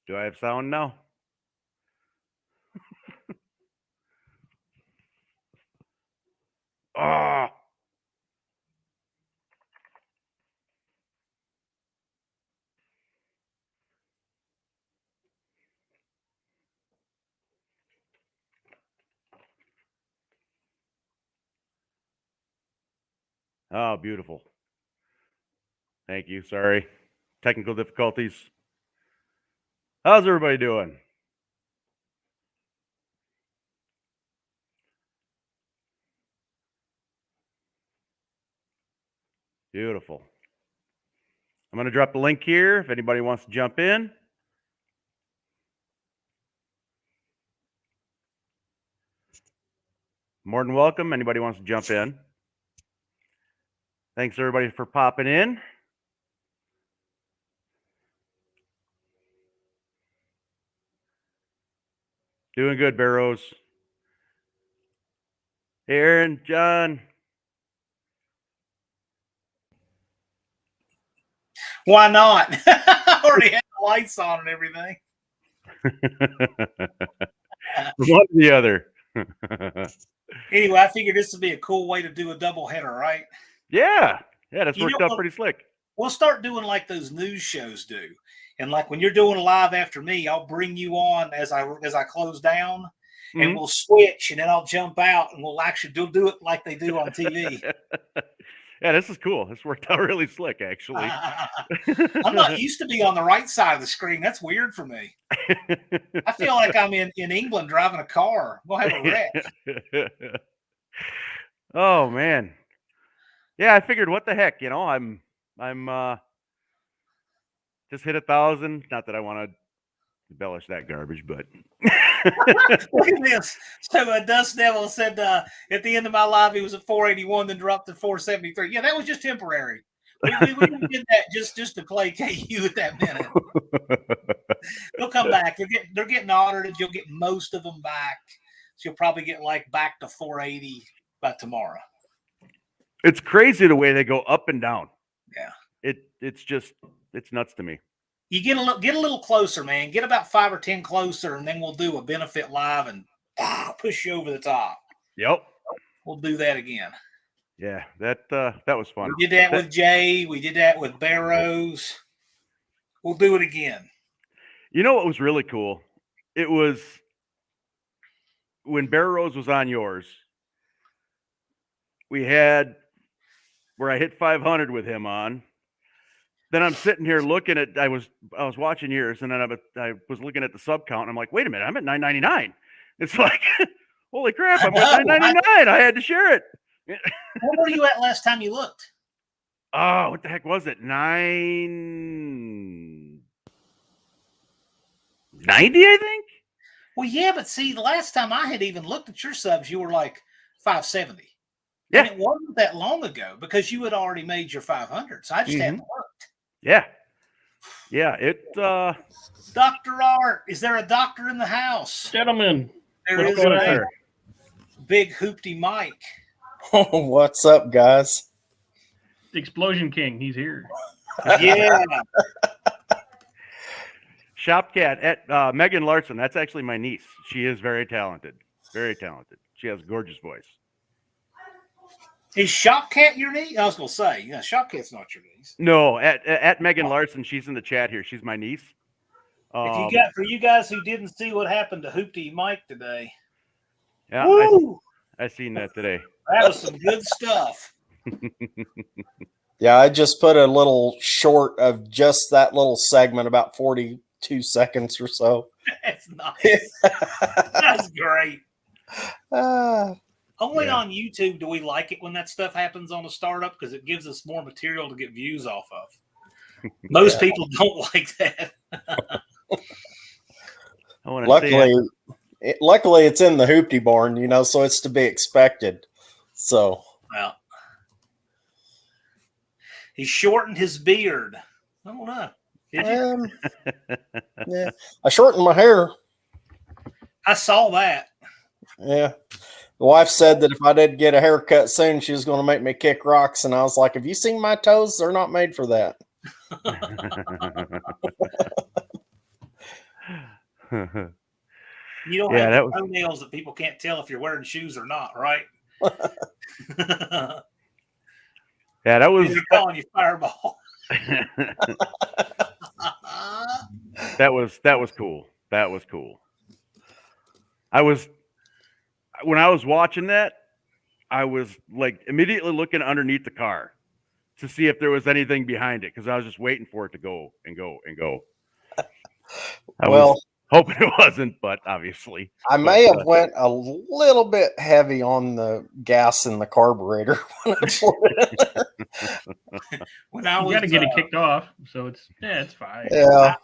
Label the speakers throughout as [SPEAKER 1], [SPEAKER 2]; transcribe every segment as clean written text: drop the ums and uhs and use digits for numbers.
[SPEAKER 1] Do I have sound now? Ah. Oh, beautiful. Thank you. Sorry. Technical difficulties. How's everybody doing? Beautiful. I'm going to drop the link here if anybody wants to jump in. More than welcome. Anybody wants to jump in. Thanks everybody for popping in. Doing good, Barrows. Hey, Aaron, John.
[SPEAKER 2] Why not? I already had the lights on and everything.
[SPEAKER 1] One or the other.
[SPEAKER 2] Anyway, I figured this would be a cool way to do a double header, right?
[SPEAKER 1] Yeah, that's worked out pretty slick.
[SPEAKER 2] We'll start doing like those news shows do, and like when you're doing a live after me, I'll bring you on as I close down, and we'll switch, and then I'll jump out, and we'll actually do it like they do on TV.
[SPEAKER 1] Yeah, this is cool. This worked out really slick, actually.
[SPEAKER 2] I'm not used to be on the right side of the screen. That's weird for me. I feel like I'm in England driving a car. We'll have a wreck.
[SPEAKER 1] Oh man. Yeah, I figured what the heck, I'm just hit 1,000. Not that I want to embellish that garbage, but
[SPEAKER 2] look at this. So Dust Devil said at the end of my live he was at 481, then dropped to 473. Yeah, that was just temporary. We did that just to placate you at that minute. They'll come back. They're getting audited. You'll get most of them back. So you'll probably get like back to 480 by tomorrow.
[SPEAKER 1] It's crazy the way they go up and down.
[SPEAKER 2] Yeah.
[SPEAKER 1] It's nuts to me.
[SPEAKER 2] You get a little closer, man. Get about 5 or 10 closer, and then we'll do a benefit live and push you over the top.
[SPEAKER 1] Yep.
[SPEAKER 2] We'll do that again.
[SPEAKER 1] Yeah, that was fun.
[SPEAKER 2] We did that with Jay. We did that with Barrows. We'll do it again.
[SPEAKER 1] You know what was really cool? It was when Barrows was on yours. We had where I hit 500 with him on. Then I'm sitting here looking at. I was watching yours, and then I was looking at the sub count. And I'm like, wait a minute, I'm at 999. It's like, holy crap, I'm at 999. I had to share it.
[SPEAKER 2] What were you at last time you looked?
[SPEAKER 1] Oh, what the heck was it? 990, I think.
[SPEAKER 2] Well, yeah, but see, the last time I had even looked at your subs, you were like 570.
[SPEAKER 1] Yeah.
[SPEAKER 2] And it wasn't that long ago because you had already made your 500. So I just hadn't looked.
[SPEAKER 1] Yeah. Yeah.
[SPEAKER 2] Dr. Art, is there a doctor in the house?
[SPEAKER 3] Gentlemen.
[SPEAKER 2] There is a big hoopty Mike.
[SPEAKER 4] What's up, guys?
[SPEAKER 3] The Explosion King, he's here.
[SPEAKER 2] Yeah.
[SPEAKER 1] Shop Cat at Megan Larson. That's actually my niece. She is very talented. Very talented. She has a gorgeous voice.
[SPEAKER 2] Is Shop Cat your niece? I was going to say, yeah, Shop Cat's not your niece.
[SPEAKER 1] No, at Megan Larson. She's in the chat here. She's my niece.
[SPEAKER 2] For you guys who didn't see what happened to Hoopty Mike today.
[SPEAKER 1] Yeah, I seen that today.
[SPEAKER 2] That was some good stuff.
[SPEAKER 4] Yeah, I just put a little short of just that little segment, about 42 seconds or so.
[SPEAKER 2] That's nice. That's great. Only on YouTube do we like it when that stuff happens on a startup because it gives us more material to get views off of. Most people don't like that.
[SPEAKER 4] Luckily, it's in the hoopty barn, so it's to be expected. So,
[SPEAKER 2] well, he shortened his beard. I don't know. Did you?
[SPEAKER 4] Yeah, I shortened my hair.
[SPEAKER 2] I saw that.
[SPEAKER 4] Yeah. The wife said that if I didn't get a haircut soon, she was going to make me kick rocks. And I was like, have you seen my toes? They're not made for that.
[SPEAKER 2] You don't
[SPEAKER 1] Yeah,
[SPEAKER 2] have
[SPEAKER 1] that
[SPEAKER 2] the
[SPEAKER 1] was
[SPEAKER 2] toenails that people can't tell if you're wearing shoes or not, right?
[SPEAKER 1] yeah, that was
[SPEAKER 2] They're calling you Fireball.
[SPEAKER 1] that was cool. That was cool. When I was watching that, I was like immediately looking underneath the car to see if there was anything behind it because I was just waiting for it to go and go and go. I
[SPEAKER 4] Well,
[SPEAKER 1] was hoping it wasn't, but obviously.
[SPEAKER 4] I
[SPEAKER 1] But,
[SPEAKER 4] may have went a little bit heavy on the gas in the carburetor when I put it in there.
[SPEAKER 2] When I
[SPEAKER 3] You
[SPEAKER 2] was
[SPEAKER 3] got to get it kicked off, so it's fine.
[SPEAKER 4] Yeah.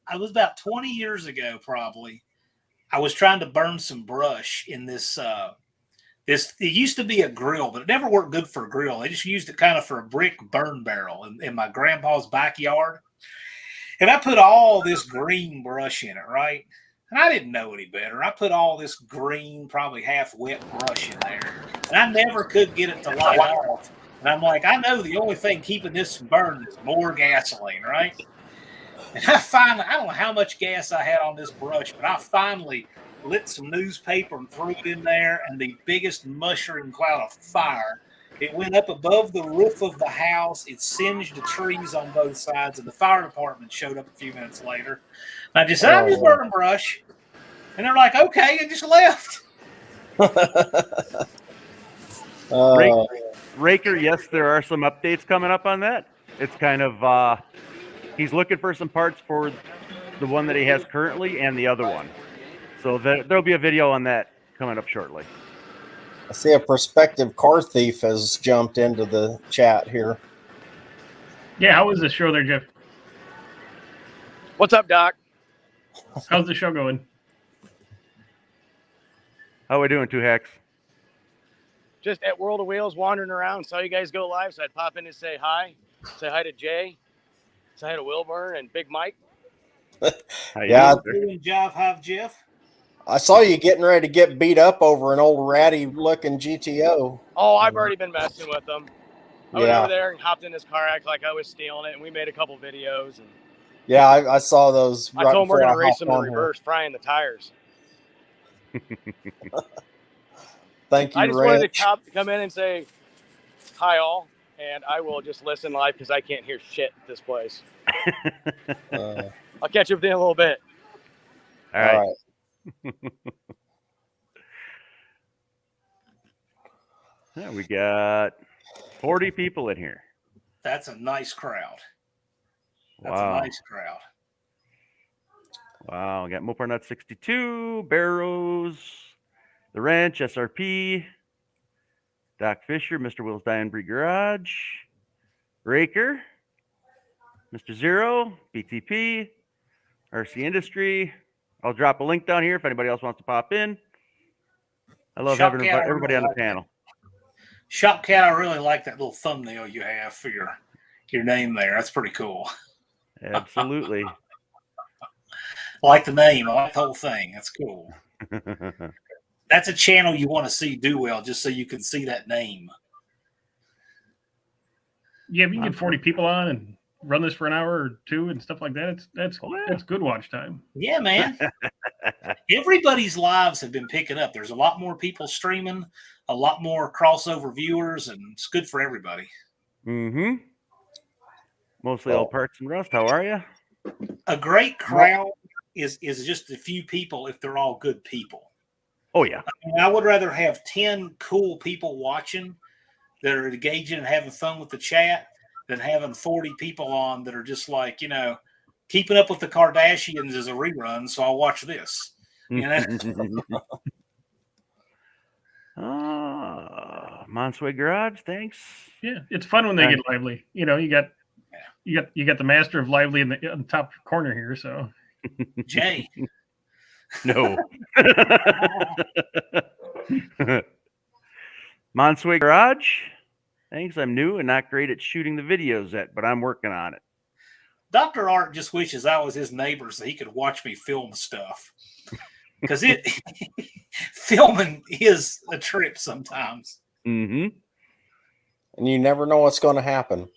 [SPEAKER 2] I was about 20 years ago, probably. I was trying to burn some brush in this. It used to be a grill, but it never worked good for a grill. They just used it kind of for a brick burn barrel in my grandpa's backyard. And I put all this green brush in it, right? And I didn't know any better. I put all this green, probably half wet brush in there. And I never could get it to light off. And I'm like, I know the only thing keeping this from burning is more gasoline, right? And I don't know how much gas I had on this brush, but I finally lit some newspaper and threw it in there, and the biggest mushroom cloud of fire. It went up above the roof of the house. It singed the trees on both sides, and the fire department showed up a few minutes later. And I just said, I'm just burning brush. And they're like, okay, and just left.
[SPEAKER 1] Raker, yes, there are some updates coming up on that. It's kind of he's looking for some parts for the one that he has currently and the other one. So there'll be a video on that coming up shortly.
[SPEAKER 4] I see a prospective car thief has jumped into the chat here.
[SPEAKER 3] Yeah, how was the show there, Jeff?
[SPEAKER 5] What's up, Doc?
[SPEAKER 3] How's the show going?
[SPEAKER 1] How are we doing, 2 Hacks?
[SPEAKER 5] Just at World of Wheels, wandering around. Saw you guys go live, so I'd pop in and say hi to Jay, say hi to Wilbur and Big Mike.
[SPEAKER 4] Yeah,
[SPEAKER 2] Jive Hive Jeff.
[SPEAKER 4] I saw you getting ready to get beat up over an old ratty-looking GTO.
[SPEAKER 5] Oh, I've already been messing with them. I went
[SPEAKER 4] Yeah.
[SPEAKER 5] over there and hopped in his car, act like I was stealing it, and we made a couple videos. And
[SPEAKER 4] Yeah, I saw those.
[SPEAKER 5] I told him we're
[SPEAKER 4] before
[SPEAKER 5] going
[SPEAKER 4] I
[SPEAKER 5] to race
[SPEAKER 4] hopped
[SPEAKER 5] them in
[SPEAKER 4] on here.
[SPEAKER 5] reverse, frying the tires.
[SPEAKER 4] Thank you,
[SPEAKER 5] I just wanted
[SPEAKER 4] Rich.
[SPEAKER 5] to come in and say hi, all, and I will just listen live because I can't hear shit at this place. I'll catch you up in a little bit.
[SPEAKER 1] All right. Yeah, we got 40 people in here.
[SPEAKER 2] That's a nice crowd. That's
[SPEAKER 1] Wow.
[SPEAKER 2] a nice crowd.
[SPEAKER 1] Wow. We got Mopar Nut 62, Barrows, The Ranch, SRP, Doc Fisher, Mr. Will's Diane Bree Garage, Raker, Mr. Zero, BTP, RC Industry. I'll drop a link down here if anybody else wants to pop in. I love having everybody on the panel.
[SPEAKER 2] Shopcat, I really like that little thumbnail you have for your name there. That's pretty cool.
[SPEAKER 1] Absolutely.
[SPEAKER 2] I like the name. I like the whole thing. That's cool. That's a channel you want to see do well, just so you can see that name.
[SPEAKER 3] Yeah, if you can get 40 people on and run this for an hour or two and stuff like that, that's good watch time.
[SPEAKER 2] Yeah, man. Everybody's lives have been picking up. There's a lot more people streaming, a lot more crossover viewers, and it's good for everybody.
[SPEAKER 1] Mm-hmm. Mostly all parts and rust. How are you?
[SPEAKER 2] A great crowd is just a few people if they're all good people.
[SPEAKER 1] Oh, yeah.
[SPEAKER 2] I mean, I would rather have 10 cool people watching that are engaging and having fun with the chat than having 40 people on that are just like, keeping up with the Kardashians is a rerun, so I'll watch this.
[SPEAKER 1] Monsway Garage, thanks.
[SPEAKER 3] Yeah, it's fun when they get lively. You got the master of lively in the top corner here. So,
[SPEAKER 2] Jay,
[SPEAKER 1] no. Monsway Garage, thanks. I'm new and not great at shooting the videos yet, but I'm working on it.
[SPEAKER 2] Dr. Art just wishes I was his neighbor so he could watch me film stuff. Because filming is a trip sometimes.
[SPEAKER 1] Mm-hmm.
[SPEAKER 4] And you never know what's going to happen.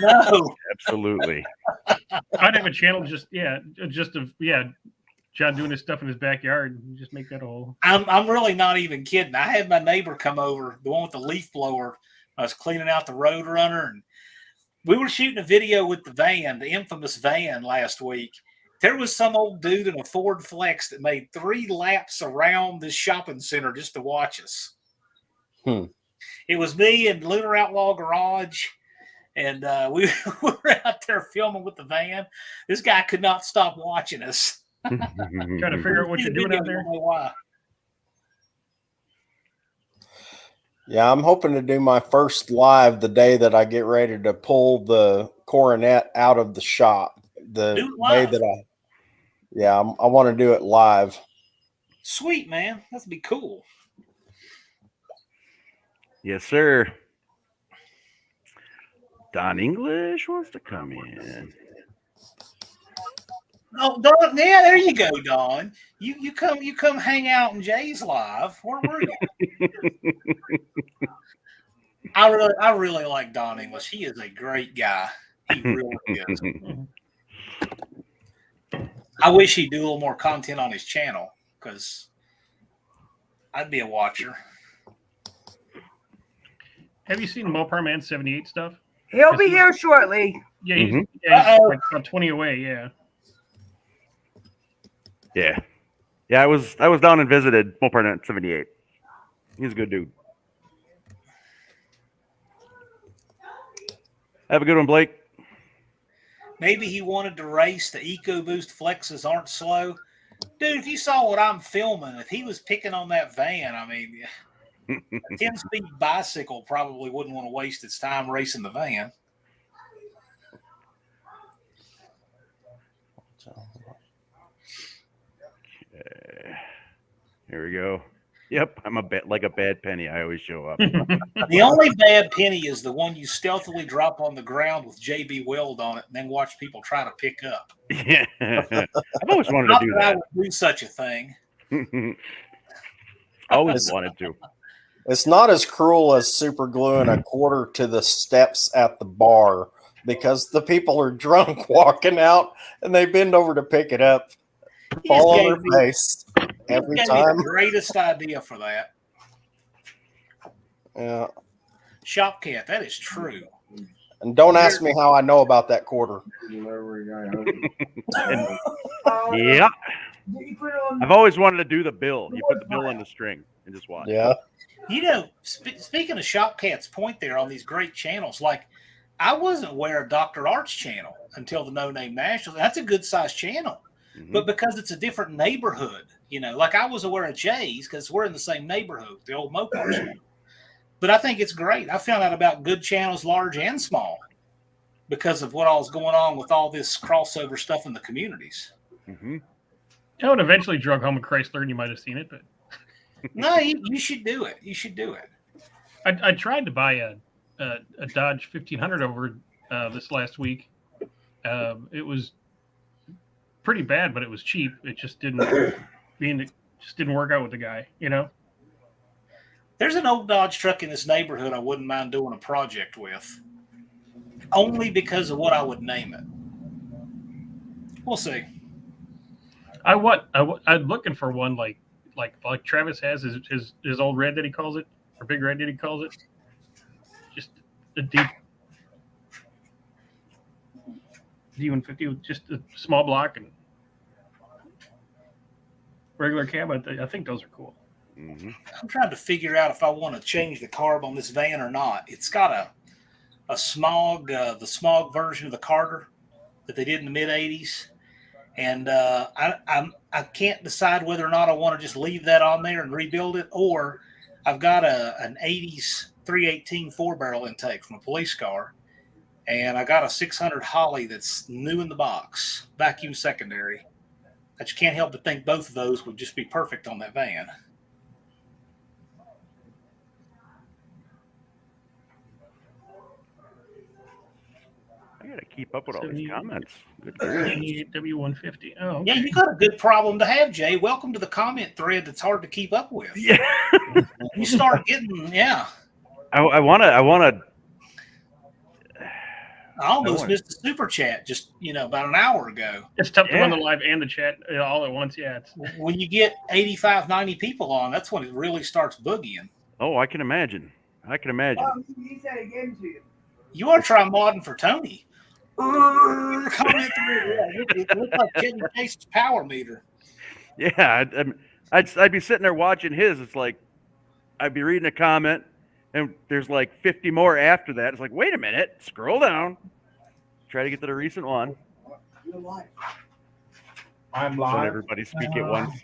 [SPEAKER 2] No.
[SPEAKER 1] Absolutely.
[SPEAKER 3] I'd have a channel just John doing his stuff in his backyard. You just make that whole.
[SPEAKER 2] I'm really not even kidding. I had my neighbor come over, the one with the leaf blower. I was cleaning out the road runner, and we were shooting a video with the van, the infamous van, last week. There was some old dude in a Ford Flex that made 3 laps around this shopping center just to watch us. It was me and Lunar Outlaw Garage, and we were out there filming with the van. This guy could not stop watching us.
[SPEAKER 3] Trying to figure out what you're doing out there.
[SPEAKER 2] Why.
[SPEAKER 4] Yeah, I'm hoping to do my first live the day that I get ready to pull the Coronet out of the shop. The day that I want to do it live.
[SPEAKER 2] Sweet, man. That'd be cool.
[SPEAKER 1] Yes, sir. Don English wants to come in.
[SPEAKER 2] Oh, Don, yeah, there you go, Don. You come hang out in Jay's live. Where were you? I really like Don English. He is a great guy. He really is. I wish he'd do a little more content on his channel because I'd be a watcher.
[SPEAKER 3] Have you seen Mopar Man 78 stuff?
[SPEAKER 6] He'll be here shortly.
[SPEAKER 3] Yeah, he's like about 20 away. Yeah.
[SPEAKER 1] Yeah. I was down and visited Mopar 78. He's a good dude. Have a good one, Blake.
[SPEAKER 2] Maybe he wanted to race. The EcoBoost Flexes aren't slow. Dude, if you saw what I'm filming, if he was picking on that van, I mean, a 10-speed bicycle probably wouldn't want to waste its time racing the van.
[SPEAKER 1] Here we go. Yep, I'm a bad penny. I always show up.
[SPEAKER 2] The only bad penny is the one you stealthily drop on the ground with JB Weld on it and then watch people try to pick up.
[SPEAKER 1] Yeah, I've always wanted to do that.
[SPEAKER 2] I would do such a thing.
[SPEAKER 1] Always wanted to.
[SPEAKER 4] It's not as cruel as super gluing a quarter to the steps at the bar because the people are drunk walking out and they bend over to pick it up, fall on their face every time.
[SPEAKER 2] The greatest idea for that.
[SPEAKER 4] Yeah.
[SPEAKER 2] Shopcat, that is true.
[SPEAKER 4] And don't ask me how I know about that quarter.
[SPEAKER 1] Yeah. I've always wanted to do the bill. You put the bill on the string and just watch.
[SPEAKER 4] Yeah.
[SPEAKER 2] You know, speaking of Shopcat's point there on these great channels, like I wasn't aware of Dr. Art's channel until the No Name National. That's a good sized channel.
[SPEAKER 1] Mm-hmm.
[SPEAKER 2] But because it's a different neighborhood, you know, like I was aware of Jay's because we're in the same neighborhood, the old Mopar channel. But I think it's great. I found out about good channels, large and small, because of what all is going on with all this crossover stuff in the communities.
[SPEAKER 1] Mm-hmm.
[SPEAKER 3] I would eventually drug home a Chrysler, and you might have seen it, but
[SPEAKER 2] No, you should do it. You should do it.
[SPEAKER 3] I tried to buy a Dodge 1500 over this last week. It was pretty bad, but it was cheap. It just didn't work out with the guy, you know.
[SPEAKER 2] There's an old Dodge truck in this neighborhood I wouldn't mind doing a project with, only because of what I would name it. We'll see.
[SPEAKER 3] I'm looking for one like Travis has his old red that he calls it, or big red that he calls it. Just a deep D150 with just a small block and regular cab. I think those are cool.
[SPEAKER 1] Mm-hmm.
[SPEAKER 2] I'm trying to figure out if I want to change the carb on this van or not. It's got a smog, the smog version of the Carter that they did in the mid '80s, and I can't decide whether or not I want to just leave that on there and rebuild it, or I've got an '80s 318 4-barrel intake from a police car, and I got a 600 Holly that's new in the box, vacuum secondary. I just can't help but think both of those would just be perfect on that van.
[SPEAKER 1] I gotta keep up with all these comments. Good grief.
[SPEAKER 3] W150. Oh, okay.
[SPEAKER 2] Yeah, you got a good problem to have, Jay. Welcome to the comment thread that's hard to keep up with.
[SPEAKER 1] Yeah.
[SPEAKER 2] You start getting, yeah.
[SPEAKER 1] I wanna
[SPEAKER 2] I almost missed the super chat just about an hour ago.
[SPEAKER 3] It's tough to run the live and the chat all at once. Yeah,
[SPEAKER 2] when you get 85, 90 people on, that's when it really starts boogieing.
[SPEAKER 1] Oh, I can imagine.
[SPEAKER 6] He said again to you.
[SPEAKER 2] You want to try modding for Tony? Comment it looks like Chevy Chase's power meter.
[SPEAKER 1] Yeah, I'd be sitting there watching his. It's like I'd be reading a comment, and there's like 50 more after that. It's like, wait a minute, scroll down, try to get to the recent one.
[SPEAKER 6] You're live.
[SPEAKER 7] I'm live.
[SPEAKER 1] Don't everybody speak at once.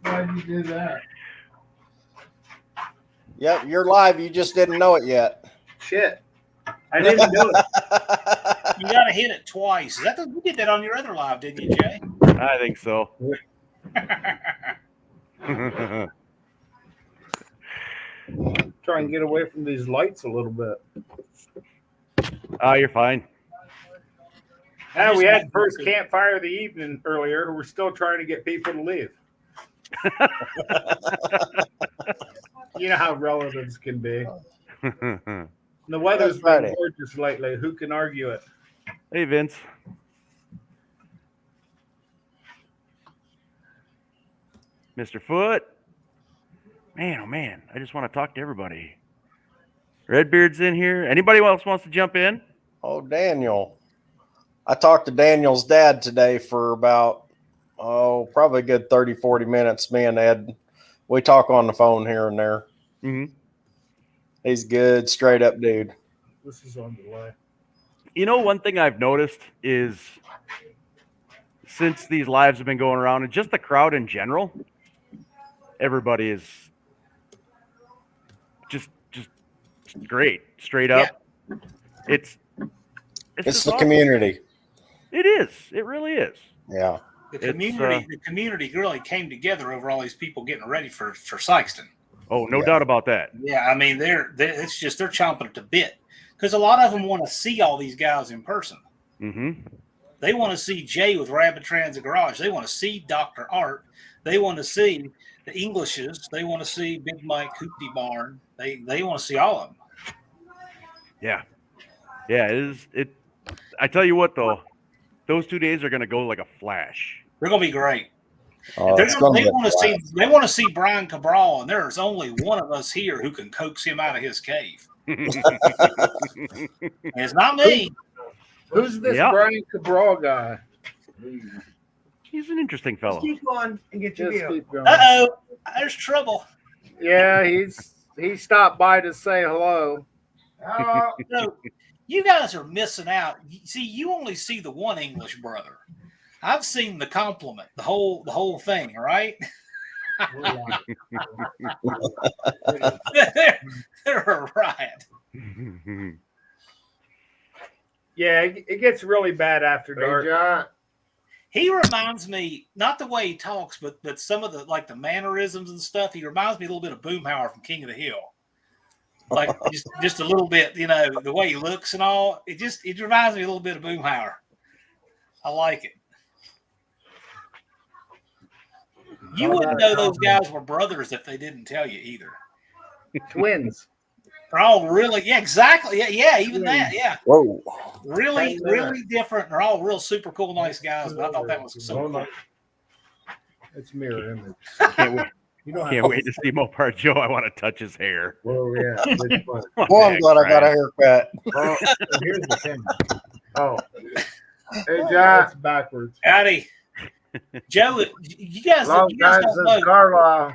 [SPEAKER 7] Why'd you do that?
[SPEAKER 4] Yep, you're live. You just didn't know it yet.
[SPEAKER 7] Shit. I didn't do it.
[SPEAKER 2] You got to hit it twice. You did that on your other live, didn't you, Jay?
[SPEAKER 1] I think so.
[SPEAKER 7] Try and get away from these lights a little bit.
[SPEAKER 1] Oh, you're fine.
[SPEAKER 7] We had the first campfire of the evening earlier. We're still trying to get people to leave. You know how relatives can be. The weather's been gorgeous lately. Who can argue it?
[SPEAKER 1] Hey, Vince. Mr. Foot. Man, oh man, I just want to talk to everybody. Redbeard's in here. Anybody else wants to jump in?
[SPEAKER 4] Oh, Daniel. I talked to Daniel's dad today for about, probably a good 30, 40 minutes. Me and Ed, we talk on the phone here and there.
[SPEAKER 1] Mm-hmm.
[SPEAKER 4] He's good, straight up dude.
[SPEAKER 7] This is on delay.
[SPEAKER 1] You know, one thing I've noticed is since these lives have been going around and just the crowd in general, everybody is just great, straight up. Yeah. It's
[SPEAKER 4] the
[SPEAKER 1] awesome.
[SPEAKER 4] Community.
[SPEAKER 1] It is. It really is.
[SPEAKER 4] Yeah.
[SPEAKER 2] The community really came together over all these people getting ready for Sykeston.
[SPEAKER 1] Oh, no doubt about that.
[SPEAKER 2] Yeah, I mean, they're chomping at the bit because a lot of them want to see all these guys in person.
[SPEAKER 1] Mm-hmm. They
[SPEAKER 2] want to see Jay with Rabbit Transit Garage. They want to see Dr. Art. They want to see the Englishes. They want to see Big Mike Hoopty Barn. They want to see all of them.
[SPEAKER 1] Yeah. Yeah, it is. I tell you what, though, those 2 days are going to go like a flash.
[SPEAKER 2] They're going to be great. They want to see Brian Cabral, and there's only one of us here who can coax him out of his cave. It's not me.
[SPEAKER 7] Who's this Brian Cabral guy?
[SPEAKER 1] He's an interesting fellow.
[SPEAKER 6] Keep going and get your view.
[SPEAKER 2] Uh-oh, there's trouble.
[SPEAKER 7] Yeah, he stopped by to say hello.
[SPEAKER 2] No, you guys are missing out. See, you only see the one English brother. I've seen the compliment, the whole thing, right? They're a riot.
[SPEAKER 7] Yeah, it gets really bad after dark.
[SPEAKER 2] He reminds me, not the way he talks, but some of the mannerisms and stuff. He reminds me a little bit of Boomhauer from King of the Hill. Like just a little bit, the way he looks and all. It reminds me a little bit of Boomhauer. I like it. You wouldn't know those guys were brothers if they didn't tell you either.
[SPEAKER 7] Twins.
[SPEAKER 2] They're all really, yeah, exactly. Yeah, even that, yeah.
[SPEAKER 4] Whoa.
[SPEAKER 2] Really different. They're all real super cool, nice guys, but I thought that was so cool.
[SPEAKER 7] It's mirror image.
[SPEAKER 1] Can't wait to see Mopar Joe. I want to touch his hair.
[SPEAKER 7] Oh, yeah.
[SPEAKER 4] Well, I'm glad I got a haircut.
[SPEAKER 7] Well, here's the thing. Oh. Hey, John. It's backwards.
[SPEAKER 2] Howdy. Joe, you guys don't know.
[SPEAKER 7] Carlisle.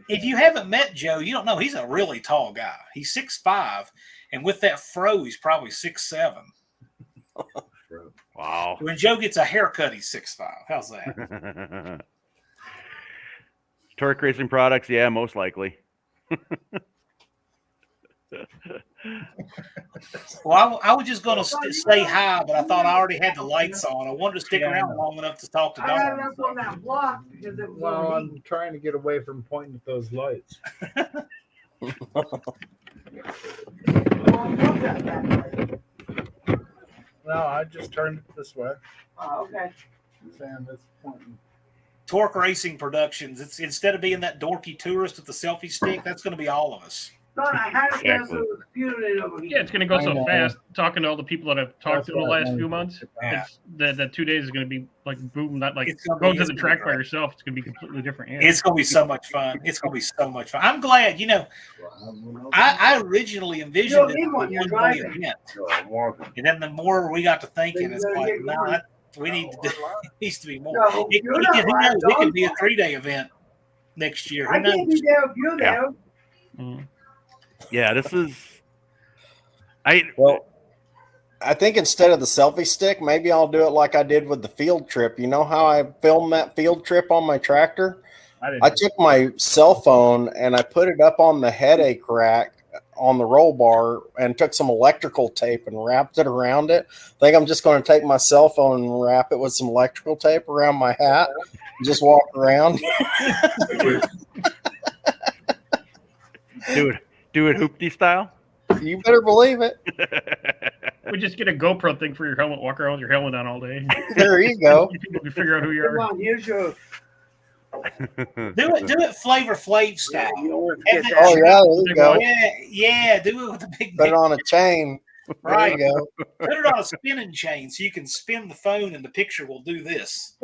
[SPEAKER 2] If you haven't met Joe, you don't know. He's a really tall guy. He's 6'5", and with that fro, he's probably 6'7".
[SPEAKER 1] Wow.
[SPEAKER 2] When Joe gets a haircut, he's 6'5". How's that?
[SPEAKER 1] Torque Racing Products, yeah, most likely.
[SPEAKER 2] Well, I was just going to say hi, but I thought I already had the lights on. I wanted to stick around long enough to talk to Don.
[SPEAKER 6] I got enough on that block because it was
[SPEAKER 7] Well, I'm trying to get away from pointing at those lights. No, I just turned it this way.
[SPEAKER 6] Oh, okay.
[SPEAKER 7] Saying this pointing.
[SPEAKER 2] Torque Racing Productions. It's instead of being that dorky tourist with the selfie stick, that's going to be all of us.
[SPEAKER 6] Thought I had it there, so
[SPEAKER 1] Exactly.
[SPEAKER 6] it was computed over
[SPEAKER 3] Yeah,
[SPEAKER 6] here.
[SPEAKER 3] it's going to go
[SPEAKER 7] I
[SPEAKER 3] so
[SPEAKER 7] know.
[SPEAKER 3] fast. Talking to all the people that I've talked
[SPEAKER 7] That's
[SPEAKER 3] to in the
[SPEAKER 7] why I
[SPEAKER 3] last few
[SPEAKER 7] wanted
[SPEAKER 3] months,
[SPEAKER 7] to get
[SPEAKER 3] it's that 2 days is going to be like boom. Not like
[SPEAKER 2] It's gonna
[SPEAKER 3] going
[SPEAKER 2] be-
[SPEAKER 3] to
[SPEAKER 2] it's
[SPEAKER 3] the
[SPEAKER 2] gonna be
[SPEAKER 3] track by
[SPEAKER 2] great.
[SPEAKER 3] yourself. It's going to be completely different. Yeah.
[SPEAKER 2] It's gonna be so much fun. It's gonna be so much fun. I'm glad. I originally envisioned
[SPEAKER 6] You
[SPEAKER 2] it
[SPEAKER 6] don't need
[SPEAKER 2] as a
[SPEAKER 6] one, you're
[SPEAKER 2] one-day
[SPEAKER 6] driving.
[SPEAKER 2] event, and then the more we got to thinking,
[SPEAKER 6] Then
[SPEAKER 2] it's
[SPEAKER 6] you gotta
[SPEAKER 2] like,
[SPEAKER 6] get
[SPEAKER 2] no,
[SPEAKER 6] going.
[SPEAKER 2] we need to do. It needs to be more.
[SPEAKER 6] No,
[SPEAKER 2] It,
[SPEAKER 6] you're
[SPEAKER 2] it
[SPEAKER 6] not
[SPEAKER 2] can, who
[SPEAKER 6] lying,
[SPEAKER 2] knows? It
[SPEAKER 6] John.
[SPEAKER 2] could be a 3-day event next year. Who
[SPEAKER 6] I can't be
[SPEAKER 2] knows?
[SPEAKER 6] there if you're
[SPEAKER 1] Yeah.
[SPEAKER 6] there.
[SPEAKER 3] Mm.
[SPEAKER 1] Yeah, this is.
[SPEAKER 4] Well, I think instead of the selfie stick, maybe I'll do it like I did with the field trip. You know how I filmed that field trip on my tractor? I took my cell phone and I put it up on the headache rack on the roll bar and took some electrical tape and wrapped it around it. I think I'm just going to take my cell phone and wrap it with some electrical tape around my hat and just walk around.
[SPEAKER 1] Do it hoopty style.
[SPEAKER 4] You better believe it.
[SPEAKER 3] We just get a GoPro thing for your helmet. Walk around with your helmet on all day.
[SPEAKER 4] There you go.
[SPEAKER 3] People can figure out who you
[SPEAKER 6] Come
[SPEAKER 3] are.
[SPEAKER 6] on, here's your.
[SPEAKER 2] Do it Flavor Flav style.
[SPEAKER 6] Get that
[SPEAKER 4] Oh, yeah, there you go.
[SPEAKER 2] Yeah. Do it with a big.
[SPEAKER 4] Put it on a chain. There
[SPEAKER 2] Right.
[SPEAKER 4] you go.
[SPEAKER 2] Put it on a spinning chain so you can spin the phone and the picture will do this.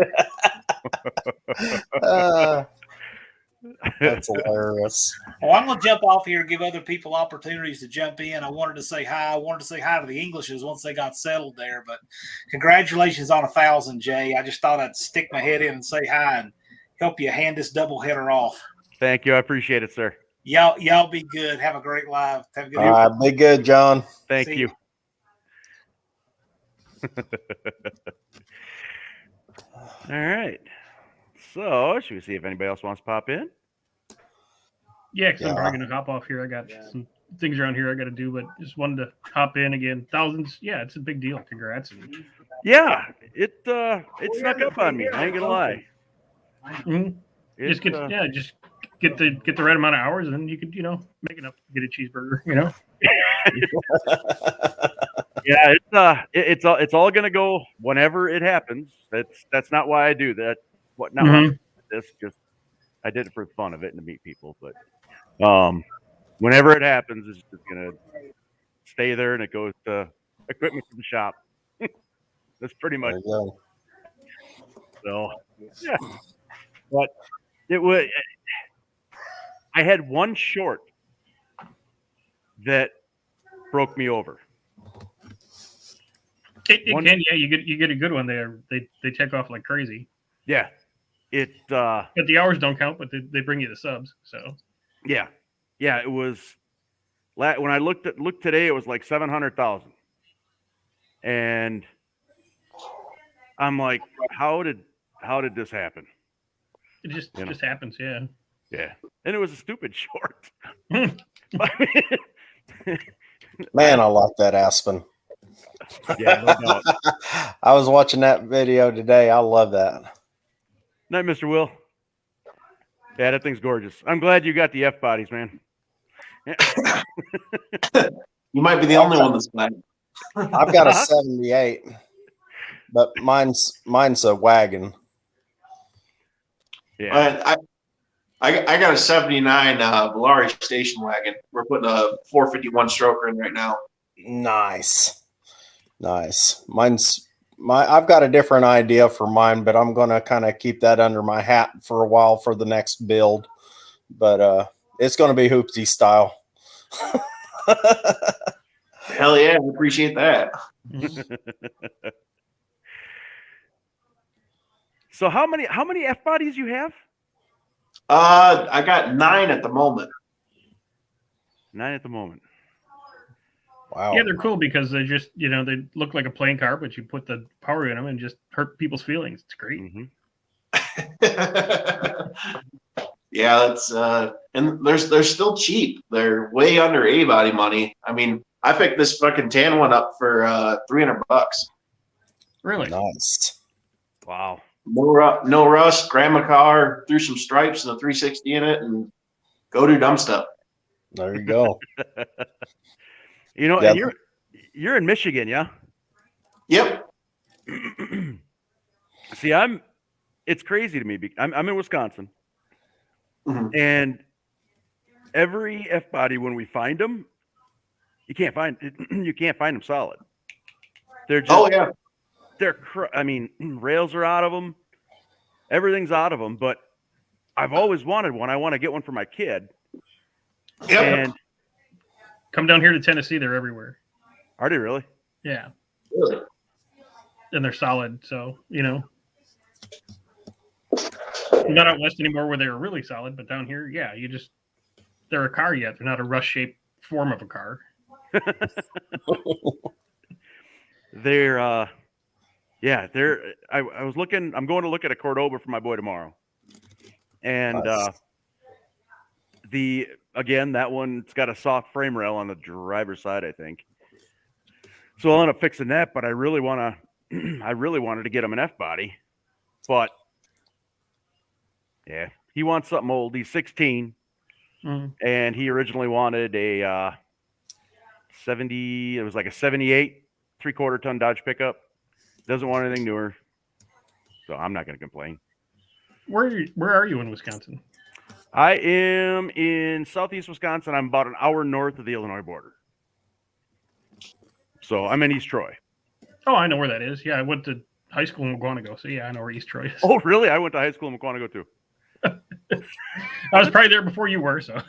[SPEAKER 4] That's hilarious.
[SPEAKER 2] Well, I'm going to jump off here and give other people opportunities to jump in. I wanted to say hi. I wanted to say hi to the Englishes once they got settled there. But congratulations on 1,000, Jay. I just thought I'd stick my head in and say hi and help you hand this doubleheader off.
[SPEAKER 1] Thank you. I appreciate it, sir.
[SPEAKER 2] Y'all be good. Have a great live. Have a good
[SPEAKER 4] All right, be good, John.
[SPEAKER 1] Thank
[SPEAKER 2] See
[SPEAKER 1] you. All right. So, should we see if anybody else wants to pop in?
[SPEAKER 3] Yeah, because I'm
[SPEAKER 4] Yeah.
[SPEAKER 3] probably going to hop off here. I got some things around here I got to do, but just wanted to hop in again. Thousands. Yeah, it's a big deal. Congrats.
[SPEAKER 1] Yeah, it snuck up on me. I ain't gonna lie.
[SPEAKER 3] Mhm.
[SPEAKER 1] It,
[SPEAKER 3] Just get the right amount of hours, and then you could make enough to get a cheeseburger.
[SPEAKER 1] yeah, it's all gonna go whenever it happens. That's not why I do that. Not why I do this. Just I did it for the fun of it and to meet people. But whenever it happens, it's just gonna stay there, and it goes to equipment to the shop. That's pretty much
[SPEAKER 4] There you go.
[SPEAKER 1] so. Yeah, but it was. I had one short that broke me over.
[SPEAKER 3] It can, yeah. You get a good one there. They take off like crazy.
[SPEAKER 1] Yeah,
[SPEAKER 3] But the hours don't count. But they bring you the subs. So
[SPEAKER 1] yeah. It was when I looked today. It was like 700,000, and I'm like, how did this happen?
[SPEAKER 3] it just happens. Yeah.
[SPEAKER 1] Yeah, and it was a stupid short.
[SPEAKER 4] Man, I like that Aspen.
[SPEAKER 1] Yeah, no doubt.
[SPEAKER 4] I was watching that video today. I love that.
[SPEAKER 1] Night, Mr. Will. Yeah, that thing's gorgeous. I'm glad you got the F bodies, man. Yeah.
[SPEAKER 8] You might be the only one that's glad.
[SPEAKER 4] I've got a 78, but mine's a wagon.
[SPEAKER 1] Yeah.
[SPEAKER 8] I got a 79 Volare station wagon. We're putting a 451 stroker in right now.
[SPEAKER 4] Nice. I've got a different idea for mine, but I'm gonna kind of keep that under my hat for a while for the next build. But it's gonna be hoopty style.
[SPEAKER 8] Hell yeah, I appreciate that.
[SPEAKER 1] So how many F bodies you have?
[SPEAKER 8] I got 9 at the moment.
[SPEAKER 1] 9 at the moment.
[SPEAKER 4] Wow.
[SPEAKER 3] Yeah, they're cool because they just they look like a playing car, but you put the power in them and just hurt people's feelings. It's great.
[SPEAKER 1] Mm-hmm.
[SPEAKER 8] Yeah, that's and they're still cheap. They're way under A-body money. I mean, I picked this fucking tan one up for $300.
[SPEAKER 3] Really
[SPEAKER 4] Nice.
[SPEAKER 1] Wow.
[SPEAKER 8] No rust. Grandma car, threw some stripes and a 360 in it, and go do dumb stuff.
[SPEAKER 4] There you go.
[SPEAKER 1] And
[SPEAKER 4] Yeah.
[SPEAKER 1] you're in Michigan, yeah?
[SPEAKER 8] Yep.
[SPEAKER 1] See, it's crazy to me. I'm in Wisconsin,
[SPEAKER 8] Mhm.
[SPEAKER 1] and every F body when we find them, you can't find them solid. They're just
[SPEAKER 8] Oh yeah.
[SPEAKER 1] I mean, rails are out of them. Everything's out of them, but I've always wanted one. I want to get one for my kid.
[SPEAKER 8] Yep.
[SPEAKER 1] And
[SPEAKER 3] Come down here to Tennessee; they're everywhere.
[SPEAKER 1] are they really?
[SPEAKER 3] Yeah,
[SPEAKER 8] Really?
[SPEAKER 3] and they're solid. So not out west anymore where they were really solid, but down here, yeah, they're a car yet. They're not a rush shaped form of a car.
[SPEAKER 1] They're I was looking. I'm going to look at a Cordoba for my boy tomorrow, and
[SPEAKER 4] Nice.
[SPEAKER 1] that one's got a soft frame rail on the driver's side, I think. So I'll end up fixing that. But I really wanted to get him an F body, but yeah, he wants something old. He's 16, and he originally wanted a 70. It was like a 78 3/4 ton Dodge pickup. Doesn't want anything newer, so I'm not going to complain.
[SPEAKER 3] Where are you in Wisconsin?
[SPEAKER 1] I am in southeast Wisconsin. I'm about an hour north of the Illinois border. So I'm in East Troy.
[SPEAKER 3] Oh, I know where that is. Yeah, I went to high school in Mukwonago, so yeah, I know where East Troy is.
[SPEAKER 1] Oh, really? I went to high school in Mukwonago too.
[SPEAKER 3] I was probably there before you were, so.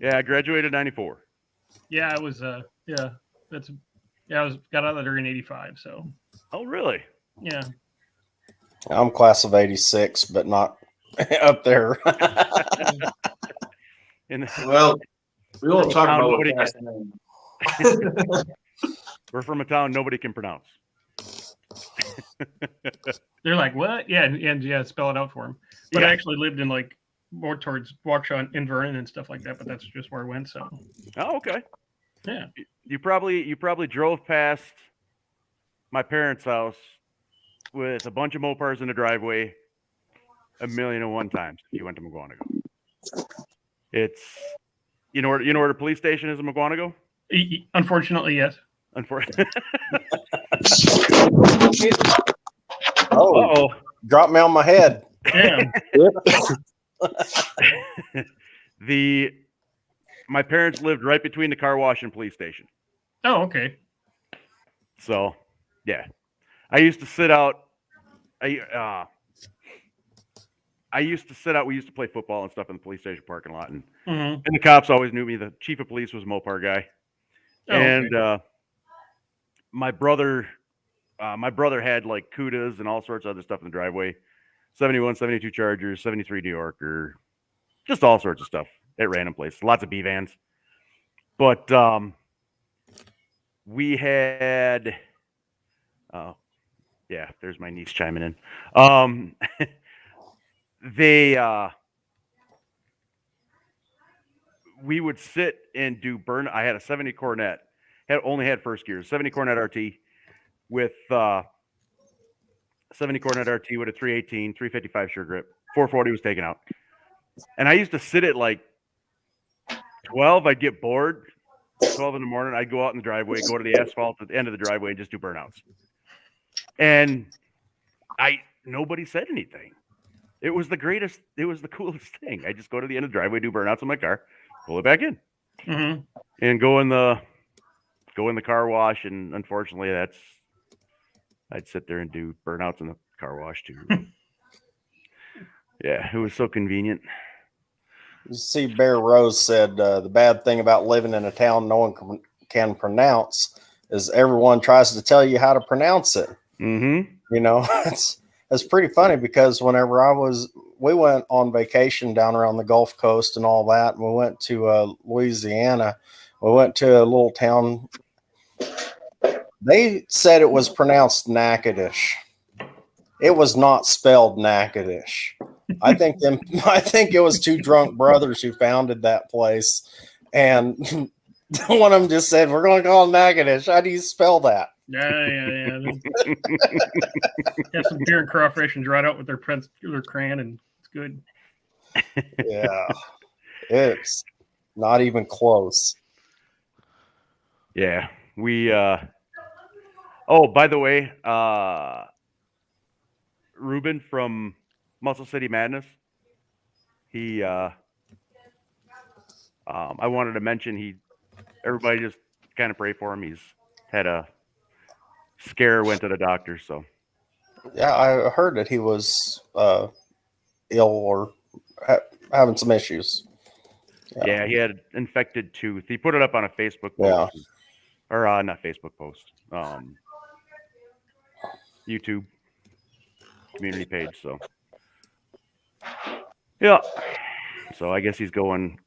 [SPEAKER 1] Yeah, I graduated in 94.
[SPEAKER 3] Yeah, I was. I got out of there in '85. So.
[SPEAKER 1] Oh, really?
[SPEAKER 3] Yeah.
[SPEAKER 4] I'm class of 86, but not up there.
[SPEAKER 8] Well, we won't talk
[SPEAKER 1] town
[SPEAKER 8] about what
[SPEAKER 1] nobody
[SPEAKER 8] fast
[SPEAKER 1] We're from a town nobody can pronounce.
[SPEAKER 3] They're like, what? Yeah, and yeah, spell it out for them. But
[SPEAKER 1] Yeah.
[SPEAKER 3] I actually lived in like more towards Waukesha and Vernon and stuff like that. But that's just where I went. So.
[SPEAKER 1] Oh, okay.
[SPEAKER 3] Yeah.
[SPEAKER 1] You probably drove past my parents' house with a bunch of Mopars in the driveway 1,000,001 times if you went to Mukwonago. It's you know where the police station is in Mukwonago?
[SPEAKER 3] Unfortunately, yes.
[SPEAKER 1] Unfortunately.
[SPEAKER 4] Oh, drop me on my head.
[SPEAKER 3] Yeah.
[SPEAKER 1] My parents lived right between the car wash and police station.
[SPEAKER 3] Oh, okay.
[SPEAKER 1] So, yeah. I used to sit out. We used to play football and stuff in the police station parking lot, and the cops always knew me. The chief of police was a Mopar guy, and my brother had like Cudas and all sorts of other stuff in the driveway, 71, 72 Chargers, 73 New Yorker, just all sorts of stuff at random places. Lots of B vans, but we had. Yeah, there's my niece chiming in. We would sit and do burn. I had a 70 Cornet. Only had first gears. 70 Cornet RT with 70 Cornet RT with a 318, 355 sure grip. 440 was taken out. And I used to sit at like 12. I'd get bored. 12 in the morning. I'd go out in the driveway, go to the asphalt at the end of the driveway, and just do burnouts. And nobody said anything. It was the greatest. It was the coolest thing. I just go to the end of the driveway, do burnouts in my car, pull it back in, and go in the car wash. And unfortunately, I'd sit there and do burnouts in the car wash too. Yeah, it was so convenient.
[SPEAKER 4] You see, Bear Rose said the bad thing about living in a town no one can pronounce is everyone tries to tell you how to pronounce it.
[SPEAKER 1] Mm-hmm.
[SPEAKER 4] You know, it's pretty funny because whenever we went on vacation down around the Gulf Coast and all that, and we went to Louisiana. We went to a little town. They said it was pronounced Natchitoches. It was not spelled Natchitoches. I think it was two drunk brothers who founded that place, and one of them just said, "We're going to call it Natchitoches. How do you spell that?"
[SPEAKER 3] Yeah. Have some beer and crawfish and dried out with their crayon, and it's good.
[SPEAKER 4] Yeah, it's not even close.
[SPEAKER 1] Yeah, we. Oh, by the way, Ruben from Muscle City Madness. He I wanted to mention everybody just kind of pray for him. He's had a scare, went to the doctor. So
[SPEAKER 4] Yeah, I heard that he was ill or having some issues.
[SPEAKER 1] yeah, he had infected tooth. He put it up on a Facebook
[SPEAKER 4] Yeah.
[SPEAKER 1] post, or not Facebook post, YouTube community page. So yeah, so I guess he's going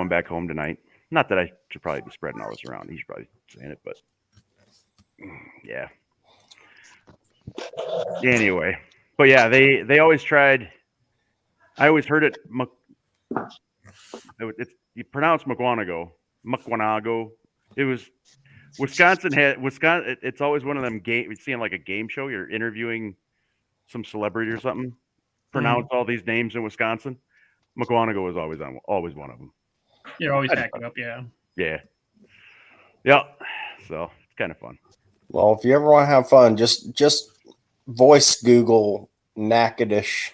[SPEAKER 1] back home tonight. Not that I should probably be spreading all this around. He's probably saying it, but yeah. Anyway, but yeah, they always tried. I always heard it. It's you pronounce Mukwonago. It was Wisconsin. It's always one of them game. You're seeing like a game show. You're interviewing some celebrity or something. Pronounce all these names in Wisconsin. Mukwonago was always one of them.
[SPEAKER 3] You're always hacking up, yeah.
[SPEAKER 1] Yeah. Yeah. So it's kind of fun.
[SPEAKER 4] Well, if you ever want to have fun, just voice Google Natchitoches,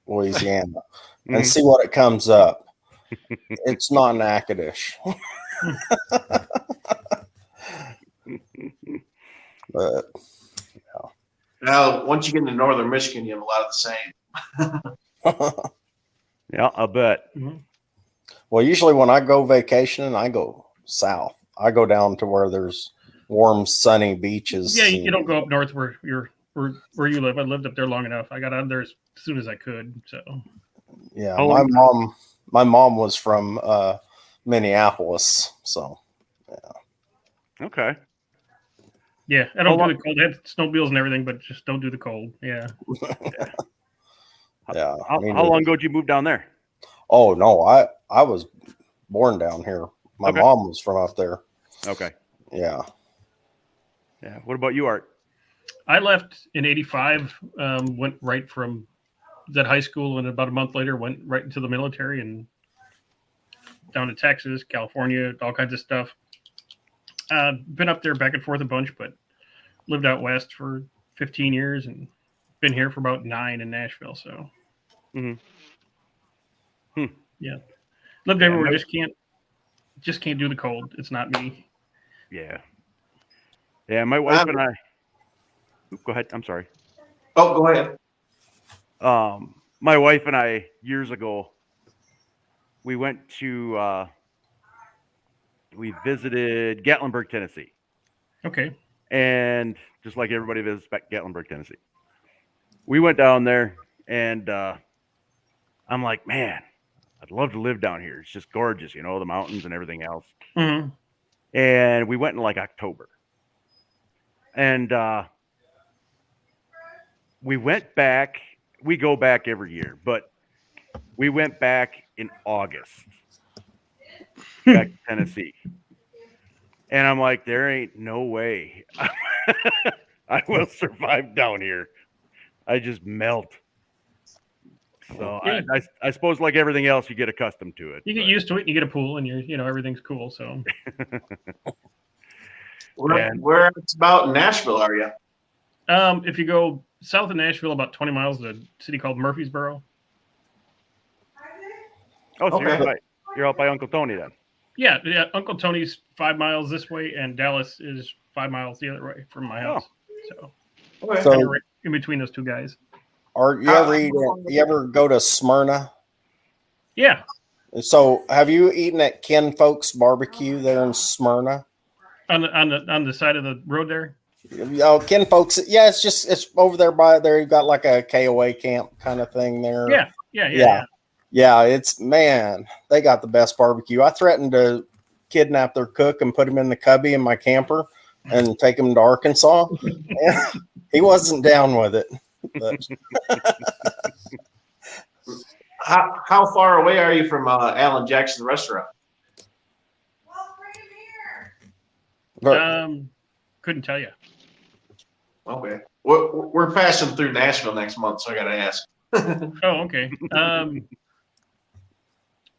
[SPEAKER 4] Louisiana, and see what it comes up. It's not Natchitoches. But
[SPEAKER 8] Now, once you get into northern Michigan, you have a lot of the same.
[SPEAKER 1] Yeah, I'll bet.
[SPEAKER 4] well, usually when I go vacationing, I go south. I go down to where there's warm, sunny beaches.
[SPEAKER 3] Yeah, you don't go up north where you live. I lived up there long enough. I got out of there as soon as I could. So
[SPEAKER 4] yeah, my mom was from Minneapolis, so yeah.
[SPEAKER 1] Okay.
[SPEAKER 3] yeah, I don't do the cold. I had snowmobiles and everything, but just don't do the cold. Yeah.
[SPEAKER 4] Yeah.
[SPEAKER 1] How long ago did you move down there?
[SPEAKER 4] Oh no, I was born down here. My mom was from up there.
[SPEAKER 1] Okay.
[SPEAKER 4] Yeah.
[SPEAKER 1] Yeah. What about you, Art?
[SPEAKER 3] I left in '85. Went right from that high school, and about a month later, went right into the military and down to Texas, California, all kinds of stuff. Been up there back and forth a bunch, but lived out west for 15 years and been here for about 9 in Nashville. So, yeah, lived everywhere. Just can't do the cold. It's not me.
[SPEAKER 1] Yeah. Yeah, my wife and I. Go ahead. I'm sorry.
[SPEAKER 8] Oh, go ahead.
[SPEAKER 1] My wife and I years ago, we went to we visited Gatlinburg, Tennessee.
[SPEAKER 3] Okay.
[SPEAKER 1] And just like everybody visits Gatlinburg, Tennessee, we went down there, and I'm like, man, I'd love to live down here. It's just gorgeous, the mountains and everything else.
[SPEAKER 3] Mm-hmm.
[SPEAKER 1] And we went in like October, and we went back. We go back every year, but we went back in August, back to Tennessee. And I'm like, there ain't no way I will survive down here. I just melt. So I suppose like everything else, you get accustomed to it.
[SPEAKER 3] You get used to it, and you get a pool, and everything's cool. So
[SPEAKER 8] Whereabouts about in Nashville are you?
[SPEAKER 3] if you go south of Nashville, about 20 miles to a city called Murfreesboro.
[SPEAKER 1] Oh, so you're out by Uncle Tony then?
[SPEAKER 3] Yeah. Uncle Tony's 5 miles this way, and Dallas is 5 miles the other way from my house. So right in between those two guys.
[SPEAKER 4] Are you ever go to Smyrna?
[SPEAKER 3] Yeah.
[SPEAKER 4] So have you eaten at Ken Folks Barbecue there in Smyrna?
[SPEAKER 3] On the side of the road there?
[SPEAKER 4] Oh, Ken Folks. Yeah, it's over there by there. You've got like a KOA camp kind of thing there. Yeah. It's they got the best barbecue. I threatened to kidnap their cook and put him in the cubby in my camper and take him to Arkansas. He wasn't down with it. But.
[SPEAKER 8] How far away are you from Alan Jackson Restaurant?
[SPEAKER 3] Couldn't tell you.
[SPEAKER 8] Okay, we're passing through Nashville next month, so I gotta ask.
[SPEAKER 3] Oh, okay.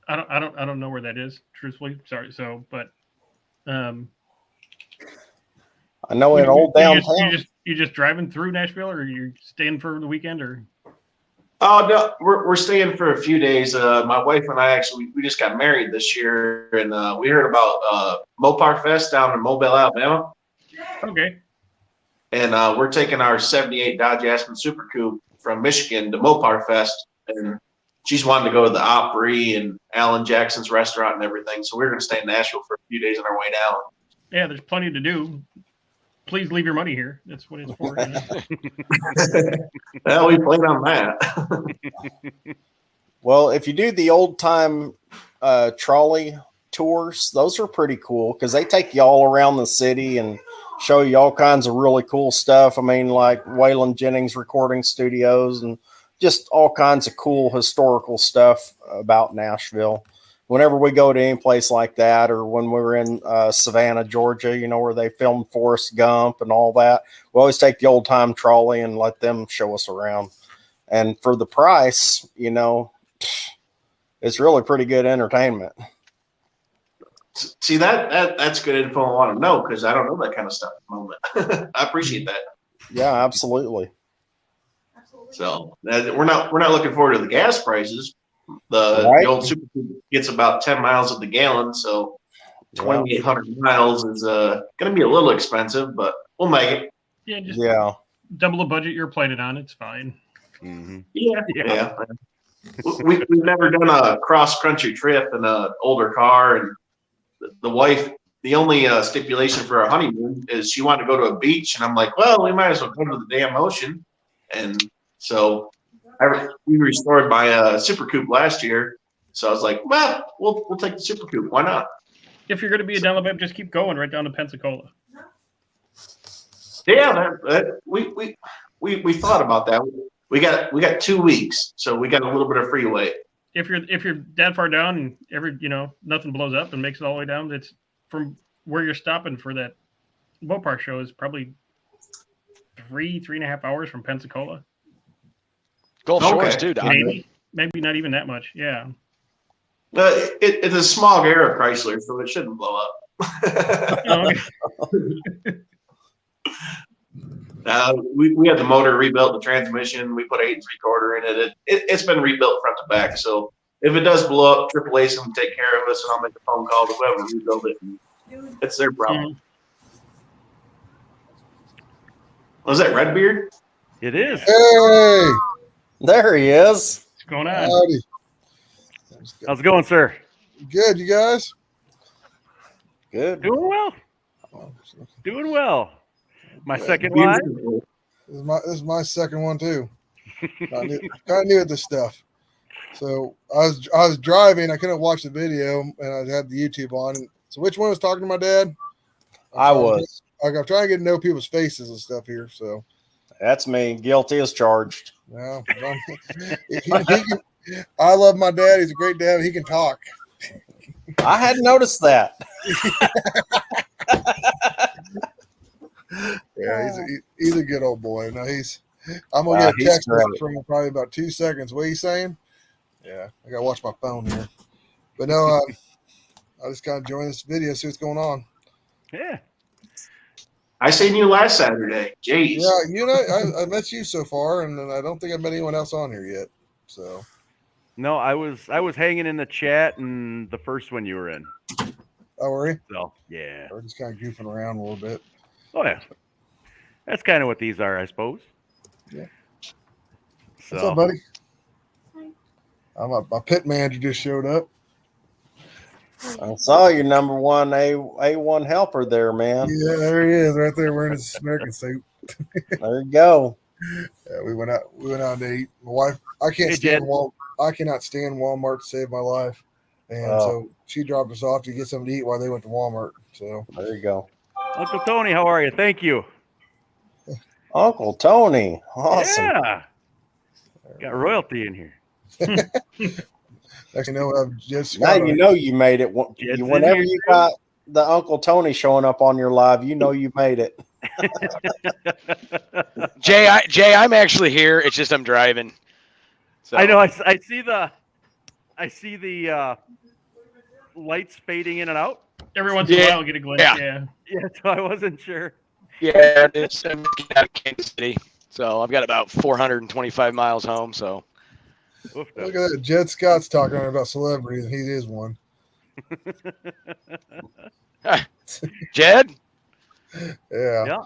[SPEAKER 3] I don't know where that is, truthfully. Sorry. So, but
[SPEAKER 4] I know in old downtown.
[SPEAKER 3] You just driving through Nashville, or you staying for the weekend, or?
[SPEAKER 8] Oh no, we're staying for a few days. My wife and I actually we just got married this year, and we heard about Mopar Fest down in Mobile, Alabama,
[SPEAKER 3] Okay.
[SPEAKER 8] and we're taking our '78 Dodge Aspen Super Coupe from Michigan to Mopar Fest, and she's wanting to go to the Opry and Alan Jackson's restaurant and everything. So we're going to stay in Nashville for a few days on our way down.
[SPEAKER 3] Yeah, there's plenty to do. Please leave your money here. That's what it's for.
[SPEAKER 8] Well, we played on that.
[SPEAKER 4] Well, if you do the old time trolley tours, those are pretty cool because they take you all around the city and show you all kinds of really cool stuff. I mean, like Waylon Jennings recording studios and just all kinds of cool historical stuff about Nashville. Whenever we go to any place like that, or when we were in Savannah, Georgia, where they filmed Forrest Gump and all that, we always take the old time trolley and let them show us around. And for the price, it's really pretty good entertainment.
[SPEAKER 8] See, that's good info I want to know because I don't know that kind of stuff at the moment. I appreciate that.
[SPEAKER 4] Yeah, absolutely.
[SPEAKER 8] So we're not looking forward to the gas prices. The old Super Coupe gets about 10 miles at the gallon, so 2,800 miles is going to be a little expensive, but we'll make it.
[SPEAKER 3] Yeah, just double the budget you're planning on. It's fine.
[SPEAKER 1] Mm-hmm.
[SPEAKER 8] Yeah. We've never done a cross country trip in an older car, and the wife. The only stipulation for our honeymoon is she wanted to go to a beach, and I'm like, well, we might as well go to the damn ocean, and so. We restored my Super Coupe last year, so I was like, "Well, we'll take the Super Coupe. Why not?"
[SPEAKER 3] If you're going to be a Delabeb, just keep going right down to Pensacola.
[SPEAKER 8] Yeah, we thought about that. We got 2 weeks, so we got a little bit of freeway.
[SPEAKER 3] If you're that far down and nothing blows up and makes it all the way down, it's from where you're stopping for that Mopar show is probably 3.5 hours from Pensacola.
[SPEAKER 9] Gulf Shores too, Doc.
[SPEAKER 3] Maybe not even that much. Yeah.
[SPEAKER 8] It's a small era Chrysler, so it shouldn't blow up. We had the motor rebuilt, the transmission. We put 8 3/4 in it. It's been rebuilt front to back. So if it does blow up, AAA can take care of us, and I'll make a phone call to whoever rebuilt it. It's their problem. Was that Redbeard?
[SPEAKER 1] It is.
[SPEAKER 10] Hey,
[SPEAKER 4] there he is.
[SPEAKER 3] What's going on?
[SPEAKER 10] Howdy.
[SPEAKER 1] How's it going, sir?
[SPEAKER 10] Good, you guys?
[SPEAKER 4] Good.
[SPEAKER 1] Doing well. Doing well. My second live.
[SPEAKER 10] This is my second one too. Kind of new at this stuff. So I was driving. I couldn't watch the video, and I had the YouTube on. And so which one was talking to my dad?
[SPEAKER 4] I was.
[SPEAKER 10] I'm trying to get to know people's faces and stuff here. So
[SPEAKER 4] that's me. Guilty as charged.
[SPEAKER 10] Yeah, I love my dad. He's a great dad. He can talk.
[SPEAKER 4] I hadn't noticed that.
[SPEAKER 10] Yeah, he's a good old boy. No, I'm gonna get a text from him probably about 2 seconds. What are you saying? Yeah, I gotta watch my phone here. But no, I just kind of joined this video, see what's going on.
[SPEAKER 1] Yeah.
[SPEAKER 8] I seen you last Saturday. Jeez.
[SPEAKER 10] Yeah, I met you so far, and I don't think I've met anyone else on here yet. So.
[SPEAKER 1] No, I was hanging in the chat and the first one you were in.
[SPEAKER 10] Oh, were you?
[SPEAKER 1] So yeah.
[SPEAKER 10] We're just kind of goofing around a little bit.
[SPEAKER 1] Oh yeah. That's kind of what these are, I suppose.
[SPEAKER 10] Yeah.
[SPEAKER 1] So.
[SPEAKER 10] What's up, buddy? My pit manager just showed up.
[SPEAKER 4] I saw your number one A1 helper there, man.
[SPEAKER 10] Yeah, there he is, right there wearing his American suit.
[SPEAKER 4] There you go.
[SPEAKER 10] Yeah, we went out to eat. My wife, I cannot stand Walmart to save my life, and so she dropped us off to get something to eat while they went to Walmart. So
[SPEAKER 4] there you go.
[SPEAKER 1] Uncle Tony, how are you? Thank you.
[SPEAKER 4] Uncle Tony, awesome.
[SPEAKER 1] Yeah, got royalty in here.
[SPEAKER 10] Actually, no, I've just
[SPEAKER 4] now you made it. Whenever you got the Uncle Tony showing up on your live, you made it.
[SPEAKER 9] Jay, I'm actually here. It's just I'm driving. So.
[SPEAKER 1] I know. I see the lights fading in and out.
[SPEAKER 3] Every once in a while, I'll get a glimpse. Yeah.
[SPEAKER 1] So I wasn't sure.
[SPEAKER 9] Yeah, I'm out of Kansas City, so I've got about 425 miles home. So
[SPEAKER 1] Oof,
[SPEAKER 10] Look at that. Jed Scott's talking about celebrities, and he is one.
[SPEAKER 9] Jed?
[SPEAKER 10] Yeah.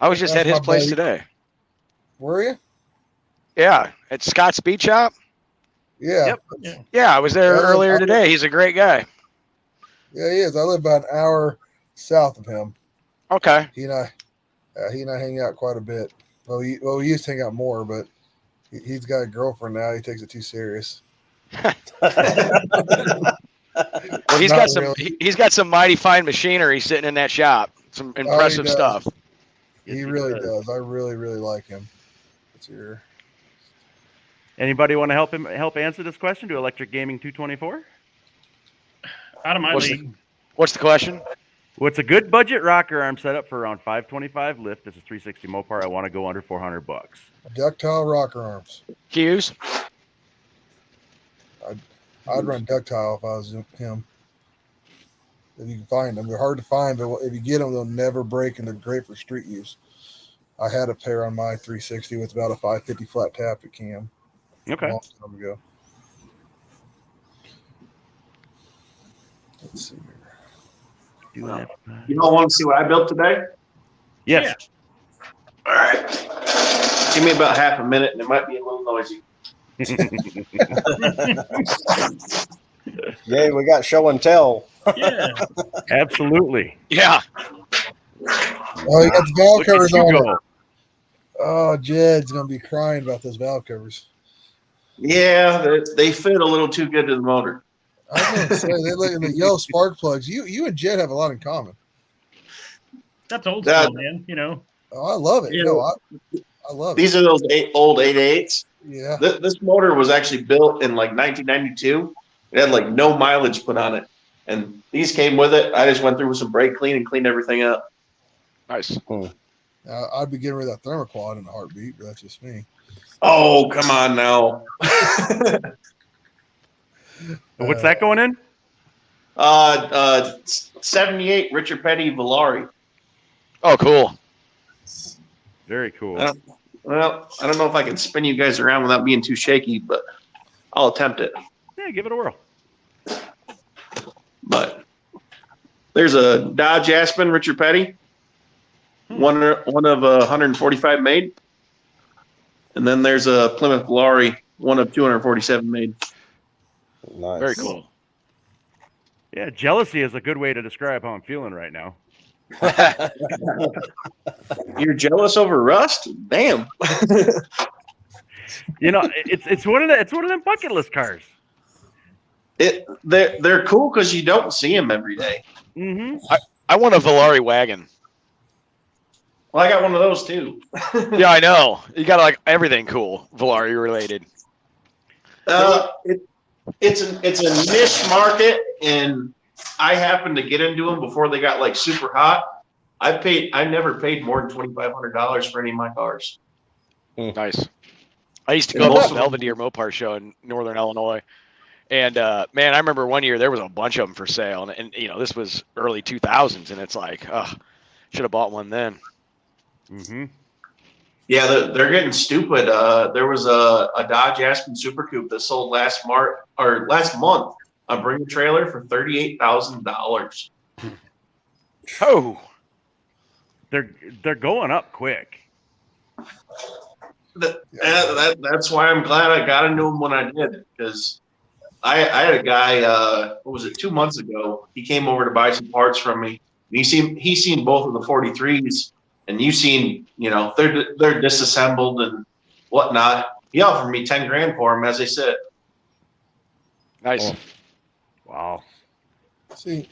[SPEAKER 9] I was just
[SPEAKER 10] That's
[SPEAKER 9] at his
[SPEAKER 10] my
[SPEAKER 9] place
[SPEAKER 10] buddy.
[SPEAKER 9] today.
[SPEAKER 10] Were you?
[SPEAKER 9] Yeah, at Scott's Speed Shop.
[SPEAKER 10] Yeah.
[SPEAKER 1] Yep.
[SPEAKER 9] Yeah, I was there earlier today. He's a great guy.
[SPEAKER 10] Yeah, he is. I live about an hour south of him.
[SPEAKER 9] Okay.
[SPEAKER 10] He and I hang out quite a bit. Well, we used to hang out more, but he's got a girlfriend now. He takes it too serious.
[SPEAKER 9] Well, he's
[SPEAKER 10] Not
[SPEAKER 9] got some.
[SPEAKER 10] really.
[SPEAKER 9] He's got some mighty fine machinery sitting in that shop. Some impressive
[SPEAKER 10] does.
[SPEAKER 9] stuff.
[SPEAKER 10] He really does. I really, really like him. It's here.
[SPEAKER 1] Anybody want to help answer this question? Do Electric Gaming 224?
[SPEAKER 3] Out of my league.
[SPEAKER 9] What's the question?
[SPEAKER 1] What's a good budget rocker arm setup for around 525 lift? It's a 360 Mopar. I want to go under $400.
[SPEAKER 10] Ductile rocker arms.
[SPEAKER 9] Hughes?
[SPEAKER 10] I'd run ductile if I was him. If you can find them, they're hard to find, but if you get them, they'll never break, and they're great for street use. I had a pair on my 360 with about a 550 flat tap at cam.
[SPEAKER 1] Okay.
[SPEAKER 10] A long time ago. Let's see here.
[SPEAKER 8] You all want to see what I built today?
[SPEAKER 1] Yes.
[SPEAKER 8] All right. Give me about half a minute, and it might be a little noisy.
[SPEAKER 4] Yay, we got show and tell.
[SPEAKER 3] Yeah.
[SPEAKER 1] Absolutely.
[SPEAKER 9] Yeah.
[SPEAKER 10] Oh, you got the valve
[SPEAKER 1] Look at
[SPEAKER 10] covers
[SPEAKER 1] you
[SPEAKER 10] on
[SPEAKER 1] go.
[SPEAKER 10] it. Oh, Jed's going to be crying about those valve covers.
[SPEAKER 8] Yeah, they fit a little too good to the motor.
[SPEAKER 10] I was going to say, they look at the yellow spark plugs. You and Jed have a lot in common.
[SPEAKER 3] That's old school, man. You know.
[SPEAKER 10] Oh, I love it.
[SPEAKER 8] Yeah.
[SPEAKER 10] No, I love it.
[SPEAKER 8] These are those old 8.8s.
[SPEAKER 10] Yeah.
[SPEAKER 8] This motor was actually built in like 1992. It had like no mileage put on it. And these came with it. I just went through with some brake clean and cleaned everything up.
[SPEAKER 9] Nice.
[SPEAKER 10] I'd be getting rid of that thermoquad in a heartbeat, but that's just me.
[SPEAKER 8] Oh, come on now.
[SPEAKER 1] What's that going in?
[SPEAKER 8] 78 Richard Petty Valari.
[SPEAKER 9] Oh, cool.
[SPEAKER 1] Very cool.
[SPEAKER 8] Well, I don't know if I can spin you guys around without being too shaky, but I'll attempt it.
[SPEAKER 1] Yeah, give it a whirl.
[SPEAKER 8] But there's a Dodge Aspen Richard Petty, one of 145 made, and then there's a Plymouth Valari, one of 247 made.
[SPEAKER 4] Nice.
[SPEAKER 9] Very cool.
[SPEAKER 1] Yeah, jealousy is a good way to describe how I'm feeling right now.
[SPEAKER 8] You're jealous over rust? Damn.
[SPEAKER 1] You know, it's one of them bucket list cars.
[SPEAKER 8] They're cool because you don't see them every day.
[SPEAKER 1] Mm-hmm.
[SPEAKER 9] I want a Valari wagon.
[SPEAKER 8] Well, I got one of those too.
[SPEAKER 9] Yeah, I know. You got like everything cool Valari related.
[SPEAKER 8] It's a niche market, and I happened to get into them before they got like super hot. I never paid more than $2,500 for any of my cars.
[SPEAKER 9] Nice. I used to go to the Belvedere Mopar show in Northern Illinois. And man, I remember one year there was a bunch of them for sale, and you know this was early 2000s, and it's like, oh, should have bought one then.
[SPEAKER 1] Mm-hmm.
[SPEAKER 8] Yeah, they're getting stupid. There was a Dodge Aspen Super Coupe that sold last month on Bring a Trailer for $38,000.
[SPEAKER 9] Oh,
[SPEAKER 1] they're going up quick.
[SPEAKER 8] That's why I'm glad I got into them when I did, because I had a guy, what was it, 2 months ago, he came over to buy some parts from me. And he seen both of the 43s, and you seen, they're disassembled and whatnot. He offered me 10 grand for them as they sit.
[SPEAKER 9] nice.
[SPEAKER 1] Oh. Wow.
[SPEAKER 10] See,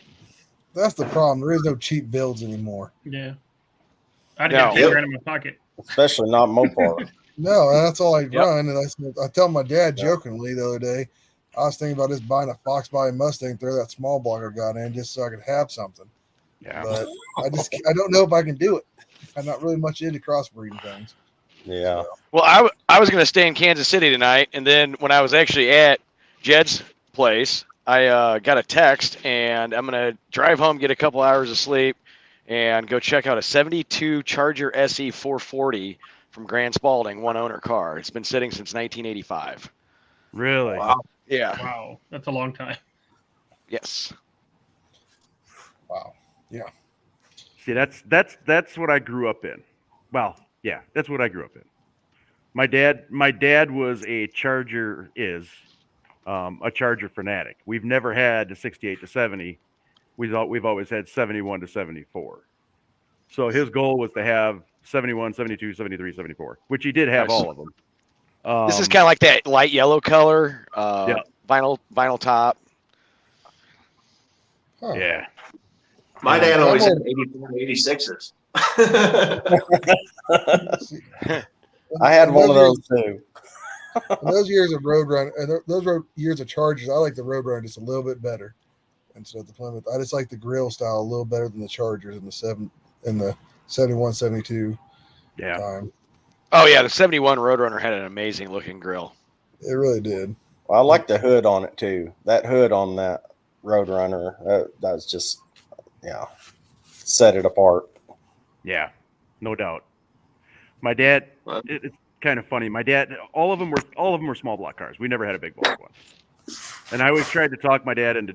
[SPEAKER 10] that's the problem. There is no cheap builds anymore.
[SPEAKER 3] Yeah. I'd
[SPEAKER 9] No.
[SPEAKER 3] get 10 grand in my pocket.
[SPEAKER 4] Especially not Mopar.
[SPEAKER 10] No, that's all I
[SPEAKER 9] Yep.
[SPEAKER 10] run. And I tell my dad jokingly the other day, I was thinking about just buying a Fox body Mustang, throw that small block I got in just so I could have something.
[SPEAKER 1] Yeah.
[SPEAKER 10] But I don't know if I can do it. I'm not really much into crossbreeding things.
[SPEAKER 4] Yeah.
[SPEAKER 9] Well, I was going to stay in Kansas City tonight, and then when I was actually at Jed's place, I got a text, and I'm going to drive home, get a couple hours of sleep, and go check out a 72 Charger SE 440 from Grand Spalding, one owner car. It's been sitting since 1985.
[SPEAKER 1] Really?
[SPEAKER 8] Wow.
[SPEAKER 9] Yeah.
[SPEAKER 3] Wow, that's a long time.
[SPEAKER 9] Yes.
[SPEAKER 10] Wow. Yeah.
[SPEAKER 1] See, that's what I grew up in. Well, yeah, that's what I grew up in. My dad was a Charger a Charger fanatic. We've never had the 68 to 70. We've always had 71 to 74. So his goal was to have 71, 72, 73, 74, which he did have
[SPEAKER 9] Nice.
[SPEAKER 1] all of them.
[SPEAKER 9] This is kind of like that light yellow color,
[SPEAKER 1] Yeah.
[SPEAKER 9] vinyl top.
[SPEAKER 10] Huh.
[SPEAKER 1] Yeah.
[SPEAKER 8] My
[SPEAKER 1] And
[SPEAKER 8] dad always
[SPEAKER 10] I'm
[SPEAKER 8] had 84 and 86s.
[SPEAKER 4] I had one of those too.
[SPEAKER 10] In those years of Roadrunner, years of Chargers, I like the Roadrunner just a little bit better instead of the Plymouth. I just like the grill style a little better than the Chargers in the 71, 72
[SPEAKER 1] yeah.
[SPEAKER 10] time.
[SPEAKER 9] Oh yeah, the 71 Roadrunner had an amazing looking grill.
[SPEAKER 10] It really did.
[SPEAKER 4] Well, I like the hood on it too. That hood on that Roadrunner, that's just, set it apart.
[SPEAKER 1] Yeah, no doubt. My dad, it's kind of funny. My dad, all of them were small block cars. We never had a big block one. And I always tried to talk my dad into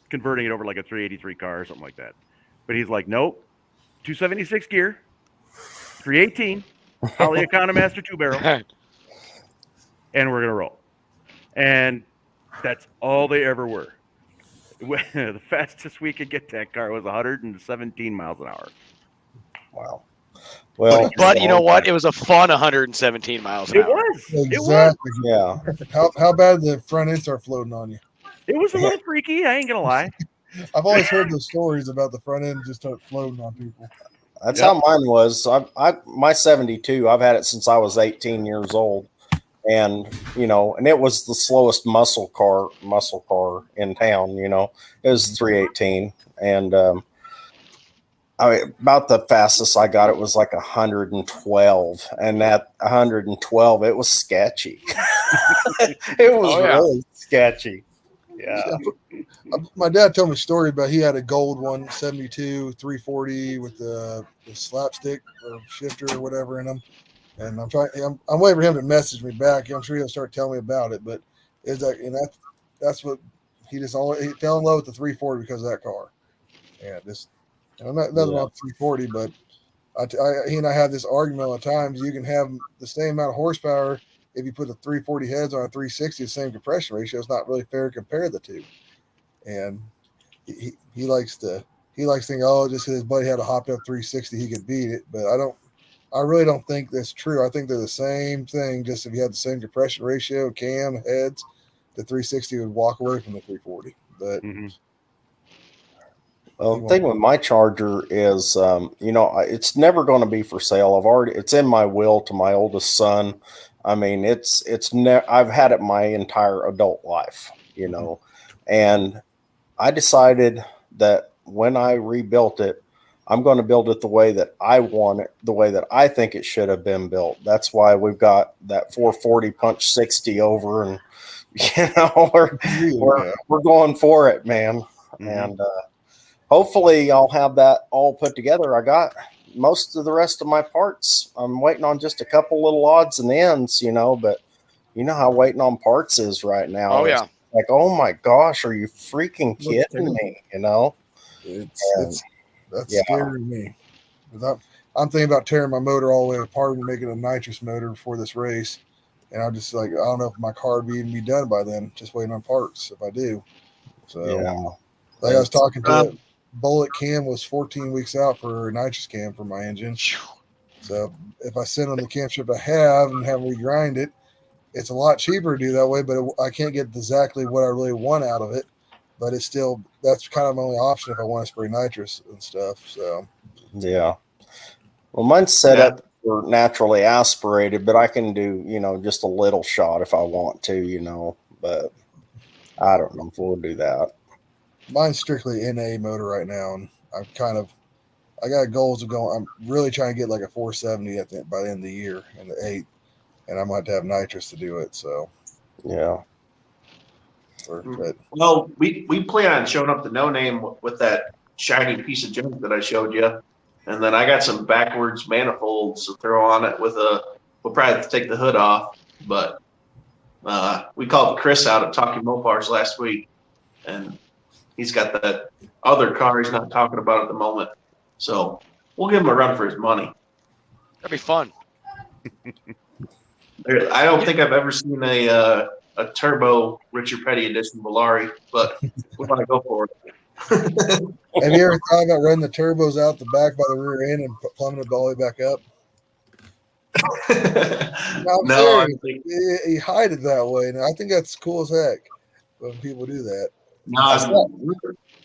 [SPEAKER 1] converting it over like a 383 car or something like that. But he's like, nope, 276 gear, 318, Holly Economaster 2-barrel, and we're gonna roll. And that's all they ever were. The fastest we could get that car was 117 miles an hour.
[SPEAKER 4] Wow. Well,
[SPEAKER 9] but you know what? It was a fun 117 miles an
[SPEAKER 1] It
[SPEAKER 9] hour.
[SPEAKER 1] was. It was.
[SPEAKER 10] Exactly.
[SPEAKER 4] Yeah.
[SPEAKER 10] How bad did the front end start floating on you?
[SPEAKER 1] It was a little freaky. I ain't gonna lie.
[SPEAKER 10] I've always heard those stories about the front end just start floating on people.
[SPEAKER 4] That's how mine was. My 72, I've had it since I was 18 years old. And, and it was the slowest muscle car in town, it was 318. And, about the fastest I got, it was like 112. And at 112, it was sketchy. It was really sketchy. Yeah.
[SPEAKER 10] My dad told me a story about he had a gold 172 340 with the slapstick or shifter or whatever in them. And I'm waiting for him to message me back. I'm sure he'll start telling me about it. But it's like, and that's what he fell in love with the 340 because of that car. Yeah, nothing about 340, but he and I have this argument all the times. You can have the same amount of horsepower if you put the 340 heads on a 360, the same compression ratio. It's not really fair to compare the two. And he likes to think, oh, just because his buddy had a hopped up 360, he could beat it. But I really don't think that's true. I think they're the same thing. Just if you had the same compression ratio, cam, heads, the 360 would walk away from the 340. But
[SPEAKER 4] well, the thing with my Charger is, it's never going to be for sale. It's in my will to my oldest son. I mean, I've had it my entire adult life, and I decided that when I rebuilt it, I'm going to build it the way that I want it, the way that I think it should have been built. That's why we've got that 440 punch 60 over, and we're going for it, man. Mm-hmm. And hopefully I'll have that all put together. I got most of the rest of my parts. I'm waiting on just a couple little odds and ends, but you know how waiting on parts is right now.
[SPEAKER 9] Oh yeah.
[SPEAKER 4] It's like, oh my gosh, are you freaking kidding me?
[SPEAKER 10] That's scary to me. I'm thinking about tearing my motor all the way apart and making a nitrous motor before this race. And I'm just like, I don't know if my car would even be done by then, just waiting on parts if I do. So, like I was talking to Bullet cam was 14 weeks out for a nitrous cam for my engine. So if I send on the camshaft I have and have regrind it, it's a lot cheaper to do that way, but I can't get exactly what I really want out of it. But it's still, that's kind of my only option if I want to spray nitrous and stuff. So,
[SPEAKER 4] yeah. Well, mine's set up for naturally aspirated, but I can do, just a little shot if I want to, but I don't know if we'll do that.
[SPEAKER 10] Mine's strictly NA motor right now. And I got goals of going, I'm really trying to get like a 470 by the end of the year in the 8th. And I might have nitrous to do it. So,
[SPEAKER 4] yeah.
[SPEAKER 8] Well, we plan on showing up to No Name with that shiny piece of junk that I showed you. And then I got some backwards manifolds to throw on it with a. We'll probably have to take the hood off, but we called Chris out at Talking Mopars last week, and he's got that other car he's not talking about at the moment. So we'll give him a run for his money.
[SPEAKER 9] That'd be fun.
[SPEAKER 8] I don't think I've ever seen a turbo Richard Petty edition Volare, but we're going to go for it.
[SPEAKER 10] Have you ever thought about running the turbos out the back by the rear end and plumbing it all the way back up?
[SPEAKER 8] No, I
[SPEAKER 10] think you hide it that way, and I think that's cool as heck when people do that.
[SPEAKER 8] no,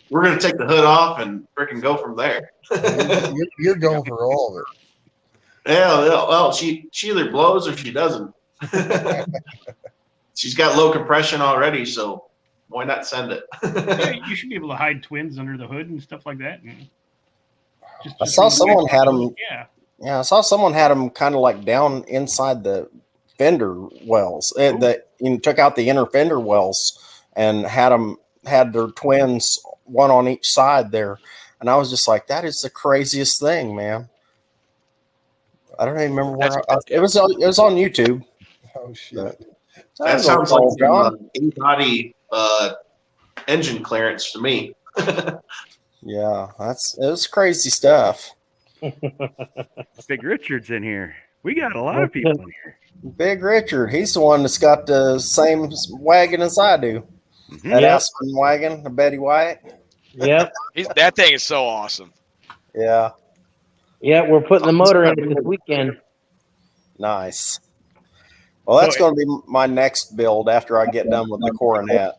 [SPEAKER 8] we're going to take the hood off and freaking go from there.
[SPEAKER 10] You're going for all of it.
[SPEAKER 8] Yeah, well, she either blows or she doesn't. She's got low compression already, so why not send it?
[SPEAKER 3] Yeah, you should be able to hide twins under the hood and stuff like that. And
[SPEAKER 4] I saw someone had them.
[SPEAKER 3] Yeah.
[SPEAKER 4] Yeah, I saw someone had them kind of like down inside the fender wells. Took out the inner fender wells and had their twins, one on each side there. And I was just like, that is the craziest thing, man. I don't even remember where it was. It was on YouTube.
[SPEAKER 10] Oh shit!
[SPEAKER 8] That sounds like some in-body engine clearance to me.
[SPEAKER 4] Yeah, it was crazy stuff.
[SPEAKER 1] Big Richard's in here. We got a lot of people in here.
[SPEAKER 4] Big Richard, he's the one that's got the same wagon as I do. That Aspen wagon, the Betty White.
[SPEAKER 11] Yep.
[SPEAKER 9] That thing is so awesome.
[SPEAKER 4] Yeah.
[SPEAKER 11] Yeah, we're putting the motor in it this weekend.
[SPEAKER 4] Nice. Well, that's going to be my next build after I get done with the Coronet.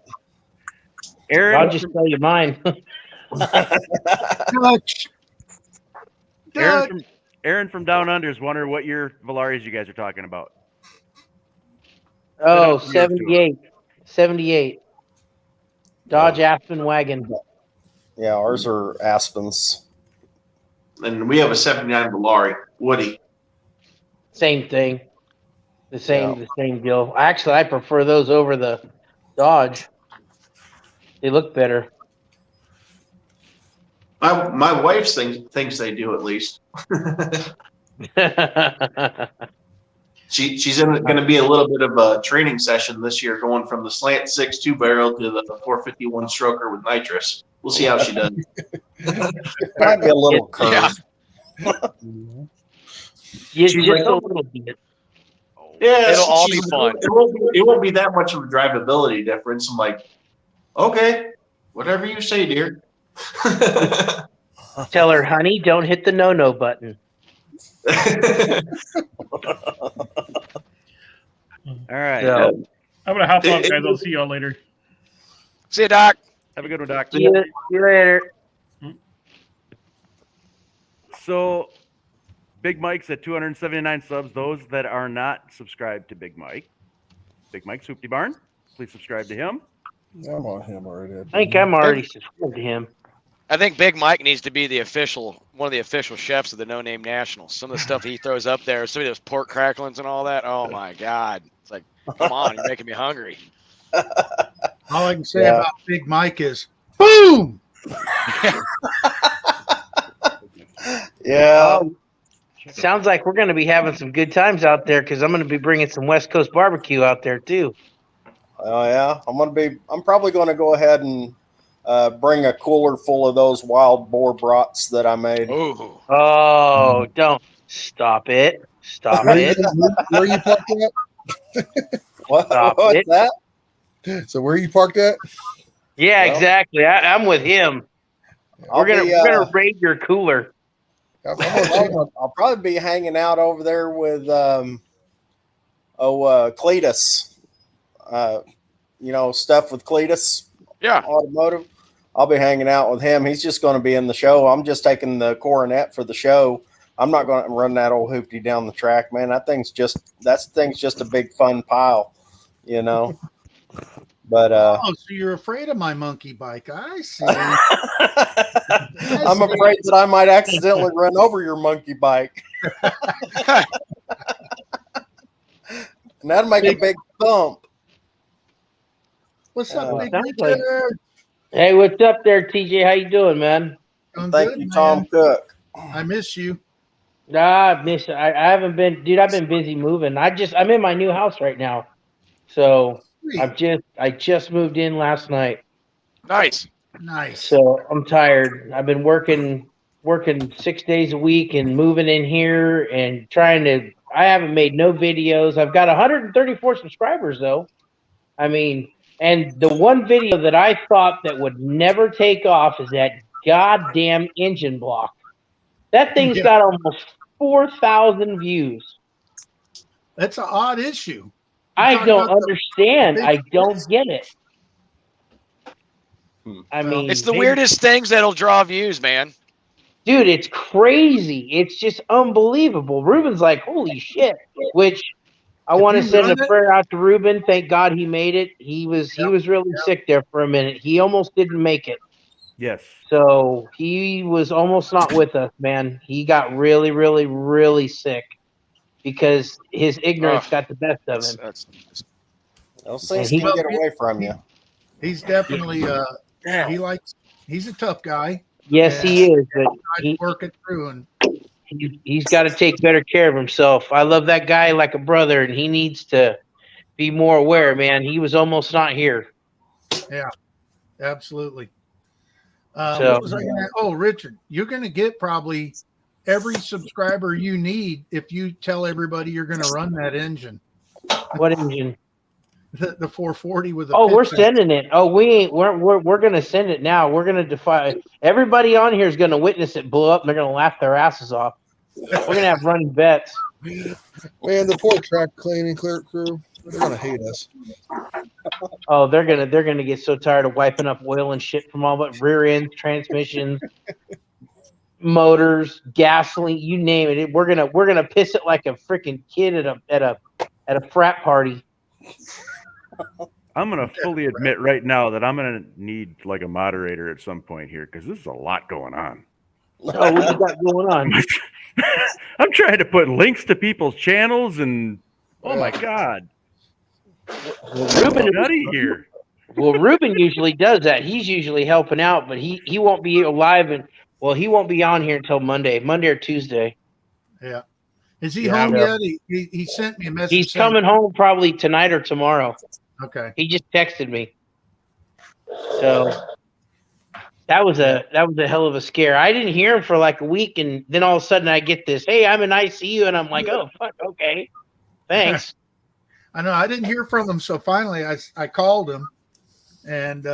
[SPEAKER 1] Aaron,
[SPEAKER 11] I'll just tell you mine.
[SPEAKER 1] Aaron from Down Under is wondering what year Volaris you guys are talking about.
[SPEAKER 11] Oh, 78. 78. Dodge Aspen wagon.
[SPEAKER 4] Yeah, ours are Aspens.
[SPEAKER 8] And we have a 79 Volare, Woody.
[SPEAKER 11] Same thing. The same deal. Actually, I prefer those over the Dodge. They look better.
[SPEAKER 8] My wife thinks they do, at least. She's going to be a little bit of a training session this year, going from the slant 6 2-barrel to the 451 stroker with nitrous. We'll see how she does.
[SPEAKER 4] Might be a little curve.
[SPEAKER 11] Just a little bit.
[SPEAKER 8] Yeah,
[SPEAKER 9] it'll all be fun.
[SPEAKER 8] It won't be that much of a drivability difference. I'm like, okay, whatever you say, dear.
[SPEAKER 11] Tell her, honey, don't hit the no-no button.
[SPEAKER 1] All right.
[SPEAKER 3] I'm going to hop off, guys. I'll see y'all later.
[SPEAKER 9] See you, Doc.
[SPEAKER 1] Have a good one, Doc.
[SPEAKER 11] See you later.
[SPEAKER 1] So, Big Mike's at 279 subs. Those that are not subscribed to Big Mike's Hoopty Barn, please subscribe to him.
[SPEAKER 10] I'm on him already.
[SPEAKER 11] I think I'm already subscribed to him.
[SPEAKER 9] I think Big Mike needs to be one of the official chefs of the No Name Nationals. Some of the stuff he throws up there, some of those pork cracklings and all that. Oh my God! It's like, come on, you're making me hungry.
[SPEAKER 12] All I can say about Big Mike is, boom.
[SPEAKER 4] Yeah.
[SPEAKER 11] Sounds like we're going to be having some good times out there because I'm going to be bringing some West Coast barbecue out there too.
[SPEAKER 4] Oh yeah, I'm probably going to go ahead and bring a cooler full of those wild boar brats that I made.
[SPEAKER 9] Ooh.
[SPEAKER 11] Oh, don't stop it! Stop it!
[SPEAKER 10] Where you parked at?
[SPEAKER 4] What's that?
[SPEAKER 10] So where you parked at?
[SPEAKER 11] Yeah, exactly. I'm with him. We're gonna raid your cooler.
[SPEAKER 4] I'll probably be hanging out over there with Cletus. Stuff with Cletus.
[SPEAKER 9] Yeah.
[SPEAKER 4] Automotive. I'll be hanging out with him. He's just going to be in the show. I'm just taking the Coronet for the show. I'm not going to run that old hoopty down the track, man. That thing's just a big fun pile, But
[SPEAKER 12] so you're afraid of my monkey bike? I see.
[SPEAKER 4] I'm afraid that I might accidentally run over your monkey bike. And that'd make a big thump.
[SPEAKER 12] What's up, Big
[SPEAKER 11] Richard? Hey, what's up there, TJ? How you doing, man?
[SPEAKER 4] Thank you, Tom Cook.
[SPEAKER 12] I miss you.
[SPEAKER 11] Nah, I haven't been, dude. I've been busy moving. I'm in my new house right now, so I just moved in last night.
[SPEAKER 9] Nice.
[SPEAKER 12] Nice.
[SPEAKER 11] So I'm tired. I've been working 6 days a week and moving in here and trying to. I haven't made no videos. I've got 134 subscribers though. I mean, and the one video that I thought that would never take off is that goddamn engine block. That thing's
[SPEAKER 12] Yeah.
[SPEAKER 11] got almost 4,000 views.
[SPEAKER 12] That's an odd issue.
[SPEAKER 11] I don't understand. I don't get it. I mean,
[SPEAKER 9] It's the weirdest things that'll draw views, man.
[SPEAKER 11] Dude, it's crazy. It's just unbelievable. Ruben's like, holy shit. Which I want to send a prayer out to Ruben. Thank God he made it. He was really sick there for a minute. He almost didn't make it.
[SPEAKER 1] Yes.
[SPEAKER 11] So he was almost not with us, man. He got really, really, really sick because his ignorance got the best of him.
[SPEAKER 4] Those things can get away from you.
[SPEAKER 12] He's definitely he's a tough guy.
[SPEAKER 11] Yes, he is. But
[SPEAKER 12] he's working through, and
[SPEAKER 11] he's got to take better care of himself. I love that guy like a brother, and he needs to be more aware, man. He was almost not here.
[SPEAKER 12] Yeah, absolutely.
[SPEAKER 11] So,
[SPEAKER 12] what was I gonna, oh, Richard, you're going to get probably every subscriber you need if you tell everybody you're going to run that engine.
[SPEAKER 11] What engine?
[SPEAKER 12] The 440 with the.
[SPEAKER 11] Oh, we're sending it. Oh, we ain't. We're going to send it now. We're going to defy. Everybody on here is going to witness it blow up, and they're going to laugh their asses off. We're going to have running bets.
[SPEAKER 10] Man, the poor track cleaning crew, they're going to hate us.
[SPEAKER 11] Oh, they're gonna get so tired of wiping up oil and shit from all but rear ends, transmissions, motors, gasoline, you name it. We're gonna piss it like a freaking kid at a frat party.
[SPEAKER 1] I'm gonna fully admit right now that I'm gonna need like a moderator at some point here because this is a lot going on.
[SPEAKER 11] Oh, what you got going on?
[SPEAKER 1] I'm trying to put links to people's channels and oh my god.
[SPEAKER 11] Ruben
[SPEAKER 1] nutty here.
[SPEAKER 11] Well, Ruben usually does that. He's usually helping out, but he won't be live and he won't be on here until Monday or Tuesday.
[SPEAKER 12] Yeah. Is he home yet? He sent me a message.
[SPEAKER 11] He's coming home probably tonight or tomorrow.
[SPEAKER 12] Okay.
[SPEAKER 11] He just texted me. So that was a hell of a scare. I didn't hear him for like a week, and then all of a sudden I get this, hey, I'm in ICU, and I'm like, oh fuck, okay. Thanks.
[SPEAKER 12] I know I didn't hear from him, so finally I called him, and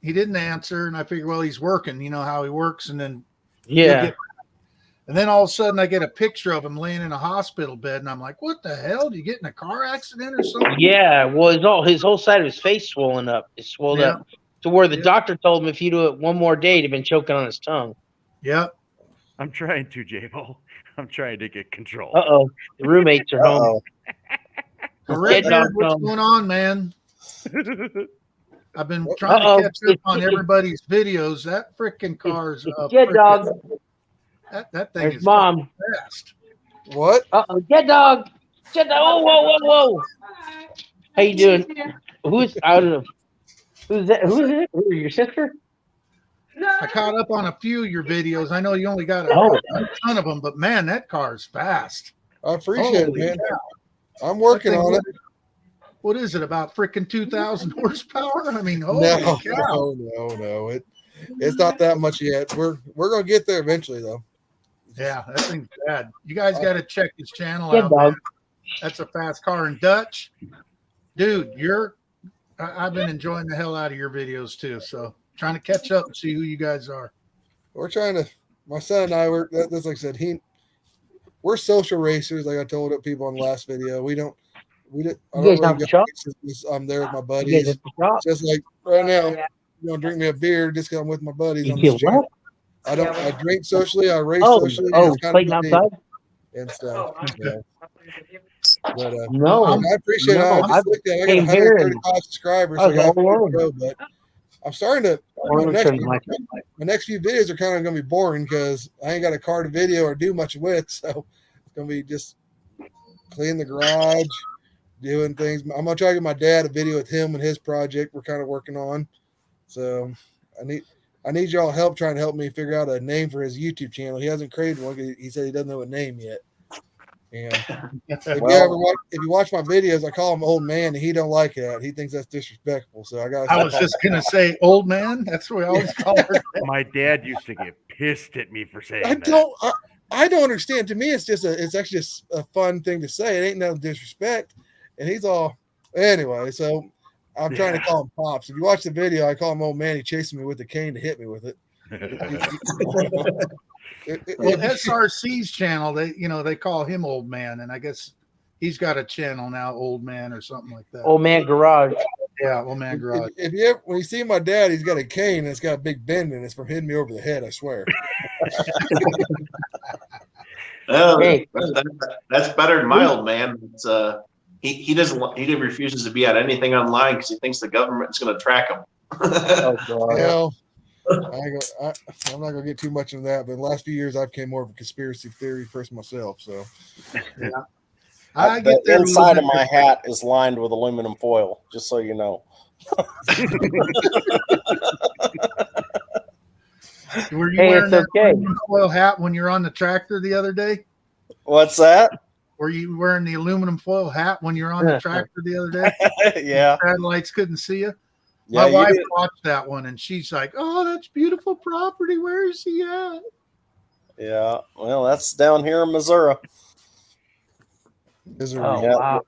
[SPEAKER 12] he didn't answer, and I figured, well, he's working. You know how he works, and then and then all of a sudden I get a picture of him laying in a hospital bed, and I'm like, what the hell? Did you get in a car accident or something?
[SPEAKER 11] Yeah, well, his whole side of his face swollen up. It's swollen up to where the doctor told him if you do it one more day, he'd been choking on his tongue.
[SPEAKER 12] Yep.
[SPEAKER 1] I'm trying to, J-Bo. I'm trying to get control.
[SPEAKER 11] Uh-oh. The roommates are home.
[SPEAKER 12] Rick, what's going on, man? I've been trying to catch up on everybody's videos. That freaking car's
[SPEAKER 11] Get dog.
[SPEAKER 12] That thing is
[SPEAKER 11] Mom.
[SPEAKER 12] fast.
[SPEAKER 10] What?
[SPEAKER 11] Get dog. Get dog. Whoa. How you doing? Who's I don't know. Who's that? Who's it? Who, your sister?
[SPEAKER 12] I caught up on a few of your videos. I know you only got a ton of them, but man, that car's fast.
[SPEAKER 10] I appreciate it, man. I'm working on it.
[SPEAKER 12] What is it, about freaking 2,000 horsepower? I mean, holy cow.
[SPEAKER 10] No. It's not that much yet. We're gonna get there eventually, though.
[SPEAKER 12] Yeah, that thing's bad. You guys got to check his channel out. Man. That's a fast car. And Dutch, dude, I've been enjoying the hell out of your videos too. So trying to catch up and see who you guys are.
[SPEAKER 10] We're trying to. My son and I were. That's like I said. We're social racers, like I told people on the last video. We don't. I'm there with my buddies. Just like right now, you know, drink me a beer just because I'm with my buddies. I drink socially. I race socially.
[SPEAKER 11] Playing outside
[SPEAKER 10] and stuff. But
[SPEAKER 11] no,
[SPEAKER 10] I appreciate it. I just looked at it. I got 135 subscribers. So I got to but I'm starting to. My next few videos are kind of going to be boring because I ain't got a car to video or do much with. So it's going to be just clean the garage, doing things. I'm going to try to get my dad a video with him and his project we're kind of working on. So I need I need y'all help trying to help me figure out a name for his YouTube channel. He hasn't created one. He said he doesn't know a name yet. And if you watch my videos, I call him old man, and he don't like that. He thinks that's disrespectful. So
[SPEAKER 12] I was just gonna say, old man. That's what we always call her.
[SPEAKER 1] My dad used to get pissed at me for saying
[SPEAKER 10] I
[SPEAKER 1] that.
[SPEAKER 10] I don't understand. To me, it's actually just a fun thing to say. It ain't no disrespect. And he's all anyway. So I'm trying to call him Pops. If you watch the video, I call him old man. He chases me with the cane to hit me with it.
[SPEAKER 12] Well, SRC's channel, they call him Old Man, and I guess he's got a channel now, Old Man or something like that.
[SPEAKER 11] Old Man Garage.
[SPEAKER 12] Yeah, Old Man Garage.
[SPEAKER 10] If you ever, when you see my dad, he's got a cane and it's got a big bend in it. It's from hitting me over the head. I swear.
[SPEAKER 8] Hey. That's better than my old man. It's, he refuses to be at anything online because he thinks the government's going to track him.
[SPEAKER 11] Oh, God.
[SPEAKER 10] I'm not gonna get too much into that, but in the last few years I've became more of a conspiracy theory person myself. So
[SPEAKER 12] yeah.
[SPEAKER 4] The inside of my hat is lined with aluminum foil, just so you know.
[SPEAKER 12] Were you wearing that aluminum foil hat when you're on the tractor the other day?
[SPEAKER 4] What's that?
[SPEAKER 12] Were you wearing the aluminum foil hat when you're on the tractor the other day?
[SPEAKER 4] Yeah.
[SPEAKER 12] Satellites couldn't see you.
[SPEAKER 4] Yeah,
[SPEAKER 12] my wife watched that one and she's like, "Oh, that's beautiful property. Where is he at?"
[SPEAKER 4] Yeah, well, that's down here in Missouri.
[SPEAKER 11] Wow.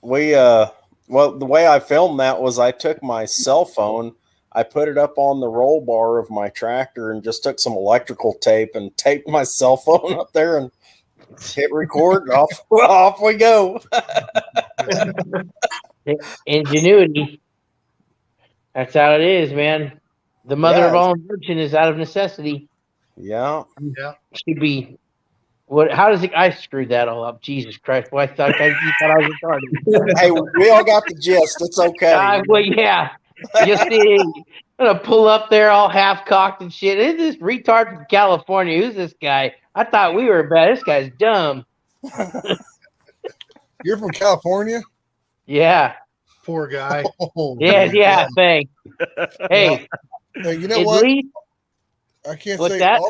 [SPEAKER 4] We well, the way I filmed that was I took my cell phone, I put it up on the roll bar of my tractor and just took some electrical tape and taped my cell phone up there and hit record and off we go.
[SPEAKER 11] Ingenuity. That's how it is, man. The mother of all invention is out of necessity.
[SPEAKER 4] Yeah.
[SPEAKER 12] Yeah.
[SPEAKER 11] She'd be what? How does it? I screwed that all up. Jesus Christ! Boy, you thought I was retarded.
[SPEAKER 4] Hey, we all got the gist. It's okay.
[SPEAKER 11] Well, yeah. Just I'm gonna pull up there all half cocked and shit. Is this retard from California? Who's this guy? I thought we were bad. This guy's dumb.
[SPEAKER 10] You're from California?
[SPEAKER 11] Yeah.
[SPEAKER 12] Poor guy.
[SPEAKER 10] Oh,
[SPEAKER 11] yeah. Thanks. Hey,
[SPEAKER 10] you know what? I can't say
[SPEAKER 11] that?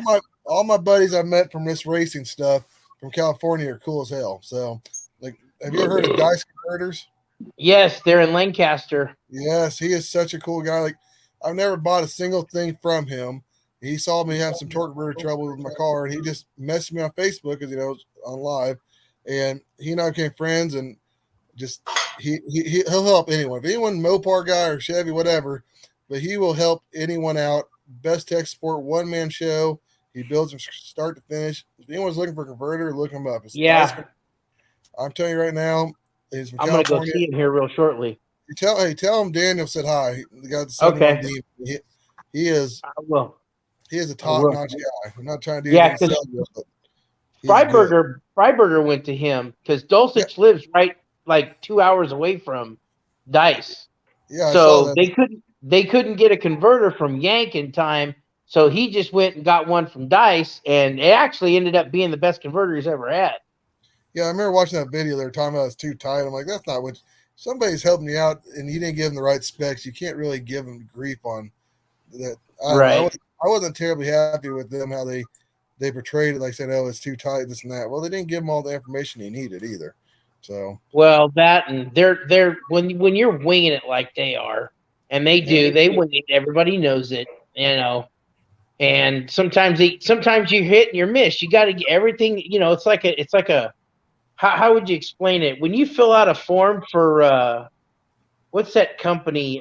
[SPEAKER 10] all my buddies I met from this racing stuff from California are cool as hell. So, like, have you ever heard of Dice Converters?
[SPEAKER 11] Yes, they're in Lancaster.
[SPEAKER 10] Yes, he is such a cool guy. Like, I've never bought a single thing from him. He saw me have some torque converter trouble with my car, and he just messaged me on Facebook because was on live, and he and I became friends. And just he'll help anyone. If anyone, Mopar guy or Chevy, whatever, but he will help anyone out. Best tech support, one man show. He builds from start to finish. If anyone's looking for a converter, look him up. I'm telling you right now, he's from California.
[SPEAKER 11] I'm gonna go see him here real shortly.
[SPEAKER 10] Tell him Daniel said hi. The guy that's
[SPEAKER 11] okay.
[SPEAKER 10] He is.
[SPEAKER 11] Well,
[SPEAKER 10] he is a top-notch guy. I'm not trying to do anything.
[SPEAKER 11] Freiberger went to him because Dulcich lives right like 2 hours away from Dice.
[SPEAKER 10] Yeah.
[SPEAKER 11] So they couldn't get a converter from Yank in time. So he just went and got one from Dice, and it actually ended up being the best converter he's ever had.
[SPEAKER 10] Yeah, I remember watching that video. They were talking about it's too tight. I'm like, that's not what somebody's helping you out, and you didn't give them the right specs. You can't really give them grief on that. I wasn't terribly happy with them how they portrayed it. Like saying, "Oh, it's too tight, this and that." Well, they didn't give him all the information he needed either. So
[SPEAKER 11] that and they're when you're winging it like they are, and they wing it. Everybody knows it, And sometimes you hit and you miss. You got to get everything. It's like a. How would you explain it? When you fill out a form for what's that company?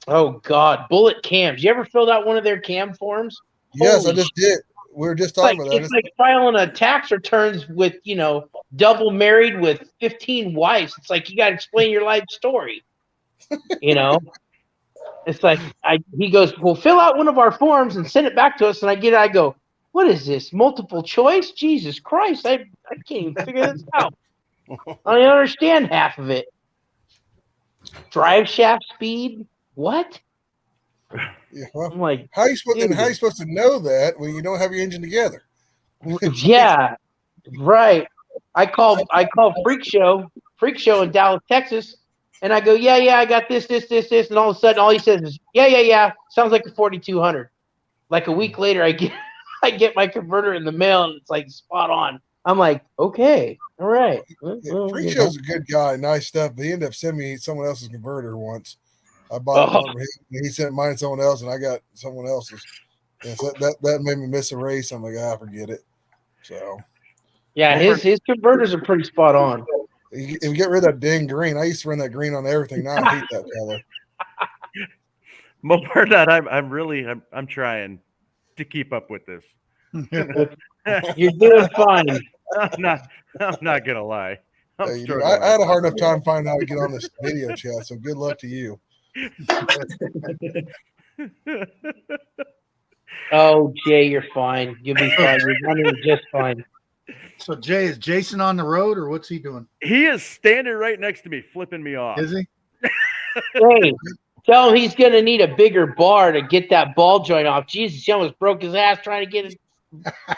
[SPEAKER 11] Oh God, Bullet Cams. You ever filled out one of their cam forms?
[SPEAKER 10] Yes, I just did. We were just talking about that.
[SPEAKER 11] It's like filing a tax returns with double married with 15 wives. It's like you got to explain your life story. It's like he goes, well, fill out one of our forms and send it back to us. And I go, what is this? Multiple choice? Jesus Christ. I can't even figure this out. I don't understand half of it. Drive shaft speed? What?
[SPEAKER 10] Yeah, well,
[SPEAKER 11] I'm like,
[SPEAKER 10] how are you supposed to know that when you don't have your engine together?
[SPEAKER 11] Yeah, right. I called Freak Show in Dallas, Texas. And I go, yeah, I got this, and all of a sudden, all he says is, yeah, sounds like a 4200. Like a week later, I get my converter in the mail, and it's like spot on. I'm like, okay, all right.
[SPEAKER 10] Free Show's a good guy, nice stuff. But he ended up sending me someone else's converter once. I bought one from him, and he sent mine to someone else, and I got someone else's. And so that made me miss a race. I'm like, forget it. So
[SPEAKER 11] yeah, his converters are pretty spot on.
[SPEAKER 10] If you get rid of that dang green, I used to run that green on everything. Now I hate that color.
[SPEAKER 1] Mopar that I'm trying to keep up with this.
[SPEAKER 11] You're doing fine.
[SPEAKER 1] I'm not gonna lie.
[SPEAKER 10] I had a hard enough time finding how to get on this video chat, so good luck to you.
[SPEAKER 11] Oh, Jay, you're fine. You'll be fine. You're running just fine.
[SPEAKER 12] So, Jay, is Jason on the road, or what's he doing?
[SPEAKER 1] He is standing right next to me, flipping me off.
[SPEAKER 12] Is he?
[SPEAKER 11] Hey, tell him he's going to need a bigger bar to get that ball joint off. Jesus, he almost broke his ass trying to get it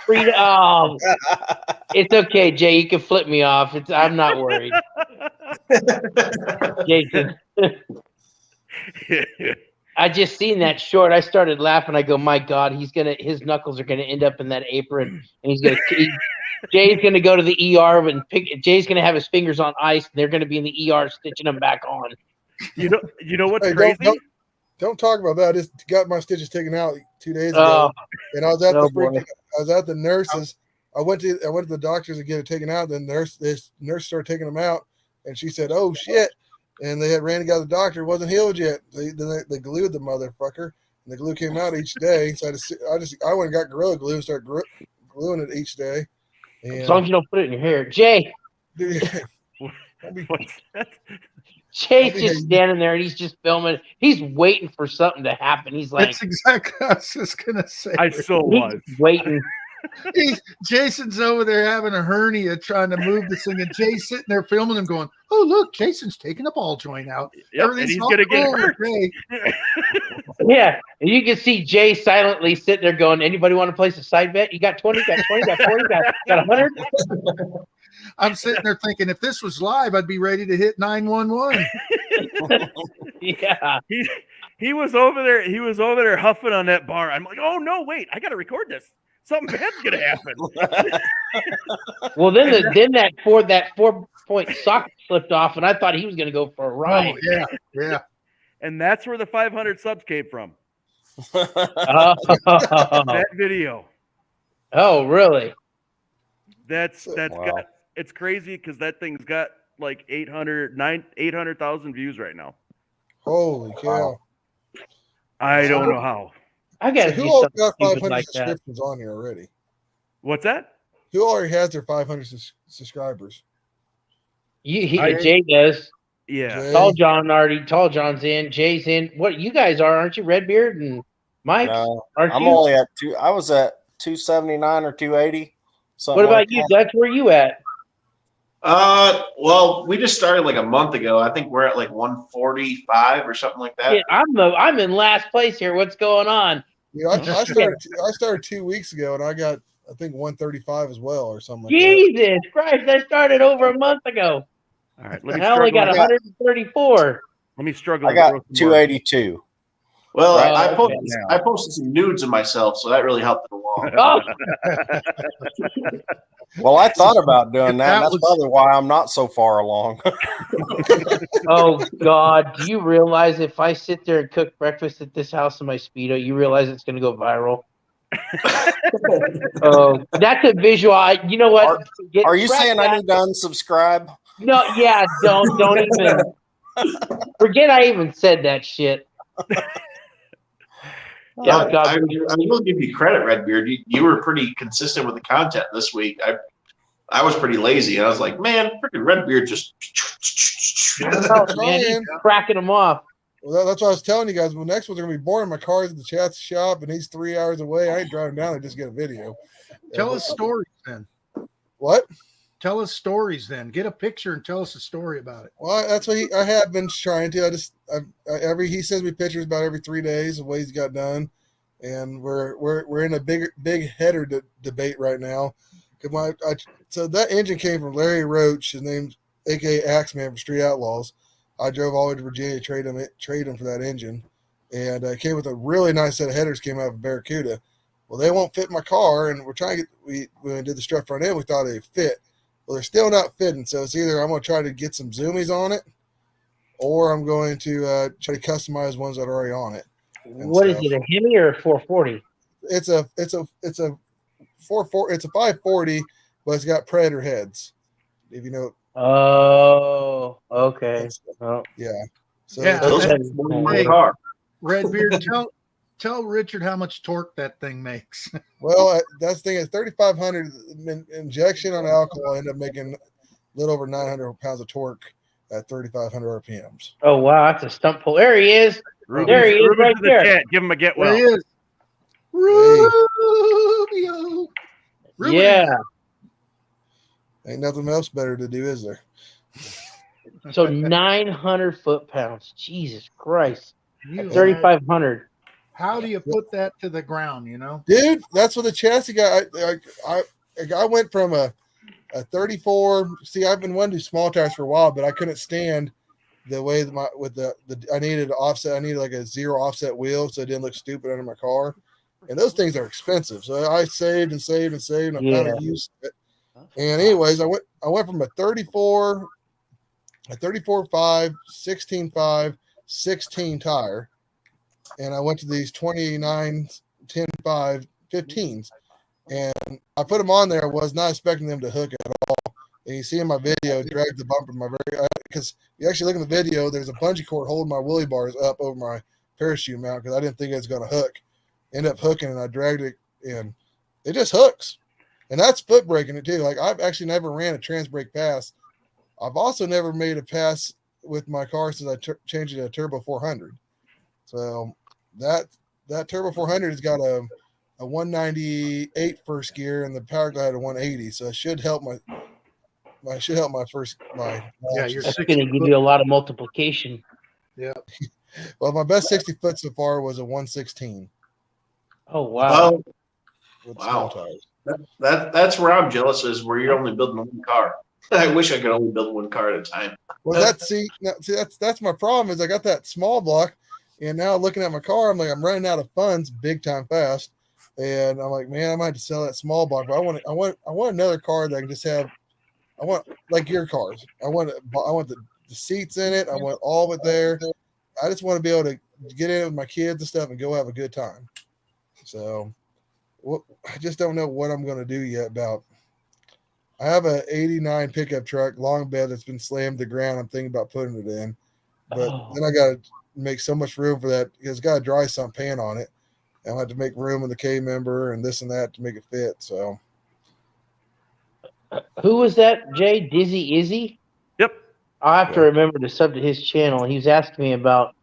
[SPEAKER 11] free. Oh, it's okay, Jay. You can flip me off. I'm not worried. Jason. I just seen that short. I started laughing. I go, my God, his knuckles are gonna end up in that apron, and Jay's gonna go to the ER and Jay's gonna have his fingers on ice, and they're gonna be in the ER stitching them back on.
[SPEAKER 1] You know what's crazy?
[SPEAKER 10] Don't talk about that. I just got my stitches taken out 2 days ago, and I was at the nurses. I went to the doctors to get it taken out. Then this nurse started taking them out, and she said, "Oh shit." And they had Randy got the doctor, wasn't healed yet. They glued the motherfucker, and the glue came out each day. So I went and got Gorilla Glue and started gluing it each day. And,
[SPEAKER 11] as long as you don't put it in your hair, Jay.
[SPEAKER 1] What's that?
[SPEAKER 11] Jay's just standing there and he's just filming. He's waiting for something to happen. He's like,
[SPEAKER 12] that's exactly what I was just gonna say.
[SPEAKER 1] I so was
[SPEAKER 11] waiting.
[SPEAKER 12] Jason's over there having a hernia trying to move this thing, and Jay's sitting there filming him going, "Oh, look, Jason's taking a ball joint out.
[SPEAKER 1] Yep, and he's going to get hurt."
[SPEAKER 11] Yeah, and you can see Jay silently sitting there going, anybody want to place a side bet? You got 20, got 20, got 40, got 100?
[SPEAKER 12] I'm sitting there thinking, if this was live, I'd be ready to hit 911.
[SPEAKER 11] Yeah.
[SPEAKER 1] He was over there. He was over there huffing on that bar. I'm like, oh, no, wait, I got to record this. Something bad's gonna happen.
[SPEAKER 11] Well, then that 4-point socket slipped off, and I thought he was gonna go for a ride.
[SPEAKER 12] Oh, yeah.
[SPEAKER 1] And that's where the 500 subs came from.
[SPEAKER 11] Oh.
[SPEAKER 1] That video.
[SPEAKER 11] Oh, really?
[SPEAKER 1] That's got. It's crazy because that thing's got like 800,000 views right now.
[SPEAKER 10] Holy cow!
[SPEAKER 1] I don't know how.
[SPEAKER 11] I got
[SPEAKER 10] who all got 500 subscriptions on here already?
[SPEAKER 1] What's that?
[SPEAKER 10] Who already has their 500 subscribers?
[SPEAKER 11] Jay does.
[SPEAKER 1] Yeah.
[SPEAKER 11] Tall John's in. Jay's in. What you guys aren't you? Redbeard and Mike?
[SPEAKER 4] No, I'm only at I was at 279 or 280.
[SPEAKER 11] What about you? That's where you at?
[SPEAKER 8] Well, we just started like a month ago. I think we're at like 145 or something like that.
[SPEAKER 11] Yeah, I'm in last place here. What's going on?
[SPEAKER 10] Yeah, I started 2 weeks ago, and I got I think 135 as well, or something.
[SPEAKER 11] Jesus Christ! I started over a month ago.
[SPEAKER 1] All right,
[SPEAKER 11] I only got 134.
[SPEAKER 1] Let me struggle.
[SPEAKER 4] I got 282.
[SPEAKER 8] Well, I posted some nudes of myself, so that really helped it along.
[SPEAKER 11] Oh.
[SPEAKER 4] Well, I thought about doing that. That's probably why I'm not so far along.
[SPEAKER 11] Oh, God. Do you realize if I sit there and cook breakfast at this house in my Speedo, you realize it's going to go viral? Oh, that's a visual. You know what?
[SPEAKER 4] Are you saying I need to unsubscribe?
[SPEAKER 11] No, yeah, don't even. Forget I even said that shit.
[SPEAKER 8] Yeah, I will give you credit, Redbeard. You were pretty consistent with the content this week. I was pretty lazy, and I was like, man, freaking Redbeard just
[SPEAKER 11] man, cracking them off.
[SPEAKER 10] Well, that's what I was telling you guys. Well, next one's gonna be boring. My car's at the chat's shop, and he's 3 hours away. I ain't driving down there just get a video.
[SPEAKER 12] Tell us stories then.
[SPEAKER 10] What?
[SPEAKER 12] Tell us stories then. Get a picture and tell us a story about it.
[SPEAKER 10] Well, that's what I have been trying to. He sends me pictures about every 3 days of what he's got done, and we're in a big header debate right now. So that engine came from Larry Roach, his name's AKA Axeman from Street Outlaws. I drove all the way to Virginia to trade him for that engine, and it came with a really nice set of headers. Came out of a Barracuda. Well, they won't fit my car, and we're trying to get. When we did the strut front end, we thought they'd fit. Well, they're still not fitting. So it's either I'm going to try to get some zoomies on it, or I'm going to try to customize ones that are already on it.
[SPEAKER 11] What is it, a Hemi or a 440?
[SPEAKER 10] It's a 540, but it's got Predator heads. If you know.
[SPEAKER 11] Oh, okay. Oh.
[SPEAKER 10] Yeah. So
[SPEAKER 12] Yeah.
[SPEAKER 10] hey,
[SPEAKER 8] car.
[SPEAKER 12] Redbeard, tell Richard how much torque that thing makes.
[SPEAKER 10] Well, that's the thing is 3,500 injection on alcohol end up making a little over 900 pounds of torque at 3,500 RPMs.
[SPEAKER 11] Oh wow, that's a stump pull. There he is. There he is, right
[SPEAKER 1] in the
[SPEAKER 11] there.
[SPEAKER 1] chat. Give him a get well.
[SPEAKER 12] There he is. Rubio.
[SPEAKER 11] Yeah.
[SPEAKER 10] Ain't nothing else better to do, is there?
[SPEAKER 11] So 900 foot-pounds. Jesus Christ.
[SPEAKER 12] You
[SPEAKER 11] 3,500.
[SPEAKER 12] How do you put that to the ground, you know?
[SPEAKER 10] Dude, that's what the chassis got. I went from a 34. See, I've been wanting to do small tires for a while, but I couldn't stand the way I needed an offset. I needed like a 0 offset wheel so it didn't look stupid under my car. And those things are expensive. So I saved and saved and saved, and I finally used it. And anyways, I went from a 34, a 34.5, 16.5, 16 tire, and I went to these 29, 10.5, 15s. And I put them on there. I was not expecting them to hook at all. And you see in my video, drag the bumper because you actually look in the video, there's a bungee cord holding my wheelie bars up over my parachute mount because I didn't think it was going to hook. End up hooking, and I dragged it, and it just hooks. And that's foot braking it too. Like I've actually never ran a trans brake pass. I've also never made a pass with my car since I changed it to a Turbo 400. So that Turbo 400 has got a 198 first gear, and the power glide a 180. So it should help my first.
[SPEAKER 11] You're going to give you a lot of multiplication.
[SPEAKER 10] Yeah. Well, my best 60 foot so far was a 116.
[SPEAKER 11] Oh wow!
[SPEAKER 8] Wow. That's where I'm jealous is where you're only building one car. I wish I could only build one car at a time.
[SPEAKER 10] Well, that's my problem is I got that small block, and now looking at my car, I'm like I'm running out of funds big time fast, and I'm like, man, I might have to sell that small block. But I want another car that I can just have. I want like your cars. I want the seats in it. I want all of it there. I just want to be able to get in with my kids and stuff and go have a good time. So, I just don't know what I'm going to do yet about. I have a 89 pickup truck, long bed that's been slammed to the ground. I'm thinking about putting it in. But then I got to make so much room for that because it's got a dry sump pan on it. And I have to make room in the K member and this and that to make it fit. So,
[SPEAKER 11] who was that, Jay? Dizzy Izzy?
[SPEAKER 1] Yep.
[SPEAKER 11] I'll have to remember to sub to his channel. He was asking me about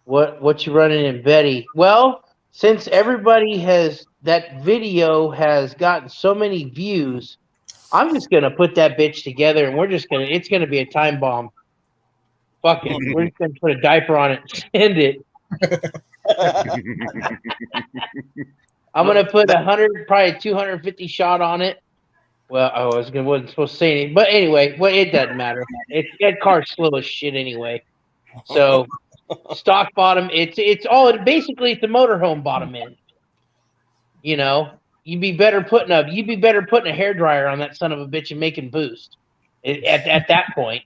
[SPEAKER 11] what you running in Betty. Well, since everybody that video has gotten so many views, I'm just gonna put that bitch together, and it's gonna be a time bomb. Fuck it, we're just gonna put a diaper on it and send it. I'm gonna put 100, probably 250 shot on it. Well, wasn't supposed to say anything, but anyway, it doesn't matter. That car's slow as shit anyway. So stock bottom, it's a motorhome bottom end. You know, you'd be better putting a hairdryer on that son of a bitch and making boost at that point.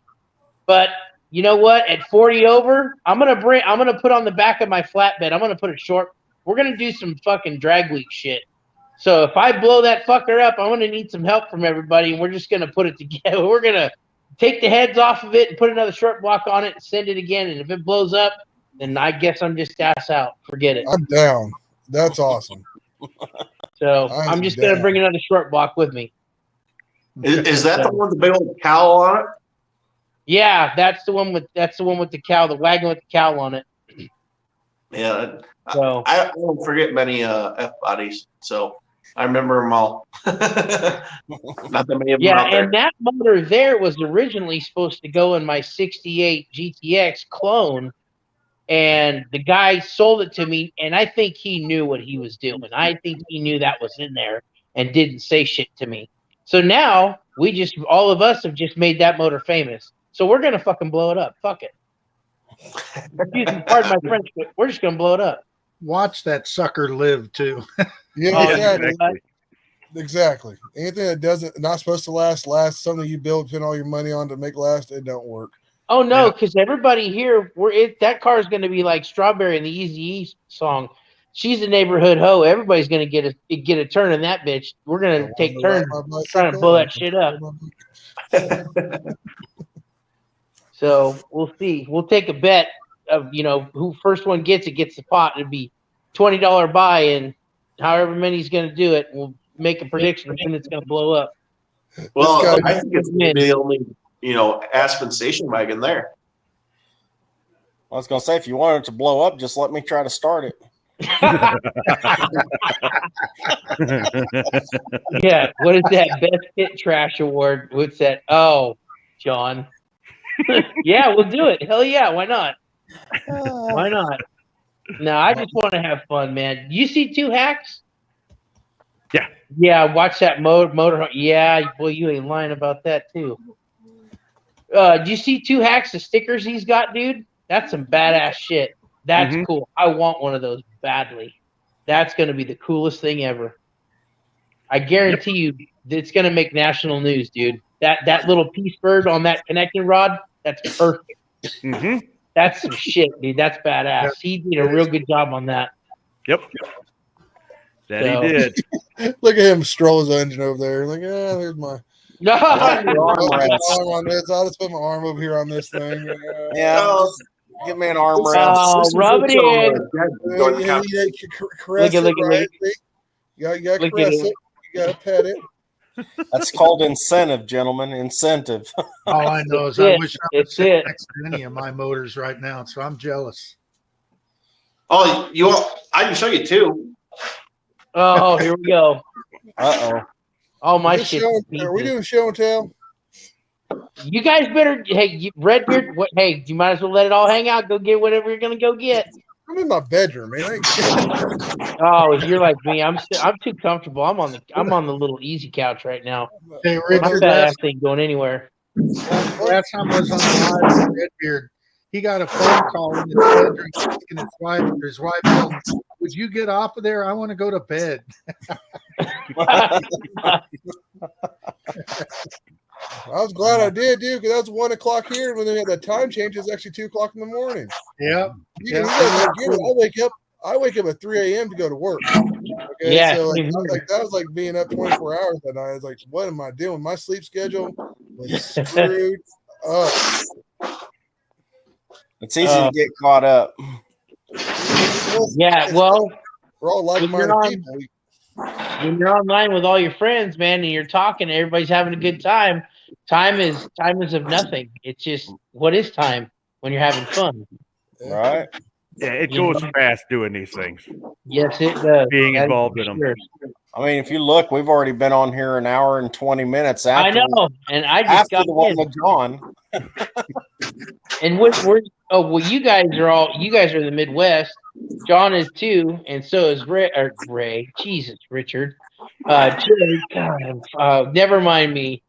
[SPEAKER 11] But you know what? At 40 over, I'm gonna put on the back of my flatbed. I'm gonna put a short. We're gonna do some fucking drag week shit. So if I blow that fucker up, I'm gonna need some help from everybody, and we're just gonna put it together. We're gonna take the heads off of it and put another short block on it and send it again. And if it blows up, then I guess I'm just ass out. Forget it.
[SPEAKER 10] I'm down. That's awesome.
[SPEAKER 11] So I'm just gonna bring another short block with me.
[SPEAKER 8] Is that the one with the big old cowl on it?
[SPEAKER 11] Yeah, that's the one with the cowl, the wagon with the cowl on it.
[SPEAKER 8] Yeah.
[SPEAKER 11] So
[SPEAKER 8] I don't forget many F bodies, so I remember them all. Not that many of them out there.
[SPEAKER 11] And that motor there was originally supposed to go in my 68 GTX clone, and the guy sold it to me, and I think he knew what he was doing. I think he knew that was in there and didn't say shit to me. So now all of us have just made that motor famous. So we're gonna fucking blow it up. Fuck it. Excuse me, pardon my French, but we're just gonna blow it up.
[SPEAKER 12] Watch that sucker live too.
[SPEAKER 10] Yeah,
[SPEAKER 11] Oh,
[SPEAKER 10] exactly. Exactly. Anything that doesn't not supposed to last. Something you build, put all your money on to make last, it don't work.
[SPEAKER 11] Oh no, because everybody here, that car is going to be like Strawberry in the Eazy-E song. She's a neighborhood hoe. Everybody's going to get a turn in that bitch. We're going to take turns trying to blow that shit up. So we'll see. We'll take a bet of who first one gets the pot. It'd be $20 buy, and however many's going to do it, we'll make a prediction of when it's going to blow up.
[SPEAKER 8] Well, I think it's going to be the only Aspen station wagon there.
[SPEAKER 4] I was going to say, if you wanted it to blow up, just let me try to start it.
[SPEAKER 11] Yeah, what is that Best Pit Trash Award? What's that? Oh, John. Yeah, we'll do it. Hell yeah, why not? Why not? No, I just want to have fun, man. You see Two Hacks?
[SPEAKER 1] Yeah.
[SPEAKER 11] Yeah, watch that motor. Yeah, boy, you ain't lying about that too. Do you see Two Hacks, the stickers he's got, dude? That's some badass shit. That's cool. I want one of those badly. That's going to be the coolest thing ever. I guarantee you it's going to make national news, dude. That little piece bird on that connecting rod, that's perfect. That's some shit, dude. That's badass. He did a real good job on that.
[SPEAKER 1] Yep. That he did.
[SPEAKER 10] Look at him stroll his engine over there. Like, there's my arm on this. I'll just put my arm over here on this thing.
[SPEAKER 4] Yeah. Give me an arm
[SPEAKER 11] Oh,
[SPEAKER 4] rest.
[SPEAKER 11] rub it in.
[SPEAKER 10] Look at it, right? You got to caress it. You got to pet it.
[SPEAKER 4] That's called incentive, gentlemen. Incentive.
[SPEAKER 12] All I know is I wish I was sitting next to any of my motors right now, so I'm jealous.
[SPEAKER 8] Oh, I can show you two.
[SPEAKER 11] Oh, here we go.
[SPEAKER 4] Uh-oh.
[SPEAKER 11] Oh, my shit.
[SPEAKER 10] Are we doing show and tell?
[SPEAKER 11] You guys better, hey, Redbeard, you might as well let it all hang out. Go get whatever you're going to go get.
[SPEAKER 10] I'm in my bedroom, man.
[SPEAKER 11] Oh, if you're like me, I'm too comfortable. I'm on the little easy couch right now.
[SPEAKER 12] Hey,
[SPEAKER 11] My
[SPEAKER 12] Richard,
[SPEAKER 11] fat ass ain't going anywhere.
[SPEAKER 12] last time I was on the live with Redbeard, he got a phone call in his bedroom asking his wife told him, would you get off of there? I want to go to bed.
[SPEAKER 10] I was glad I did, dude, because that's 1 o'clock here. When they had that time change, it's actually 2 o'clock in the morning.
[SPEAKER 12] Yeah.
[SPEAKER 10] I wake up at 3 a.m. to go to work. Okay,
[SPEAKER 11] Yeah.
[SPEAKER 10] so that was like being up 24 hours that night. I was like, what am I doing? My sleep schedule was screwed up.
[SPEAKER 4] It's easy to get caught up.
[SPEAKER 11] Yeah, well,
[SPEAKER 10] we're all like-minded people.
[SPEAKER 11] When you're online with all your friends, man, and you're talking, everybody's having a good time. Time is of nothing. It's just, what is time when you're having fun?
[SPEAKER 4] Right.
[SPEAKER 1] Yeah, it goes fast doing these things.
[SPEAKER 11] Yes, it does.
[SPEAKER 1] Being involved in them.
[SPEAKER 11] Sure.
[SPEAKER 4] I mean, if you look, we've already been on here an hour and 20 minutes after.
[SPEAKER 11] I know, and I just got
[SPEAKER 4] the one with John.
[SPEAKER 11] And you guys are the Midwest. John is too, and so is Ray. Jesus, Richard. Jerry, God, never mind me.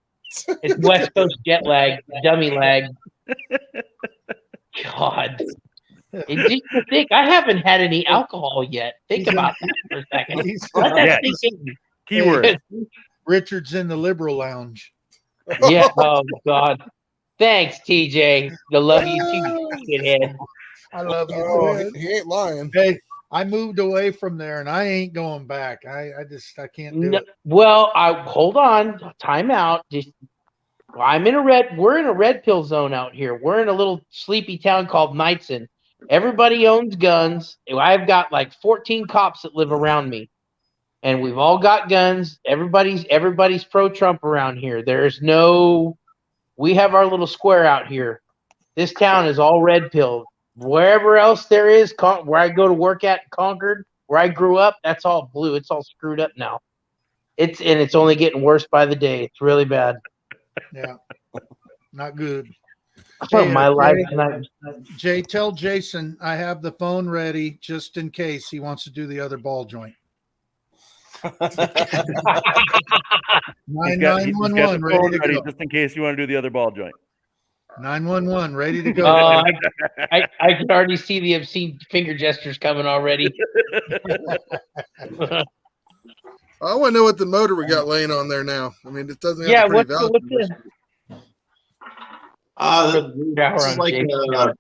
[SPEAKER 11] It's West Coast jet lag, dummy lag. God. And just to think, I haven't had any alcohol yet. Think about that for a second. Let that sink in.
[SPEAKER 1] Keyword.
[SPEAKER 12] Richard's in the liberal lounge.
[SPEAKER 11] Yeah. Oh God. Thanks, TJ. I love you too, shithead.
[SPEAKER 12] I love you.
[SPEAKER 10] Oh, he ain't lying.
[SPEAKER 12] Hey, I moved away from there, and I ain't going back. I can't do it.
[SPEAKER 11] Well, hold on. Time out. We're in a red pill zone out here. We're in a little sleepy town called Knightson. Everybody owns guns. I've got like 14 cops that live around me, and we've all got guns. Everybody's pro-Trump around here. We have our little square out here. This town is all red pill. Wherever else there is, where I go to work at Concord, where I grew up, that's all blue. It's all screwed up now. It's only getting worse by the day. It's really bad.
[SPEAKER 12] Yeah, not good.
[SPEAKER 11] My life tonight.
[SPEAKER 12] Jay, tell Jason I have the phone ready just in case he wants to do the other ball joint. 9911 ready to go.
[SPEAKER 1] Just in case you want to do the other ball joint.
[SPEAKER 12] 911, ready to go.
[SPEAKER 11] I can already see the obscene finger gestures coming already.
[SPEAKER 10] I want to know what the motor we got laying on there now. I mean, it doesn't have
[SPEAKER 11] Yeah,
[SPEAKER 10] the
[SPEAKER 11] what's
[SPEAKER 10] pretty
[SPEAKER 11] the,
[SPEAKER 8] This is like a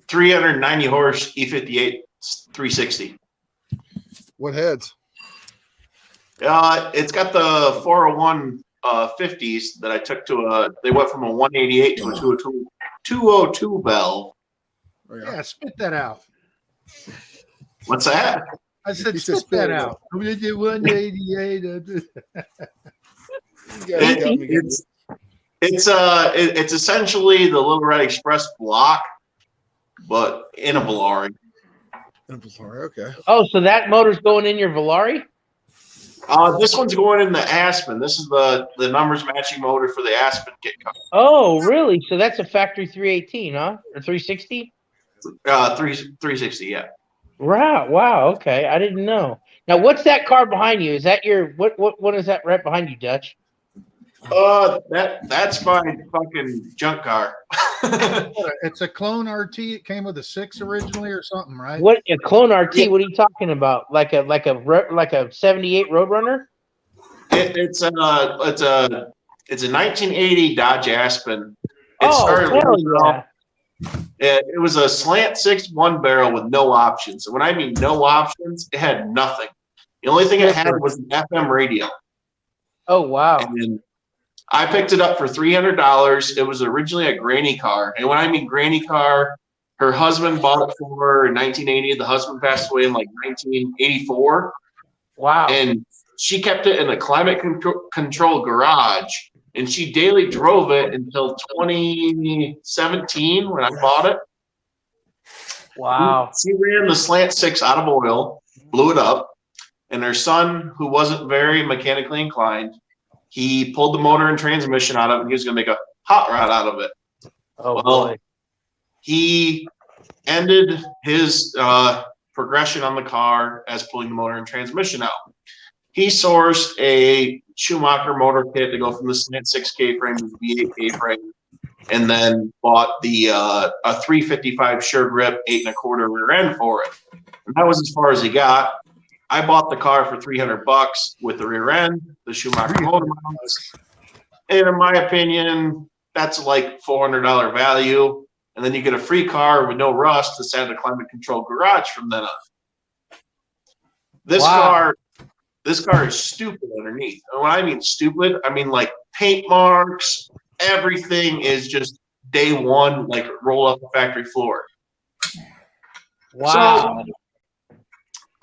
[SPEAKER 8] 390 horse E58 360.
[SPEAKER 10] What heads?
[SPEAKER 8] It's got the 401 50s that I took to they went from a 188 to a 202 valve.
[SPEAKER 12] Yeah, spit that out.
[SPEAKER 8] What's that?
[SPEAKER 12] I said, spit that out. 188.
[SPEAKER 8] It's essentially the Little Red Express block, but in a Volare.
[SPEAKER 10] Okay.
[SPEAKER 11] Oh, so that motor's going in your Volare?
[SPEAKER 8] This one's going in the Aspen. This is the numbers matching motor for the Aspen kit car.
[SPEAKER 11] Oh, really? So that's a factory 318, huh? Or 360?
[SPEAKER 8] 360, yeah.
[SPEAKER 11] Wow. Okay, I didn't know. Now, what's that car behind you? Is that your what is that right behind you, Dutch?
[SPEAKER 8] That's my fucking junk car.
[SPEAKER 12] It's a clone RT. It came with a 6 originally or something, right?
[SPEAKER 11] What a clone RT? Yeah. What are you talking about? Like a 78 Roadrunner?
[SPEAKER 8] It's a 1980 Dodge Aspen. It was a slant 6 1 barrel with no options. And when I mean no options, it had nothing. The only thing it had was an FM radio.
[SPEAKER 11] Oh wow!
[SPEAKER 8] And I picked it up for $300. It was originally a granny car. And when I mean granny car, her husband bought it for her in 1980. The husband passed away in like 1984.
[SPEAKER 11] Wow.
[SPEAKER 8] And she kept it in a climate control garage. And she daily drove it until 2017 when I bought it.
[SPEAKER 11] Wow.
[SPEAKER 8] She ran the slant 6 out of oil, blew it up. And her son, who wasn't very mechanically inclined, he pulled the motor and transmission out of it, and he was going to make a hot rod out of it.
[SPEAKER 11] Oh, boy.
[SPEAKER 8] He ended his progression on the car as pulling the motor and transmission out. He sourced a Schumacher motor kit to go from the slant 6K frame to the V8 K frame, and then bought the a 355 sure grip 8 1/4 rear end for it. And that was as far as he got. I bought the car for $300 with the rear end, the Schumacher motor mounts, and in my opinion, that's like $400 value. And then you get a free car with no rust that's at a climate control garage from then on. This car is stupid underneath. And when I mean stupid, I mean like paint marks. Everything is just day one, like roll up the factory floor.
[SPEAKER 11] Wow.
[SPEAKER 8] So,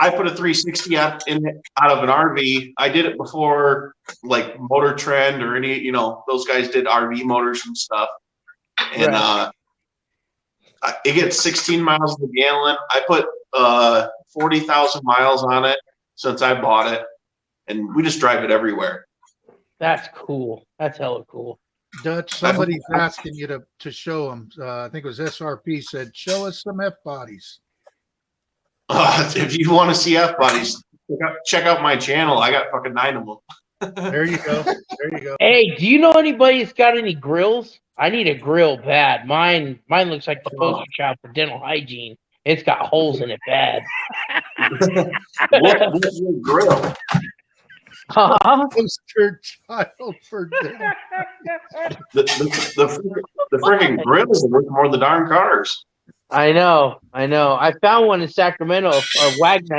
[SPEAKER 8] I put a 360 out of an RV. I did it before like Motor Trend or any, those guys did RV motors and stuff. And it gets 16 miles per gallon. I put 40,000 miles on it since I bought it, and we just drive it everywhere.
[SPEAKER 11] That's cool. That's hella cool.
[SPEAKER 12] Dutch, somebody's asking you to show them. I think it was SRP said, show us some F bodies.
[SPEAKER 8] If you want to see F bodies, check out my channel. I got fucking 9 of them.
[SPEAKER 12] There you go. There you go.
[SPEAKER 11] Hey, do you know anybody that's got any grills? I need a grill bad. Mine looks like the poster child for dental hygiene. It's got holes in it bad.
[SPEAKER 8] What's your grill?
[SPEAKER 12] Poster child for dental.
[SPEAKER 8] The freaking grills are worth more than the darn cars.
[SPEAKER 11] I know. I found one in Sacramento, a wagon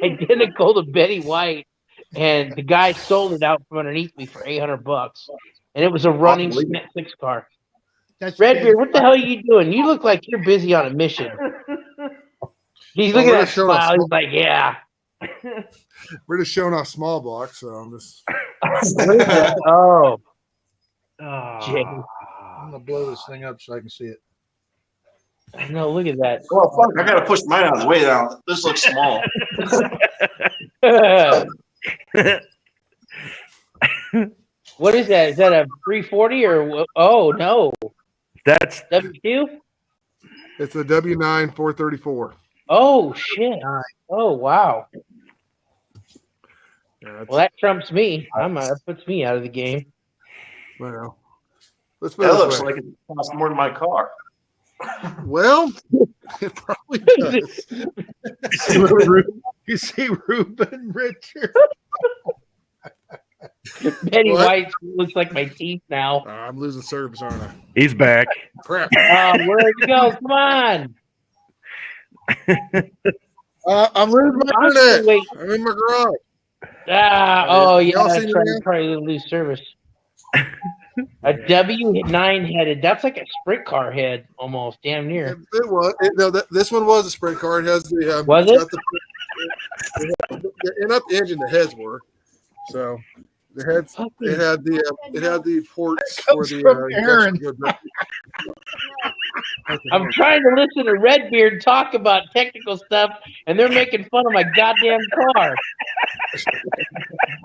[SPEAKER 11] identical to Betty White, and the guy sold it out from underneath me for $800, and it was a running Smith 6 car. Redbeard, what the hell are you doing? You look like you're busy on a mission. He's looking at that smile. He's like, yeah.
[SPEAKER 10] We're just showing off small blocks, so I'm just.
[SPEAKER 11] Oh.
[SPEAKER 12] Jay. I'm gonna blow this thing up so I can see it.
[SPEAKER 11] No, look at that.
[SPEAKER 8] Well, fuck, I gotta push mine out of the way now. This looks small.
[SPEAKER 11] What is that? Is that a 340 or? Oh no,
[SPEAKER 1] that's
[SPEAKER 11] W2.
[SPEAKER 10] It's a W9 434.
[SPEAKER 11] Oh shit! Oh wow.
[SPEAKER 10] Yeah,
[SPEAKER 11] well, that trumps me. That puts me out of the game.
[SPEAKER 10] Well, Let's put
[SPEAKER 8] That
[SPEAKER 10] it
[SPEAKER 8] looks
[SPEAKER 10] this way.
[SPEAKER 8] like it costs more than my car.
[SPEAKER 10] Well, it probably does. You see Ruben Richard.
[SPEAKER 11] Betty
[SPEAKER 10] What?
[SPEAKER 11] White looks like my teeth now.
[SPEAKER 10] I'm losing service, aren't I?
[SPEAKER 1] He's back.
[SPEAKER 10] Crap.
[SPEAKER 11] Where'd you go? Come on.
[SPEAKER 10] I'm losing my
[SPEAKER 11] I'm still
[SPEAKER 10] internet.
[SPEAKER 11] waiting.
[SPEAKER 10] I'm in my garage.
[SPEAKER 11] Oh yeah,
[SPEAKER 10] Y'all see
[SPEAKER 11] that's
[SPEAKER 10] me
[SPEAKER 11] right.
[SPEAKER 10] now?
[SPEAKER 11] Probably lose service. A W9 headed. That's like a sprint car head, almost damn near.
[SPEAKER 10] It was. This one was a sprint car. It has the.
[SPEAKER 11] Was
[SPEAKER 10] it's
[SPEAKER 11] it?
[SPEAKER 10] got not the engine. The heads were. So the heads. It had the ports for
[SPEAKER 12] Comes
[SPEAKER 10] the.
[SPEAKER 12] from Aaron.
[SPEAKER 11] I'm trying to listen to Redbeard talk about technical stuff, and they're making fun of my goddamn car.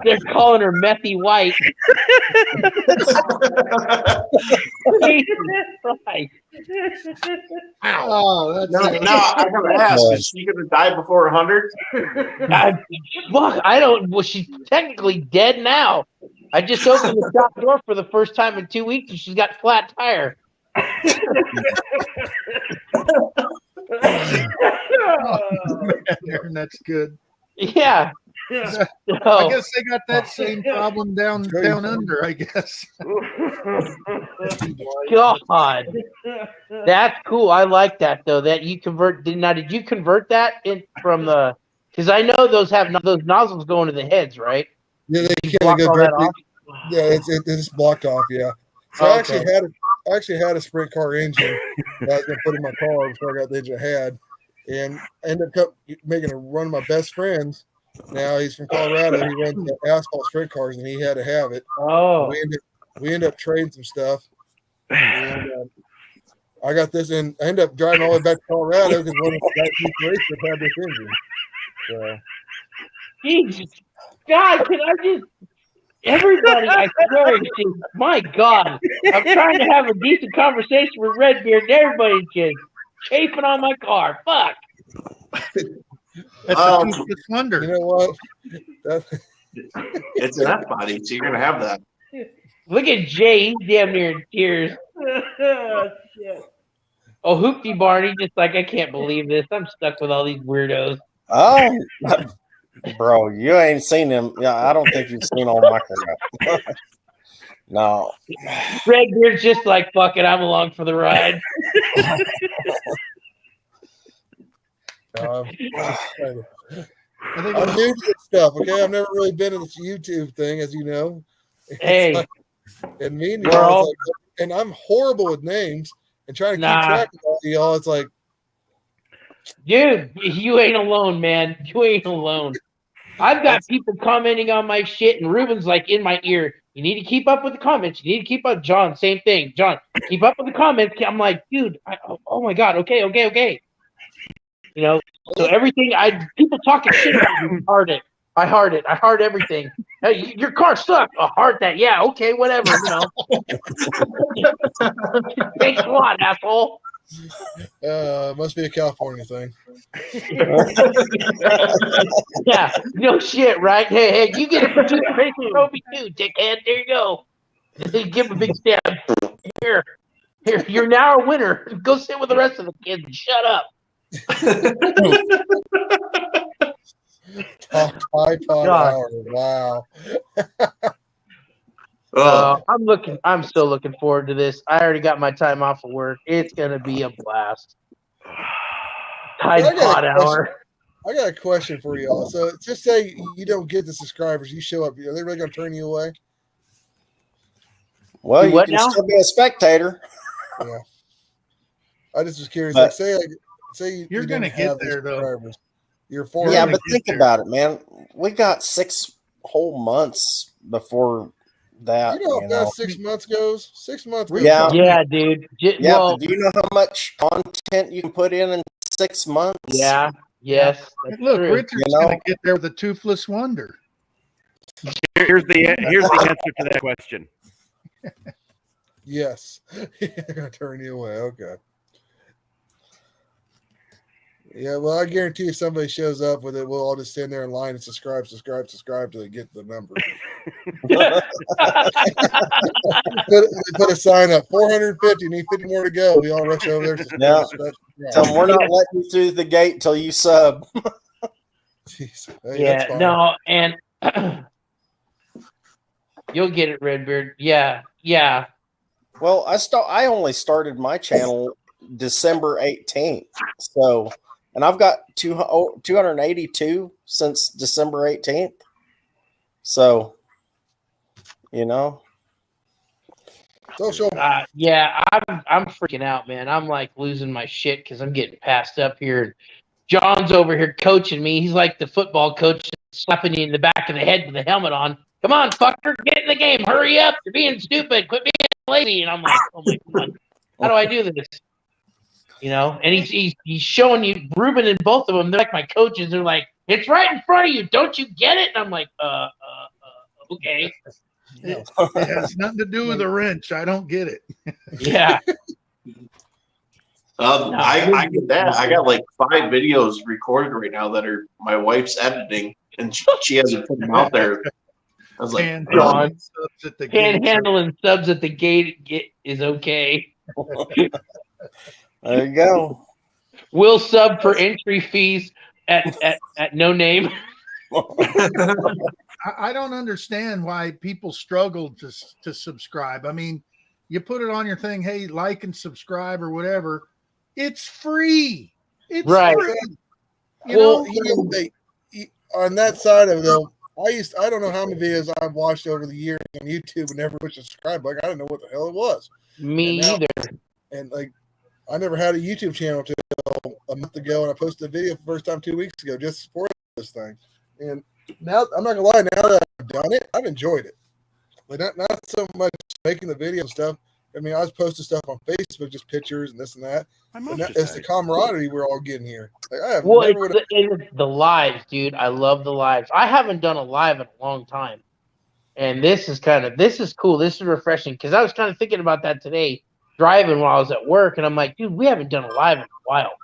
[SPEAKER 11] They're calling her Methy White. Jesus Christ.
[SPEAKER 12] Oh, that's
[SPEAKER 8] Now I gotta ask: is she gonna die before 100?
[SPEAKER 11] Fuck, I don't. Well, she's technically dead now. I just opened the shop door for the first time in 2 weeks, and she's got flat tire.
[SPEAKER 12] Aaron, that's good.
[SPEAKER 11] Yeah.
[SPEAKER 12] I guess they got that same problem down under. I guess.
[SPEAKER 11] God, that's cool. I like that though. That you convert. Did you convert that in from the? Because I know those have those nozzles going to the heads, right?
[SPEAKER 10] Yeah, they
[SPEAKER 11] You
[SPEAKER 10] can't
[SPEAKER 11] block
[SPEAKER 10] go
[SPEAKER 11] all that
[SPEAKER 10] directly.
[SPEAKER 11] off?
[SPEAKER 10] Yeah, it's blocked off. Yeah. So
[SPEAKER 11] Okay.
[SPEAKER 10] I actually had a sprint car engine that I was gonna put in my car before I got the engine I had, and I ended up making a run of my best friends. Now he's from Colorado. He runs the asphalt sprint cars, and he had to have it.
[SPEAKER 11] Oh.
[SPEAKER 10] We ended up trading some stuff. And, I got this, and I ended up driving all the way back to Colorado because one of the guys who raced it had this engine. So.
[SPEAKER 11] Jesus, God, can I just? Everybody, I swear, my God, I'm trying to have a decent conversation with Redbeard, and everybody's just chafing on my car. Fuck.
[SPEAKER 12] That's a toothless wonder.
[SPEAKER 10] You know what?
[SPEAKER 8] It's an F body, so you're gonna have that.
[SPEAKER 11] Look at Jay. He's damn near in tears. Oh, Hoopty Barney, just like, I can't believe this. I'm stuck with all these weirdos.
[SPEAKER 4] Oh, bro, you ain't seen him. Yeah, I don't think you've seen all my crap. No.
[SPEAKER 11] Redbeard's just like, fuck it, I'm along for the ride.
[SPEAKER 10] I'm new to this stuff, okay? I've never really been in this YouTube thing, as you know.
[SPEAKER 11] Hey.
[SPEAKER 10] And me and y'all, and I'm horrible with names and trying to keep track of all y'all. It's like,
[SPEAKER 11] dude, you ain't alone, man. You ain't alone. I've got people commenting on my shit, and Ruben's like in my ear. You need to keep up with the comments. You need to keep up. John, same thing. John, keep up with the comments. I'm like, dude, oh my God. Okay. You know, so everything people talking shit about me, I heart it. I heart everything. Hey, your car sucks. I heart that. Yeah, okay, whatever, you know. Thanks a lot, asshole.
[SPEAKER 10] Must be a California thing.
[SPEAKER 11] Yeah, no shit, right? Hey, you get a participation trophy too, dickhead. There you go. Give him a big stab. Here, you're now a winner. Go sit with the rest of the kids and shut up.
[SPEAKER 10] iPod hour. Wow.
[SPEAKER 11] I'm still looking forward to this. I already got my time off of work. It's gonna be a blast. Tide Pod hour.
[SPEAKER 10] I got a question for y'all. So just say you don't get the subscribers, you show up. Are they really gonna turn you away?
[SPEAKER 4] Well, you can still be a spectator.
[SPEAKER 10] Yeah. I just was curious. Like, say
[SPEAKER 12] you're gonna get there though.
[SPEAKER 10] You're
[SPEAKER 4] yeah, but think about it, man. We got 6 whole months before that.
[SPEAKER 10] You know how fast 6 months goes? 6 months goes.
[SPEAKER 11] Yeah, dude.
[SPEAKER 4] But do you know how much content you can put in 6 months?
[SPEAKER 11] Yeah. Yes.
[SPEAKER 12] Look, true. Richard's gonna get there with a toothless wonder.
[SPEAKER 1] Here's the answer to that question.
[SPEAKER 10] Yes. They're gonna turn you away. Okay. Yeah, well, I guarantee if somebody shows up with it, we'll all just stand there in line and subscribe till they get the number. put a sign up, 450, need 50 more to go. We all rush over there.
[SPEAKER 4] Yeah.
[SPEAKER 10] Subscribe.
[SPEAKER 4] Tell them we're not letting you through the gate till you sub.
[SPEAKER 10] Jeez. Hey, that's fine.
[SPEAKER 11] No, and you'll get it, Redbeard. Yeah.
[SPEAKER 4] Well, I only started my channel December 18th. So, and I've got 282 since December 18th. So,
[SPEAKER 10] Social.
[SPEAKER 11] Yeah, I'm freaking out, man. I'm like losing my shit because I'm getting passed up here. John's over here coaching me. He's like the football coach, slapping you in the back of the head with the helmet on. Come on, fucker, get in the game. Hurry up. You're being stupid. Quit being lazy. And I'm like, oh my God, how do I do this? And he's showing you Ruben and both of them. They're like my coaches. They're like, it's right in front of you. Don't you get it? And I'm like, okay.
[SPEAKER 12] It has nothing to do with a wrench. I don't get it.
[SPEAKER 11] Yeah.
[SPEAKER 8] I get that. I got like 5 videos recorded right now that are my wife's editing, and she hasn't put them out there. I was like,
[SPEAKER 11] panhandling subs at the gate is okay.
[SPEAKER 4] There you go.
[SPEAKER 11] We'll sub for entry fees at no name.
[SPEAKER 12] I don't understand why people struggle to subscribe. I mean, you put it on your thing, hey, like and subscribe or whatever. It's free. It's
[SPEAKER 11] right.
[SPEAKER 12] free.
[SPEAKER 10] On that side of it, though, I don't know how many videos I've watched over the years on YouTube and never pushed subscribe. Like I didn't know what the hell it was.
[SPEAKER 11] Me either.
[SPEAKER 10] And like I never had a YouTube channel till a month ago, and I posted a video for the first time 2 weeks ago just for this thing. And now I'm not gonna lie, now that I've done it, I've enjoyed it. Like not so much making the video and stuff. I mean, I was posting stuff on Facebook, just pictures and this and that. It's the camaraderie we're all getting here. Like,
[SPEAKER 11] it's the lives, dude. I love the lives. I haven't done a live in a long time, and this is cool. This is refreshing because I was kind of thinking about that today, driving while I was at work, and I'm like, dude, we haven't done a live in a while.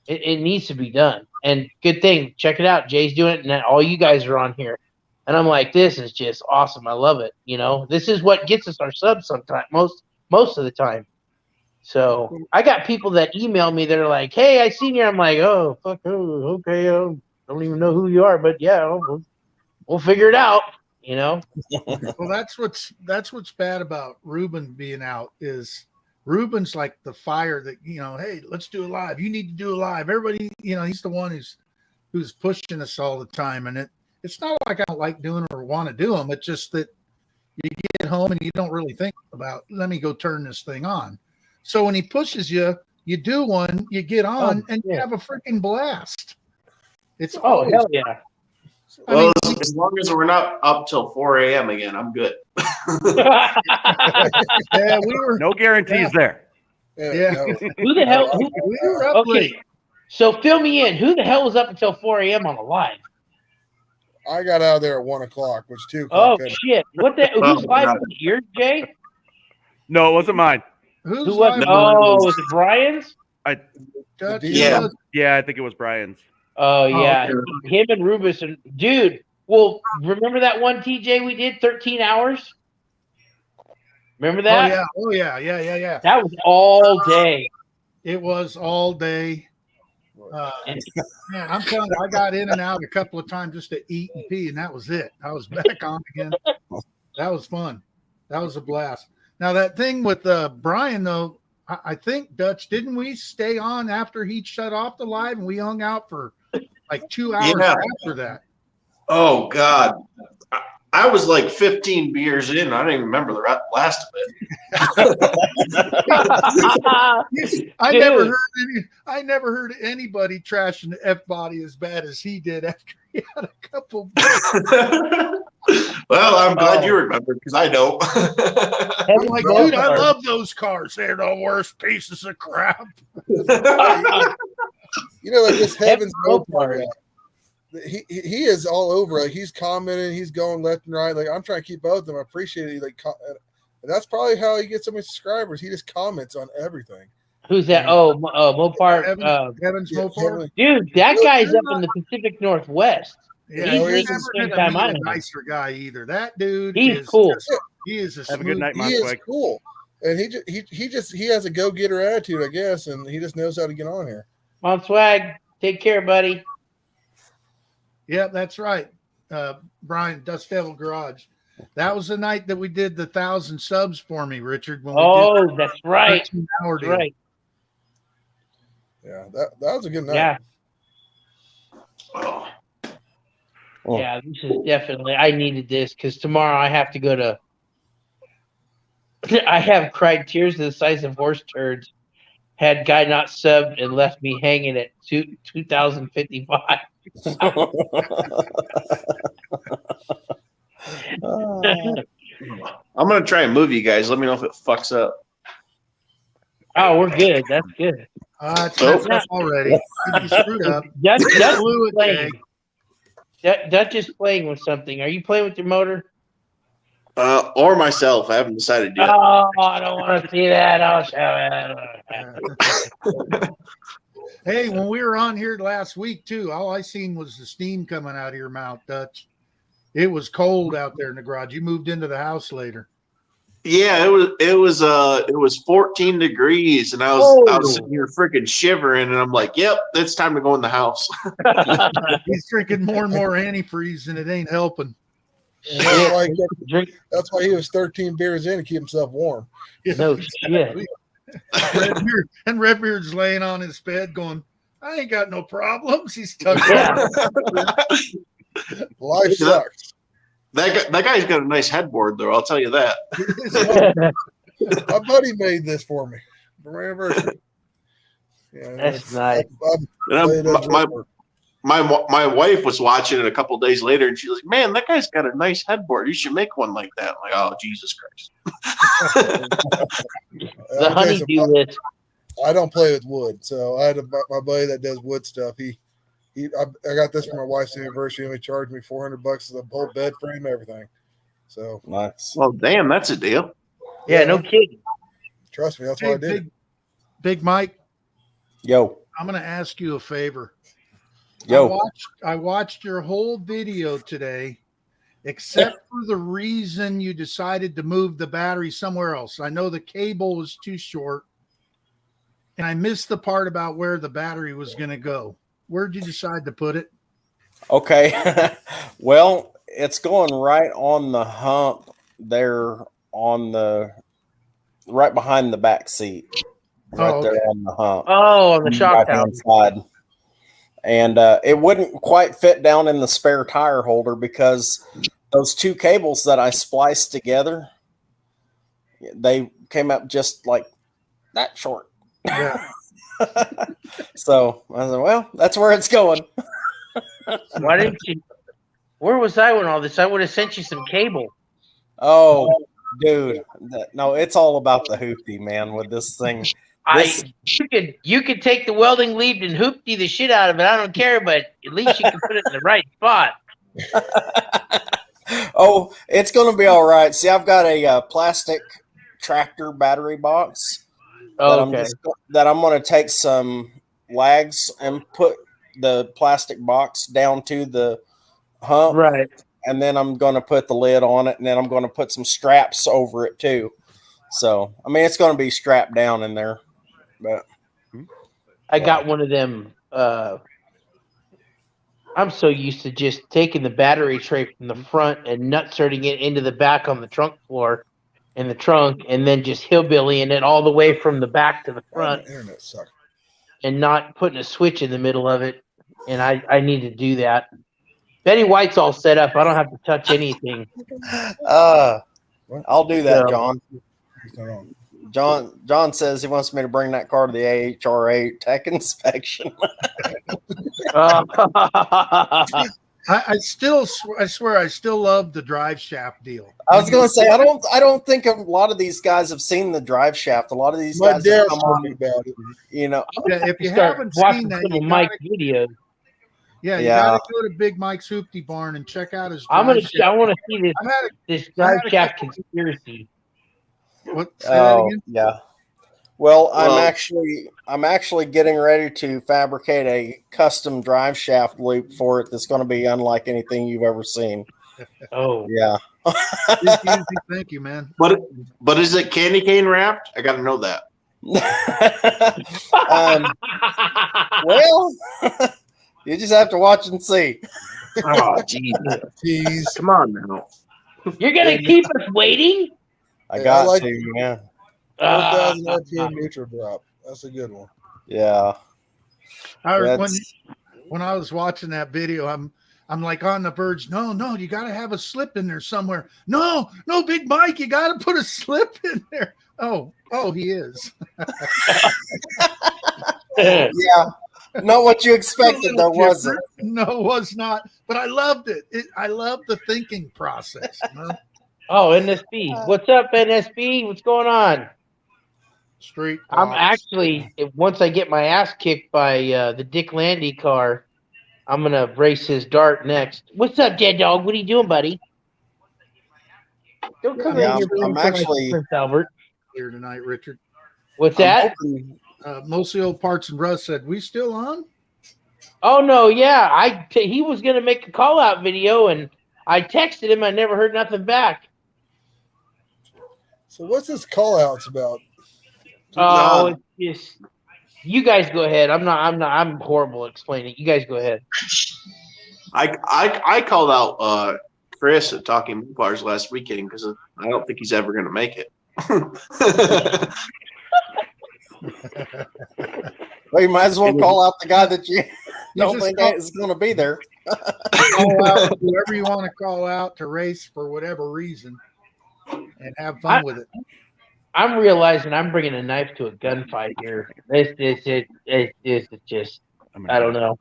[SPEAKER 11] It needs to be done, and good thing. Check it out, Jay's doing it, and all you guys are on here, and I'm like, this is just awesome. I love it. This is what gets us our subs sometimes, most of the time. So I got people that email me. They're like, "Hey, I seen you." I'm like, "Oh, fuck, okay. Don't even know who you are, but yeah, we'll figure it out."
[SPEAKER 12] Well, that's what's bad about Ruben being out is Ruben's like the fire that hey, let's do a live. You need to do a live. Everybody, he's the one who's pushing us all the time, and it's not like I don't like doing or want to do them. It's just that you get home and you don't really think about, let me go turn this thing on. So when he pushes you, you do one, you get on, and you have a freaking blast. It's always,
[SPEAKER 11] hell yeah.
[SPEAKER 8] Well, as long as we're not up till 4 a.m. again, I'm good.
[SPEAKER 12] Yeah,
[SPEAKER 1] no guarantees there.
[SPEAKER 12] Yeah.
[SPEAKER 11] Who the hell?
[SPEAKER 12] We were up late.
[SPEAKER 11] So fill me in. Who the hell was up until 4 a.m. on the live?
[SPEAKER 10] I got out of there at 1 o'clock, which 2
[SPEAKER 11] o'clock.
[SPEAKER 10] Oh
[SPEAKER 11] shit! Who's live was it? Yours, Jay?
[SPEAKER 1] No, it wasn't mine.
[SPEAKER 11] Who was it? Oh, was it Brian's?
[SPEAKER 1] Yeah, I think it was Brian's.
[SPEAKER 11] Oh yeah, him and Rubus and dude. Well, remember that one TJ we did 13 hours? Remember that?
[SPEAKER 12] Oh yeah.
[SPEAKER 11] That was all day.
[SPEAKER 12] It was all day. Man, I'm telling you, I got in and out a couple of times just to eat and pee, and that was it. I was back on again. That was fun. That was a blast. Now that thing with Brian, though, I think Dutch, didn't we stay on after he shut off the live and we hung out for like 2 hours after that?
[SPEAKER 8] Oh God, I was like 15 beers in. I don't even remember the last of
[SPEAKER 12] it. I never heard anybody trashing the F body as bad as he did after he had a couple beers.
[SPEAKER 8] Well, I'm glad you remembered because I don't.
[SPEAKER 12] I'm like, dude, I love those cars. They're the worst pieces of crap.
[SPEAKER 10] Like this Heaven's Go part. He is all over. Like he's commenting, he's going left and right. Like I'm trying to keep up with him. I appreciate it. And that's probably how he gets so many subscribers. He just comments on everything.
[SPEAKER 11] Who's that? Oh, Mopar.
[SPEAKER 12] Evans Mopar.
[SPEAKER 11] Dude, that guy's up in the Pacific Northwest.
[SPEAKER 12] Yeah,
[SPEAKER 11] He's
[SPEAKER 12] he's
[SPEAKER 11] leaving
[SPEAKER 12] never
[SPEAKER 11] the same
[SPEAKER 12] gonna
[SPEAKER 11] time
[SPEAKER 12] be
[SPEAKER 11] I
[SPEAKER 12] a
[SPEAKER 11] am.
[SPEAKER 12] nicer guy either. That dude
[SPEAKER 11] He's
[SPEAKER 12] is
[SPEAKER 11] cool.
[SPEAKER 12] he is a
[SPEAKER 1] Have a good
[SPEAKER 12] smooth.
[SPEAKER 1] night,
[SPEAKER 10] He is
[SPEAKER 1] Monswag.
[SPEAKER 10] cool, and he has a go getter attitude, I guess, and he just knows how to get on here.
[SPEAKER 11] On swag. Take care, buddy.
[SPEAKER 12] Yeah, that's right. Brian, Dust Devil Garage. That was the night that we did the 1,000 subs for me, Richard. When we did
[SPEAKER 11] That's right.
[SPEAKER 12] 13-hour
[SPEAKER 11] That's
[SPEAKER 12] deal.
[SPEAKER 11] right.
[SPEAKER 10] Yeah, that was a good night.
[SPEAKER 11] Yeah.
[SPEAKER 8] Oh.
[SPEAKER 11] Yeah, this is definitely. I needed this because tomorrow I have to go to. I have cried tears the size of horse turds. Had guy not subbed and left me hanging at 2,055.
[SPEAKER 8] I'm gonna try and move you guys. Let me know if it fucks up.
[SPEAKER 11] Oh, we're good. That's good.
[SPEAKER 12] It's messed up already. You screwed up.
[SPEAKER 11] Dutch
[SPEAKER 12] Blew it,
[SPEAKER 11] playing. Dutch is playing with something. Are you playing with your motor?
[SPEAKER 8] Or myself. I haven't decided yet.
[SPEAKER 11] Oh, I don't want to see that. I'll show it.
[SPEAKER 12] Hey, when we were on here last week too, all I seen was the steam coming out of your mouth, Dutch. It was cold out there in the garage. You moved into the house later.
[SPEAKER 8] Yeah, it was 14 degrees, and I was sitting here freaking shivering, and I'm like, "Yep, it's time to go in the house."
[SPEAKER 12] He's drinking more and more antifreeze, and it ain't helping.
[SPEAKER 10] And that's why he was 13 beers in to keep himself warm.
[SPEAKER 11] No shit.
[SPEAKER 12] Redbeard's laying on his bed going, I ain't got no problems. He's tucked
[SPEAKER 10] Life sucks.
[SPEAKER 8] That guy's got a nice headboard, though. I'll tell you that.
[SPEAKER 10] My buddy made this for me for my anniversary. Yeah,
[SPEAKER 11] that's nice.
[SPEAKER 8] My wife was watching it a couple days later, and she was like, "Man, that guy's got a nice headboard. You should make one like that." I'm like, "Oh, Jesus Christ!"
[SPEAKER 11] The honeydew list.
[SPEAKER 10] I don't play with wood, so I had my buddy that does wood stuff. I got this for my wife's anniversary, and he charged me $400 for the whole bed frame, everything. So
[SPEAKER 4] nice.
[SPEAKER 8] Well, damn, that's a deal.
[SPEAKER 11] Yeah, no kidding.
[SPEAKER 10] Trust me, that's why I did it.
[SPEAKER 12] Big Mike.
[SPEAKER 4] Yo.
[SPEAKER 12] I'm going to ask you a favor.
[SPEAKER 4] Yo.
[SPEAKER 12] I watched your whole video today, except for the reason you decided to move the battery somewhere else. I know the cable was too short, and I missed the part about where the battery was going to go. Where'd you decide to put it?
[SPEAKER 4] Okay. Well, it's going right on the hump there right behind the back seat. Right there on the hump.
[SPEAKER 11] Oh, on the shock tower
[SPEAKER 4] side. And it wouldn't quite fit down in the spare tire holder because those two cables that I spliced together, they came up just like that short.
[SPEAKER 12] Yeah.
[SPEAKER 4] So I said, well, that's where it's going.
[SPEAKER 11] Why didn't you? Where was I when all this? I would have sent you some cable.
[SPEAKER 4] Oh, dude. No, it's all about the hoopty, man, with this thing.
[SPEAKER 11] You could take the welding lead and hoopty the shit out of it. I don't care, but at least you can put it in the right spot.
[SPEAKER 4] Oh, it's going to be all right. See, I've got a plastic tractor battery box that I'm going to take some lags and put the plastic box down to the hump.
[SPEAKER 11] Right.
[SPEAKER 4] And then I'm going to put the lid on it, and then I'm going to put some straps over it too. So, I mean, it's going to be strapped down in there. But
[SPEAKER 11] I got one of them. I'm so used to just taking the battery tray from the front and nutserting it into the back on the trunk floor in the trunk, and then just hillbillying it all the way from the back to the front.
[SPEAKER 10] Internet sucks.
[SPEAKER 11] And not putting a switch in the middle of it. And I need to do that. Betty White's all set up. I don't have to touch anything.
[SPEAKER 4] I'll do that, John. John says he wants me to bring that car to the AHRA tech inspection.
[SPEAKER 12] I swear I still love the drive shaft deal.
[SPEAKER 4] I was going to say I don't think a lot of these guys have seen the drive shaft. A lot of these guys have come on about it. You know,
[SPEAKER 12] if you haven't seen that, you
[SPEAKER 11] Mike videos.
[SPEAKER 12] Yeah, you gotta go to Big Mike's Hoopty Barn and check out his.
[SPEAKER 11] I want to see this drive shaft conspiracy.
[SPEAKER 12] What? Say that again?
[SPEAKER 4] Yeah. Well, I'm actually getting ready to fabricate a custom drive shaft loop for it that's going to be unlike anything you've ever seen.
[SPEAKER 11] Oh,
[SPEAKER 4] yeah.
[SPEAKER 12] Thank you, man.
[SPEAKER 8] But is it candy cane wrapped? I got to know that.
[SPEAKER 4] Well, you just have to watch and see.
[SPEAKER 8] Oh, jeez. Come on now.
[SPEAKER 11] You're gonna keep us waiting?
[SPEAKER 4] I got to, yeah.
[SPEAKER 10] 4,000 RPM neutral drop. That's a good one.
[SPEAKER 4] Yeah.
[SPEAKER 12] When I was watching that video, I'm like on the verge. No, you got to have a slip in there somewhere. No, Big Mike, you got to put a slip in there. Oh, he is.
[SPEAKER 4] Yeah. Not what you expected, though, was it?
[SPEAKER 12] No, it was not. But I loved it. I loved the thinking process. You know?
[SPEAKER 11] Oh, NSB. What's up, NSB? What's going on?
[SPEAKER 12] Street.
[SPEAKER 11] I'm actually, once I get my ass kicked by the Dick Landy car, I'm going to race his dart next. What's up, Dead Dog? What are you doing, buddy? Don't come in here.
[SPEAKER 4] I'm actually
[SPEAKER 11] Prince Albert
[SPEAKER 12] here tonight, Richard.
[SPEAKER 11] What's that?
[SPEAKER 12] Mostly Old Parts and Russ said, we still on?
[SPEAKER 11] Oh, no, yeah. He was going to make a call-out video, and I texted him. I never heard nothing back.
[SPEAKER 10] So what's this call-outs about?
[SPEAKER 11] Oh, it's just you guys go ahead. I'm horrible at explaining it. You guys go ahead.
[SPEAKER 8] I called out Chris at Talking Bars last weekend because I don't think he's ever going to make it.
[SPEAKER 4] Well, you might as well call out the guy that you don't think is going to be there.
[SPEAKER 12] Call out whoever you want to call out to race for whatever reason and have fun with it.
[SPEAKER 11] I'm realizing I'm bringing a knife to a gunfight here. It's just, I don't know.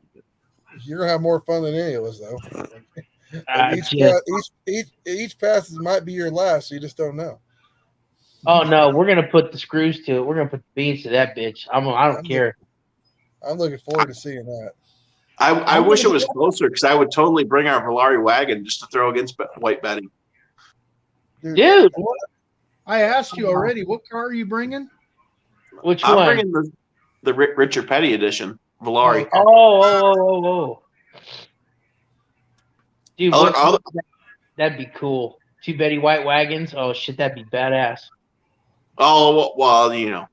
[SPEAKER 10] You're gonna have more fun than any of us, though. Each pass might be your last, so you just don't know.
[SPEAKER 11] Oh no, we're gonna put the screws to it. We're gonna put the beans to that bitch. I don't care.
[SPEAKER 10] I'm looking forward to seeing that.
[SPEAKER 8] I wish it was closer because I would totally bring our Volare wagon just to throw against White Betty.
[SPEAKER 11] Dude.
[SPEAKER 12] I asked you already. What car are you bringing?
[SPEAKER 11] Which
[SPEAKER 8] I'm
[SPEAKER 11] one?
[SPEAKER 8] bringing the Richard Petty edition, Volare.
[SPEAKER 11] Oh. Dude, that'd be cool. 2 Betty White wagons. Oh shit, that'd be badass.
[SPEAKER 8] Oh well, you know,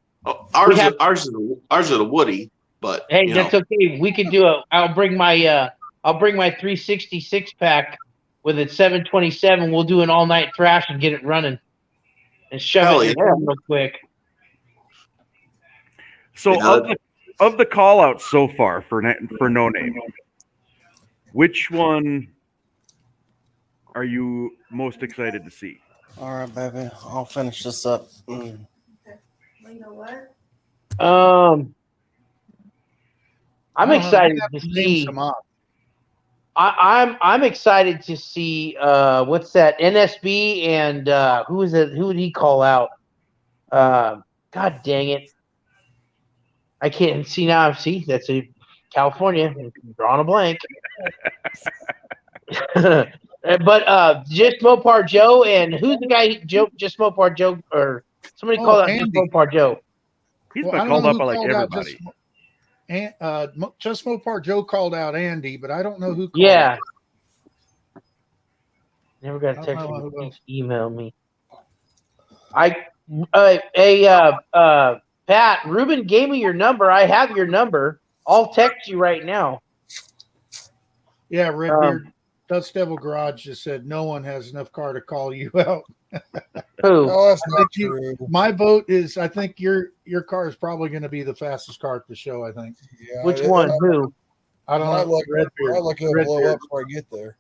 [SPEAKER 8] ours is a Woody, but
[SPEAKER 11] hey, that's okay. We can do it. I'll bring my 366 pack with a 727. We'll do an all night thrash and get it running. And shove it in real quick.
[SPEAKER 1] So of the call outs so far for No Name, which one are you most excited to see?
[SPEAKER 4] All right, baby. I'll finish this up.
[SPEAKER 6] You know what?
[SPEAKER 11] I'm excited to see. I'm excited to see what's that NSB and who is it? Who would he call out? God dang it! I can't see now. See, that's a California. I'm drawing a blank. But just Mopar Joe and who's the guy? Just Mopar Joe or somebody called out Just Mopar Joe.
[SPEAKER 1] He's been called out by like everybody.
[SPEAKER 12] Just Mopar Joe called out Andy, but I don't know who called
[SPEAKER 11] Yeah.
[SPEAKER 12] out.
[SPEAKER 11] Never got a text from you. Email me. Pat, Ruben gave me your number. I have your number. I'll text you right now.
[SPEAKER 12] Yeah, Redbeard. Dust Devil Garage just said no one has enough car to call you out.
[SPEAKER 11] Who?
[SPEAKER 10] Oh, that's not true.
[SPEAKER 12] My vote is I think your car is probably going to be the fastest car at the show, I think.
[SPEAKER 10] Yeah,
[SPEAKER 11] Which one? Who?
[SPEAKER 12] I don't know.
[SPEAKER 10] I'd like to blow
[SPEAKER 12] Redbeard.
[SPEAKER 10] up before I get there.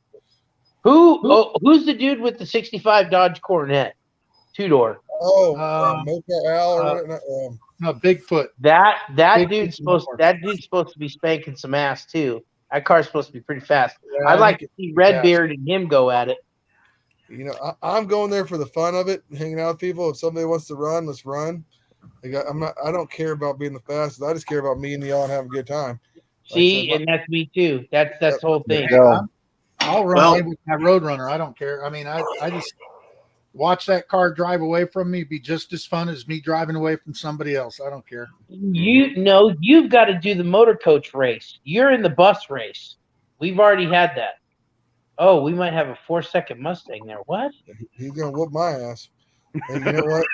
[SPEAKER 11] Who's the dude with the 65 Dodge Coronet? 2-door.
[SPEAKER 10] Oh, Mocha Al or
[SPEAKER 12] no, Bigfoot.
[SPEAKER 11] That dude's supposed to be spanking some ass too. That car's supposed to be pretty fast.
[SPEAKER 12] Yeah,
[SPEAKER 11] I'd like to see Redbeard and him go at it.
[SPEAKER 10] You know, I'm going there for the fun of it, hanging out with people. If somebody wants to run, let's run. Like, I don't care about being the fastest. I just care about meeting y'all and having a good time.
[SPEAKER 11] See, and that's me too. That's the whole thing.
[SPEAKER 12] I'll run with my Roadrunner. I don't care. I mean, I just watch that car drive away from me be just as fun as me driving away from somebody else. I don't care.
[SPEAKER 11] You've got to do the motor coach race. You're in the bus race. We've already had that. Oh, we might have a 4-second Mustang there. What?
[SPEAKER 10] He's gonna whoop my ass. And you know what?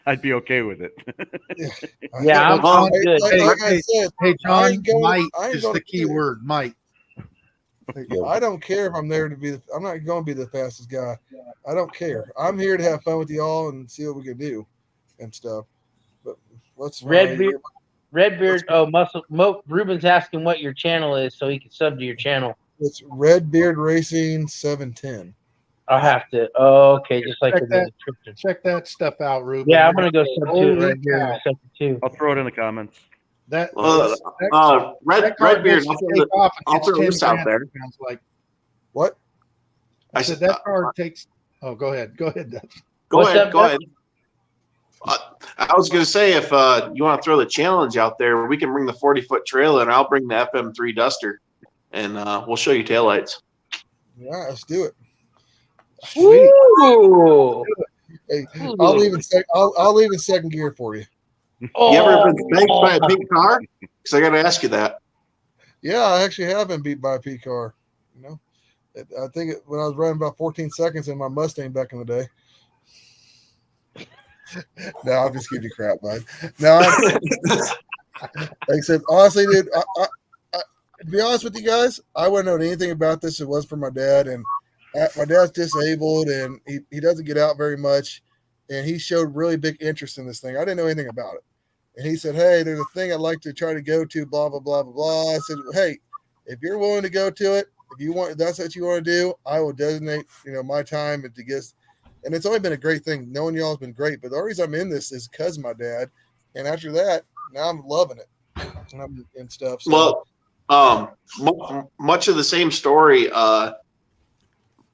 [SPEAKER 1] I'd be okay with it.
[SPEAKER 11] Yeah, I'm good.
[SPEAKER 10] Like I said,
[SPEAKER 12] hey, John, might
[SPEAKER 10] I ain't
[SPEAKER 12] is
[SPEAKER 10] gonna
[SPEAKER 12] the key word. Might.
[SPEAKER 10] I don't care if I'm there to be. I'm not going to be the fastest guy. I don't care. I'm here to have fun with y'all and see what we can do and stuff. But let's
[SPEAKER 11] Redbeard. Oh, Ruben's asking what your channel is, so he can sub to your channel.
[SPEAKER 10] It's Redbeard Racing 710.
[SPEAKER 11] I'll have to. Oh, okay, just like
[SPEAKER 12] check
[SPEAKER 11] in the description.
[SPEAKER 12] Check that stuff out, Ruben.
[SPEAKER 11] Yeah, I'm gonna go sub to it right here in a second too.
[SPEAKER 1] I'll throw it in the comments.
[SPEAKER 8] Redbeard,
[SPEAKER 12] I'll
[SPEAKER 8] throw this out there.
[SPEAKER 12] Sounds like
[SPEAKER 10] what?
[SPEAKER 12] I said that car takes. Oh, go ahead. Go ahead, Dutch.
[SPEAKER 8] Go ahead. I was going to say, if you want to throw the challenge out there, we can bring the 40-foot trailer, and I'll bring the FM3 Duster, and we'll show you taillights.
[SPEAKER 10] Yeah, let's do it.
[SPEAKER 11] Ooh.
[SPEAKER 10] Hey, I'll leave in second gear for you.
[SPEAKER 8] You ever been spanked by a pink car? Because I got to ask you that.
[SPEAKER 10] Yeah, I actually have been beat by a P car. You know, I think when I was running about 14 seconds in my Mustang back in the day. No, I'm just giving you crap, bud. No, like I said, honestly, dude, I, to be honest with you guys, I wouldn't know anything about this if it was for my dad. And my dad's disabled, and he doesn't get out very much. And he showed really big interest in this thing. I didn't know anything about it. And he said, hey, there's a thing I'd like to try to go to, blah, blah, blah, blah, blah. I said, hey, if you're willing to go to it, if that's what you want to do, I will designate, my time to get. And it's only been a great thing. Knowing y'all has been great. But the reason I'm in this is because of my dad. And after that, now I'm loving it and stuff. So.
[SPEAKER 8] Well, much of the same story.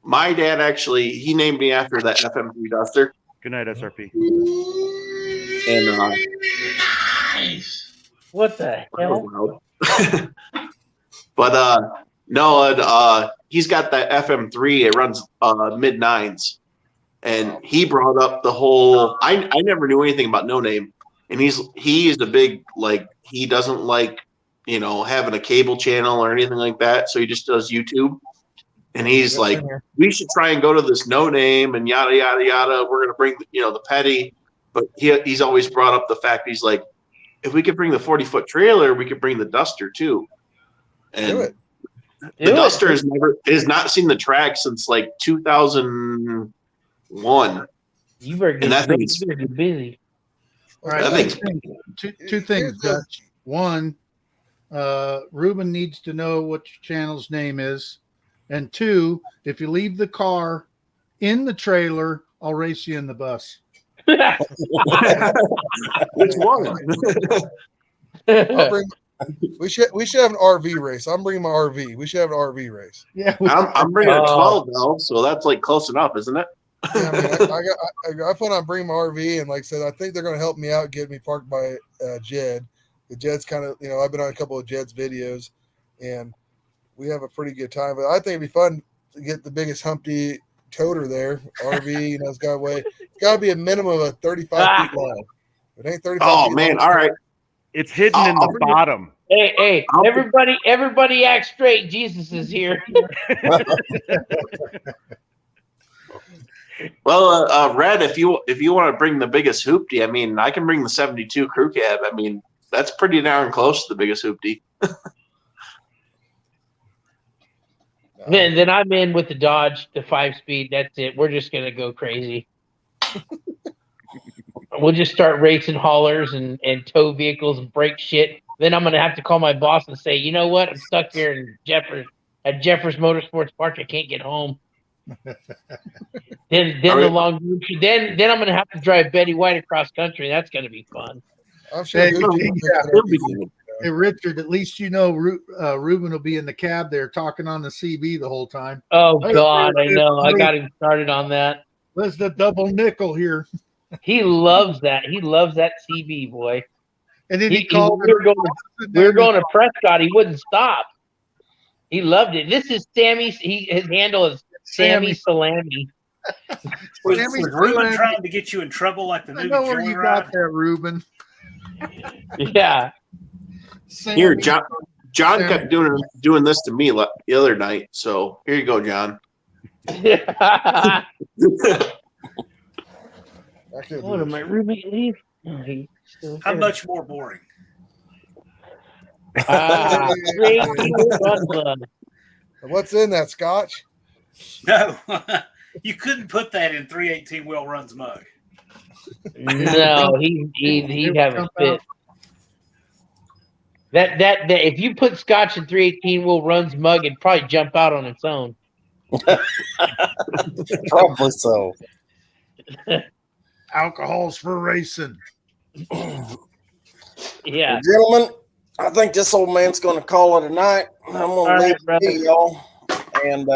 [SPEAKER 8] My dad actually, he named me after that FM3 Duster.
[SPEAKER 1] Good night, SRP.
[SPEAKER 8] And
[SPEAKER 11] what the hell?
[SPEAKER 8] But no, he's got that FM3. It runs mid nines, and he brought up the whole. I never knew anything about No Name, and he is a big he doesn't like having a cable channel or anything like that, so he just does YouTube. And he's like, we should try and go to this No Name and yada yada yada. We're gonna bring the Petty, but he's always brought up the fact he's like, if we could bring the 40-foot trailer, we could bring the Duster too. And the Duster has not seen the track since 2001.
[SPEAKER 11] You better get busy.
[SPEAKER 12] All right, two things, Dutch. One, Ruben needs to know what your channel's name is. And two, if you leave the car in the trailer, I'll race you in the bus.
[SPEAKER 8] Which one?
[SPEAKER 10] We should have an RV race. I'm bringing my RV. We should have an RV race.
[SPEAKER 12] Yeah,
[SPEAKER 8] I'm bringing a 12 now, so that's close enough, isn't it?
[SPEAKER 10] Yeah, I plan on bringing my RV, and like I said, I think they're going to help me out, get me parked by Jed. The Jed's kind of, I've been on a couple of Jed's videos, and we have a pretty good time. But I think it'd be fun to get the biggest Humpty toter there, RV. It's got to be a minimum of 35 feet long. If it ain't 35.
[SPEAKER 8] Oh
[SPEAKER 10] feet
[SPEAKER 8] man!
[SPEAKER 10] long,
[SPEAKER 8] All right,
[SPEAKER 1] it's hidden in the bottom.
[SPEAKER 11] Hey! Everybody, act straight. Jesus is here.
[SPEAKER 8] Well, Red, if you want to bring the biggest hoopty, I mean, I can bring the 72 crew cab. I mean, that's pretty darn close to the biggest hoopty.
[SPEAKER 11] Then I'm in with the Dodge, the 5-speed. That's it. We're just gonna go crazy. We'll just start racing haulers and tow vehicles and break shit. Then I'm gonna have to call my boss and say, you know what? I'm stuck here in Jeffers Motorsports Park. I can't get home. Then I'm gonna have to drive Betty White across country. That's gonna be fun.
[SPEAKER 10] I'm sure.
[SPEAKER 12] Hey, Richard, at least Ruben will be in the cab there talking on the CB the whole time.
[SPEAKER 11] Oh, God, I know. I got him started on that.
[SPEAKER 12] There's the double nickel here.
[SPEAKER 11] He loves that. He loves that CB, boy.
[SPEAKER 12] And then
[SPEAKER 11] we were going to Prescott. He wouldn't stop. He loved it. This is Sammy's. His handle is Sammy Salami.
[SPEAKER 2] Was
[SPEAKER 12] Sammy's
[SPEAKER 2] Ruben
[SPEAKER 12] still
[SPEAKER 2] trying to get you in trouble like the
[SPEAKER 12] I
[SPEAKER 2] movie
[SPEAKER 12] know where you got
[SPEAKER 2] Joyride?
[SPEAKER 12] that, Ruben.
[SPEAKER 11] Yeah.
[SPEAKER 8] Here,
[SPEAKER 12] Sammy.
[SPEAKER 8] John
[SPEAKER 12] Sammy.
[SPEAKER 8] kept doing this to me the other night. So here you go, John.
[SPEAKER 11] Oh, did my roommate leave? No, he's still
[SPEAKER 2] I'm
[SPEAKER 11] here.
[SPEAKER 2] much more boring.
[SPEAKER 11] Great run club.
[SPEAKER 10] What's in that scotch?
[SPEAKER 2] No, you couldn't put that in 318 Will Runs mug.
[SPEAKER 11] No, he'd have a fit. That if you put scotch in 318 Will Run's mug, it'd probably jump out on its own.
[SPEAKER 4] Probably so.
[SPEAKER 12] Alcohol's for racing.
[SPEAKER 11] Yeah.
[SPEAKER 4] Well, gentlemen, I think this old man's going to call it a night. I'm going to leave it to y'all. And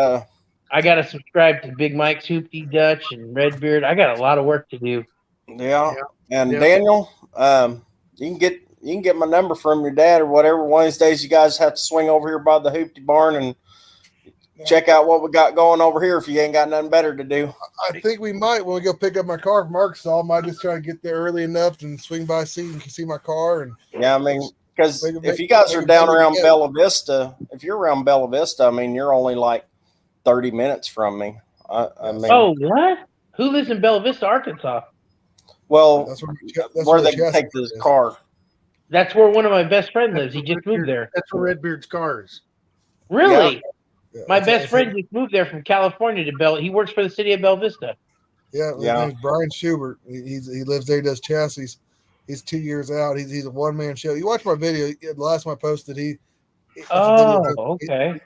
[SPEAKER 11] I got to subscribe to Big Mike's Hoopty Dutch and Redbeard. I got a lot of work to do.
[SPEAKER 4] yeah. And Daniel, you can get my number from your dad or whatever. One of these days, you guys have to swing over here by the Hoopty Barn and check out what we got going over here if you ain't got nothing better to do.
[SPEAKER 10] I think we might when we go pick up my car from Arkansas. I might just try to get there early enough and swing by, see my car. And
[SPEAKER 4] yeah, I mean, because if you guys are down around Bella Vista, if you're around Bella Vista, I mean, you're only like 30 minutes from me. I mean,
[SPEAKER 11] oh, what? Who lives in Bella Vista, Arkansas?
[SPEAKER 4] Well,
[SPEAKER 10] that's
[SPEAKER 4] where they can take this car.
[SPEAKER 11] That's where one of my best friends lives. He just moved there.
[SPEAKER 12] That's where Redbeard's car is.
[SPEAKER 11] Really?
[SPEAKER 10] Yeah.
[SPEAKER 11] My best friend just moved there from California to Bella. He works for the city of Bella Vista.
[SPEAKER 10] Yeah, his name's Brian Schubert. He lives there. He does chassis. He's 2 years out. He's a one man show. You watch my video. The last one I posted.
[SPEAKER 11] Okay.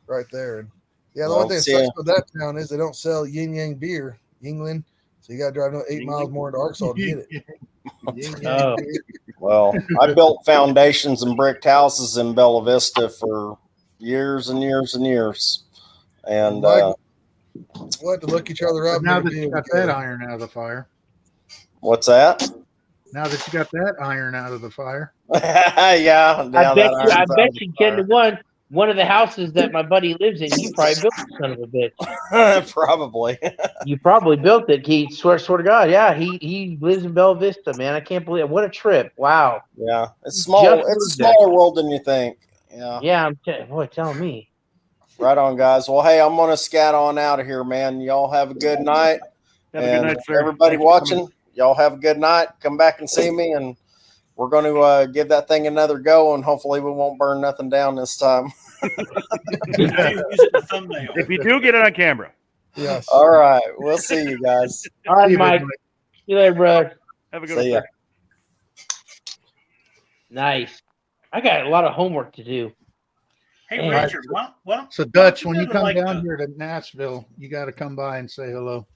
[SPEAKER 10] Right there. And yeah, the only thing that sucks with that town is they don't sell yin yang beer, Yingling. So you got to drive 8 miles more into Arkansas to get it.
[SPEAKER 11] Oh.
[SPEAKER 4] Well, I built foundations and bricked houses in Bella Vista for years and years and years. And
[SPEAKER 10] we'll have to look each other up.
[SPEAKER 12] Now that you got that iron out of the fire.
[SPEAKER 4] What's that?
[SPEAKER 12] Now that you got that iron out of the fire.
[SPEAKER 4] Yeah.
[SPEAKER 11] I bet you 10 to 1. One of the houses that my buddy lives in, you probably built the son of a bitch.
[SPEAKER 4] Probably.
[SPEAKER 11] You probably built it, Keith. Swear to God. Yeah, he lives in Bella Vista, man. I can't believe it. What a trip. Wow.
[SPEAKER 4] Yeah. It's small. It's a smaller world than you think. Yeah.
[SPEAKER 11] Yeah, telling me.
[SPEAKER 4] Right on, guys. Well, hey, I'm gonna scat on out of here, man. Y'all have a good night.
[SPEAKER 1] Have a good night, sir.
[SPEAKER 4] Everybody watching, y'all have a good night. Come back and see me, and we're going to give that thing another go, and hopefully we won't burn nothing down this time.
[SPEAKER 1] If you do, get it on camera.
[SPEAKER 10] Yes.
[SPEAKER 4] All right. We'll see you guys.
[SPEAKER 11] All right, Mike. See you later, bro.
[SPEAKER 1] Have a good one.
[SPEAKER 4] See ya.
[SPEAKER 11] Nice. I got a lot of homework to do.
[SPEAKER 2] Hey, Richard,
[SPEAKER 12] So Dutch, when you come down here to Nashville, you got to come by and say hello.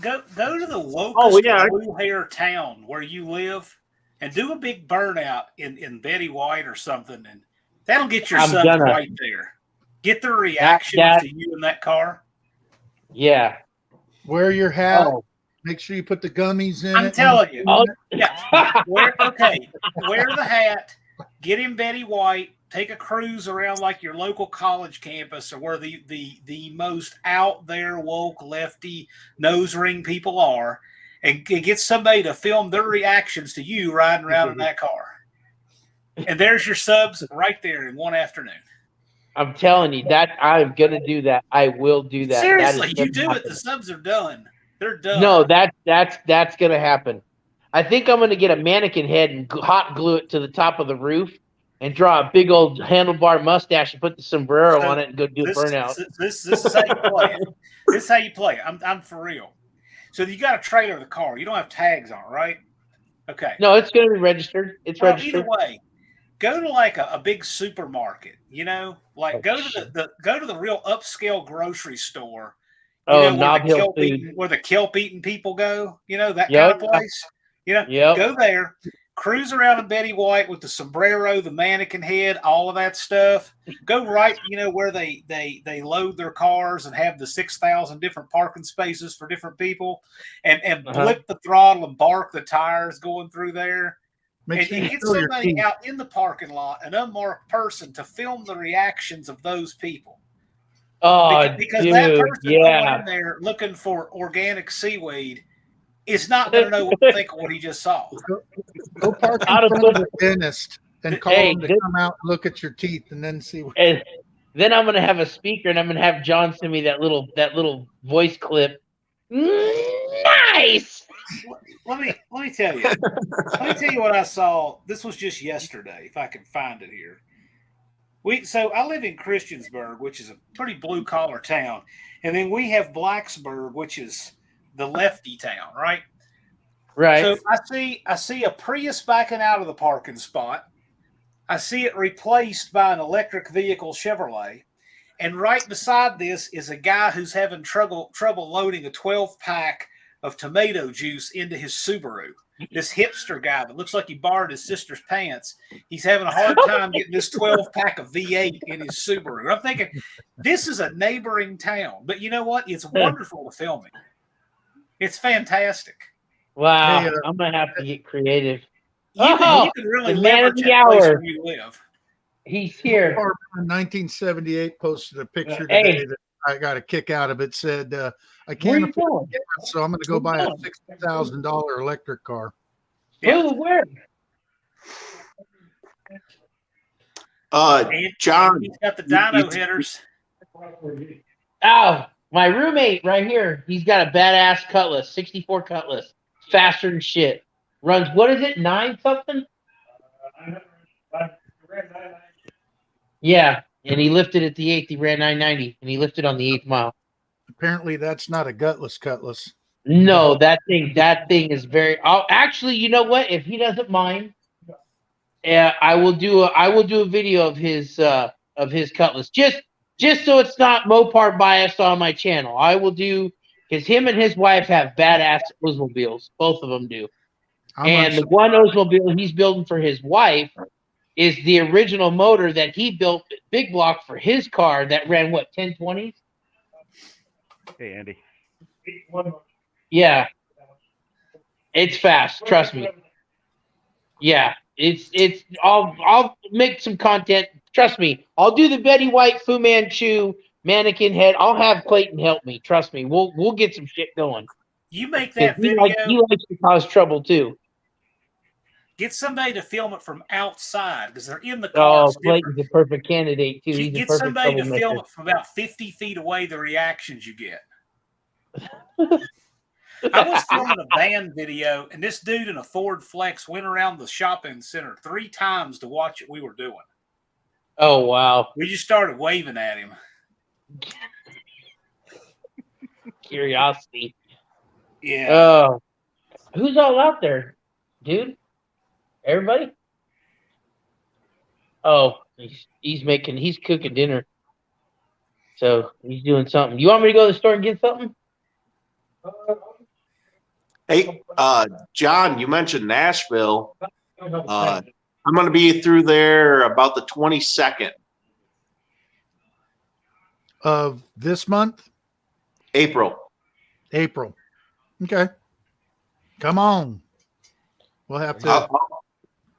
[SPEAKER 2] Go to the locust blue hair town where you live and do a big burnout in Betty White or something, and that'll get your subs right there. Get their reactions to you in that car.
[SPEAKER 11] Yeah.
[SPEAKER 12] Wear your hat. Oh. Make sure you put the gummies in.
[SPEAKER 2] I'm telling you. Yeah. Wear the hat. Get in Betty White. Take a cruise around like your local college campus or where the most out there woke lefty nose ring people are, and get somebody to film their reactions to you riding around in that car. And there's your subs right there in one afternoon.
[SPEAKER 11] I'm telling you that I'm gonna do that. I will do that.
[SPEAKER 2] Seriously, you do it. The subs are done. They're done.
[SPEAKER 11] No, that's gonna happen. I think I'm gonna get a mannequin head and hot glue it to the top of the roof and draw a big old handlebar mustache and put the sombrero on it and go do a burnout.
[SPEAKER 2] This is how you play it. This is how you play it. I'm for real. So you got a trailer in the car. You don't have tags on, right? Okay.
[SPEAKER 11] No, it's going to be registered. It's registered.
[SPEAKER 2] Either way, go to like a big supermarket. You know, like go to the real upscale grocery store.
[SPEAKER 11] You know,
[SPEAKER 2] where the kelp eating people go. You know, that kind of place. You know, go there. Cruise around in Betty White with the sombrero, the mannequin head, all of that stuff. Go right, where they load their cars and have the 6,000 different parking spaces for different people, and blip the throttle and bark the tires going through there. And get somebody out in the parking lot, an unmarked person, to film the reactions of those people.
[SPEAKER 11] Oh,
[SPEAKER 2] because
[SPEAKER 11] dude,
[SPEAKER 2] that person going
[SPEAKER 11] yeah.
[SPEAKER 2] in there looking for organic seaweed is not going to know what to think of what he just saw.
[SPEAKER 12] Go park in
[SPEAKER 11] Out of
[SPEAKER 12] front of the dentist and call
[SPEAKER 11] Hey,
[SPEAKER 12] him to come out and look at your teeth and then see what.
[SPEAKER 11] And then I'm gonna have a speaker and I'm gonna have John send me that little voice clip. Nice.
[SPEAKER 2] Let me tell you. Let me tell you what I saw. This was just yesterday, if I can find it here. So I live in Christiansburg, which is a pretty blue collar town, and then we have Blacksburg, which is the lefty town, right?
[SPEAKER 11] Right.
[SPEAKER 2] So I see a Prius backing out of the parking spot. I see it replaced by an electric vehicle Chevrolet. And right beside this is a guy who's having trouble loading a 12-pack of tomato juice into his Subaru. This hipster guy that looks like he borrowed his sister's pants. He's having a hard time getting this 12-pack of V8 in his Subaru. I'm thinking, this is a neighboring town. But you know what? It's wonderful to film it. It's fantastic.
[SPEAKER 11] Wow.
[SPEAKER 12] Hey,
[SPEAKER 11] I'm gonna have to get creative.
[SPEAKER 2] You can really
[SPEAKER 11] the man of
[SPEAKER 2] leverage
[SPEAKER 11] the
[SPEAKER 2] that place
[SPEAKER 11] hour.
[SPEAKER 2] where you live.
[SPEAKER 11] He's here.
[SPEAKER 12] In 1978, posted a picture today that I got a kick out of. It said, "I can't afford gas, so I'm going to go buy a $60,000 electric car."
[SPEAKER 2] Yeah.
[SPEAKER 11] Ooh, where?
[SPEAKER 8] John,
[SPEAKER 2] He's got the dyno hitters.
[SPEAKER 11] Oh, my roommate right here. He's got a badass Cutlass, 64 Cutlass, faster than shit. Runs what is it, 9 something? Yeah, and he lifted at the 8th. He ran 990, and he lifted on the 8th mile.
[SPEAKER 12] Apparently, that's not a gutless Cutlass.
[SPEAKER 11] No, that thing is very. Actually, you know what? If he doesn't mind, I will do a video of his Cutlass. Just so it's not Mopar biased on my channel. I will do, because him and his wife have badass Oldsmobiles. Both of them do. And the one Oldsmobile he's building for his wife is the original motor that he built big block for his car that ran what, 1020s?
[SPEAKER 1] Hey, Andy.
[SPEAKER 11] Yeah. It's fast, trust me. Yeah, it's I'll make some content. Trust me. I'll do the Betty White Fu Manchu mannequin head. I'll have Clayton help me. Trust me. We'll get some shit going.
[SPEAKER 2] You make that
[SPEAKER 11] He
[SPEAKER 2] video.
[SPEAKER 11] likes to cause trouble too.
[SPEAKER 2] Get somebody to film it from outside because they're in the car.
[SPEAKER 11] Oh, Clayton's a perfect candidate too. He's a
[SPEAKER 2] Get
[SPEAKER 11] perfect
[SPEAKER 2] somebody to
[SPEAKER 11] troublemaker.
[SPEAKER 2] film it from about 50 feet away, the reactions you get. I was filming a band video, and this dude in a Ford Flex went around the shopping center 3 times to watch what we were doing.
[SPEAKER 11] Oh, wow.
[SPEAKER 2] We just started waving at him.
[SPEAKER 11] Curiosity.
[SPEAKER 2] Yeah.
[SPEAKER 11] Oh, who's all out there, dude? Everybody? Oh, he's cooking dinner. So he's doing something. You want me to go to the store and get something?
[SPEAKER 8] Hey, John, you mentioned Nashville. I'm going to be through there about the 22nd
[SPEAKER 12] of this month.
[SPEAKER 8] April.
[SPEAKER 12] Okay. Come on. We'll have to.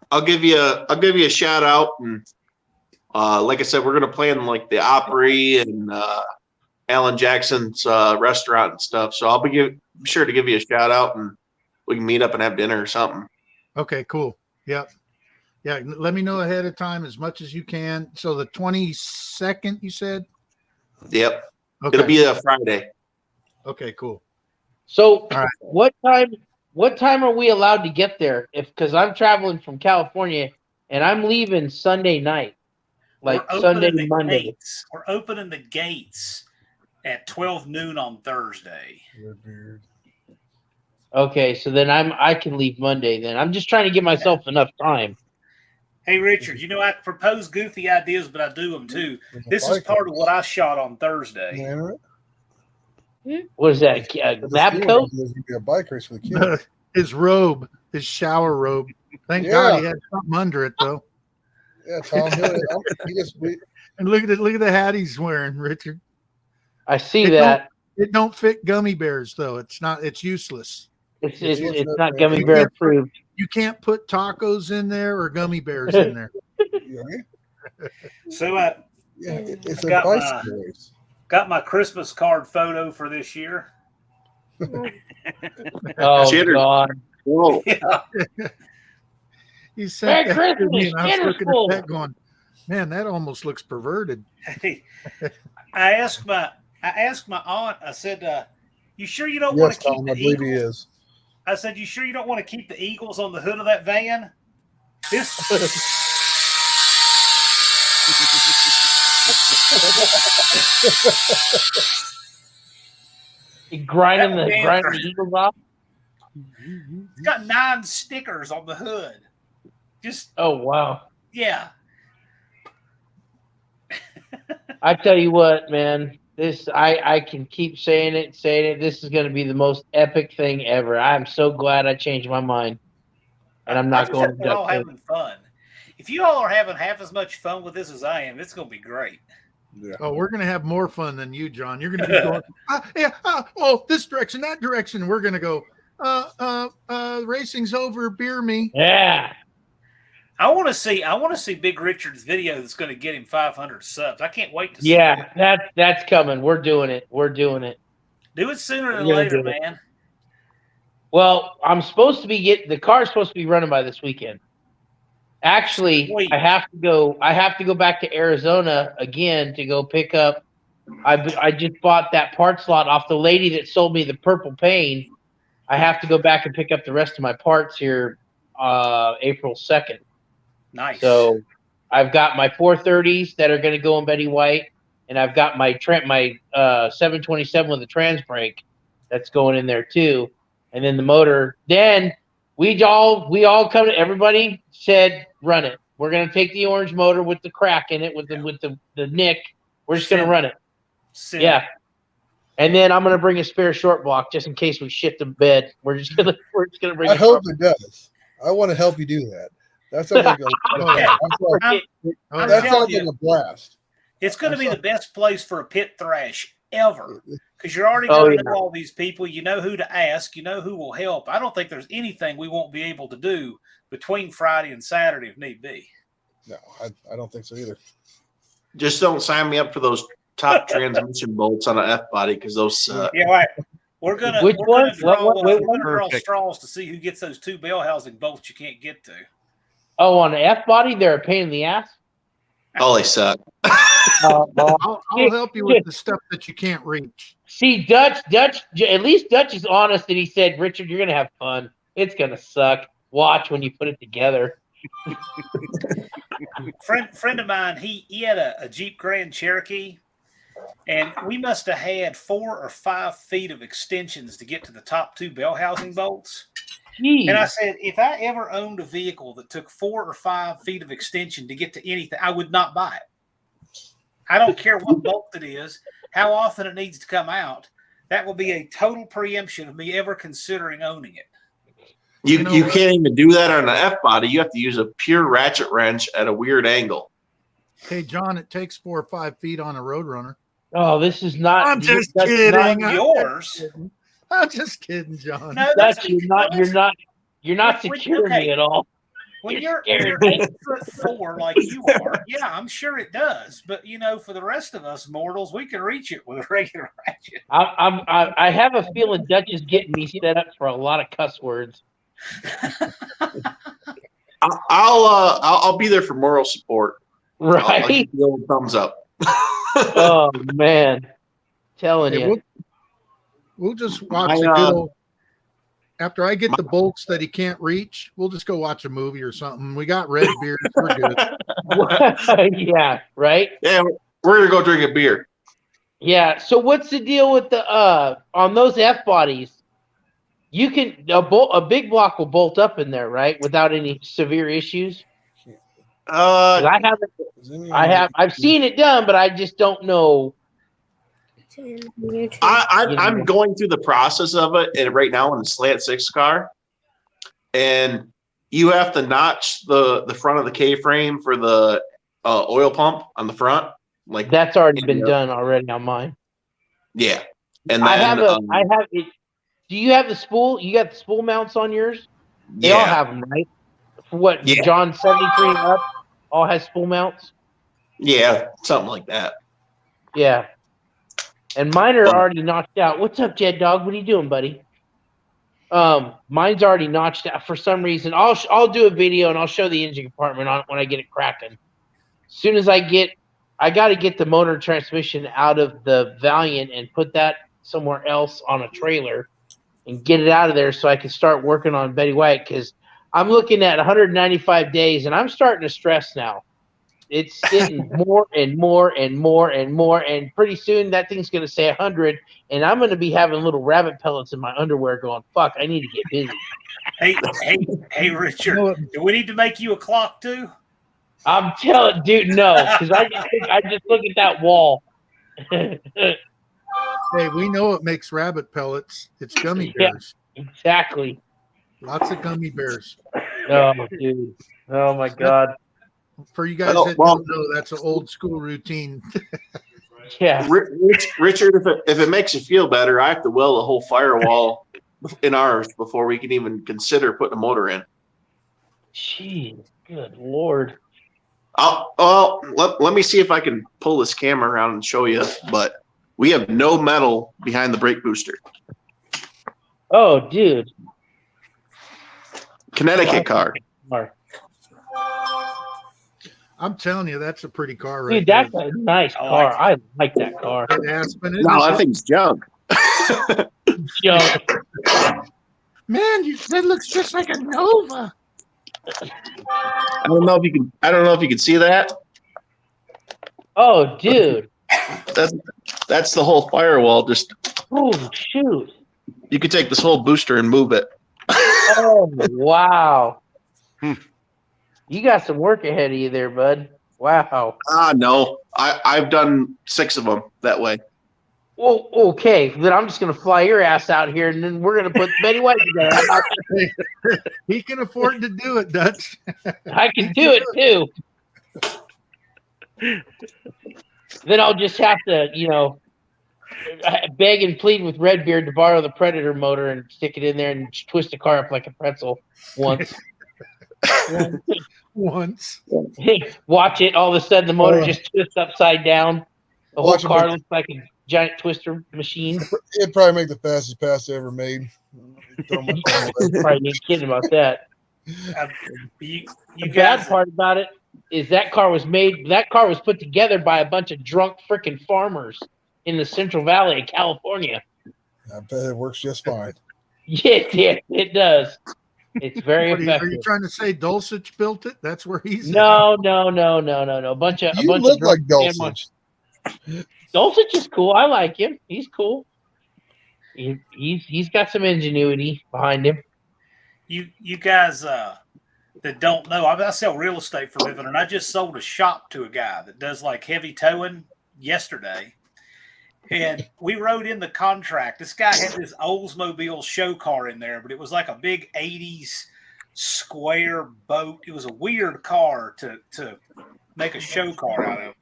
[SPEAKER 8] I'll give you a shout out, and like I said, we're gonna play in like the Opry and Alan Jackson's restaurant and stuff. So I'll be sure to give you a shout out, and we can meet up and have dinner or something.
[SPEAKER 12] Okay, cool. Yep. Yeah, let me know ahead of time as much as you can. So the 22nd, you said?
[SPEAKER 8] Yep.
[SPEAKER 12] Okay.
[SPEAKER 8] It'll be a Friday.
[SPEAKER 12] Okay, cool.
[SPEAKER 11] So
[SPEAKER 12] all right.
[SPEAKER 11] What time are we allowed to get there? Because I'm traveling from California and I'm leaving Sunday night, like Sunday to Monday.
[SPEAKER 2] Gates. We're opening the gates at 12 noon on Thursday.
[SPEAKER 11] Okay, so then I can leave Monday. Then I'm just trying to give myself enough time.
[SPEAKER 2] Hey Richard, you know I propose goofy ideas, but I do them too. This is part of what I shot on Thursday.
[SPEAKER 11] What is that? Lab coat?
[SPEAKER 10] Be a bike race for the kids.
[SPEAKER 12] His robe, his shower robe. Thank God he had something under it though.
[SPEAKER 10] Yeah, Tom.
[SPEAKER 12] And look at the hat he's wearing, Richard.
[SPEAKER 11] I see that.
[SPEAKER 12] It don't fit gummy bears though. It's useless.
[SPEAKER 11] It's not gummy bear approved.
[SPEAKER 12] You can't put tacos in there or gummy bears in there.
[SPEAKER 2] So
[SPEAKER 10] it's a bicycle race.
[SPEAKER 2] Got my Christmas card photo for this year.
[SPEAKER 11] Oh
[SPEAKER 8] Chitter.
[SPEAKER 11] God!
[SPEAKER 8] Whoa.
[SPEAKER 2] Yeah.
[SPEAKER 12] You sent
[SPEAKER 11] Merry
[SPEAKER 12] that to me,
[SPEAKER 11] Christmas,
[SPEAKER 12] and I was
[SPEAKER 11] Chitter's
[SPEAKER 12] looking
[SPEAKER 11] full.
[SPEAKER 12] at that going, man, that almost looks perverted.
[SPEAKER 2] Hey, I asked my aunt. I said, "You sure you don't want
[SPEAKER 10] Yes,
[SPEAKER 2] to keep
[SPEAKER 10] Tom,
[SPEAKER 2] the
[SPEAKER 10] I believe he
[SPEAKER 2] Eagles?"
[SPEAKER 10] is.
[SPEAKER 2] I said, "You sure you don't want to keep the Eagles on the hood of that van?" This
[SPEAKER 11] grinding
[SPEAKER 2] That
[SPEAKER 11] the
[SPEAKER 2] van-
[SPEAKER 11] Eagles off.
[SPEAKER 2] it's got 9 stickers on the hood. Just
[SPEAKER 11] Oh wow!
[SPEAKER 2] yeah.
[SPEAKER 11] I tell you what, man. This I can keep saying it. This is going to be the most epic thing ever. I'm so glad I changed my mind, and I'm
[SPEAKER 2] I
[SPEAKER 11] not
[SPEAKER 2] just
[SPEAKER 11] going
[SPEAKER 2] hope
[SPEAKER 11] to
[SPEAKER 2] we're
[SPEAKER 11] duck
[SPEAKER 2] all
[SPEAKER 11] tape.
[SPEAKER 2] having fun. If you all are having half as much fun with this as I am, it's going to be great.
[SPEAKER 10] Yeah.
[SPEAKER 12] Oh, we're going to have more fun than you, John. You're going to be going, this direction, that direction. We're going to go, racing's over, beer me.
[SPEAKER 11] Yeah.
[SPEAKER 2] I want to see Big Richard's video that's going to get him 500 subs. I can't wait to see
[SPEAKER 11] Yeah,
[SPEAKER 2] it.
[SPEAKER 11] that's coming. We're doing it.
[SPEAKER 2] Do it sooner than
[SPEAKER 11] We're gonna
[SPEAKER 2] later,
[SPEAKER 11] do it.
[SPEAKER 2] man.
[SPEAKER 11] Well, I'm supposed to be the car's supposed to be running by this weekend. Actually,
[SPEAKER 2] Sweet.
[SPEAKER 11] I have to go back to Arizona again to go pick up. I just bought that parts lot off the lady that sold me the purple paint. I have to go back and pick up the rest of my parts here April 2nd.
[SPEAKER 2] Nice.
[SPEAKER 11] So I've got my 430s that are going to go in Betty White, and I've got my 727 with a trans brake that's going in there too, and then the motor. Then we all come to everybody said run it. We're going to take the orange motor with the crack in it with the nick. We're just going to run it. Yeah. And then I'm going to bring a spare short block just in case we shit the bed. We're just going to bring.
[SPEAKER 10] I hope it does. I want to help you do that. That sounds like a blast.
[SPEAKER 2] It's going to be the best place for a pit thrash ever because you're already going to know all these people. You know who to ask. You know who will help. I don't think there's anything we won't be able to do between Friday and Saturday if need be.
[SPEAKER 10] No, I don't think so either.
[SPEAKER 8] Just don't sign me up for those top transmission bolts on an F body because those suck.
[SPEAKER 2] Yeah, right. We're gonna draw straws to see who gets those 2 bell housing bolts you can't get to.
[SPEAKER 11] Oh, on the F body, they're a pain in the ass.
[SPEAKER 8] Oh, they suck.
[SPEAKER 12] I'll help you with the stuff that you can't reach.
[SPEAKER 11] See, Dutch, at least Dutch is honest, and he said, "Richard, you're gonna have fun. It's gonna suck. Watch when you put it together."
[SPEAKER 2] friend of mine, he had a Jeep Grand Cherokee, and we must have had 4 or 5 feet of extensions to get to the top 2 bell housing bolts.
[SPEAKER 11] Jeez.
[SPEAKER 2] And I said, if I ever owned a vehicle that took 4 or 5 feet of extension to get to anything, I would not buy it. I don't care what bolt it is, how often it needs to come out. That will be a total preemption of me ever considering owning it.
[SPEAKER 8] You can't even do that on an F body. You have to use a pure ratchet wrench at a weird angle.
[SPEAKER 12] Hey, John, it takes 4 or 5 feet on a Roadrunner.
[SPEAKER 11] Oh, this is not.
[SPEAKER 12] I'm just kidding.
[SPEAKER 2] Yours.
[SPEAKER 12] I'm just kidding, John.
[SPEAKER 2] No,
[SPEAKER 11] you're not securing me at all.
[SPEAKER 2] When you're 8'4" like you are, yeah, I'm sure it does. But for the rest of us mortals, we can reach it with a regular ratchet.
[SPEAKER 11] I have a feeling Dutch is getting me set up for a lot of cuss words.
[SPEAKER 8] I'll be there for moral support.
[SPEAKER 11] Right.
[SPEAKER 8] I'll give you the old thumbs up.
[SPEAKER 11] Oh man, telling you.
[SPEAKER 12] We'll just watch a good old. After I get the bolts that he can't reach, we'll just go watch a movie or something. We got red beers. We're good.
[SPEAKER 11] Yeah, right?
[SPEAKER 8] Yeah, we're gonna go drink a beer.
[SPEAKER 11] Yeah. So what's the deal with the on those F bodies? You can a big block will bolt up in there, right? Without any severe issues. I've seen it done, but I just don't know.
[SPEAKER 8] I'm going through the process of it and right now in the Slant 6 car, and you have to notch the front of the K-frame for the oil pump on the front. Like
[SPEAKER 11] that's already been done already on mine.
[SPEAKER 8] Yeah, and then
[SPEAKER 11] I have it. Do you have the spool? You got the spool mounts on yours? They all have them, right? For what?
[SPEAKER 8] Yeah.
[SPEAKER 11] John 73 and up all has spool mounts.
[SPEAKER 8] Yeah, something like that.
[SPEAKER 11] Yeah. and mine are already notched out. What's up, Jed Dog? What are you doing, buddy? Mine's already notched out for some reason. I'll do a video and I'll show the engine compartment on it when I get it cracking. As soon as I got to get the motor transmission out of the Valiant and put that somewhere else on a trailer and get it out of there so I can start working on Betty White, because I'm looking at 195 days and I'm starting to stress now. It's getting more and more and more and more, and pretty soon that thing's going to say 100, and I'm going to be having little rabbit pellets in my underwear going, fuck, I need to get busy.
[SPEAKER 2] Hey, Richard, do we need to make you a clock too?
[SPEAKER 11] I'm telling, dude, no, because I just look at that wall.
[SPEAKER 12] Hey, we know it makes rabbit pellets. It's gummy bears.
[SPEAKER 11] Yeah, exactly.
[SPEAKER 12] Lots of gummy bears.
[SPEAKER 11] Oh, dude. Oh, my God.
[SPEAKER 12] For you guys that don't know, that's an old school routine.
[SPEAKER 11] Yeah.
[SPEAKER 8] Richard, if it makes you feel better, I have to weld a whole firewall in ours before we can even consider putting a motor in.
[SPEAKER 11] Jeez, good Lord.
[SPEAKER 8] Let me see if I can pull this camera around and show you, but we have no metal behind the brake booster.
[SPEAKER 11] Oh, dude.
[SPEAKER 8] Connecticut car.
[SPEAKER 12] I'm telling you, that's a pretty car, right?
[SPEAKER 11] Dude, that's a nice car. I like that car.
[SPEAKER 8] No, that thing's junk.
[SPEAKER 11] Junk.
[SPEAKER 12] Man, that looks just like a Nova.
[SPEAKER 8] I don't know if you can see that.
[SPEAKER 11] Oh, dude.
[SPEAKER 8] That's the whole firewall. Just
[SPEAKER 11] oh shoot.
[SPEAKER 8] You could take this whole booster and move it.
[SPEAKER 11] Oh wow. You got some work ahead of you there, bud. Wow.
[SPEAKER 8] No. I've done 6 of them that way.
[SPEAKER 11] Well, okay. Then I'm just gonna fly your ass out here, and then we're gonna put Betty White together.
[SPEAKER 12] He can afford to do it, Dutch.
[SPEAKER 11] I can do it too. Then I'll just have to, beg and plead with Redbeard to borrow the Predator motor and stick it in there and twist the car up like a pretzel once.
[SPEAKER 12] Once.
[SPEAKER 11] Watch it. All of a sudden, the motor just twists upside down. The whole car looks like a giant twister machine.
[SPEAKER 10] It'd probably make the fastest pass ever made.
[SPEAKER 11] Probably ain't kidding about that. The bad part about it is that car was put together by a bunch of drunk freaking farmers in the Central Valley of California.
[SPEAKER 10] I bet it works just fine.
[SPEAKER 11] Yeah, it does. It's very effective.
[SPEAKER 12] Are you trying to say Dulcich built it? That's where he's
[SPEAKER 11] No. A bunch of
[SPEAKER 10] look like Dulcich.
[SPEAKER 11] Dulcich is cool. I like him. He's cool. He's got some ingenuity behind him.
[SPEAKER 2] You guys that don't know, I sell real estate for a living, and I just sold a shop to a guy that does like heavy towing yesterday. And we wrote in the contract. This guy had this Oldsmobile show car in there, but it was like a big 80s square boat. It was a weird car to make a show car out of.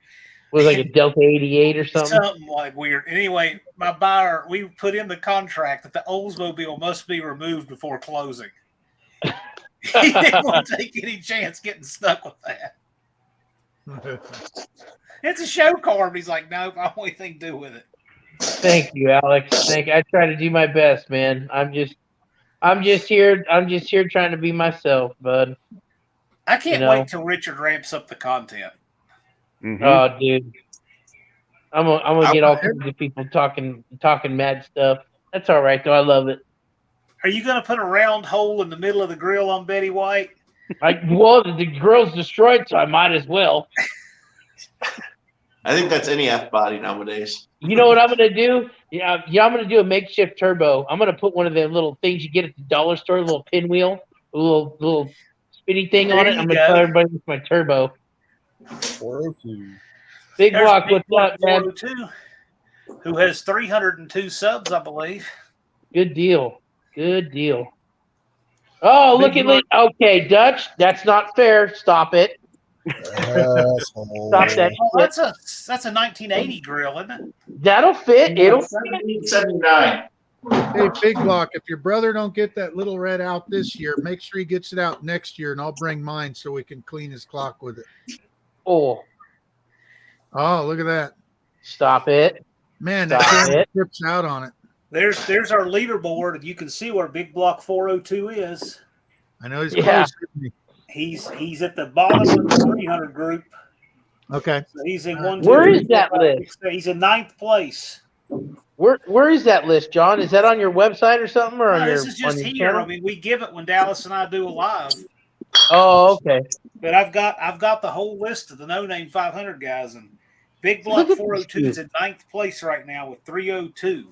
[SPEAKER 11] Was it like a Delta 88 or something?
[SPEAKER 2] Something like weird. Anyway, my buyer, we put in the contract that the Oldsmobile must be removed before closing. He didn't want to take any chance getting stuck with that. It's a show car, but he's like, nope, I don't want anything to do with it.
[SPEAKER 11] Thank you, Alex. I try to do my best, man. I'm just here trying to be myself, bud.
[SPEAKER 2] I can't wait till Richard ramps up the content.
[SPEAKER 11] Mm-hmm. Oh, dude. I'm gonna get all kinds of people talking mad stuff. That's all right though. I love it.
[SPEAKER 2] Are you gonna put a round hole in the middle of the grill on Betty White?
[SPEAKER 11] The grill's destroyed, so I might as well.
[SPEAKER 8] I think that's any F body nowadays.
[SPEAKER 11] You know what I'm gonna do? Yeah, I'm gonna do a makeshift turbo. I'm gonna put one of them little things you get at the dollar store, a little pinwheel, a little spinny thing on it. I'm gonna tell everybody it's my turbo.
[SPEAKER 10] 402.
[SPEAKER 11] Big Block, what's up, man?
[SPEAKER 2] Who has 302 subs, I believe.
[SPEAKER 11] Good deal. Oh, look at it. Okay, Dutch, that's not fair. Stop it. Stop that.
[SPEAKER 2] Oh, that's a 1980 grill, isn't it?
[SPEAKER 11] That'll fit. It'll fit.
[SPEAKER 8] 79.
[SPEAKER 12] Hey, Big Block, if your brother don't get that little red out this year, make sure he gets it out next year, and I'll bring mine so we can clean his clock with it.
[SPEAKER 11] Oh,
[SPEAKER 12] look at that.
[SPEAKER 11] Stop it.
[SPEAKER 12] Man, that
[SPEAKER 11] Stop
[SPEAKER 12] camera
[SPEAKER 11] it.
[SPEAKER 12] trips out on it.
[SPEAKER 2] There's our leaderboard, and you can see where Big Block 402 is.
[SPEAKER 12] I know he's
[SPEAKER 11] Yeah.
[SPEAKER 12] close to me.
[SPEAKER 2] He's at the bottom of the 300 group.
[SPEAKER 12] Okay.
[SPEAKER 2] So he's in one.
[SPEAKER 11] Where
[SPEAKER 2] 2,
[SPEAKER 11] is
[SPEAKER 2] 3, 4,
[SPEAKER 11] that
[SPEAKER 2] 5,
[SPEAKER 11] list?
[SPEAKER 2] 6, 7. He's in 9th place.
[SPEAKER 11] Where is that list, John? Is that on your website or something, or on
[SPEAKER 2] No,
[SPEAKER 11] your
[SPEAKER 2] this is just
[SPEAKER 11] on your
[SPEAKER 2] here.
[SPEAKER 11] channel?
[SPEAKER 2] I mean, we give it when Dallas and I do a live.
[SPEAKER 11] Oh, okay.
[SPEAKER 2] But I've got the whole list of the No Name 500 guys, and Big Block
[SPEAKER 11] Look at
[SPEAKER 2] 402
[SPEAKER 11] this
[SPEAKER 2] is in 9th place right now with 302.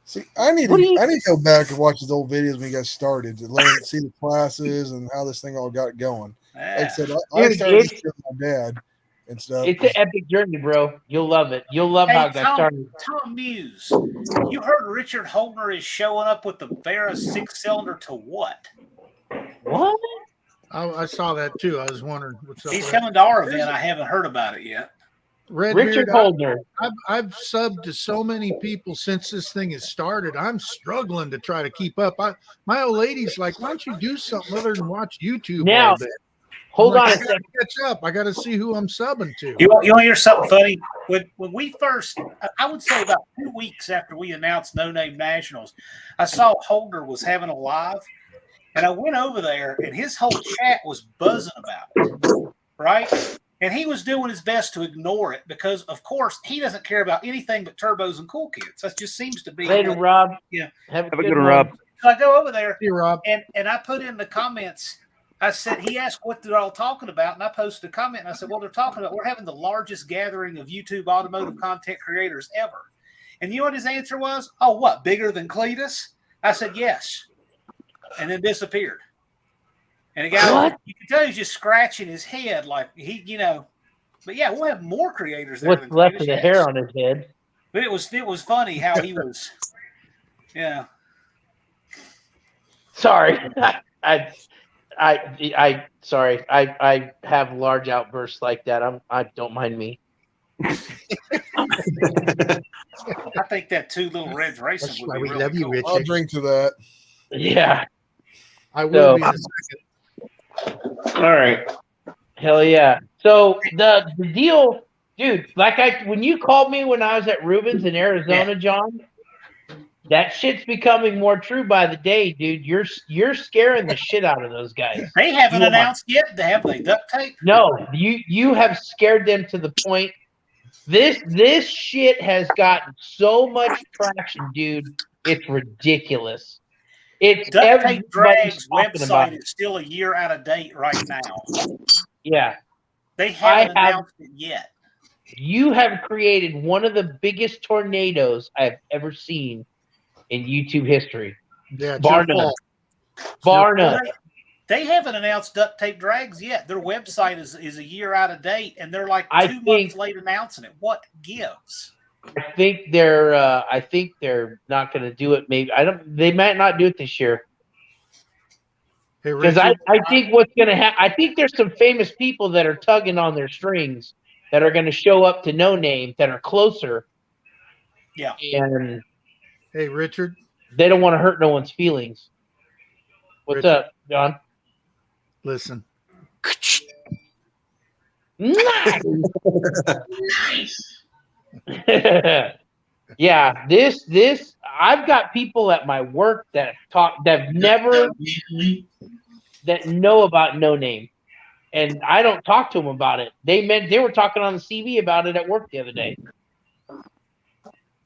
[SPEAKER 10] See, I need to go back and watch his old videos when you guys started to learn, see the classes and how this thing all got going. Like I said, I started this with my dad and stuff.
[SPEAKER 11] It's an epic journey, bro. You'll love it. You'll love how it got started.
[SPEAKER 2] Tom Muse, you heard Richard Holtner is showing up with the Vera 6-cylinder to what?
[SPEAKER 11] What?
[SPEAKER 12] I saw that too. I was wondering what's up.
[SPEAKER 2] He's
[SPEAKER 12] with
[SPEAKER 2] coming to our event. I haven't heard about it yet.
[SPEAKER 12] Redbeard,
[SPEAKER 11] Richard Holdner.
[SPEAKER 12] I've subbed to so many people since this thing has started. I'm struggling to try to keep up. My old lady's like, why don't you do something other than watch YouTube
[SPEAKER 11] Now,
[SPEAKER 12] all day?
[SPEAKER 11] hold
[SPEAKER 12] I'm
[SPEAKER 11] on
[SPEAKER 12] like,
[SPEAKER 11] a
[SPEAKER 12] I gotta
[SPEAKER 11] second.
[SPEAKER 12] catch up. I got to see who I'm subbing to.
[SPEAKER 2] You want to hear something funny? When we first, I would say about 2 weeks after we announced No Name Nationals, I saw Holder was having a live, and I went over there, and his whole chat was buzzing about it, right? And he was doing his best to ignore it because, of course, he doesn't care about anything but turbos and cool kids. That just seems to be.
[SPEAKER 11] Later, Rob.
[SPEAKER 2] Yeah.
[SPEAKER 11] Have a
[SPEAKER 1] Have a
[SPEAKER 11] good
[SPEAKER 1] good one,
[SPEAKER 11] one.
[SPEAKER 1] Rob.
[SPEAKER 2] So I go over there,
[SPEAKER 12] Hey, Rob.
[SPEAKER 2] and I put in the comments. I said, he asked what they're all talking about, and I posted a comment, and I said, well, they're talking about, we're having the largest gathering of YouTube automotive content creators ever. And you know what his answer was? Oh, what, bigger than Cletus? I said, yes. And then disappeared. And the guy,
[SPEAKER 11] What?
[SPEAKER 2] you can tell he's just scratching his head like he, but yeah, we'll have more creators there.
[SPEAKER 11] What's
[SPEAKER 2] than
[SPEAKER 11] left
[SPEAKER 2] Cletus,
[SPEAKER 11] of the
[SPEAKER 2] yes.
[SPEAKER 11] hair on his head?
[SPEAKER 2] But it was funny how he was, yeah.
[SPEAKER 11] Sorry. Sorry. I have large outbursts like that. I don't mind me.
[SPEAKER 2] I think that 2 Little Reds racing
[SPEAKER 12] That's
[SPEAKER 2] would
[SPEAKER 12] why
[SPEAKER 2] be
[SPEAKER 12] we
[SPEAKER 2] really
[SPEAKER 12] love you,
[SPEAKER 2] cool.
[SPEAKER 12] Richard.
[SPEAKER 10] I'll drink to that.
[SPEAKER 11] Yeah.
[SPEAKER 12] I will be in a second.
[SPEAKER 8] All right.
[SPEAKER 11] Hell yeah. So the deal, dude, when you called me when I was at Rubens in Arizona, John, that shit's becoming more true by the day, dude. You're scaring the shit out of those guys.
[SPEAKER 2] They haven't announced yet, have they? Duct tape?
[SPEAKER 11] No, you have scared them to the point. This shit has gotten so much traction, dude. It's ridiculous. It's
[SPEAKER 2] Duct Tape Drag's
[SPEAKER 11] talking about
[SPEAKER 2] website
[SPEAKER 11] it.
[SPEAKER 2] is still a year out of date right now.
[SPEAKER 11] Yeah.
[SPEAKER 2] They haven't announced it yet.
[SPEAKER 11] You have created one of the biggest tornadoes I've ever seen in YouTube history.
[SPEAKER 12] Yeah,
[SPEAKER 11] Bar none. Bar none.
[SPEAKER 2] They haven't announced Duct Tape Drags yet. Their website is a year out of date, and they're like 2 months late announcing it. What gives?
[SPEAKER 11] I think they're not going to do it. Maybe they might not do it this year. Because I think what's going to happen. I think there's some famous people that are tugging on their strings that are going to show up to No Name that are closer.
[SPEAKER 2] Yeah.
[SPEAKER 11] And
[SPEAKER 12] hey, Richard,
[SPEAKER 11] they don't want to hurt no one's feelings. What's up, John?
[SPEAKER 12] Listen.
[SPEAKER 11] Nice. Yeah, this I've got people at my work that know about No Name, and I don't talk to them about it. They were talking on the CV about it at work the other day,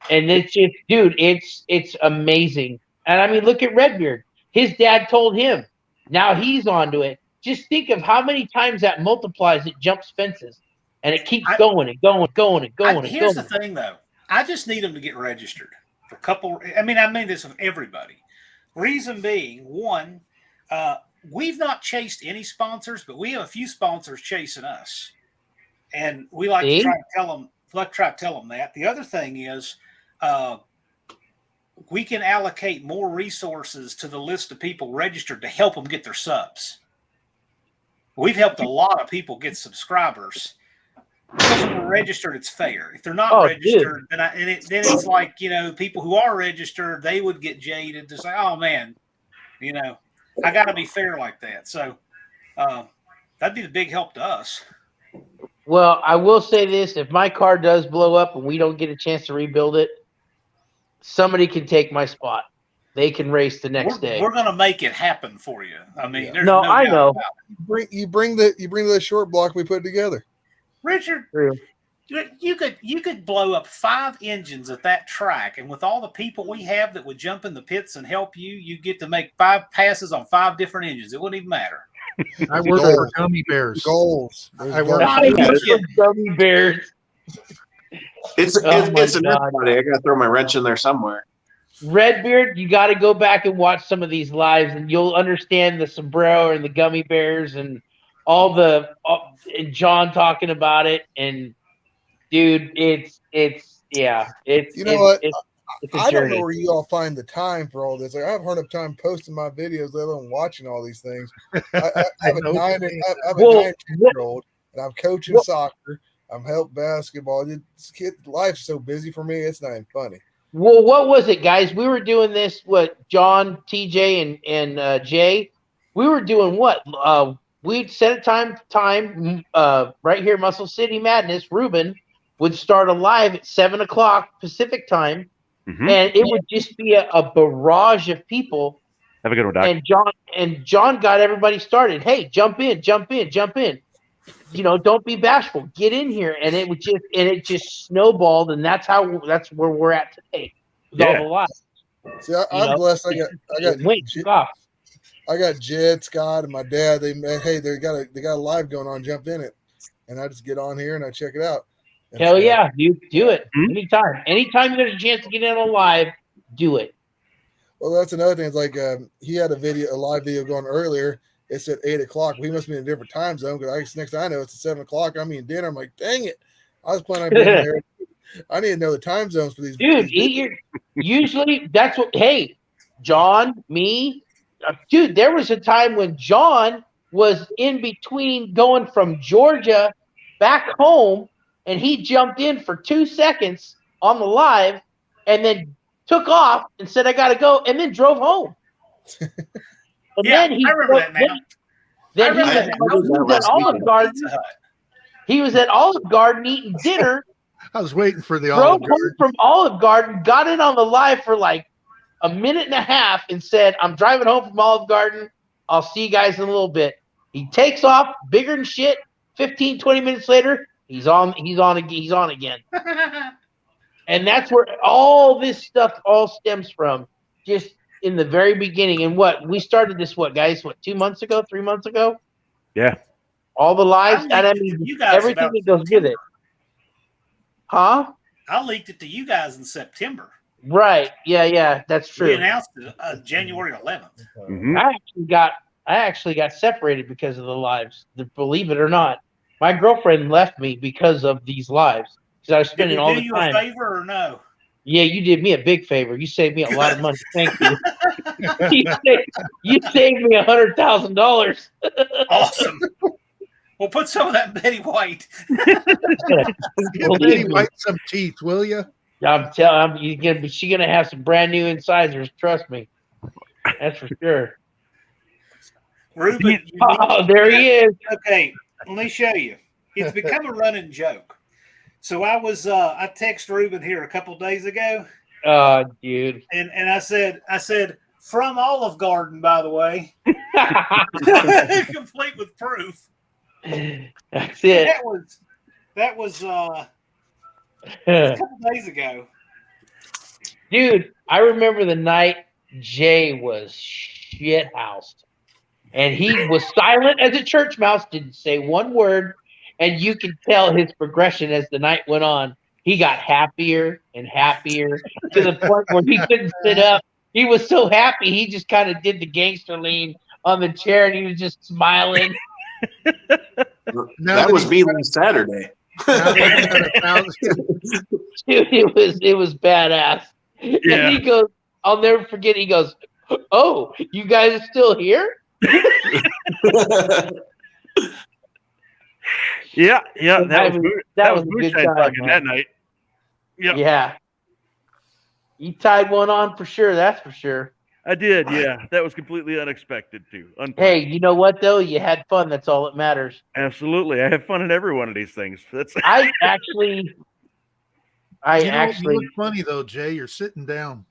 [SPEAKER 11] and it's just, dude, it's amazing. And I mean, look at Redbeard. His dad told him. Now he's onto it. Just think of how many times that multiplies. It jumps fences, and it keeps going and going and going and going.
[SPEAKER 2] Here's the thing, though. I just need them to get registered for a couple. I mean this of everybody. Reason being, one, we've not chased any sponsors, but we have a few sponsors chasing us, and we like to try to tell them that. The other thing is, we can allocate more resources to the list of people registered to help them get their subs. We've helped a lot of people get subscribers. Because if they're registered, it's fair. If they're not registered, then it's like, people who are registered, they would get jaded to say, oh, man, I got to be fair like that. So that'd be the big help to us.
[SPEAKER 11] Well, I will say this: if my car does blow up and we don't get a chance to rebuild it, somebody can take my spot. They can race the next day.
[SPEAKER 2] We're gonna make it happen for you. I mean, there's
[SPEAKER 11] No,
[SPEAKER 2] no
[SPEAKER 11] I
[SPEAKER 2] doubt
[SPEAKER 11] know.
[SPEAKER 2] about it.
[SPEAKER 10] You bring the short block we put together.
[SPEAKER 2] Richard,
[SPEAKER 11] True.
[SPEAKER 2] you could blow up 5 engines at that track, and with all the people we have that would jump in the pits and help you, you get to make 5 passes on 5 different engines. It wouldn't even matter.
[SPEAKER 12] I work for gummy bears.
[SPEAKER 10] Goals.
[SPEAKER 12] I work
[SPEAKER 11] for gummy bears.
[SPEAKER 8] It's
[SPEAKER 11] Oh my
[SPEAKER 8] an
[SPEAKER 11] God.
[SPEAKER 8] everybody. I gotta throw my wrench in there somewhere.
[SPEAKER 11] Redbeard, you got to go back and watch some of these lives, and you'll understand the sombrero and the gummy bears and all the and John talking about it. And dude, it's
[SPEAKER 10] You know what?
[SPEAKER 11] It's a
[SPEAKER 10] I don't know
[SPEAKER 11] journey.
[SPEAKER 10] where you all find the time for all this. Like, I have a hard enough time posting my videos, let alone watching all these things. I have a 9-year-old, and I'm coaching soccer. I'm helping basketball. Life's so busy for me. It's not even funny.
[SPEAKER 11] Well, what was it, guys? We were doing this. What John, TJ, and Jay? We were doing what? We'd set a time. Right here, Muscle City Madness. Ruben would start a live at 7:00 Pacific time. And it would just be a barrage of people.
[SPEAKER 1] Have a good one, Doc.
[SPEAKER 11] And John got everybody started. Hey, jump in. Don't be bashful. Get in here. And it just snowballed, and that's where we're at today with all the lives.
[SPEAKER 10] See, I'm blessed. I got Jed, Scott, and my dad. They got a live going on. Jump in it, and I just get on here and I check it out.
[SPEAKER 11] Hell yeah, you do it anytime. Anytime there's a chance to get in on live, do it.
[SPEAKER 10] Well, that's another thing. It's like he had a live video going earlier. It said 8:00. We must be in a different time zone because next thing I know, it's 7:00. I'm eating dinner. I'm like, dang it! I was planning on being there. I need to know the time zones for these.
[SPEAKER 11] Dude, usually that's what. Hey, John, me, dude. There was a time when John was in between going from Georgia back home. And he jumped in for 2 seconds on the live and then took off and said, I got to go, and then drove home. And
[SPEAKER 2] I remember that now.
[SPEAKER 11] Then he was at Olive Garden. He was at Olive Garden eating dinner.
[SPEAKER 12] I was waiting for the
[SPEAKER 11] Olive
[SPEAKER 12] Garden.
[SPEAKER 11] Drove home from Olive Garden, got in on the live for like a minute and a half and said, I'm driving home from Olive Garden. I'll see you guys in a little bit. He takes off, bigger than shit. 15, 20 minutes later, He's on again. And that's where all this stuff all stems from, just in the very beginning. And we started this, guys? 2 months ago, 3 months ago?
[SPEAKER 1] Yeah.
[SPEAKER 11] All the lives, and I mean, everything that goes with it. Huh?
[SPEAKER 2] I leaked it to you guys in September.
[SPEAKER 11] Right. Yeah, that's true.
[SPEAKER 2] We announced it January 11th.
[SPEAKER 1] Mm-hmm.
[SPEAKER 11] I actually got separated because of the lives, believe it or not. My girlfriend left me because of these lives. Because I was spending all the time.
[SPEAKER 2] Did we do you a favor or no?
[SPEAKER 11] Yeah, you did me a big favor. You saved me a lot of money. Thank you. you saved me $100,000.
[SPEAKER 2] Awesome. Well, put some of that in Betty White.
[SPEAKER 12] Give Betty White some teeth, will you?
[SPEAKER 11] I'm telling you, she's gonna have some brand new incisors. Trust me. That's for sure.
[SPEAKER 2] Ruben,
[SPEAKER 11] there he is.
[SPEAKER 2] Okay. Let me show you. It's become a running joke. So I texted Ruben here a couple days ago.
[SPEAKER 11] Dude.
[SPEAKER 2] And I said from Olive Garden, by the way. Complete with proof.
[SPEAKER 11] That's it.
[SPEAKER 2] That was a couple days ago.
[SPEAKER 11] Dude, I remember the night Jay was shithoused. And he was silent as a church mouse, didn't say one word. And you can tell his progression as the night went on. He got happier and happier to the point where he couldn't sit up. He was so happy, he just kind of did the gangster lean on the chair, and he was just smiling.
[SPEAKER 8] That was me last Saturday.
[SPEAKER 11] Dude, it was badass.
[SPEAKER 1] Yeah.
[SPEAKER 11] And he goes, I'll never forget, he goes, oh, you guys are still here?
[SPEAKER 1] Yeah, that was
[SPEAKER 11] a good
[SPEAKER 1] moonshine
[SPEAKER 11] time,
[SPEAKER 1] talking
[SPEAKER 11] man.
[SPEAKER 1] that night. Yep.
[SPEAKER 11] Yeah. You tied one on for sure, that's for sure.
[SPEAKER 1] I did, yeah. That was completely unexpected too.
[SPEAKER 11] Hey, you know what though? You had fun. That's all that matters.
[SPEAKER 1] Absolutely, I have fun in every one of these things. That's
[SPEAKER 11] I actually
[SPEAKER 12] you look funny though, Jay. You're sitting down.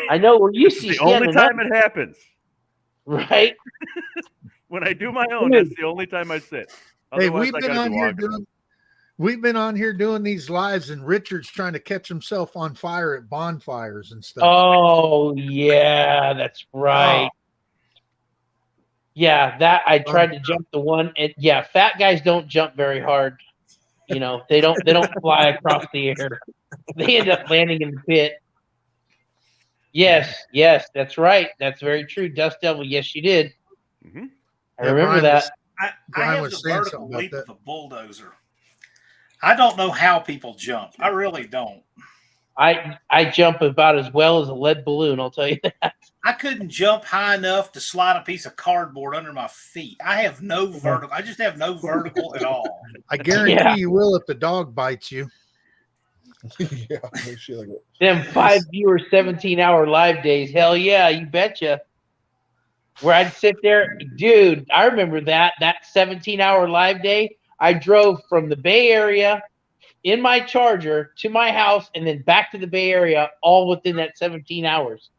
[SPEAKER 11] I know we're used to
[SPEAKER 1] the only time it happens.
[SPEAKER 11] Right?
[SPEAKER 1] When I do my own, that's the only time I sit.
[SPEAKER 12] Hey,
[SPEAKER 1] Otherwise,
[SPEAKER 12] we've been on here doing these lives, and Richard's trying to catch himself on fire at bonfires and stuff.
[SPEAKER 11] Oh yeah, that's right. Yeah, that I tried to jump the one, and yeah, fat guys don't jump very hard. You know, they don't fly across the air. They end up landing in the pit. Yes, that's right. That's very true. Dust Devil, yes, you did.
[SPEAKER 1] Mm-hmm.
[SPEAKER 11] I remember that.
[SPEAKER 2] I have the vertical leap with a bulldozer. I don't know how people jump. I really don't.
[SPEAKER 11] I jump about as well as a lead balloon, I'll tell you that.
[SPEAKER 2] I couldn't jump high enough to slide a piece of cardboard under my feet. I have no vertical. I just have no vertical at all.
[SPEAKER 12] I guarantee you will if the dog bites you.
[SPEAKER 10] Yeah,
[SPEAKER 11] them 5 viewer 17-hour live days. Hell yeah, you betcha. Where I'd sit there, dude. I remember that 17-hour live day. I drove from the Bay Area in my Charger to my house and then back to the Bay Area, all within that 17 hours.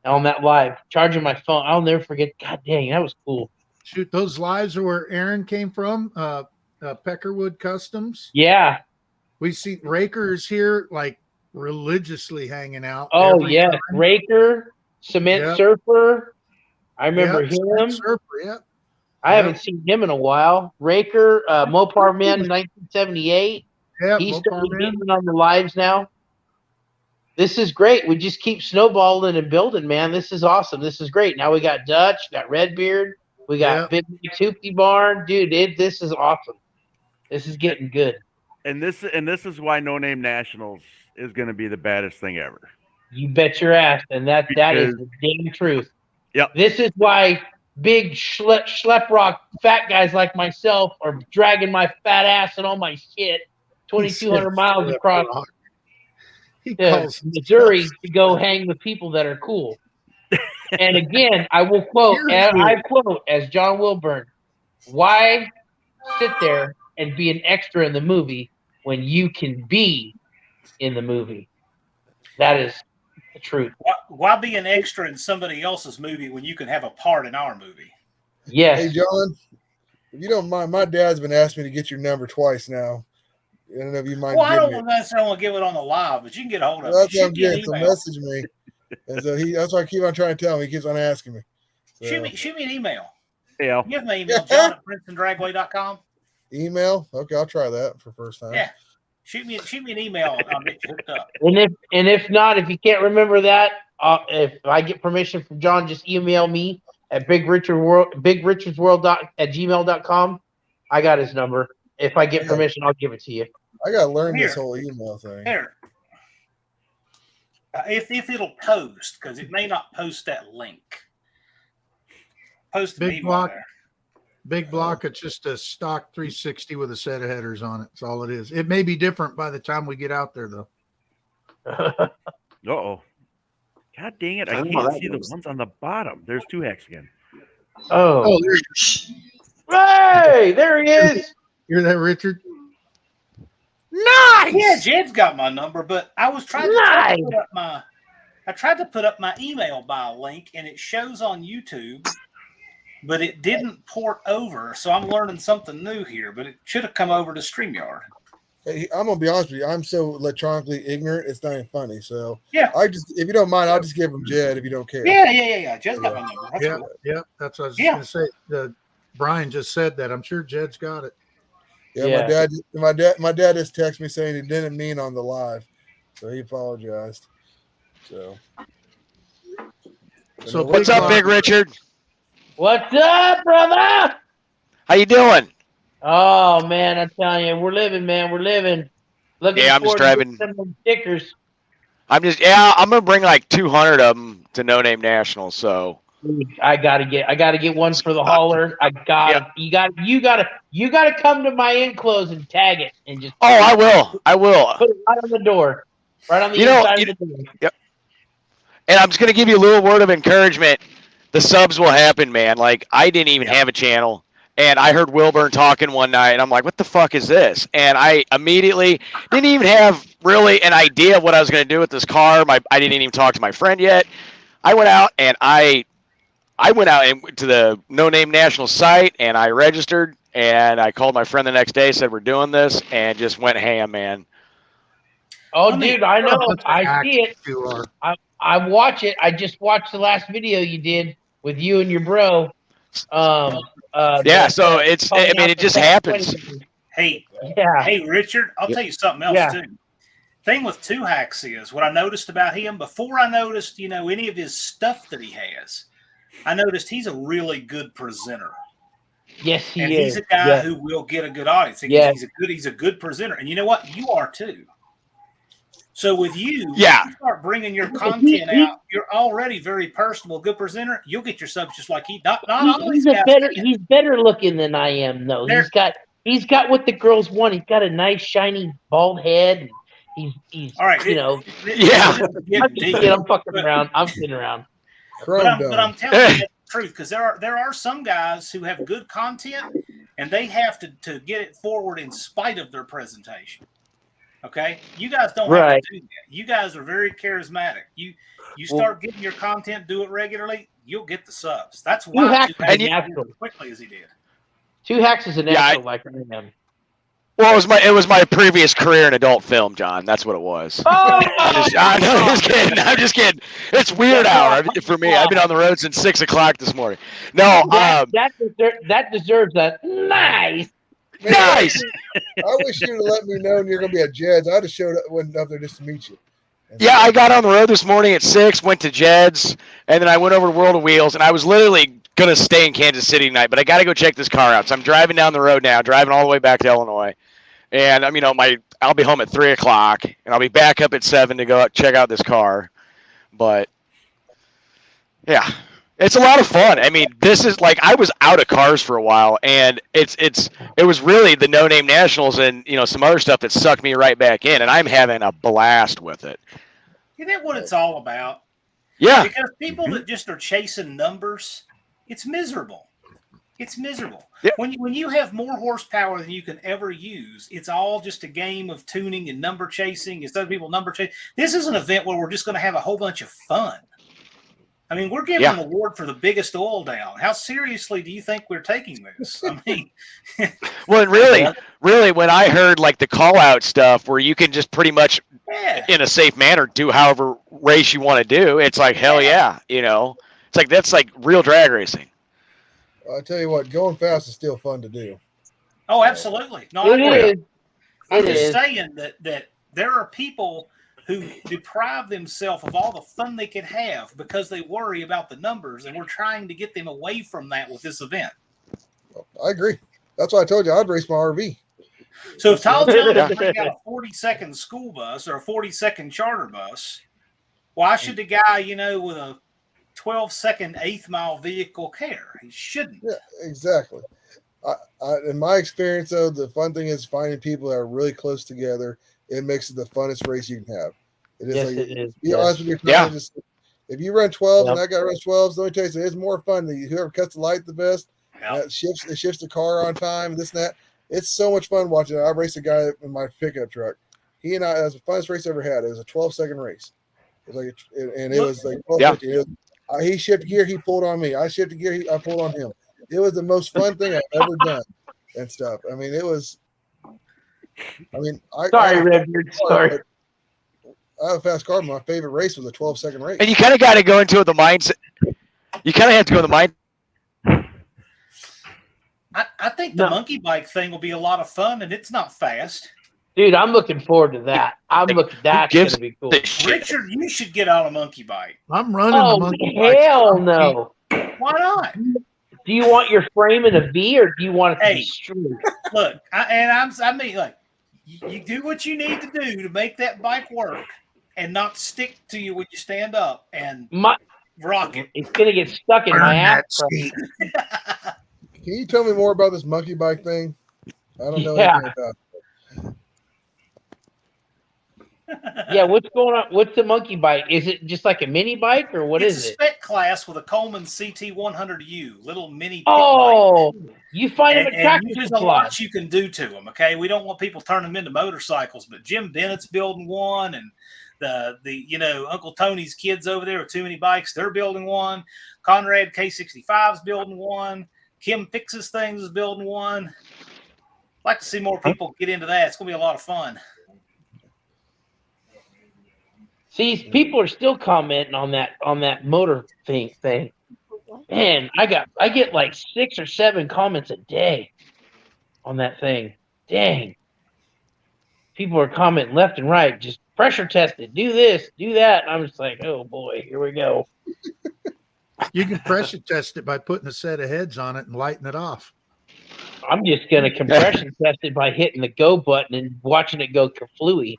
[SPEAKER 11] On that live, charging my phone. I'll never forget. God dang, that was cool.
[SPEAKER 12] Shoot, those lives are where Aaron came from. Peckerwood Customs.
[SPEAKER 11] Yeah.
[SPEAKER 12] We see Raker's here like religiously hanging out.
[SPEAKER 11] Oh yes, Raker, Cement Surfer. I remember him.
[SPEAKER 12] Surfer, yep.
[SPEAKER 11] I haven't seen him in a while. Raker, Mopar Man, 1978.
[SPEAKER 12] Yeah,
[SPEAKER 11] he's starting getting on the lives now. This is great. We just keep snowballing and building, man. This is awesome. This is great. Now we got Dutch, got Redbeard, we got Big Hoopty Barn, dude. This is awesome. This is getting good.
[SPEAKER 1] And this is why No Name Nationals is going to be the baddest thing ever.
[SPEAKER 11] You bet your ass, and that is the damn truth.
[SPEAKER 1] Yep.
[SPEAKER 11] This is why big schlep rock fat guys like myself are dragging my fat ass and all my shit 2,200 miles across Missouri to go hang with people that are cool. And again, I will quote, as John Wilburn, why sit there and be an extra in the movie when you can be in the movie? That is the truth.
[SPEAKER 2] Why be an extra in somebody else's movie when you can have a part in our movie?
[SPEAKER 11] Yes.
[SPEAKER 10] Hey, John, if you don't mind, my dad's been asking me to get your number twice now. I don't know if you mind.
[SPEAKER 2] Well, I don't necessarily want to give it on the live, but you can get a hold of me.
[SPEAKER 10] That's what I'm getting. So message me. And so that's why I keep on trying to tell him. He keeps on asking me. So.
[SPEAKER 2] Shoot me an email.
[SPEAKER 1] Yeah.
[SPEAKER 2] You have my email, john@princetondragway.com.
[SPEAKER 10] Email? Okay, I'll try that for first time.
[SPEAKER 2] Yeah. Shoot me an email and I'll get you hooked up.
[SPEAKER 11] And if not, if you can't remember that, if I get permission from John, just email me at bigrichardsworld@gmail.com. I got his number. If I get permission, I'll give it to you.
[SPEAKER 10] I gotta learn this whole email thing.
[SPEAKER 2] Here. If it'll post, because it may not post that link. Post
[SPEAKER 12] Big block. Big block. It's just a stock 360 with a set of headers on it. That's all it is. It may be different by the time we get out there, though.
[SPEAKER 1] Uh-oh. God dang it. I can't see the ones on the bottom. There's 2 hacks again.
[SPEAKER 11] Oh, hey, there he is.
[SPEAKER 12] Hear that, Richard?
[SPEAKER 2] Nice. Yeah, Jed's got my number, but I was trying to put up my email by a link, and it shows on YouTube, but it didn't port over. So I'm learning something new here, but it should have come over to StreamYard.
[SPEAKER 10] Hey, I'm gonna be honest with you. I'm so electronically ignorant. It's not even funny. So
[SPEAKER 2] yeah,
[SPEAKER 10] if you don't mind, I'll just give him Jed if you don't care.
[SPEAKER 2] Yeah. Jed's got my number. That's cool.
[SPEAKER 12] That's what I was gonna say. Brian just said that. I'm sure Jed's got it.
[SPEAKER 10] Yeah, my dad just texted me saying he didn't mean on the live, so he apologized. So
[SPEAKER 9] what's up, Big Richard?
[SPEAKER 11] What's up, brother?
[SPEAKER 9] How you doing?
[SPEAKER 11] Oh man, I'm telling you, we're living, man. We're living. Looking
[SPEAKER 9] I'm just driving
[SPEAKER 11] some stickers.
[SPEAKER 9] I'm gonna bring like 200 of them to No Name National. So
[SPEAKER 11] I gotta get one for the hauler. You gotta come to my enclose and tag it and just.
[SPEAKER 9] Oh, I will.
[SPEAKER 11] Put it right on the door, right on the inside of the door.
[SPEAKER 9] Yep. And I'm just gonna give you a little word of encouragement. The subs will happen, man. Like I didn't even have a channel, and I heard Wilburn talking one night, and I'm like, "What the fuck is this?" And I immediately didn't even have really an idea of what I was gonna do with this car. I didn't even talk to my friend yet. I went out and I went out and to the No Name National site, and I registered, and I called my friend the next day, said we're doing this, and just went ham, man.
[SPEAKER 11] Oh, dude, I know. I see it. I watch it. I just watched the last video you did with you and your bro.
[SPEAKER 9] Yeah, so it's. I mean, it just happens.
[SPEAKER 2] Hey,
[SPEAKER 11] yeah.
[SPEAKER 2] Hey, Richard, I'll tell you something else too. Thing with Two Hacks is what I noticed about him before I noticed, any of his stuff that he has. I noticed he's a really good presenter.
[SPEAKER 11] Yes, he
[SPEAKER 2] and
[SPEAKER 11] is.
[SPEAKER 2] He's a guy who will get a good audience. He's a good presenter, and you know what? You are too. So with you, you start bringing your content out. You're already very personable, good presenter. You'll get your subs just like he. Not all these guys.
[SPEAKER 11] He's better looking than I am, though. He's got what the girls want. He's got a nice shiny bald head. He's
[SPEAKER 2] all right.
[SPEAKER 11] I'm fucking around. I'm kidding around.
[SPEAKER 2] But I'm telling you the truth, because there are some guys who have good content and they have to get it forward in spite of their presentation. Okay, you guys don't have to do that. You guys are very charismatic. You start getting your content, do it regularly, you'll get the subs. That's why Two Hacks did as quickly as he did.
[SPEAKER 11] Two Hacks is a natural like I am.
[SPEAKER 9] Well, it was my previous career in adult film, John. That's what it was.
[SPEAKER 11] Oh,
[SPEAKER 9] I'm just kidding. It's weird hour for me. I've been on the road since 6 o'clock this morning. No,
[SPEAKER 11] that deserves that. Nice.
[SPEAKER 10] Man, nice. I wish you'd have let me know you're going to be at Jed's. I'd have showed up, went up there just to meet you.
[SPEAKER 9] I got on the road this morning at 6, went to Jed's, and then I went over to World of Wheels, and I was literally going to stay in Kansas City tonight, but I got to go check this car out. So I'm driving down the road now, driving all the way back to Illinois. And I'll be home at 3 o'clock, and I'll be back up at 7 to go check out this car. But yeah, it's a lot of fun. I mean, this is like I was out of cars for a while, and it was really the No Name Nationals and some other stuff that sucked me right back in, and I'm having a blast with it.
[SPEAKER 2] Isn't that what it's all about?
[SPEAKER 9] Yeah.
[SPEAKER 2] Because people that just are chasing numbers, it's miserable. It's miserable.
[SPEAKER 9] Yeah.
[SPEAKER 2] When you have more horsepower than you can ever use, it's all just a game of tuning and number chasing. Instead of people number chasing, this is an event where we're just going to have a whole bunch of fun. I mean, we're giving an award for the biggest oil down. How seriously do you think we're taking this? I mean,
[SPEAKER 9] well, really, when I heard like the call out stuff where you can just pretty much in a safe manner do however race you want to do, it's like hell yeah, it's like that's like real drag racing.
[SPEAKER 10] I tell you what, going fast is still fun to do.
[SPEAKER 2] Oh, absolutely. No, I'm just saying that there are people who deprive themselves of all the fun they could have because they worry about the numbers, and we're trying to get them away from that with this event.
[SPEAKER 10] I agree. That's why I told you I'd race my RV.
[SPEAKER 2] So if Tall John doesn't bring out a 40-second school bus or a 40-second charter bus, why should the guy, with a 12-second 8th-mile vehicle care? He shouldn't.
[SPEAKER 10] Yeah, exactly. In my experience, though, the fun thing is finding people that are really close together. It makes it the funnest race you can have. It is. Be honest with your time. If you run 12s and that guy runs 12s, let me tell you, it's more fun than whoever cuts the light the best. It shifts the car on time. This and that. It's so much fun watching it. I raced a guy in my pickup truck. He and I, it was the funnest race I ever had. It was a 12-second race. It was like 12, he shifted gear, he pulled on me. I shifted gear, I pulled on him. It was the most fun thing I've ever done and stuff. I mean, sorry, Redbeard. Sorry. I have a fast car. My favorite race was a 12-second race.
[SPEAKER 9] And you kind of got to go into the mindset. You kind of have to go in the mind.
[SPEAKER 2] I think the monkey bike thing will be a lot of fun, and it's not fast.
[SPEAKER 11] Dude, I'm looking forward to that. That's going to be cool.
[SPEAKER 2] Richard, you should get on a monkey bike.
[SPEAKER 12] I'm running a monkey bike.
[SPEAKER 11] Hell no.
[SPEAKER 2] Why not?
[SPEAKER 11] Do you want your frame in a V, or do you want it to be straight?
[SPEAKER 2] Look, you do what you need to do to make that bike work and not stick to you when you stand up and rock it.
[SPEAKER 11] It's going to get stuck in my ass.
[SPEAKER 10] Can you tell me more about this monkey bike thing? I don't know anything about it.
[SPEAKER 11] Yeah, what's going on? What's the monkey bike? Is it just like a mini bike or what
[SPEAKER 2] it's
[SPEAKER 11] is
[SPEAKER 2] a
[SPEAKER 11] it?
[SPEAKER 2] spec class with a Coleman CT100U, little mini pit
[SPEAKER 11] Oh,
[SPEAKER 2] bike.
[SPEAKER 11] you find them at Tractor
[SPEAKER 2] There's a
[SPEAKER 11] Supply.
[SPEAKER 2] lot you can do to them. Okay, we don't want people turning them into motorcycles, but Jim Bennett's building one, and the Uncle Tony's kids over there with Too Many Bikes, they're building one. Conrad K65 is building one. Kim Fixes Things is building one. I'd like to see more people get into that. It's gonna be a lot of fun.
[SPEAKER 11] See, people are still commenting on that motor thing. Man, I get like 6 or 7 comments a day on that thing. Dang. People are commenting left and right, just pressure test it, do this, do that. And I'm just like, oh boy, here we go.
[SPEAKER 12] You can pressure test it by putting a set of heads on it and lighting it off.
[SPEAKER 11] I'm just gonna compression test it by hitting the go button and watching it go kerflooey.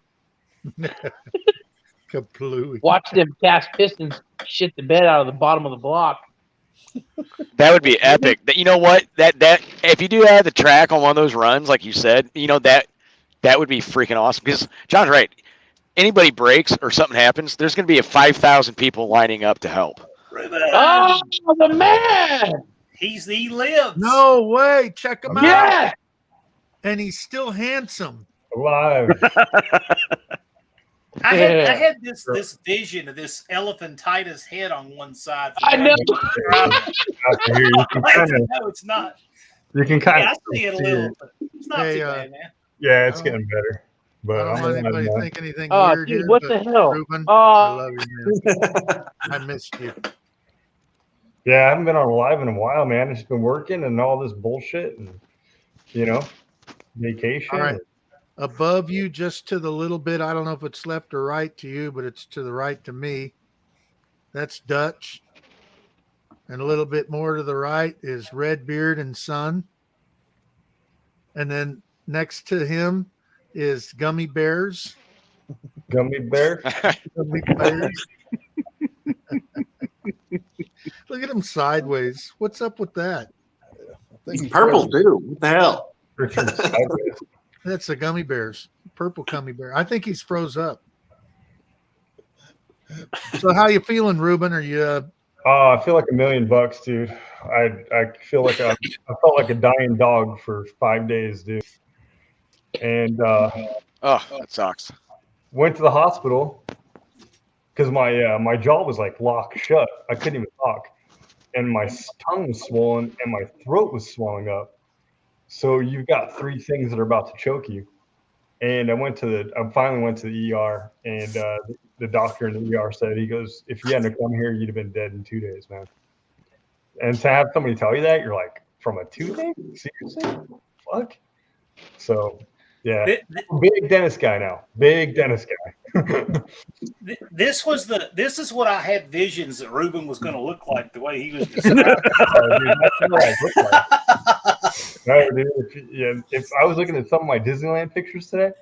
[SPEAKER 12] Kaplooey.
[SPEAKER 11] Watch them cast pistons shit the bed out of the bottom of the block.
[SPEAKER 9] That would be epic. You know what? That if you do have the track on one of those runs, like you said, that would be freaking awesome. Because John's right. Anybody breaks or something happens, there's going to be 5,000 people lining up to help.
[SPEAKER 11] Oh, the man!
[SPEAKER 2] He lives.
[SPEAKER 12] No way. Check him out.
[SPEAKER 11] Yeah.
[SPEAKER 12] And he's still handsome.
[SPEAKER 7] Alive.
[SPEAKER 2] I had this vision of this elephantitis head on one side.
[SPEAKER 11] I know.
[SPEAKER 2] No, it's not.
[SPEAKER 7] You can kind
[SPEAKER 2] Yeah,
[SPEAKER 7] of
[SPEAKER 2] I see it a little, but it's not too bad, man.
[SPEAKER 7] Yeah, it's getting better. But
[SPEAKER 12] I don't
[SPEAKER 7] I'm
[SPEAKER 12] want
[SPEAKER 7] gonna
[SPEAKER 12] anybody
[SPEAKER 7] have
[SPEAKER 12] to think anything
[SPEAKER 11] Oh,
[SPEAKER 12] weird
[SPEAKER 11] dude,
[SPEAKER 12] here.
[SPEAKER 11] what
[SPEAKER 12] but
[SPEAKER 11] the hell?
[SPEAKER 12] Ruben,
[SPEAKER 11] Oh.
[SPEAKER 12] I love you, man. I missed you.
[SPEAKER 7] Yeah, I haven't been on live in a while, man. It's been working and all this bullshit and vacation.
[SPEAKER 12] All right. Above you, just to the little bit, I don't know if it's left or right to you, but it's to the right to me. That's Dutch. And a little bit more to the right is Redbeard and Son. And then next to him is Gummy Bears.
[SPEAKER 7] Gummy bear.
[SPEAKER 12] Gummy Bears. Look at him sideways. What's up with that?
[SPEAKER 8] He's purple too. What the hell?
[SPEAKER 12] That's the Gummy Bears. Purple Gummy Bear. I think he's froze up. So how you feeling, Ruben? Are you
[SPEAKER 7] Oh, I feel like $1 million, dude. I feel like I felt like a dying dog for 5 days, dude. And
[SPEAKER 9] Oh, that sucks.
[SPEAKER 7] went to the hospital because my jaw was like locked shut. I couldn't even talk, and my tongue was swollen, and my throat was swelling up. So you've got 3 things that are about to choke you. And I finally went to the ER, and the doctor in the ER said, he goes, if you hadn't come here, you'd have been dead in 2 days, man. And to have somebody tell you that, you're like, from a toothpick? Seriously? Fuck. So, yeah. Big dentist guy now. Big dentist guy.
[SPEAKER 2] This is what I had visions that Ruben was going to look like the way he was describing.
[SPEAKER 7] Oh, dude, that's what I look like. No, dude, if I was looking at some of my Disneyland pictures today,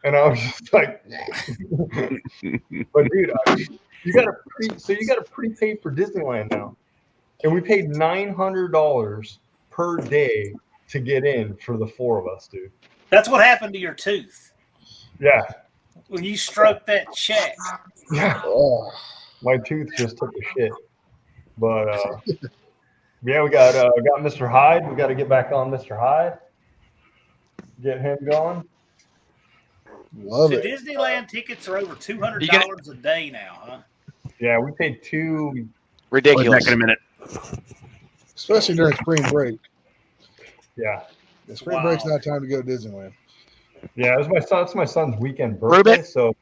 [SPEAKER 7] and I was just like, but dude, you got to prepay for Disneyland now, and we paid $900 per day to get in for the 4 of us, dude.
[SPEAKER 2] That's what happened to your tooth
[SPEAKER 7] Yeah,
[SPEAKER 2] when you stroked that check.
[SPEAKER 7] yeah. My tooth just took a shit, but yeah, we got Mr. Hyde. We got to get back on Mr. Hyde. Get him going.
[SPEAKER 10] Love
[SPEAKER 2] So
[SPEAKER 10] it.
[SPEAKER 2] Disneyland tickets are over $200 a day now, huh?
[SPEAKER 7] Yeah, we paid $2.
[SPEAKER 9] Ridiculous.
[SPEAKER 1] Back in a minute.
[SPEAKER 10] Especially during spring break.
[SPEAKER 7] Yeah.
[SPEAKER 10] The spring break's not time to go to Disneyland.
[SPEAKER 7] Yeah, it's my son's weekend birthday, so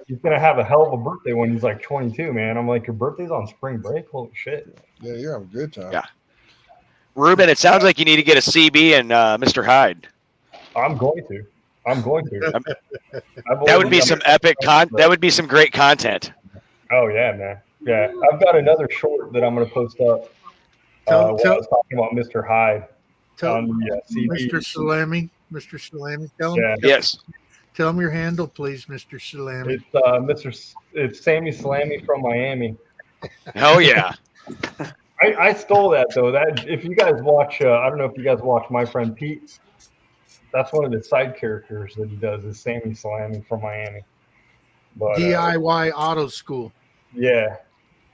[SPEAKER 7] he's gonna have a hell of a birthday when he's like 22, man. I'm like, your birthday's on spring break? Holy shit.
[SPEAKER 10] Yeah, you're having a good time.
[SPEAKER 9] Yeah. Ruben, it sounds like you need to get a CB and Mr. Hyde.
[SPEAKER 7] I'm going to.
[SPEAKER 9] That would be some epic that would be some great content.
[SPEAKER 7] Oh yeah, man. Yeah, I've got another short that I'm gonna post up. I was talking about Mr. Hyde on the CB.
[SPEAKER 12] Mr. Salami. Mr. Salami. Tell him.
[SPEAKER 7] Yeah.
[SPEAKER 9] Yes.
[SPEAKER 12] Tell him your handle, please, Mr. Salami.
[SPEAKER 7] It's Sammy Salami from Miami.
[SPEAKER 9] Oh yeah.
[SPEAKER 7] I stole that though. That if you guys watch, I don't know if you guys watch My Friend Pete That's one of the side characters that he does is Sammy Salami from Miami. But
[SPEAKER 12] DIY Auto School.
[SPEAKER 7] yeah,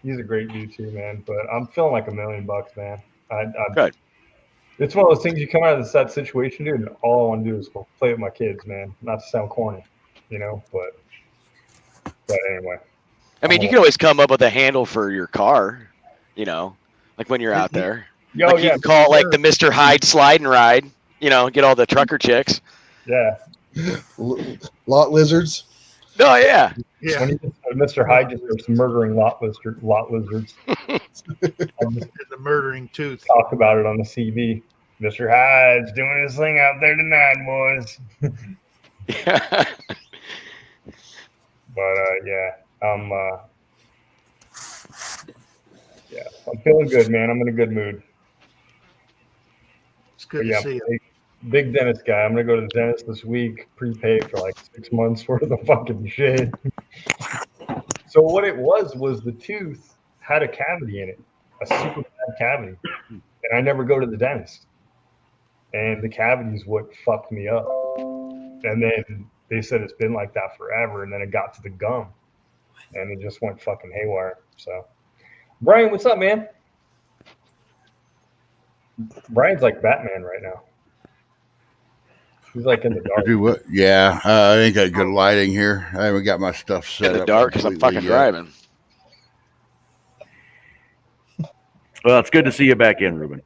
[SPEAKER 7] he's a great dude too, man. But I'm feeling like $1 million, man.
[SPEAKER 9] Good.
[SPEAKER 7] It's one of those things you come out of that situation, dude, and all I want to do is go play with my kids, man. Not to sound corny, but anyway.
[SPEAKER 9] I mean, you can always come up with a handle for your car, like when you're out there.
[SPEAKER 7] Oh,
[SPEAKER 9] like you can call it like the Mr. Hyde slide and ride, get all the trucker chicks.
[SPEAKER 7] Yeah.
[SPEAKER 10] Lot lizards.
[SPEAKER 9] Oh, yeah.
[SPEAKER 12] Yeah.
[SPEAKER 7] When Mr. Hyde just starts murdering lot lizards.
[SPEAKER 12] The murdering tooth.
[SPEAKER 7] Talk about it on the CV. Mr. Hyde's doing his thing out there tonight, boys. But I'm feeling good, man. I'm in a good mood.
[SPEAKER 12] It's good to see you.
[SPEAKER 7] Big dentist guy. I'm gonna go to the dentist this week, prepay for like 6 months worth of fucking shit. So what it was the tooth had a cavity in it, a super bad cavity, and I never go to the dentist. And the cavity is what fucked me up. And then they said it's been like that forever, and then it got to the gum, and it just went fucking haywire. So, Brian, what's up, man? Brian's like Batman right now. He's like in the dark.
[SPEAKER 13] Do what? Yeah, I ain't got good lighting here. I haven't got my stuff set up.
[SPEAKER 9] In the dark because I'm fucking driving.
[SPEAKER 1] Well, it's good to see you back in, Ruben.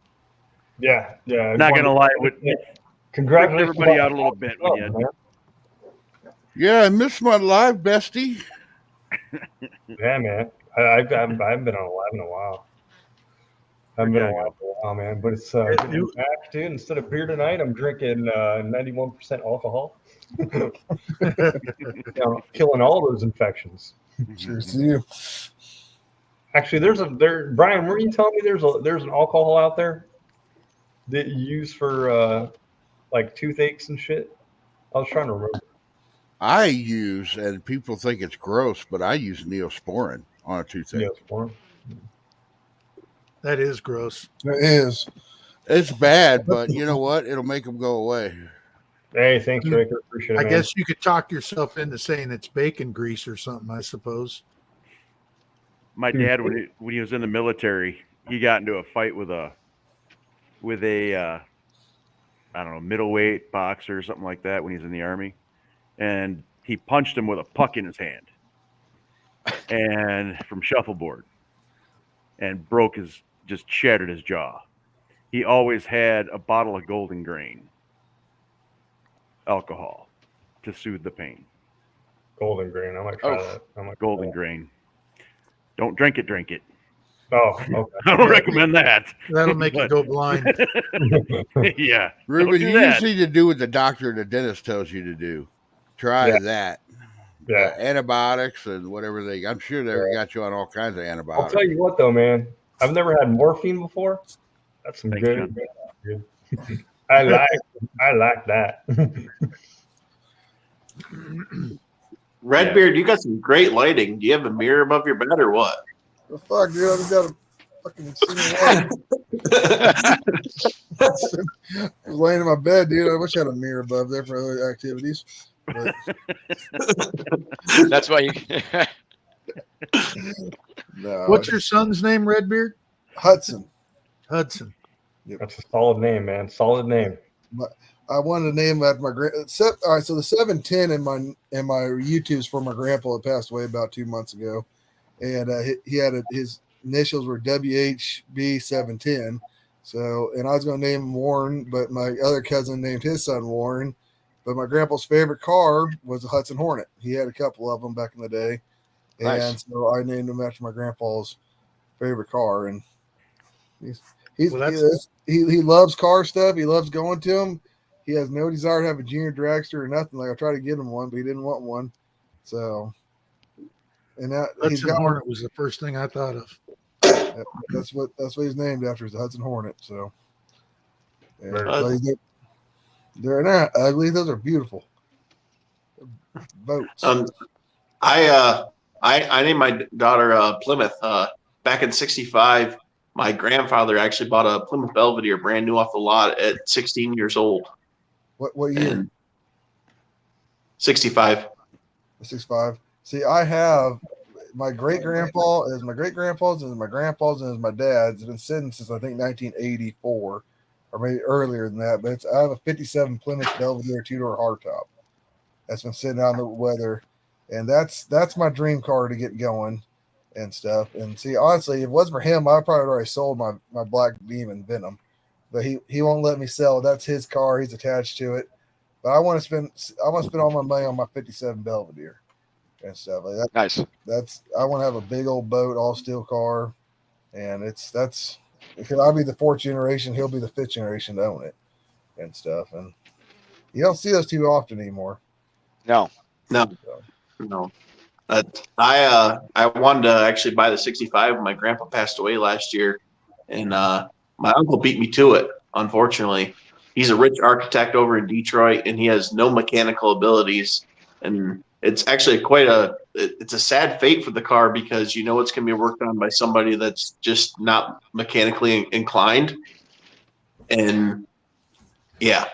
[SPEAKER 7] Yeah.
[SPEAKER 1] Not gonna lie,
[SPEAKER 7] congratulations
[SPEAKER 1] everybody out a little bit.
[SPEAKER 13] Yeah, I missed my live, bestie.
[SPEAKER 7] Yeah, man. I haven't been on live in a while. I haven't been on live for a while, man. But it's good to be back, dude. Instead of beer tonight, I'm drinking 91% alcohol. Killing all those infections.
[SPEAKER 10] Cheers to you.
[SPEAKER 7] Actually, Brian, were you telling me there's an alcohol out there that you use for like toothaches and shit? I was trying to remember.
[SPEAKER 13] I use, and people think it's gross, but I use Neosporin on a toothache.
[SPEAKER 7] Neosporin.
[SPEAKER 12] That is gross.
[SPEAKER 10] It is.
[SPEAKER 13] It's bad, but you know what? It'll make them go away.
[SPEAKER 7] Hey, thanks, Rick. I appreciate it.
[SPEAKER 12] I
[SPEAKER 7] man.
[SPEAKER 12] guess you could talk yourself into saying it's bacon grease or something, I suppose.
[SPEAKER 1] My dad, when he was in the military, he got into a fight with a I don't know, middleweight boxer or something like that when he was in the Army. And he punched him with a puck in his hand and from shuffleboard and just shattered his jaw. He always had a bottle of Golden Grain alcohol to soothe the pain.
[SPEAKER 7] Golden Grain. I might try that.
[SPEAKER 1] Golden Grain. Don't drink it. Drink it.
[SPEAKER 7] Oh, okay.
[SPEAKER 1] I don't recommend that.
[SPEAKER 12] That'll make you go blind.
[SPEAKER 1] Yeah.
[SPEAKER 13] Ruben, you just need to do what the doctor and the dentist tells you to do. Try that.
[SPEAKER 7] Yeah.
[SPEAKER 13] Antibiotics and whatever I'm sure they got you on all kinds of antibiotics.
[SPEAKER 7] I'll tell you what, though, man. I've never had morphine before. That's some
[SPEAKER 1] Thanks,
[SPEAKER 7] good. I like that.
[SPEAKER 8] Redbeard, you got some great lighting. Do you have a mirror above your bed or what?
[SPEAKER 10] The fuck, dude? I just got a fucking I was laying in my bed, dude. I wish I had a mirror above there for other activities. But...
[SPEAKER 9] That's why you.
[SPEAKER 10] No.
[SPEAKER 12] What's your son's name, Redbeard?
[SPEAKER 10] Hudson.
[SPEAKER 12] Hudson.
[SPEAKER 10] Yep.
[SPEAKER 7] That's a solid name, man. Solid name.
[SPEAKER 10] I wanted to name after my grand. All right, so the 710 in my YouTube's for my grandpa that passed away about 2 months ago, and he had his initials were WHB 710. So, and I was going to name him Warren, but my other cousin named his son Warren. But my grandpa's favorite car was a Hudson Hornet. He had a couple of them back in the day, and so I named him after my grandpa's favorite car. And he loves car stuff. He loves going to them. He has no desire to have a junior dragster or nothing. Like I tried to get him one, but he didn't want one. So, and that
[SPEAKER 12] Hudson Hornet was the first thing I thought of.
[SPEAKER 10] That's what he's named after, is the Hudson Hornet. So, they're not ugly; those are beautiful boats.
[SPEAKER 8] I named my daughter Plymouth. Back in '65, my grandfather actually bought a Plymouth Belvedere brand new off the lot at 16 years old.
[SPEAKER 10] What year?
[SPEAKER 8] And 65.
[SPEAKER 10] 65. See, I have my great grandpa is my great grandpa's and my grandpa's and my dad's. It's been sitting since I think 1984 or maybe earlier than that. But I have a 57 Plymouth Belvedere 2-door hardtop that's been sitting out in the weather, and that's my dream car to get going and stuff. And see, honestly, if it wasn't for him, I probably already sold my Black Demon Venom, but he won't let me sell it. That's his car. He's attached to it. But I want to spend all my money on my 57 Belvedere and stuff like that.
[SPEAKER 9] Nice.
[SPEAKER 10] I want to have a big old boat, all steel car, and that's because I'll be the 4th generation, he'll be the 5th generation to own it and stuff. And you don't see those too often anymore.
[SPEAKER 9] No.
[SPEAKER 8] I wanted to actually buy the 65 when my grandpa passed away last year, and my uncle beat me to it. Unfortunately, he's a rich architect over in Detroit, and he has no mechanical abilities. And it's actually it's a sad fate for the car because you know it's going to be worked on by somebody that's just not mechanically inclined. And yeah,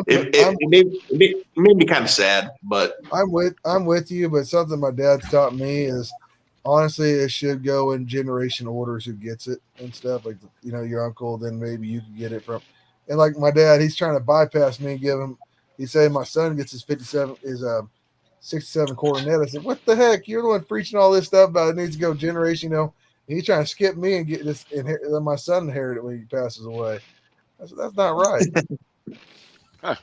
[SPEAKER 8] it made me kind of sad, but
[SPEAKER 10] I'm with you. But something my dad's taught me is honestly, it should go in generation orders who gets it and stuff. Like, you know, your uncle, then maybe you can get it from. And like my dad, he's trying to bypass me and give him. He's saying my son gets his 67 Coronet. I said, what the heck? You're the one preaching all this stuff about it needs to go generation. You know, and he's trying to skip me and get this. Let my son inherit it when he passes away. I said, that's not right.
[SPEAKER 9] Huh.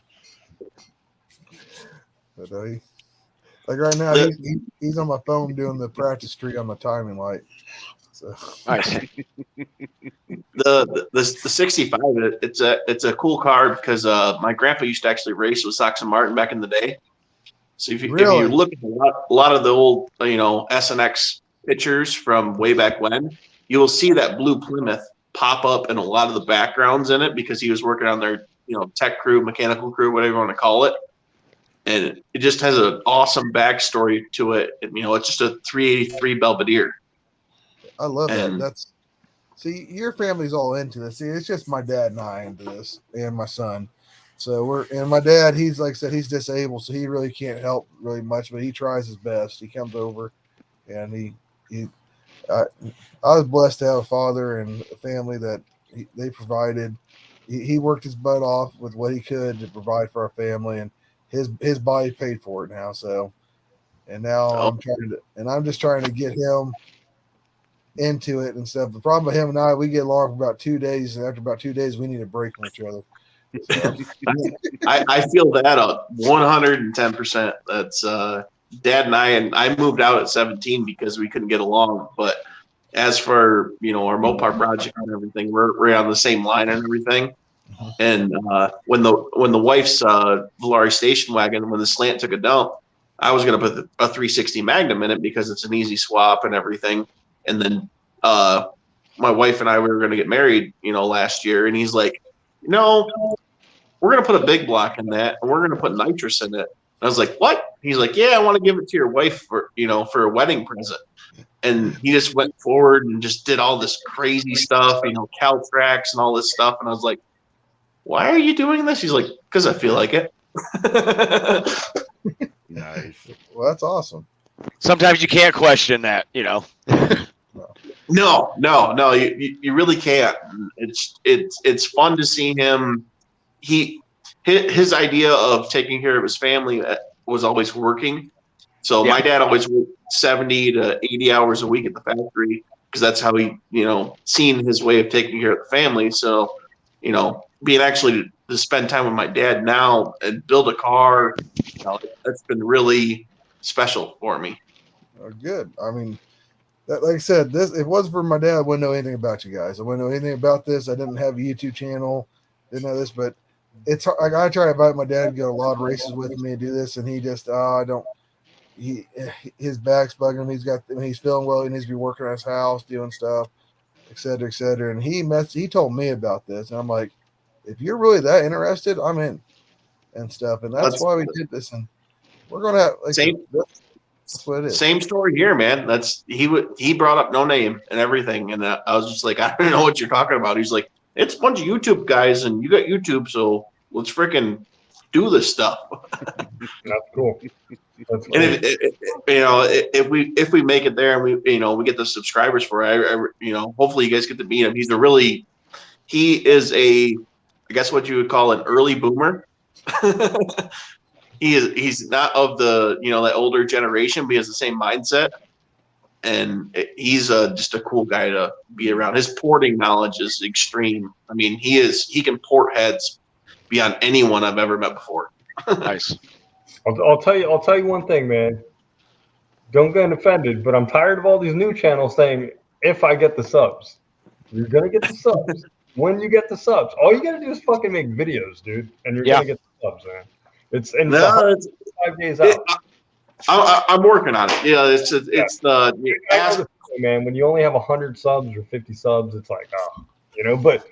[SPEAKER 10] But like right now, he's on my phone doing the practice street on the timing light. So
[SPEAKER 9] nice.
[SPEAKER 8] The 65, it's a cool car because my grandpa used to actually race with Sox and Martin back in the day. So if you look at a lot of the old SNX pictures from way back when, you will see that blue Plymouth pop up in a lot of the backgrounds in it because he was working on their tech crew, mechanical crew, whatever you want to call it. And it just has an awesome backstory to it. It's just a 383 Belvedere.
[SPEAKER 10] I love that. See, your family's all into this. See, it's just my dad and I into this, and my son. So my dad, he's like I said, he's disabled, so he really can't help really much, but he tries his best. He comes over, and I was blessed to have a father and a family that they provided. He worked his butt off with what he could to provide for our family, and his body paid for it now. So, and now I'm just trying to get him into it and stuff. The problem with him and I, we get along for about 2 days, and after about 2 days, we need a break from each other. So.
[SPEAKER 8] I feel that 110%. That's Dad and I moved out at 17 because we couldn't get along. But as for our Mopar project and everything, we're on the same line and everything. And when the wife's Volare station wagon, when the slant took a dump, I was going to put a 360 Magnum in it because it's an easy swap and everything. And then my wife and I, we were going to get married, last year. And he's like, no, we're going to put a big block in that, and we're going to put nitrous in it. And I was like, what? He's like, yeah, I want to give it to your wife for a wedding present. And he just went forward and just did all this crazy stuff, Caltrax and all this stuff. And I was like, why are you doing this? He's like, because I feel like it.
[SPEAKER 10] Nice. Well, that's awesome.
[SPEAKER 9] Sometimes you can't question that,
[SPEAKER 8] No, you really can't. It's fun to see him. His idea of taking care of his family was always working. So my dad always worked 70 to 80 hours a week at the factory because that's how he, seen his way of taking care of the family. So, being actually to spend time with my dad now and build a car, that's been really special for me.
[SPEAKER 10] Good. I mean, like I said, if it wasn't for my dad, I wouldn't know anything about you guys. I wouldn't know anything about this. I didn't have a YouTube channel, didn't know this, but it's like I try to invite my dad to go to a lot of races with me and do this, and he just his back's bugging him. He's feeling well. He needs to be working on his house, doing stuff, et cetera, et cetera. And he told me about this, and I'm like, if you're really that interested, I'm in and stuff. And that's why we did this, and we're gonna have that's what it is.
[SPEAKER 8] Same story here, man. He brought up No Name and everything, and I was just like, I don't know what you're talking about. He's like, it's a bunch of YouTube guys, and you got YouTube, so let's freaking do this stuff.
[SPEAKER 7] That's cool. That's cool.
[SPEAKER 8] And if we make it there and we get the subscribers for it, hopefully you guys get to meet him. He is I guess what you would call an early boomer. He's not of the that older generation, but he has the same mindset, and he's just a cool guy to be around. His porting knowledge is extreme. I mean, he can port heads beyond anyone I've ever met before.
[SPEAKER 9] Nice.
[SPEAKER 7] I'll tell you one thing, man. Don't get offended, but I'm tired of all these new channels saying if I get the subs. You're gonna get the subs when you get the subs. All you gotta do is fucking make videos, dude, and you're gonna get the subs, man. It's 5 days out.
[SPEAKER 8] I'm working on it. Yeah, it's the ask,
[SPEAKER 7] man. When you only have 100 subs or 50 subs, it's like but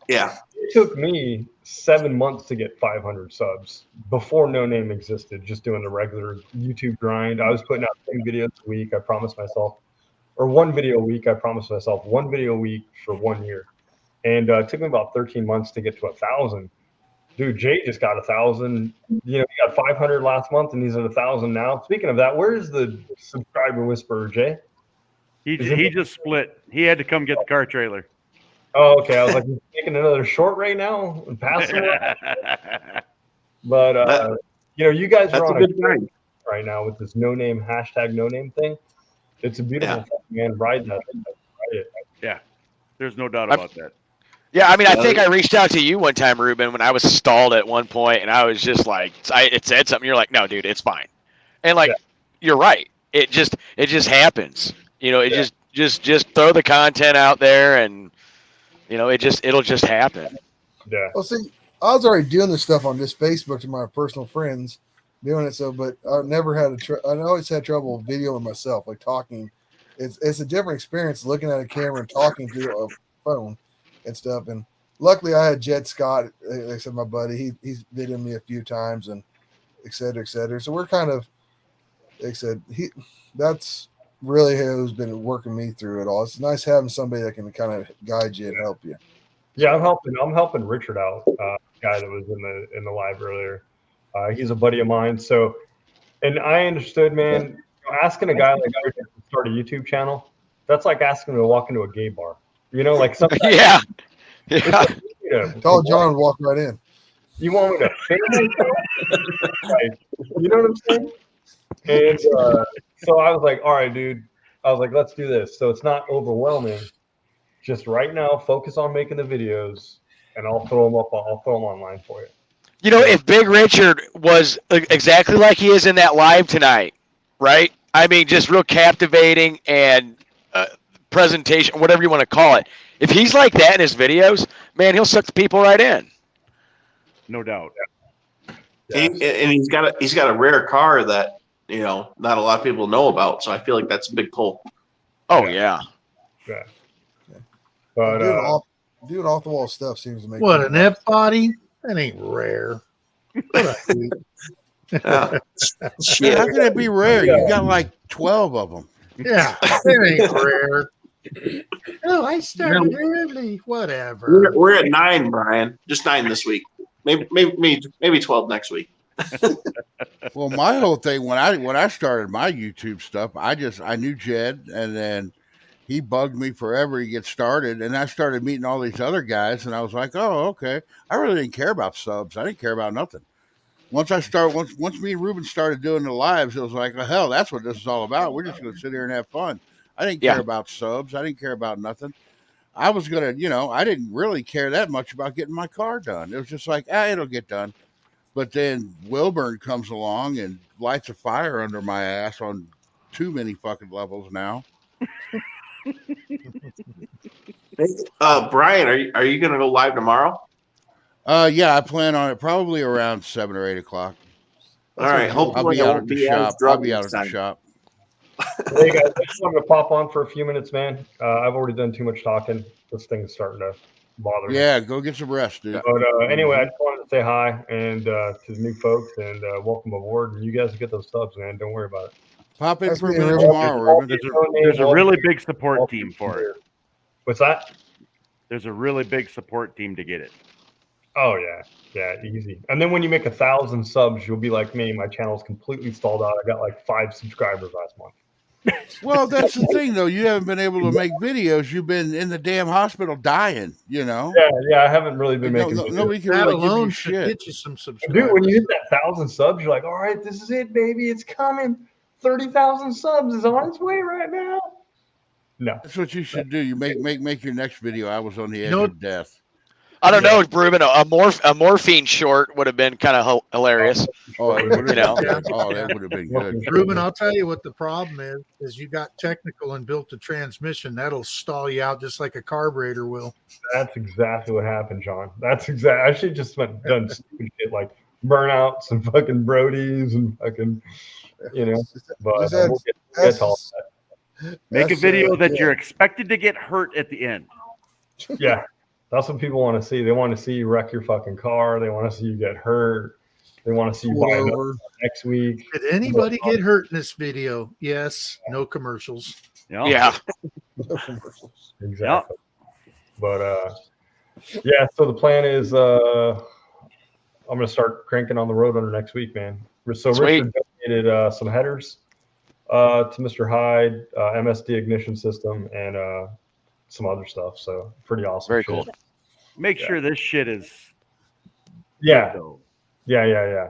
[SPEAKER 8] yeah,
[SPEAKER 7] it took me 7 months to get 500 subs before No Name existed. Just doing the regular YouTube grind. I was putting out 10 videos a week. I promised myself, or 1 video a week. I promised myself 1 video a week for 1 year, and it took me about 13 months to get to 1,000. Dude, Jay just got 1,000. He got 500 last month, and he's at 1,000 now. Speaking of that, where's the subscriber whisperer, Jay?
[SPEAKER 1] He just split. He had to come get the car trailer.
[SPEAKER 7] Oh, okay. I was like, he's making another short right now and passing. But you guys are on a good grind right now with this no name thing. It's a beautiful thing, man. Ride that.
[SPEAKER 1] Yeah, there's no doubt about that.
[SPEAKER 9] Yeah, I mean, I think I reached out to you one time, Ruben, when I was stalled at one point, and I was just like, it said something. You're like, no, dude, it's fine. And you're right. It just happens. Just throw the content out there, and it'll just happen.
[SPEAKER 7] Yeah.
[SPEAKER 10] Well, see, I was already doing this stuff on just Facebook to my personal friends, doing it. But I never had I always had trouble videoing myself, like talking. It's a different experience looking at a camera and talking through a phone and stuff. And luckily I had Jed Scott, like I said, my buddy, he's videoed me a few times and et cetera, et cetera. So we're kind of, like I said, that's really who's been working me through it all. It's nice having somebody that can kind of guide you and help you.
[SPEAKER 7] Yeah, I'm helping Richard out, guy that was in the live earlier. He's a buddy of mine. So, and I understood, man, asking a guy like Richard to start a YouTube channel, that's like asking him to walk into a gay bar. Sometimes
[SPEAKER 9] yeah.
[SPEAKER 10] Tell John to walk right in.
[SPEAKER 7] You want me to fit myself? You know what I'm saying? And so I was like, all right, dude. I was like, let's do this. So it's not overwhelming. Just right now, focus on making the videos, and I'll throw them up. I'll throw them online for you.
[SPEAKER 9] If Big Richard was exactly like he is in that live tonight, right? I mean, just real captivating and presentation, whatever you want to call it. If he's like that in his videos, man, he'll suck the people right in.
[SPEAKER 1] No doubt.
[SPEAKER 8] Yeah. And he's got a rare car that not a lot of people know about. So I feel like that's a big pull.
[SPEAKER 9] Oh yeah.
[SPEAKER 7] Yeah. But
[SPEAKER 10] doing off the wall stuff seems to make
[SPEAKER 12] what an F body. That ain't rare.
[SPEAKER 13] Shit, how can it be rare? You got like 12 of them.
[SPEAKER 12] Yeah, it ain't rare. Oh, I started early. Whatever.
[SPEAKER 8] We're at 9, Brian. Just 9 this week. Maybe 12 next week.
[SPEAKER 13] Well, my whole thing when I started my YouTube stuff, I knew Jed, and then he bugged me forever to get started, and I started meeting all these other guys, and I was like, oh, okay. I really didn't care about subs. I didn't care about nothing. Once me and Ruben started doing the lives, it was like, oh, hell, that's what this is all about. We're just going to sit here and have fun. I didn't care about subs. I didn't care about nothing. I was going to, I didn't really care that much about getting my car done. It was just like, it'll get done. But then Wilburn comes along and lights a fire under my ass on too many fucking levels now.
[SPEAKER 8] Brian, are you going to go live tomorrow?
[SPEAKER 13] Yeah, I plan on it probably around 7 or 8 o'clock.
[SPEAKER 8] All right. Hopefully
[SPEAKER 13] I'll be out at the shop.
[SPEAKER 7] Hey guys, I just wanted to pop on for a few minutes, man. I've already done too much talking. This thing is starting to bother me.
[SPEAKER 13] Yeah, go get some rest, dude.
[SPEAKER 7] But anyway, I just wanted to say hi and to the new folks and welcome aboard. And you guys get those subs, man. Don't worry about it.
[SPEAKER 13] Pop in for a minute tomorrow, Ruben.
[SPEAKER 1] There's a really big support team for it.
[SPEAKER 7] What's that?
[SPEAKER 1] There's a really big support team to get it.
[SPEAKER 7] Oh yeah, easy. And then when you make 1,000 subs, you'll be like me. My channel's completely stalled out. I got like 5 subscribers last month.
[SPEAKER 13] Well, that's the thing, though. You haven't been able to make videos. You've been in the damn hospital dying. You know.
[SPEAKER 7] Yeah. I haven't really been making videos.
[SPEAKER 13] Nobody can
[SPEAKER 12] That
[SPEAKER 13] really give you
[SPEAKER 12] alone should
[SPEAKER 13] shit.
[SPEAKER 12] get you some subscribers.
[SPEAKER 7] Dude, when you hit that 1,000 subs, you're like, all right, this is it, baby. It's coming. 30,000 subs is on its way right now. No,
[SPEAKER 13] That's what you should do. You make your next video. I was on the edge of death.
[SPEAKER 9] I don't know, Ruben. A morphine short would have been kind of hilarious.
[SPEAKER 13] Oh,
[SPEAKER 9] you know.
[SPEAKER 13] That would have been good.
[SPEAKER 12] Ruben, I'll tell you what the problem is you got technical and built a transmission. That'll stall you out just like a carburetor will.
[SPEAKER 7] that's exactly what happened, John. That's exactly. I should just done stupid shit like burnouts and fucking Brodies and fucking, you know. But we'll get to all that.
[SPEAKER 1] Make a video that you're expected to get hurt at the end.
[SPEAKER 7] Yeah, that's what people want to see. They want to see you wreck your fucking car. They want to see you get hurt. They want to see you buy another next week.
[SPEAKER 12] Did anybody get hurt in this video? Yes. No commercials.
[SPEAKER 9] Yeah.
[SPEAKER 12] No commercials.
[SPEAKER 7] Exactly. But yeah. So the plan is I'm gonna start cranking on the road under next week, man. So
[SPEAKER 9] Sweet.
[SPEAKER 7] Richard donated some headers to Mr. Hyde, MSD ignition system, and some other stuff. So pretty awesome.
[SPEAKER 9] Very
[SPEAKER 7] shit.
[SPEAKER 9] cool.
[SPEAKER 1] Make sure this shit is.
[SPEAKER 7] Yeah. Yeah.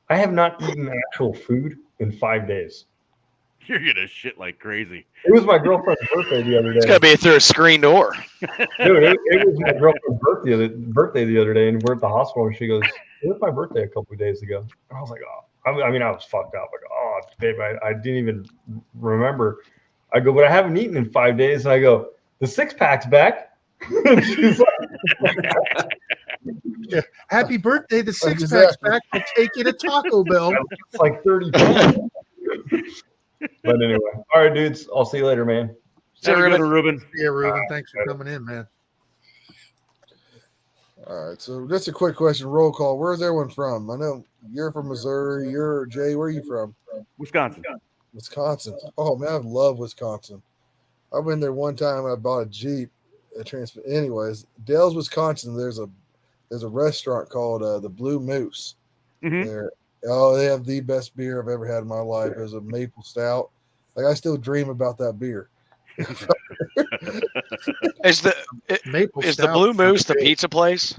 [SPEAKER 7] I have not eaten actual food in 5 days.
[SPEAKER 1] You're gonna shit like crazy.
[SPEAKER 7] It was my girlfriend's birthday the other day.
[SPEAKER 9] It's gonna be through a screen door.
[SPEAKER 7] Dude, it was my girlfriend's birthday the other day, and we're at the hospital, and she goes, "It was my birthday a couple of days ago." And I was like, "Oh," I mean, I was fucked up. Like, "Oh, babe, I didn't even remember." I go, "But I haven't eaten in 5 days," and I go, "The 6-pack's back." And she's like,
[SPEAKER 12] Yeah. Happy birthday. The 6-pack's back. We'll take you to Taco Bell.
[SPEAKER 7] It's like 30 pounds. But anyway, all right, dudes. I'll see you later, man.
[SPEAKER 1] See you later, Ruben.
[SPEAKER 12] Yeah, Ruben. Thanks for coming in, man.
[SPEAKER 10] All right, so just a quick question, roll call. Where's everyone from? I know you're from Missouri. You're Jay. Where are you from?
[SPEAKER 1] Wisconsin.
[SPEAKER 10] Wisconsin. Oh man, I love Wisconsin. I've been there one time. I bought a Jeep, a transfer. Anyways, Dells, Wisconsin. There's a restaurant called the Blue Moose.
[SPEAKER 1] Mm-hmm.
[SPEAKER 10] There. Oh, they have the best beer I've ever had in my life. It was a maple stout. Like I still dream about that beer.
[SPEAKER 9] Is the Blue Moose the pizza place?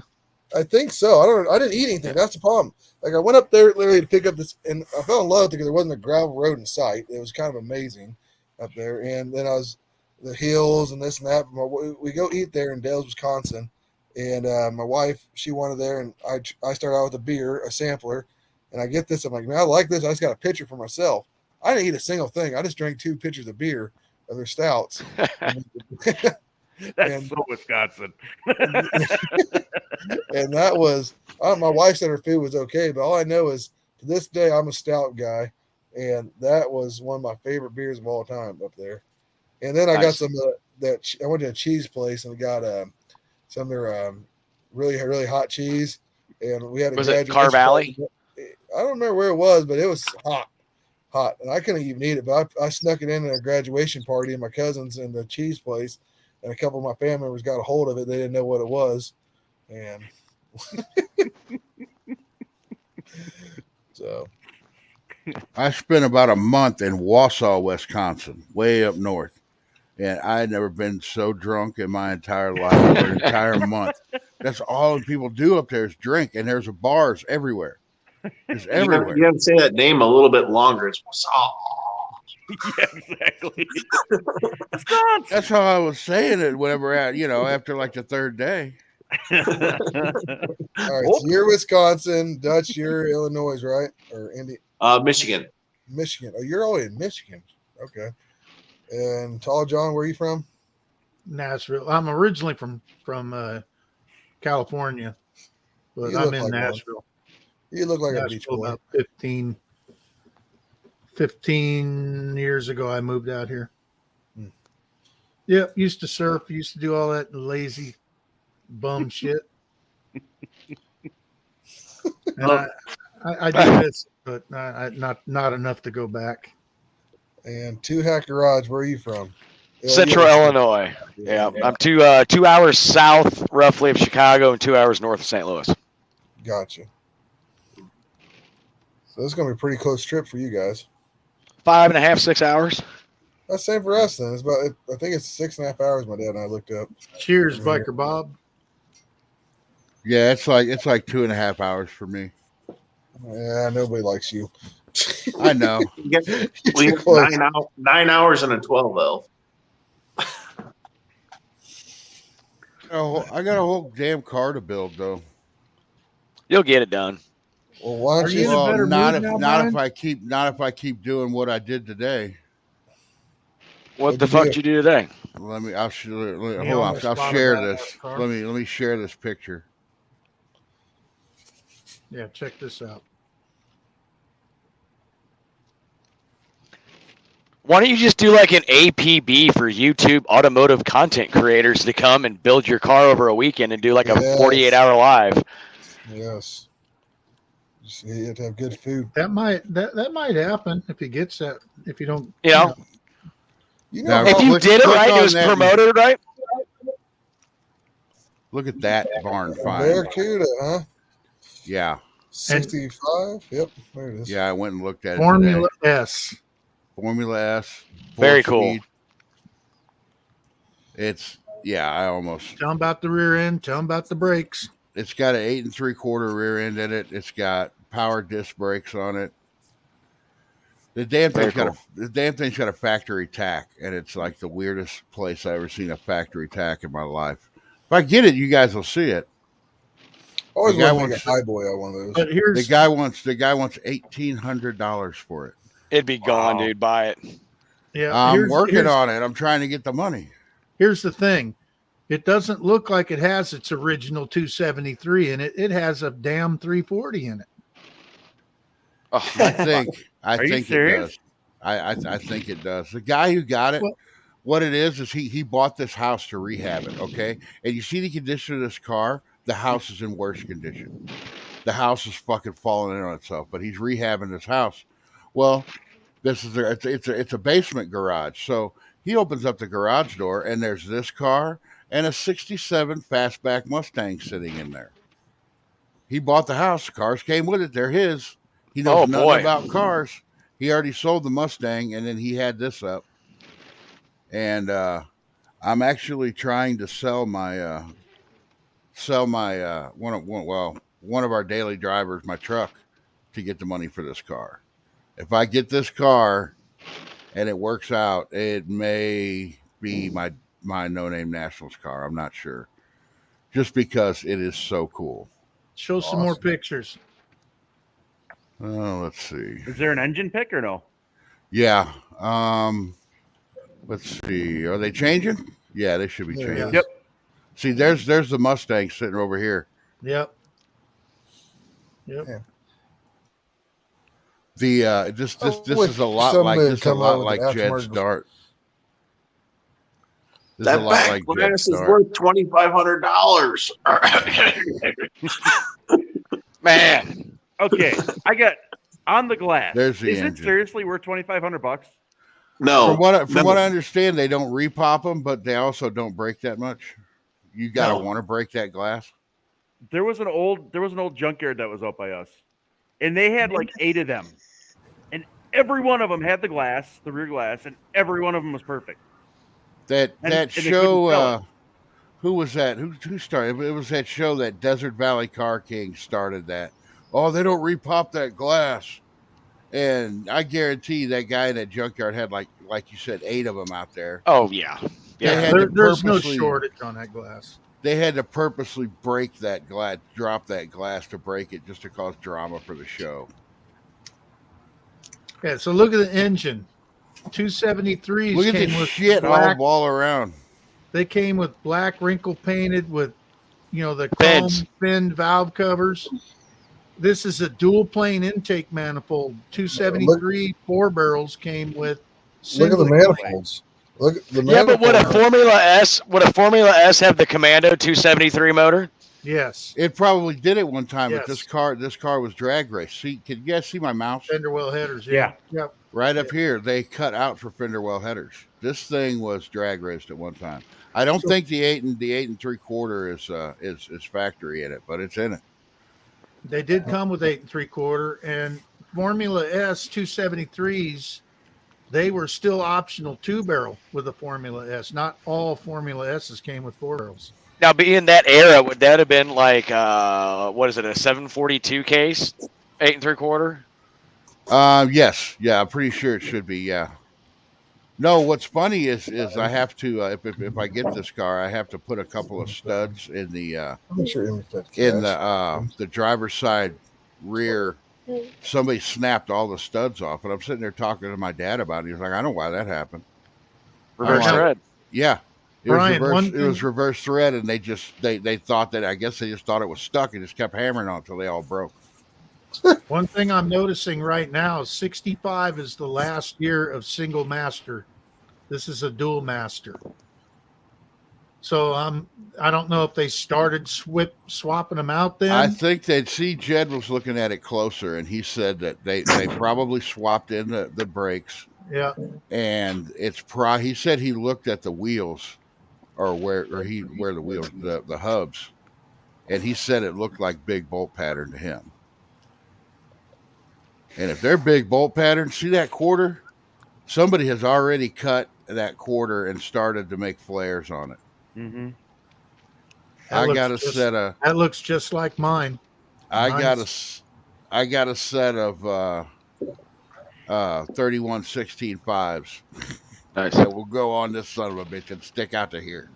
[SPEAKER 10] I think so. I didn't eat anything. That's the problem. Like I went up there literally to pick up this, and I fell in love with it because there wasn't a gravel road in sight. It was kind of amazing up there. And then I was the hills and this and that. We go eat there in Dells, Wisconsin, and my wife, she wanted there, and I started out with a beer, a sampler, and I get this. I'm like, man, I like this. I just got a pitcher for myself. I didn't eat a single thing. I just drank 2 pitchers of beer of their stouts.
[SPEAKER 1] That's so Wisconsin.
[SPEAKER 10] And that was my wife said her food was okay, but all I know is to this day I'm a stout guy, and that was one of my favorite beers of all time up there. And then I got some that I went to a cheese place and got some of their really really hot cheese, and we had a
[SPEAKER 9] was it Car Valley?
[SPEAKER 10] I don't remember where it was, but it was hot, and I couldn't even eat it. But I snuck it in at a graduation party, and my cousins in the cheese place, and a couple of my family members got a hold of it. They didn't know what it was, and so
[SPEAKER 13] I spent about a month in Wausau, Wisconsin, way up north, and I had never been so drunk in my entire life for an entire month. That's all people do up there is drink, and there's bars everywhere. It's everywhere.
[SPEAKER 8] You have to say that name a little bit longer. It's
[SPEAKER 1] Yeah, exactly.
[SPEAKER 13] That's how I was saying it whenever after like the third day.
[SPEAKER 10] all right, so you're Wisconsin, Dutch, you're Illinois, right? Or
[SPEAKER 8] Michigan.
[SPEAKER 10] Michigan. Oh, you're all in Michigan. Okay. And Tall John, where are you from?
[SPEAKER 12] Nashville. I'm originally from California, but I'm in Nashville.
[SPEAKER 10] You look like a beach boy.
[SPEAKER 12] About 15 years ago, I moved out here. Yep, used to surf, used to do all that lazy bum shit. And I do this, but not enough to go back.
[SPEAKER 10] And Two Hat Garage, where are you from?
[SPEAKER 9] Central Illinois. Yeah, I'm 2 hours south, roughly, of Chicago and 2 hours north of St. Louis.
[SPEAKER 10] Gotcha. So this is gonna be a pretty close trip for you guys.
[SPEAKER 9] 5.5, 6 hours.
[SPEAKER 10] That's same for us then. It's about. I think it's 6.5 hours. My dad and I looked up.
[SPEAKER 12] Cheers, Biker Bob.
[SPEAKER 13] Yeah, it's like 2.5 hours for me.
[SPEAKER 10] Yeah, nobody likes you.
[SPEAKER 13] I know.
[SPEAKER 8] We get 9 hours and a 12 though.
[SPEAKER 13] I got a whole damn car to build though.
[SPEAKER 9] You'll get it done.
[SPEAKER 10] Well, why don't
[SPEAKER 12] Are you in a better
[SPEAKER 13] not
[SPEAKER 12] mood
[SPEAKER 13] if
[SPEAKER 12] now,
[SPEAKER 13] not
[SPEAKER 12] Brian?
[SPEAKER 13] if I keep doing what I did today.
[SPEAKER 9] What the fuck did you do today?
[SPEAKER 13] Let me. Hold on.
[SPEAKER 12] almost
[SPEAKER 13] I'll
[SPEAKER 12] bought a
[SPEAKER 13] share
[SPEAKER 12] badass
[SPEAKER 13] this.
[SPEAKER 12] car.
[SPEAKER 13] Let me share this picture.
[SPEAKER 12] Yeah, check this out.
[SPEAKER 9] Why don't you just do like an APB for YouTube automotive content creators to come and build your car over a weekend and do like a 48-hour live?
[SPEAKER 10] Yes. You have to have good food.
[SPEAKER 12] That might happen if he gets that. If you don't,
[SPEAKER 9] You know,
[SPEAKER 13] Now,
[SPEAKER 9] if you did it right, it was promoted right.
[SPEAKER 13] Look at that barn find.
[SPEAKER 10] Barracuda, huh?
[SPEAKER 13] Yeah.
[SPEAKER 10] 65. Yep. There it is.
[SPEAKER 13] Yeah, I went and looked at it
[SPEAKER 12] Formula
[SPEAKER 13] today.
[SPEAKER 12] S.
[SPEAKER 13] Formula S.
[SPEAKER 9] Very
[SPEAKER 13] 4
[SPEAKER 9] cool.
[SPEAKER 13] speed. It's I almost.
[SPEAKER 12] Tell him about the rear end. Tell him about the brakes.
[SPEAKER 13] It's got an 8 3/4 rear end in it. It's got power disc brakes on it. The damn thing's got a factory tack, and it's like the weirdest place I ever seen a factory tack in my life. If I get it, you guys will see it.
[SPEAKER 10] Always
[SPEAKER 13] The guy
[SPEAKER 10] want to make a high boy out of one of those.
[SPEAKER 12] But here's
[SPEAKER 13] the guy wants $1,800 for it.
[SPEAKER 9] It'd be gone, dude. Buy it.
[SPEAKER 12] yeah.
[SPEAKER 13] I'm working on it. I'm trying to get the money.
[SPEAKER 12] Here's the thing. It doesn't look like it has its original 273 in it. It has a damn 340 in it.
[SPEAKER 9] Oh,
[SPEAKER 13] I think
[SPEAKER 1] Are you
[SPEAKER 13] it
[SPEAKER 1] serious?
[SPEAKER 13] does. I think it does. The guy who got it,
[SPEAKER 12] Well-
[SPEAKER 13] what it is he bought this house to rehab it, okay? And you see the condition of this car, the house is in worse condition. The house is fucking falling in on itself, but he's rehabbing this house. Well, it's a basement garage. So he opens up the garage door and there's this car and a 67 fastback Mustang sitting in there. He bought the house. The cars came with it. They're his. He knows nothing about cars. He already sold the Mustang, and then he had this up. And I'm actually trying to sell my one of our daily drivers my truck to get the money for this car. If I get this car and it works out, it may be my No Name Nationals car. I'm not sure, just because it is so cool.
[SPEAKER 12] Show some more pictures.
[SPEAKER 13] Oh, let's see.
[SPEAKER 1] Is there an engine pick or no?
[SPEAKER 13] Yeah. Let's see. Are they changing? Yeah, they should be changing.
[SPEAKER 1] Yep.
[SPEAKER 13] See, there's the Mustang sitting over here.
[SPEAKER 12] Yep.
[SPEAKER 10] Yeah.
[SPEAKER 13] The this is a lot like Jed's Dart. This
[SPEAKER 8] That
[SPEAKER 13] is a lot
[SPEAKER 8] back
[SPEAKER 13] like
[SPEAKER 8] glass
[SPEAKER 13] Jed's
[SPEAKER 8] is
[SPEAKER 13] Dart.
[SPEAKER 8] worth $2,500.
[SPEAKER 9] Man.
[SPEAKER 1] Okay, I got on the glass.
[SPEAKER 13] There's the
[SPEAKER 1] Is it
[SPEAKER 13] engine.
[SPEAKER 1] seriously worth $2,500?
[SPEAKER 8] No.
[SPEAKER 13] From what I understand, they don't repop them, but they also don't break that much. You gotta want to break that glass.
[SPEAKER 1] There was an old junkyard that was out by us, and they had like 8 of them, and every one of them had the glass, the rear glass, and every one of them was perfect.
[SPEAKER 13] That
[SPEAKER 1] And they couldn't
[SPEAKER 13] show,
[SPEAKER 1] sell it.
[SPEAKER 13] who was that? Who started? It was that show that Desert Valley Car King started that. Oh, they don't repop that glass, and I guarantee that guy in that junkyard had like you said 8 of them out there.
[SPEAKER 9] Oh yeah.
[SPEAKER 12] There's no shortage on that glass.
[SPEAKER 13] They had to purposely break that glass, drop that glass to break it, just to cause drama for the show.
[SPEAKER 12] Yeah, so look at the engine. 273s
[SPEAKER 13] Look at
[SPEAKER 12] came
[SPEAKER 13] this
[SPEAKER 12] with
[SPEAKER 13] shit
[SPEAKER 12] black,
[SPEAKER 13] all around.
[SPEAKER 12] They came with black wrinkle painted with, the chrome fin valve covers. This is a dual plane intake manifold. 273 4 barrels came with.
[SPEAKER 10] Look at the manifolds. Look at the
[SPEAKER 9] Yeah, but would a Formula S have the Commando 273 motor?
[SPEAKER 12] Yes.
[SPEAKER 13] It probably did it one time, but
[SPEAKER 12] Yes.
[SPEAKER 13] this car was drag race. See, can you guys see my mouse?
[SPEAKER 12] Fender well headers.
[SPEAKER 1] Yeah.
[SPEAKER 12] Yep.
[SPEAKER 13] Right up here, they cut out for fender well headers. This thing was drag raced at one time. I don't think the 8 3/4 is factory in it, but it's in it.
[SPEAKER 12] They did come with 8 3/4 and Formula S 273s. They were still optional 2-barrel with the Formula S. Not all Formula S's came with 4 barrels.
[SPEAKER 9] Now, in that era, would that have been like what is it, a 742 case, 8 3/4?
[SPEAKER 13] Yes, yeah, I'm pretty sure it should be. Yeah. No, what's funny is I have to if I get this car, I have to put a couple of studs in the driver's side rear. Somebody snapped all the studs off, and I'm sitting there talking to my dad about it. He's like, "I know why that happened."
[SPEAKER 9] Reverse thread.
[SPEAKER 13] Yeah,
[SPEAKER 12] Brian,
[SPEAKER 13] it was reverse thread, and they thought that, I guess they just thought it was stuck and just kept hammering on it until they all broke.
[SPEAKER 12] One thing I'm noticing right now, 65 is the last year of single master. This is a dual master. So I don't know if they started swapping them out then.
[SPEAKER 13] I think they'd see Jed was looking at it closer, and he said that they probably swapped in the brakes.
[SPEAKER 12] Yeah.
[SPEAKER 13] And he said he looked at the wheels where the wheels, the hubs, and he said it looked like big bolt pattern to him. And if they're big bolt patterns, see that quarter? Somebody has already cut that quarter and started to make flares on it.
[SPEAKER 1] Mm-hmm.
[SPEAKER 12] That looks just like mine.
[SPEAKER 13] I got a set of 31 16.5s.
[SPEAKER 9] Nice.
[SPEAKER 13] That will go on this son of a bitch and stick out to here.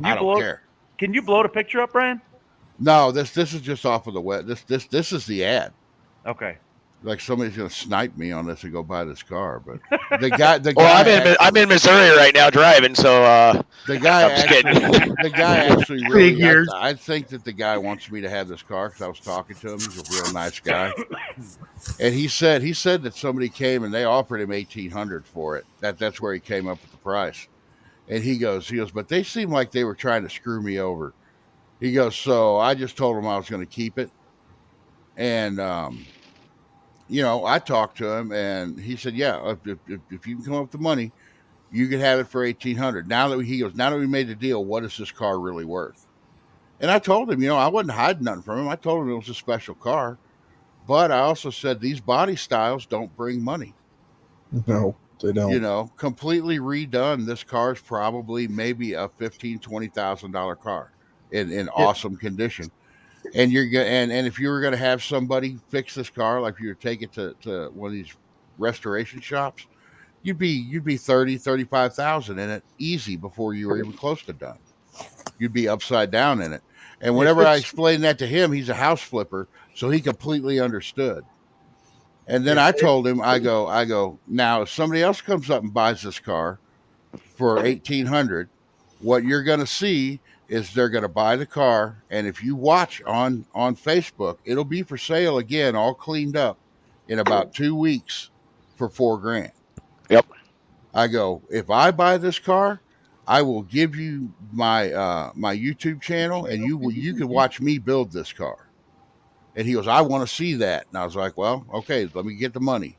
[SPEAKER 13] I don't care.
[SPEAKER 1] Can you blow the picture up, Brian?
[SPEAKER 13] No, this is just off of the web. This is the ad.
[SPEAKER 1] Okay.
[SPEAKER 13] Like somebody's gonna snipe me on this and go buy this car, but the guy.
[SPEAKER 9] Well, I'm in Missouri right now driving, so
[SPEAKER 13] the guy actually really. I think that the guy wants me to have this car because I was talking to him. He's a real nice guy, and he said that somebody came and they offered him $1,800 for it. That's where he came up with the price, and he goes, but they seemed like they were trying to screw me over. He goes, so I just told him I was going to keep it, and I talked to him, and he said, "Yeah, if you can come up with the money, you can have it for $1,800." Now that we made the deal, what is this car really worth? And I told him, I wasn't hiding nothing from him. I told him it was a special car, but I also said these body styles don't bring money.
[SPEAKER 10] No, they don't.
[SPEAKER 13] Completely redone. This car is probably maybe a $15,000-$20,000 car in awesome condition. And and if you were going to have somebody fix this car, like if you were to take it to one of these restoration shops, you'd be $30,000-$35,000 in it easy before you were even close to done. You'd be upside down in it. And whenever I explained that to him, he's a house flipper, so he completely understood. And then I told him, I go, now if somebody else comes up and buys this car for $1,800, what you're going to see is they're going to buy the car, and if you watch on Facebook, it'll be for sale again, all cleaned up in about 2 weeks for $4,000.
[SPEAKER 9] Yep.
[SPEAKER 13] I go, if I buy this car, I will give you my my YouTube channel, and you can watch me build this car. And he goes, I want to see that. And I was like, well, okay, let me get the money.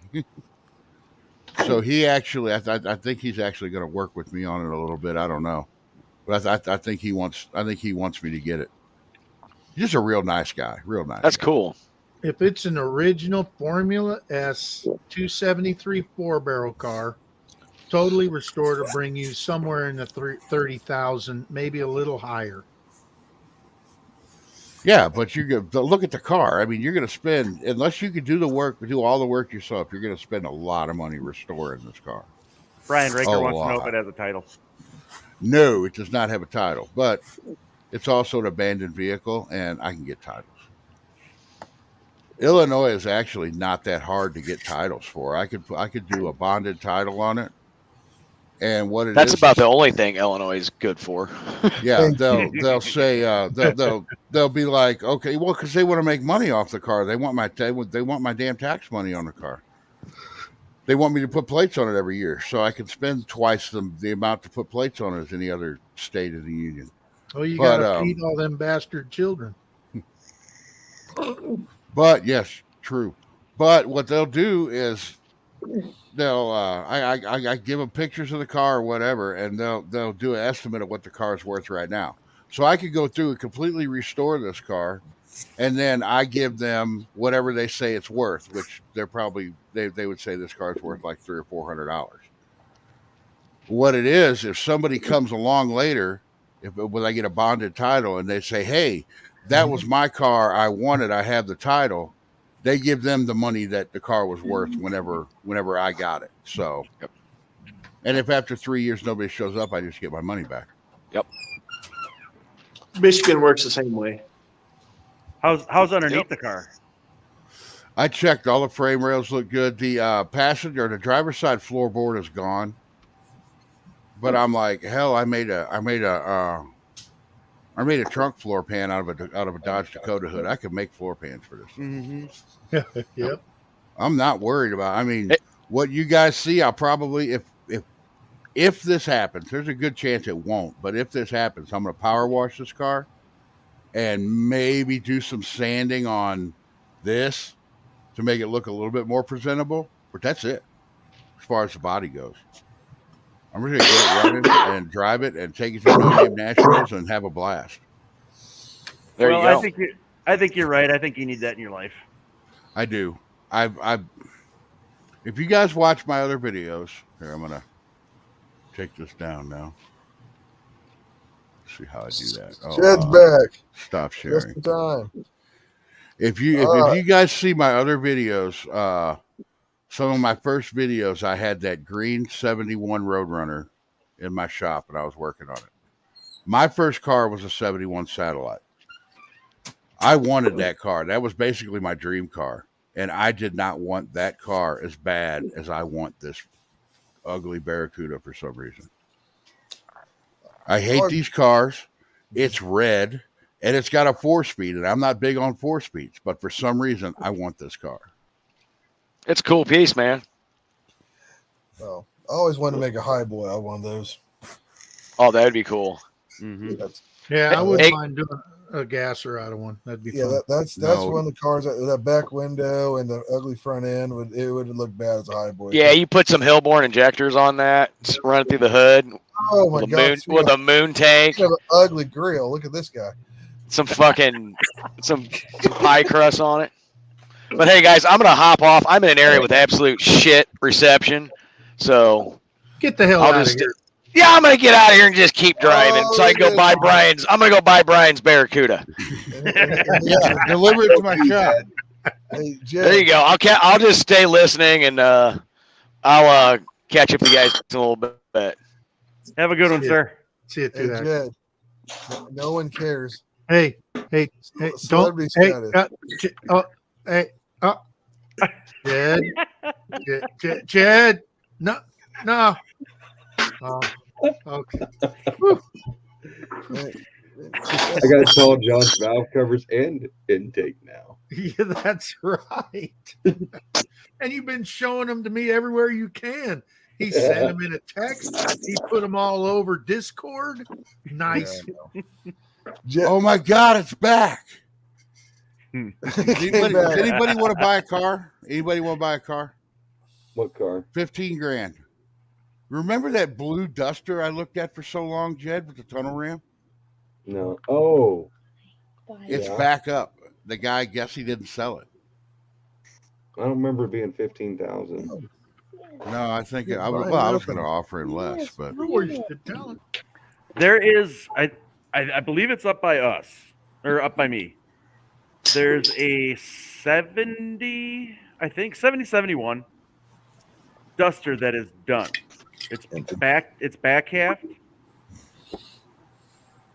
[SPEAKER 13] So he actually, I think he's actually going to work with me on it a little bit. I don't know. But I think he wants me to get it. He's just a real nice guy. Real nice.
[SPEAKER 9] That's cool.
[SPEAKER 12] If it's an original Formula S 273 4-barrel car, totally restored, to bring you somewhere in the 30,000, maybe a little higher.
[SPEAKER 13] Yeah, but look at the car. I mean, you're going to spend, unless you can do all the work yourself, you're going to spend a lot of money restoring this car.
[SPEAKER 1] Brian Raker wants to know if it has a title.
[SPEAKER 13] No, it does not have a title, but it's also an abandoned vehicle, and I can get titles. Illinois is actually not that hard to get titles for. I could do a bonded title on it, and
[SPEAKER 9] that's about the only thing Illinois is good for.
[SPEAKER 13] Yeah, they'll say they'll be like, okay, well, because they want to make money off the car. They want my damn tax money on the car. They want me to put plates on it every year, so I can spend twice the amount to put plates on it as any other state of the union.
[SPEAKER 12] Oh, you got to feed all them bastard children.
[SPEAKER 13] But yes, true. But what they'll do is they'll I give them pictures of the car or whatever, and they'll do an estimate of what the car is worth right now. So I could go through and completely restore this car, and then I give them whatever they say it's worth, which they're probably they would say this car is worth like $300 or $400. What it is, if somebody comes along later, when I get a bonded title and they say, "Hey, that was my car. I wanted. I have the title." They give them the money that the car was worth whenever I got it. So, and if after 3 years nobody shows up, I just get my money back.
[SPEAKER 9] Yep.
[SPEAKER 8] Michigan works the same way.
[SPEAKER 1] How's underneath the car?
[SPEAKER 13] I checked. All the frame rails look good. The the driver's side floorboard is gone. But I'm like, hell, I made a trunk floor pan out of a Dodge Dakota hood. I could make floor pans for this.
[SPEAKER 1] Mm-hmm.
[SPEAKER 12] Yep.
[SPEAKER 13] I'm not worried about. I mean, what you guys see, I'll probably if this happens, there's a good chance it won't. But if this happens, I'm going to power wash this car and maybe do some sanding on this to make it look a little bit more presentable. But that's it as far as the body goes. I'm just going to get it running and drive it and take it to No Name Nationals and have a blast.
[SPEAKER 9] There you go.
[SPEAKER 1] I think you're right. I think you need that in your life.
[SPEAKER 13] I do. If you guys watch my other videos, here, I'm going to take this down now. Let's see how I do that.
[SPEAKER 10] Jed's back.
[SPEAKER 13] Stop sharing.
[SPEAKER 10] Just in time.
[SPEAKER 13] If you guys see my other videos, some of my first videos, I had that green 71 Roadrunner in my shop and I was working on it. My first car was a 71 Satellite. I wanted that car. That was basically my dream car. And I did not want that car as bad as I want this ugly Barracuda for some reason. I hate these cars. It's red and it's got a 4-speed, and I'm not big on 4-speeds, but for some reason I want this car.
[SPEAKER 9] It's a cool piece, man.
[SPEAKER 10] Oh, I always wanted to make a highboy out of one of those.
[SPEAKER 9] Oh, that'd be cool.
[SPEAKER 1] Mm-hmm.
[SPEAKER 12] Yeah, I wouldn't mind doing a gasser out of one. That'd be fun.
[SPEAKER 10] That's one of the cars that back window and the ugly front end would look bad as a highboy.
[SPEAKER 9] Yeah, you put some Hillborn injectors on that, run it through the hood.
[SPEAKER 10] Oh my god!
[SPEAKER 9] With a moon tank.
[SPEAKER 10] Have an ugly grill. Look at this guy.
[SPEAKER 9] Some pie crust on it. But hey, guys, I'm gonna hop off. I'm in an area with absolute shit reception, so
[SPEAKER 12] get the hell out of here.
[SPEAKER 9] Yeah, I'm gonna get out of here and just keep driving, so I can go buy Brian's. I'm gonna go buy Brian's Barracuda.
[SPEAKER 13] Yeah, deliver it to my shop.
[SPEAKER 10] Hey,
[SPEAKER 9] there you go. I'll just stay listening, and I'll catch up with you guys in a little bit.
[SPEAKER 1] Have a good one, sir.
[SPEAKER 12] See you
[SPEAKER 10] Hey, Jed, no one cares.
[SPEAKER 12] Hey, don't. Hey, Jed, no. Okay.
[SPEAKER 14] I got to tell John's valve covers and intake now.
[SPEAKER 12] Yeah, that's right. And you've been showing them to me everywhere you can. He sent them in a text. He put them all over Discord. Nice.
[SPEAKER 13] Oh my God, it's back. Does anybody want to buy a car? Anybody want to buy a car?
[SPEAKER 14] What car?
[SPEAKER 13] 15 grand. Remember that blue Duster I looked at for so long, Jed, with the tunnel ram?
[SPEAKER 14] No. Oh.
[SPEAKER 13] It's back up. The guy, I guess he didn't sell it.
[SPEAKER 14] I don't remember it being 15,000.
[SPEAKER 13] No, I think I was going to offer him less, but
[SPEAKER 1] there is, I believe it's up by us or up by me. There's a 7071 Duster that is done. It's back half.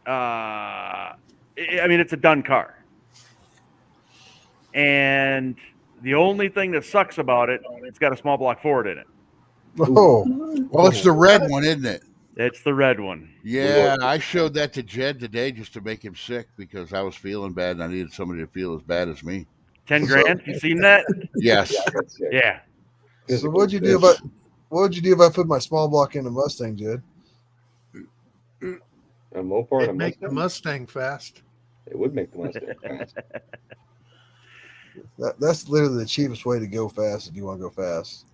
[SPEAKER 1] I mean, it's a done car. And the only thing that sucks about it, it's got a small block Ford in it.
[SPEAKER 10] Oh,
[SPEAKER 13] well, it's the red one, isn't it?
[SPEAKER 1] It's the red one.
[SPEAKER 13] Yeah, I showed that to Jed today just to make him sick because I was feeling bad and I needed somebody to feel as bad as me.
[SPEAKER 1] 10 grand. You seen that?
[SPEAKER 13] Yes.
[SPEAKER 1] Yeah.
[SPEAKER 10] So what'd you do if I put my small block in the Mustang, Jed?
[SPEAKER 14] A Mopar
[SPEAKER 12] It'd make the Mustang fast.
[SPEAKER 14] It would make the Mustang fast.
[SPEAKER 10] That's literally the cheapest way to go fast if you want to go fast.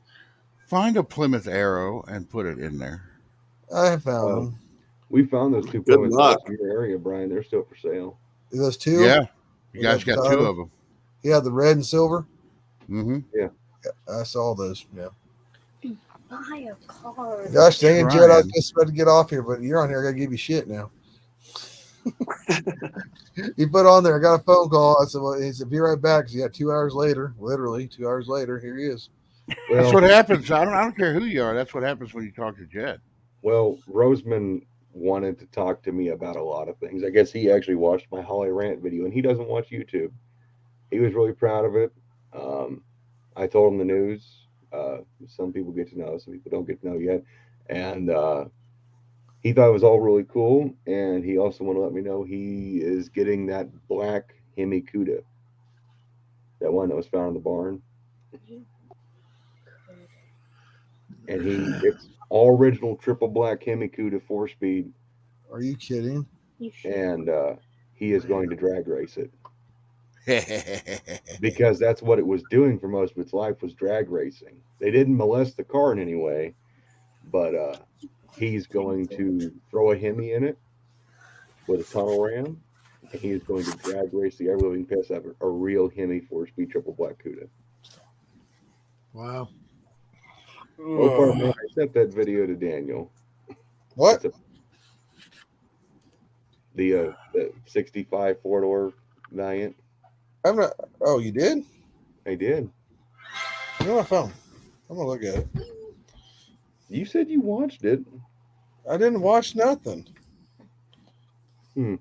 [SPEAKER 13] Find a Plymouth Arrow and put it in there.
[SPEAKER 10] I have found them.
[SPEAKER 14] We found those two
[SPEAKER 8] Good
[SPEAKER 14] Plymouth
[SPEAKER 8] luck.
[SPEAKER 14] in your area, Brian. They're still for sale.
[SPEAKER 10] Those two?
[SPEAKER 13] Yeah, you
[SPEAKER 10] We
[SPEAKER 13] guys got
[SPEAKER 10] the
[SPEAKER 13] 2 of them.
[SPEAKER 10] Yeah, the red and silver.
[SPEAKER 13] Mm-hmm.
[SPEAKER 14] Yeah.
[SPEAKER 10] I saw those. Yeah.
[SPEAKER 6] Buy a car.
[SPEAKER 10] Gosh dang it, Jed! I was
[SPEAKER 13] Trying.
[SPEAKER 10] just about to get off here, but you're on here. I gotta give you shit now. You put on there. I got a phone call. I said, "Well," he said, "Be right back." Yeah, 2 hours later, literally 2 hours later, here he is.
[SPEAKER 13] That's what happens. I don't care who you are. That's what happens when you talk to Jed.
[SPEAKER 14] Well, Roseman wanted to talk to me about a lot of things. I guess he actually watched my Holly Rant video, and he doesn't watch YouTube. He was really proud of it. I told him the news. Some people get to know, some people don't get to know yet. And he thought it was all really cool. And he also wanted to let me know he is getting that black Hemi Cuda, that one that was found in the barn. And it's all original triple black Hemi Cuda 4-speed.
[SPEAKER 10] Are you kidding?
[SPEAKER 14] And he is going to drag race it. Because that's what it was doing for most of its life, was drag racing. They didn't molest the car in any way, but he's going to throw a Hemi in it with a tunnel ram, and he is going to drag race the ever living piss out of a real Hemi 4-speed triple black Cuda.
[SPEAKER 12] Wow.
[SPEAKER 14] Oh, man, I sent that video to Daniel.
[SPEAKER 10] What?
[SPEAKER 14] The 65 4-door Valiant.
[SPEAKER 10] I'm not. Oh, you did?
[SPEAKER 14] I did.
[SPEAKER 10] You're on my phone. I'm gonna look at it.
[SPEAKER 14] You said you watched it.
[SPEAKER 10] I didn't watch nothing.
[SPEAKER 14] I'm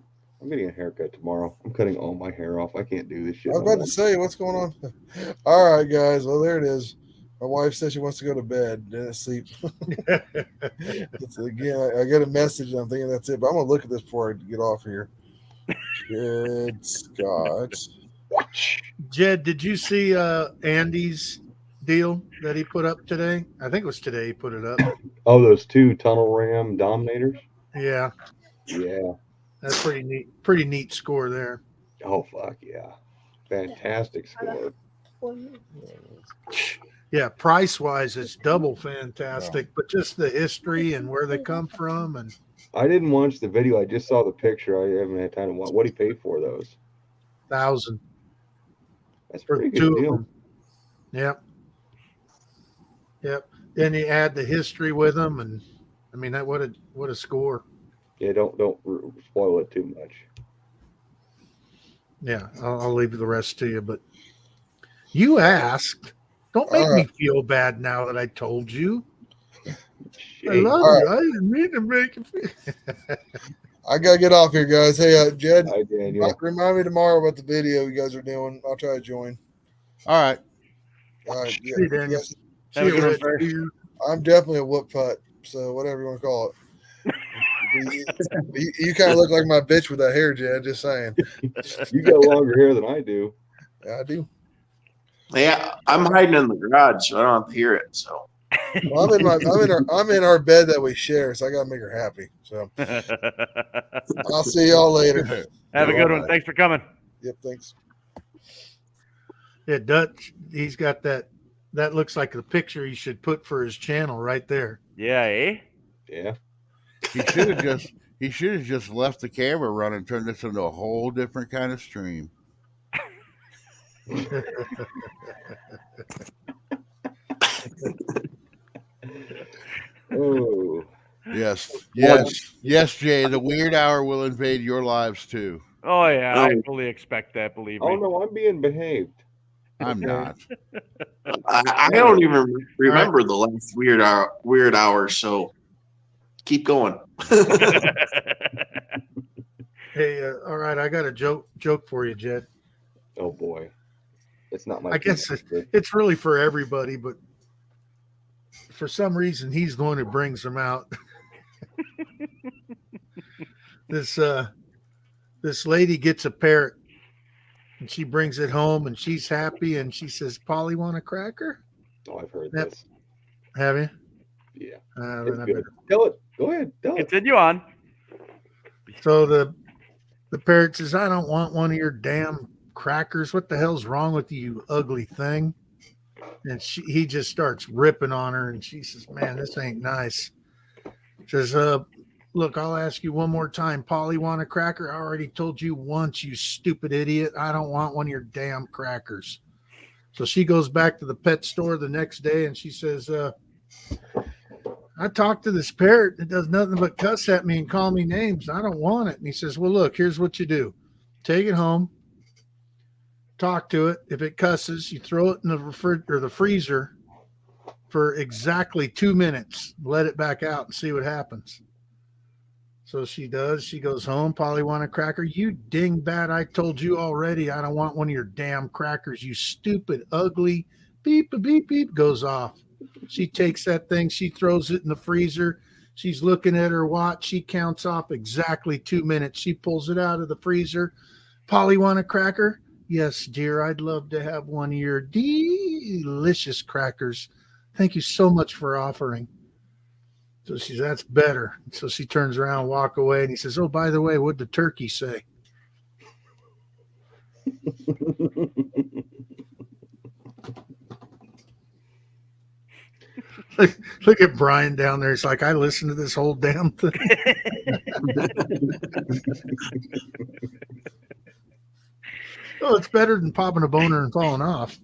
[SPEAKER 14] getting a haircut tomorrow. I'm cutting all my hair off. I can't do this shit.
[SPEAKER 10] I was about to say, what's going on? All right, guys. Well, there it is. My wife said she wants to go to bed. Didn't sleep. Again, I got a message. And I'm thinking that's it. But I'm gonna look at this before I get off here. Good Scott.
[SPEAKER 12] Jed, did you see Andy's deal that he put up today? I think it was today he put it up.
[SPEAKER 14] Oh, those 2 tunnel ram Dominators?
[SPEAKER 12] Yeah.
[SPEAKER 14] Yeah.
[SPEAKER 12] That's pretty neat. Pretty neat score there.
[SPEAKER 14] Oh, fuck yeah. Fantastic score.
[SPEAKER 12] Yeah, price wise, it's double fantastic, but just the history and where they come from. And
[SPEAKER 14] I didn't watch the video. I just saw the picture. I haven't had time to watch. What do you pay for those?
[SPEAKER 12] 1,000.
[SPEAKER 14] That's
[SPEAKER 12] for
[SPEAKER 14] pretty good
[SPEAKER 12] 2 of
[SPEAKER 14] deal.
[SPEAKER 12] them. Yep. Yep. Then you add the history with them, and I mean that what a score.
[SPEAKER 14] Yeah, don't spoil it too much.
[SPEAKER 12] Yeah, I'll leave the rest to you. But you asked. Don't make me feel bad now that I told you. I love you. I didn't mean to make you feel.
[SPEAKER 10] I gotta get off here, guys. Hey, Jed,
[SPEAKER 14] Hi, Daniel.
[SPEAKER 10] remind me tomorrow about the video you guys are doing. I'll try to join.
[SPEAKER 13] All right.
[SPEAKER 10] All right. Yeah,
[SPEAKER 12] See, Daniel.
[SPEAKER 10] yes.
[SPEAKER 12] See you, Rich.
[SPEAKER 10] I'm definitely a whoop putt, so whatever you want to call it. you kind of look like my bitch with that hair, Jed. Just saying.
[SPEAKER 14] You got longer hair than I do.
[SPEAKER 10] Yeah, I do.
[SPEAKER 8] Yeah, I'm hiding in the garage, so I don't have to hear it. So
[SPEAKER 10] Well, I'm in our bed that we share, so I gotta make her happy. So I'll see y'all later.
[SPEAKER 1] Have a good one. Thanks for coming.
[SPEAKER 10] Yep, thanks.
[SPEAKER 12] Yeah, Dutch. He's got that. That looks like the picture he should put for his channel right there.
[SPEAKER 1] Yeah, eh?
[SPEAKER 14] Yeah.
[SPEAKER 13] He should have just left the camera running and turned this into a whole different kind of stream.
[SPEAKER 14] Oh.
[SPEAKER 13] Yes, Jay. The weird hour will invade your lives too.
[SPEAKER 1] Oh yeah, I fully expect that. Believe me.
[SPEAKER 14] Oh no, I'm being behaved.
[SPEAKER 13] I'm not.
[SPEAKER 8] I don't even remember the last weird hour. So keep going.
[SPEAKER 12] Hey, all right, I got a joke for you, Jed.
[SPEAKER 14] Oh boy, it's not my.
[SPEAKER 12] I guess it's really for everybody, but for some reason he's the one who brings them out. This lady gets a parrot, and she brings it home, and she's happy, and she says, "Polly, want a cracker?"
[SPEAKER 14] Oh, I've heard this.
[SPEAKER 12] Have you?
[SPEAKER 14] Yeah.
[SPEAKER 12] Then I
[SPEAKER 14] Good.
[SPEAKER 12] better.
[SPEAKER 14] Tell it. Go ahead. Tell it.
[SPEAKER 1] Continue on.
[SPEAKER 12] So the parrot says, "I don't want one of your damn crackers. What the hell's wrong with you, you ugly thing? And he just starts ripping on her, and she says, man, this ain't nice. Says, look, I'll ask you one more time. Polly, want a cracker? I already told you once, you stupid idiot. I don't want one of your damn crackers. So she goes back to the pet store the next day, and she says, I talked to this parrot. It does nothing but cuss at me and call me names. I don't want it. And he says, well, look, here's what you do. Take it home. Talk to it. If it cusses, you throw it in the freezer for exactly 2 minutes. Let it back out and see what happens. So she does. She goes home. Polly, want a cracker? You dingbat. I told you already I don't want one of your damn crackers. You stupid, ugly. Beep, beep, beep, goes off. She takes that thing. She throws it in the freezer. She's looking at her watch. She counts off exactly 2 minutes. She pulls it out of the freezer. Polly, want a cracker? Yes, dear. I'd love to have one of your delicious crackers. Thank you so much for offering. So she says, that's better. So she turns around, walk away, and he says, oh, by the way, what'd the turkey say? Look at Brian down there. He's like, I listened to this whole damn thing. Oh, it's better than popping a boner and falling off.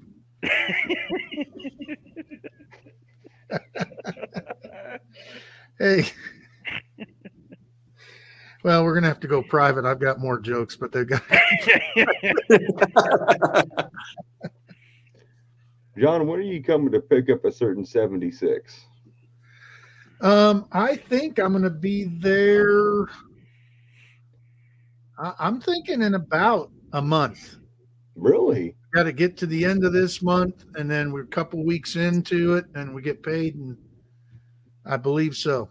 [SPEAKER 12] Hey. Well, we're going to have to go private. I've got more jokes, but they've got.
[SPEAKER 14] John, when are you coming to pick up a certain 76?
[SPEAKER 12] I think I'm going to be there. I'm thinking in about a month.
[SPEAKER 14] Really?
[SPEAKER 12] Got to get to the end of this month, and then we're a couple weeks into it, and we get paid, and I believe so.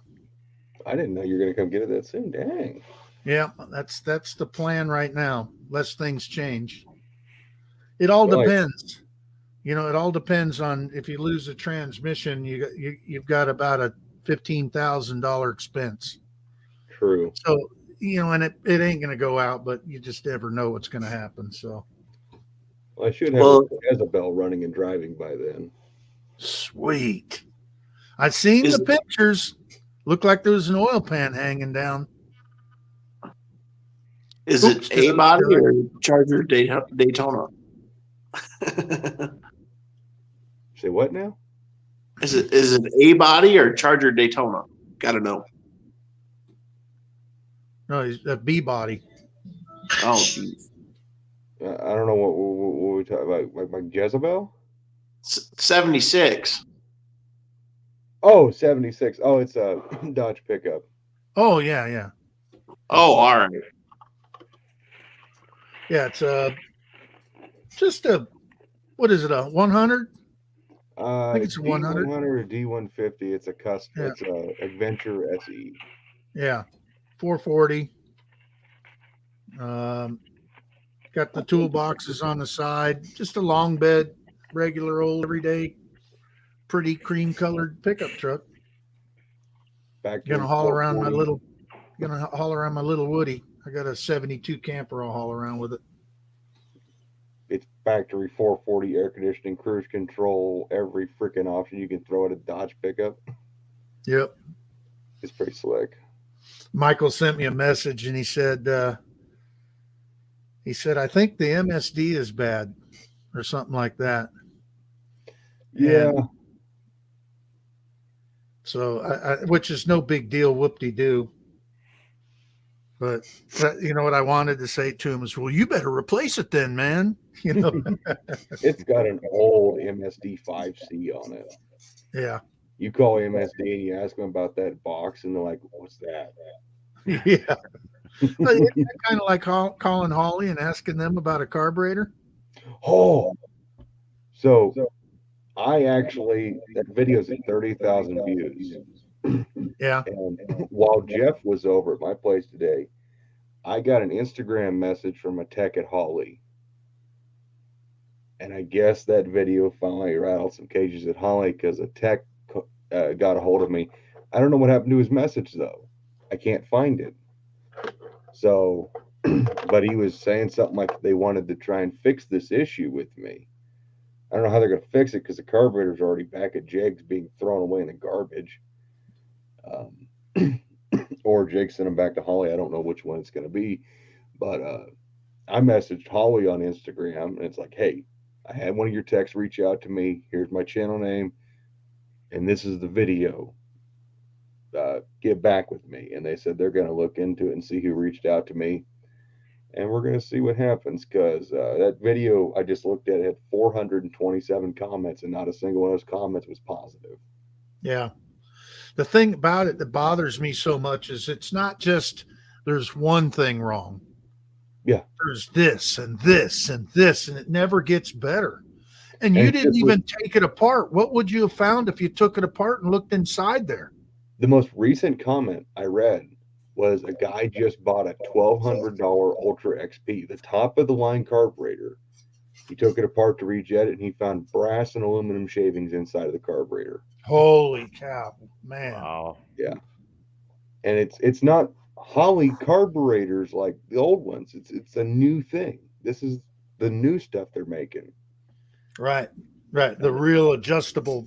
[SPEAKER 14] I didn't know you were going to come get it that soon. Dang.
[SPEAKER 12] Yeah, that's the plan right now, lest things change. It all depends. You know, it all depends on if you lose a transmission, you've got about a $15,000 expense.
[SPEAKER 14] True.
[SPEAKER 12] So, you know, and it ain't going to go out, but you just never know what's going to happen. So,
[SPEAKER 14] well, I should have a Jezebel running and driving by then.
[SPEAKER 12] Sweet. I've seen the pictures. Looked like there was an oil pan hanging down.
[SPEAKER 8] Is it A body or Charger Daytona?
[SPEAKER 14] Say what now?
[SPEAKER 8] Is it A body or Charger Daytona? Got to know.
[SPEAKER 12] No, he's a B body.
[SPEAKER 8] Oh, geez.
[SPEAKER 14] I don't know what we talk about. Like Jezebel?
[SPEAKER 8] 76.
[SPEAKER 14] Oh, 76. Oh, it's a Dodge pickup.
[SPEAKER 12] Oh, yeah.
[SPEAKER 8] Oh, all right.
[SPEAKER 12] Yeah, it's just a, what is it, a 100? I think it's a 100.
[SPEAKER 14] D100 or D150. It's a custom. Yeah. It's a Adventure SE.
[SPEAKER 12] Yeah, 440. Got the toolboxes on the side. Just a long bed, regular old everyday, pretty cream colored pickup truck. Gonna haul around my little Woody. I got a 72 camper. I'll haul around with it.
[SPEAKER 14] It's factory 440 air conditioning, cruise control, every freaking option you can throw at a Dodge pickup.
[SPEAKER 12] Yep.
[SPEAKER 14] It's pretty slick.
[SPEAKER 12] Michael sent me a message and he said, I think the MSD is bad or something like that.
[SPEAKER 14] Yeah.
[SPEAKER 12] And so I which is no big deal. Whoop-de-doo. But you know what I wanted to say to him is, well, you better replace it then, man. You know,
[SPEAKER 14] it's got an old MSD 5C on it.
[SPEAKER 12] Yeah.
[SPEAKER 14] You call MSD and you ask them about that box, and they're like, "What's that?"
[SPEAKER 12] Yeah. It's kind of like calling Holly and asking them about a carburetor.
[SPEAKER 14] Oh, so I actually, that video's at 30,000 views.
[SPEAKER 12] Yeah.
[SPEAKER 14] And while Jeff was over at my place today, I got an Instagram message from a tech at Holly. And I guess that video finally rattled some cages at Holly because a tech got a hold of me. I don't know what happened to his message, though. I can't find it. So but he was saying something like they wanted to try and fix this issue with me. I don't know how they're going to fix it because the carburetor's already back at Jake's being thrown away in the garbage. Or Jake sent them back to Holly. I don't know which one it's going to be. But I messaged Holly on Instagram, and it's like, hey, I had one of your texts reach out to me. Here's my channel name, and this is the video. Get back with me. And they said they're going to look into it and see who reached out to me. And we're going to see what happens because that video I just looked at had 427 comments, and not a single one of those comments was positive.
[SPEAKER 12] Yeah. The thing about it that bothers me so much is it's not just there's one thing wrong.
[SPEAKER 14] Yeah.
[SPEAKER 12] There's this and this and this, and it never gets better. And you didn't even take it apart. What would you have found if you took it apart and looked inside there?
[SPEAKER 14] The most recent comment I read was a guy just bought a $1,200 Ultra XP, the top of the line carburetor. He took it apart to rejet it, and he found brass and aluminum shavings inside of the carburetor.
[SPEAKER 12] Holy cow, man!
[SPEAKER 1] Wow.
[SPEAKER 14] Yeah, and it's not Holly carburetors like the old ones. It's a new thing. This is the new stuff they're making.
[SPEAKER 12] Right. The real adjustable.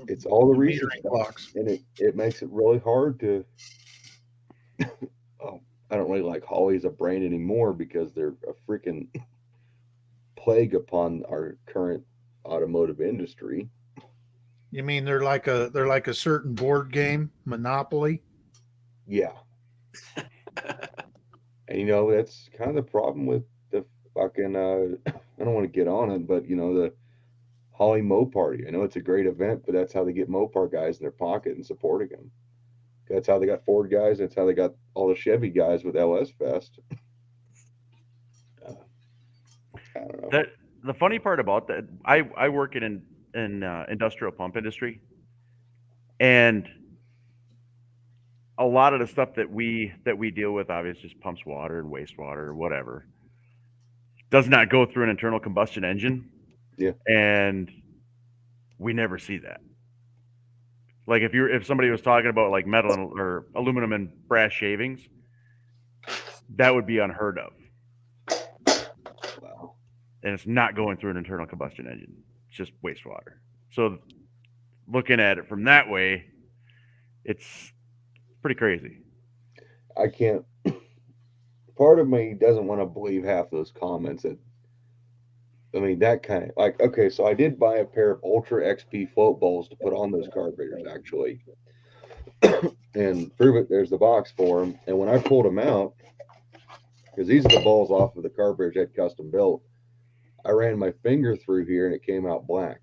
[SPEAKER 14] It's all the recent
[SPEAKER 12] metering clocks,
[SPEAKER 14] and it makes it really hard to. Oh, I don't really like Holly as a brand anymore because they're a freaking plague upon our current automotive industry.
[SPEAKER 12] You mean they're like a certain board game, Monopoly?
[SPEAKER 14] Yeah. And that's kind of the problem with the fucking I don't want to get on it, but the Holly Mopar. I know it's a great event, but that's how they get Mopar guys in their pocket and supporting them. That's how they got Ford guys. That's how they got all the Chevy guys with LS Fest. I don't know.
[SPEAKER 1] The funny part about that, I work in industrial pump industry, and a lot of the stuff that we deal with, obviously, just pumps water and wastewater or whatever, does not go through an internal combustion engine.
[SPEAKER 14] Yeah,
[SPEAKER 1] and we never see that. Like if somebody was talking about like metal or aluminum and brass shavings, that would be unheard of.
[SPEAKER 14] Wow.
[SPEAKER 1] And it's not going through an internal combustion engine. It's just wastewater. So looking at it from that way, it's pretty crazy.
[SPEAKER 14] I can't. Part of me doesn't want to believe half those comments. That kind of like, okay, so I did buy a pair of Ultra XP float bowls to put on those carburetors actually, and prove it. There's the box for them. And when I pulled them out, because these are the bowls off of the carburetors I had custom built, I ran my finger through here and it came out black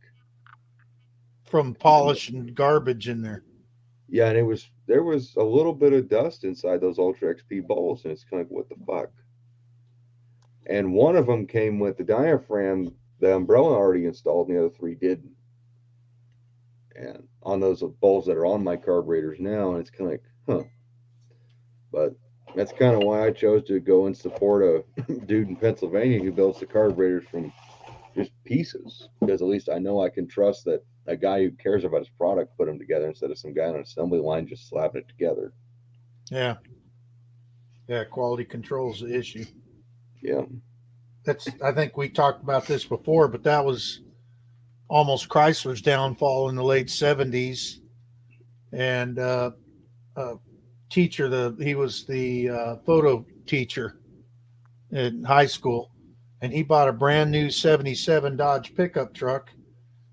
[SPEAKER 12] from polish and garbage in there.
[SPEAKER 14] Yeah, and there was a little bit of dust inside those Ultra XP bowls, and it's kind of like, what the fuck? And one of them came with the diaphragm, the umbrella already installed, and the other three didn't. And on those bowls that are on my carburetors now, and it's kind of like, huh. But that's kind of why I chose to go and support a dude in Pennsylvania who builds the carburetors from just pieces, because at least I know I can trust that a guy who cares about his product put them together instead of some guy on an assembly line just slapping it together.
[SPEAKER 12] Yeah, quality control is the issue.
[SPEAKER 14] Yeah,
[SPEAKER 12] I think we talked about this before, but that was almost Chrysler's downfall in the late 70s. And he was the photo teacher in high school, and he bought a brand new 77 Dodge pickup truck,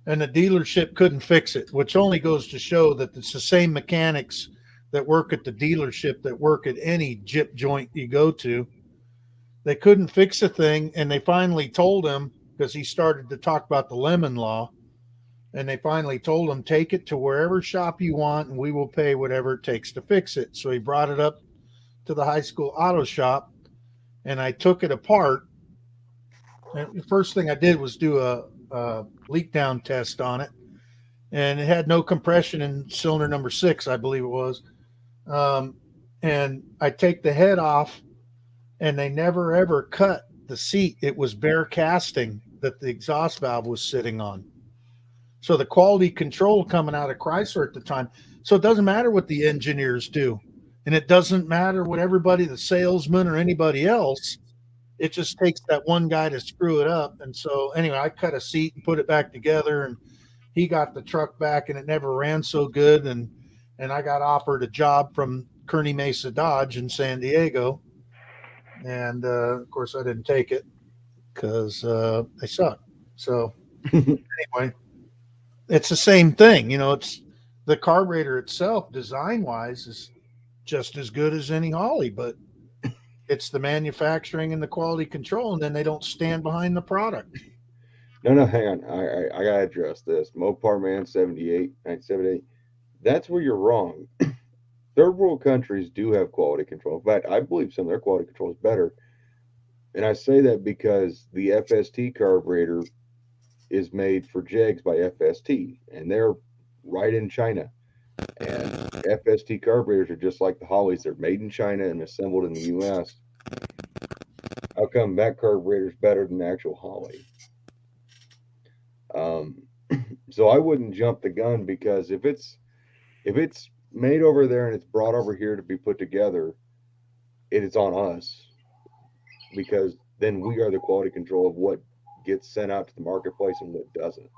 [SPEAKER 12] and the dealership couldn't fix it, which only goes to show that it's the same mechanics that work at the dealership that work at any Jeep joint you go to. They couldn't fix the thing, and they finally told him, because he started to talk about the lemon law, and they finally told him, take it to wherever shop you want, and we will pay whatever it takes to fix it. So he brought it up to the high school auto shop, and I took it apart. And the first thing I did was do a leak down test on it, and it had no compression in cylinder number 6, I believe it was. And I take the head off, and they never ever cut the seat. It was bare casting that the exhaust valve was sitting on. So the quality control coming out of Chrysler at the time. So it doesn't matter what the engineers do. And it doesn't matter what everybody, the salesman or anybody else, it just takes that one guy to screw it up. And so anyway, I cut a seat and put it back together, and he got the truck back, and it never ran so good. And I got offered a job from Kearney Mesa Dodge in San Diego. And of course I didn't take it because they suck. So anyway, it's the same thing. It's the carburetor itself, design wise, is just as good as any Holly, but it's the manufacturing and the quality control, and then they don't stand behind the product.
[SPEAKER 14] No, hang on. I gotta address this. Mopar Man 78, 1978. That's where you're wrong. Third world countries do have quality control. In fact, I believe some of their quality control is better. And I say that because the FST carburetor is made for Jegs by FST, and they're right in China. And FST carburetors are just like the Hollies. They're made in China and assembled in the U.S. How come that carburetor is better than the actual Holly? So I wouldn't jump the gun, because if it's made over there and it's brought over here to be put together, it is on us, because then we are the quality control of what gets sent out to the marketplace and what doesn't.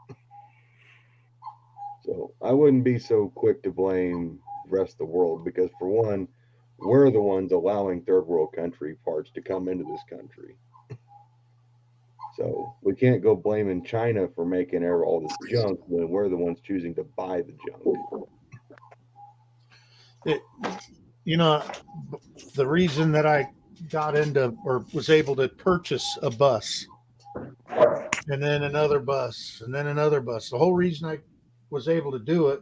[SPEAKER 14] So I wouldn't be so quick to blame the rest of the world, because for one, we're the ones allowing third world country parts to come into this country. So we can't go blaming China for making all this junk when we're the ones choosing to buy the junk.
[SPEAKER 12] The reason that I got into or was able to purchase a bus and then another bus and then another bus, the whole reason I was able to do it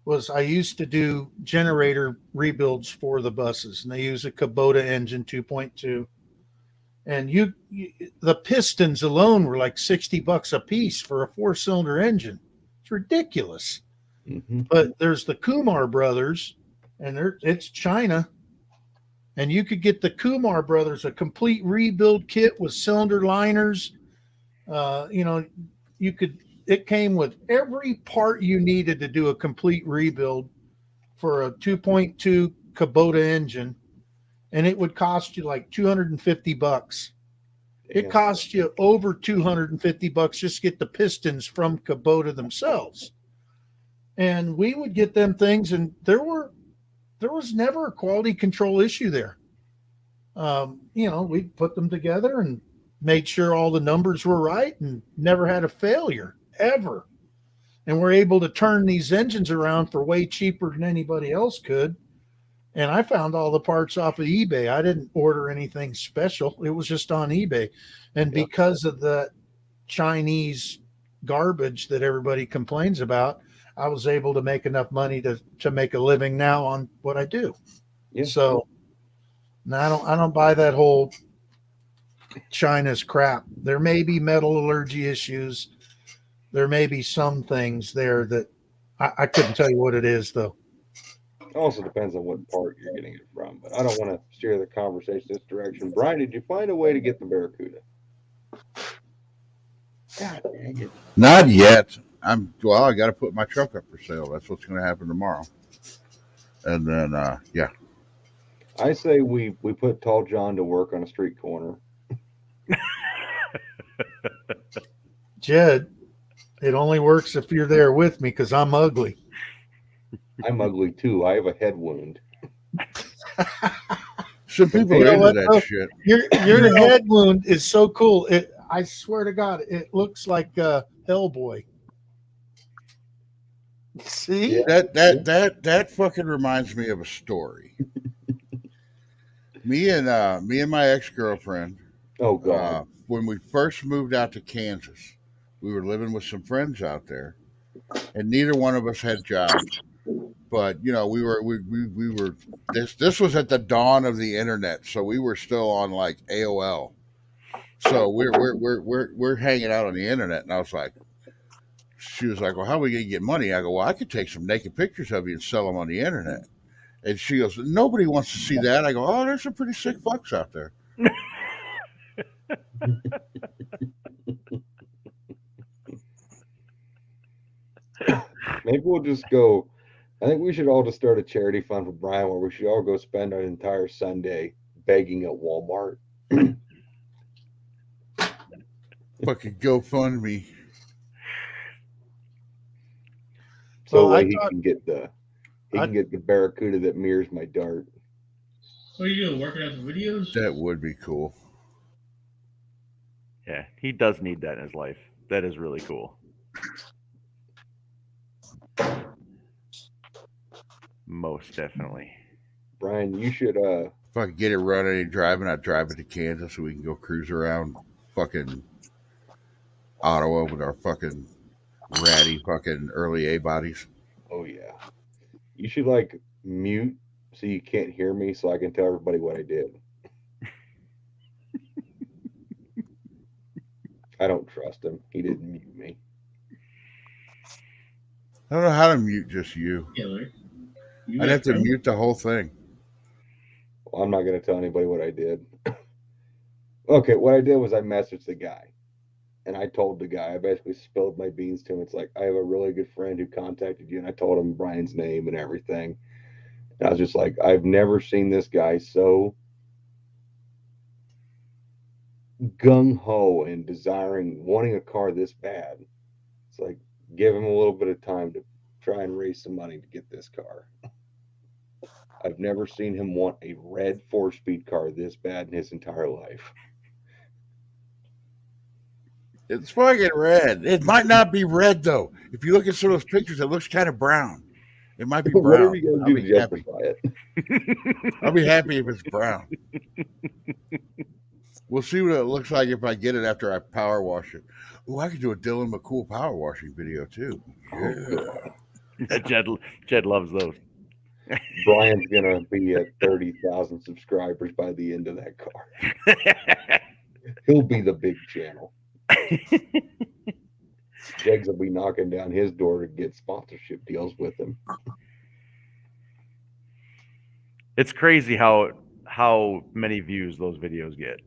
[SPEAKER 12] was I used to do generator rebuilds for the buses, and they use a Kubota engine 2.2. And the pistons alone were like $60 a piece for a 4-cylinder engine. It's ridiculous.
[SPEAKER 14] Mm-hmm.
[SPEAKER 12] But there's the Kumar brothers, and it's China. And you could get the Kumar brothers a complete rebuild kit with cylinder liners. It came with every part you needed to do a complete rebuild for a 2.2 Kubota engine. And it would cost you like $250. It cost you over $250 just to get the pistons from Kubota themselves. And we would get them things, and there was never a quality control issue there. We put them together and made sure all the numbers were right and never had a failure ever. And we're able to turn these engines around for way cheaper than anybody else could. And I found all the parts off of eBay. I didn't order anything special. It was just on eBay. And because of the Chinese garbage that everybody complains about, I was able to make enough money to make a living now on what I do.
[SPEAKER 14] Yeah.
[SPEAKER 12] So now I don't buy that whole China's crap. There may be metal allergy issues. There may be some things there that I couldn't tell you what it is, though.
[SPEAKER 14] It also depends on what part you're getting it from, but I don't want to steer the conversation this direction. Brian, did you find a way to get the Barracuda? God dang it.
[SPEAKER 13] Not yet. I got to put my truck up for sale. That's what's going to happen tomorrow. And then, yeah.
[SPEAKER 14] I say we put Tall John to work on a street corner.
[SPEAKER 12] Jed, it only works if you're there with me, because I'm ugly.
[SPEAKER 14] I'm ugly too. I have a head wound.
[SPEAKER 13] Some people are into that shit.
[SPEAKER 12] Your head wound is so cool. I swear to God, it looks like Hellboy. See?
[SPEAKER 13] That fucking reminds me of a story. me and my ex-girlfriend.
[SPEAKER 14] Oh God.
[SPEAKER 13] When we first moved out to Kansas, we were living with some friends out there, and neither one of us had jobs. But we were this was at the dawn of the internet, so we were still on like AOL. So we're hanging out on the internet, and she was like, "Well, how are we gonna get money?" I go, "Well, I could take some naked pictures of you and sell them on the internet." And she goes, "Nobody wants to see that." I go, "Oh, there's some pretty sick fucks out there."
[SPEAKER 14] Maybe we'll just go I think we should all just start a charity fund for Brian where we should all go spend an entire Sunday begging at Walmart.
[SPEAKER 13] Fucking GoFundMe.
[SPEAKER 14] So
[SPEAKER 12] Well, I
[SPEAKER 14] he
[SPEAKER 12] thought-
[SPEAKER 14] can get the Barracuda that mirrors my dart.
[SPEAKER 15] What are you doing? Working on some videos?
[SPEAKER 13] That would be cool.
[SPEAKER 1] Yeah, he does need that in his life. That is really cool. Most definitely.
[SPEAKER 14] Brian, you should
[SPEAKER 13] If I could get it running and driving, I'd drive it to Kansas so we can go cruise around fucking Ottawa with our fucking ratty fucking early A bodies.
[SPEAKER 14] Oh yeah. You should like mute so you can't hear me so I can tell everybody what I did. I don't trust him. He didn't mute me.
[SPEAKER 13] I don't know how to mute just you.
[SPEAKER 15] Yeah, Larry.
[SPEAKER 13] I'd have to mute the whole thing.
[SPEAKER 14] Well, I'm not going to tell anybody what I did. Okay, what I did was I messaged the guy. And I told the guy, I basically spilled my beans to him. It's like, I have a really good friend who contacted you. And I told him Brian's name and everything. And I was just like, I've never seen this guy so gung-ho and wanting a car this bad. It's like, give him a little bit of time to try and raise some money to get this car. I've never seen him want a red 4-speed car this bad in his entire life.
[SPEAKER 13] It's fucking red. It might not be red though. If you look at some of those pictures, it looks kind of brown. It might be brown.
[SPEAKER 14] Whatever you guys
[SPEAKER 13] I'll
[SPEAKER 14] do
[SPEAKER 13] be
[SPEAKER 14] to
[SPEAKER 13] happy.
[SPEAKER 14] justify it.
[SPEAKER 13] I'll be happy if it's brown. We'll see what it looks like if I get it after I power wash it. Oh, I could do a Dylan McCool power washing video too. Yeah.
[SPEAKER 1] Jed loves those.
[SPEAKER 14] Brian's gonna be at 30,000 subscribers by the end of that car. He'll be the big channel. Jegs will be knocking down his door to get sponsorship deals with him.
[SPEAKER 1] It's crazy how many views those videos get.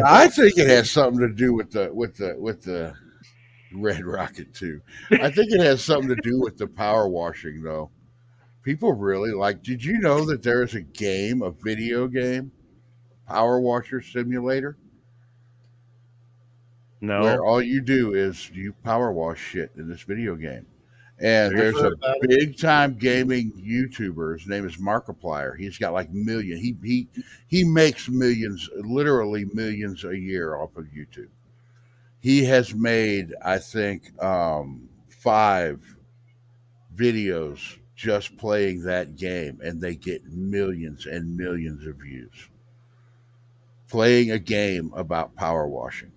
[SPEAKER 13] I think it has something to do with the Red Rocket too. I think it has something to do with the power washing though. People really like. Did you know that there is a video game, Power Washer Simulator?
[SPEAKER 1] No.
[SPEAKER 13] Where all you do is you power wash shit in this video game. And there's a
[SPEAKER 12] heard about it.
[SPEAKER 13] big time gaming YouTuber. His name is Markiplier. He's got like millions. He makes millions, literally millions a year off of YouTube. He has made, I think, 5 videos just playing that game, and they get millions and millions of views. Playing a game about power washing.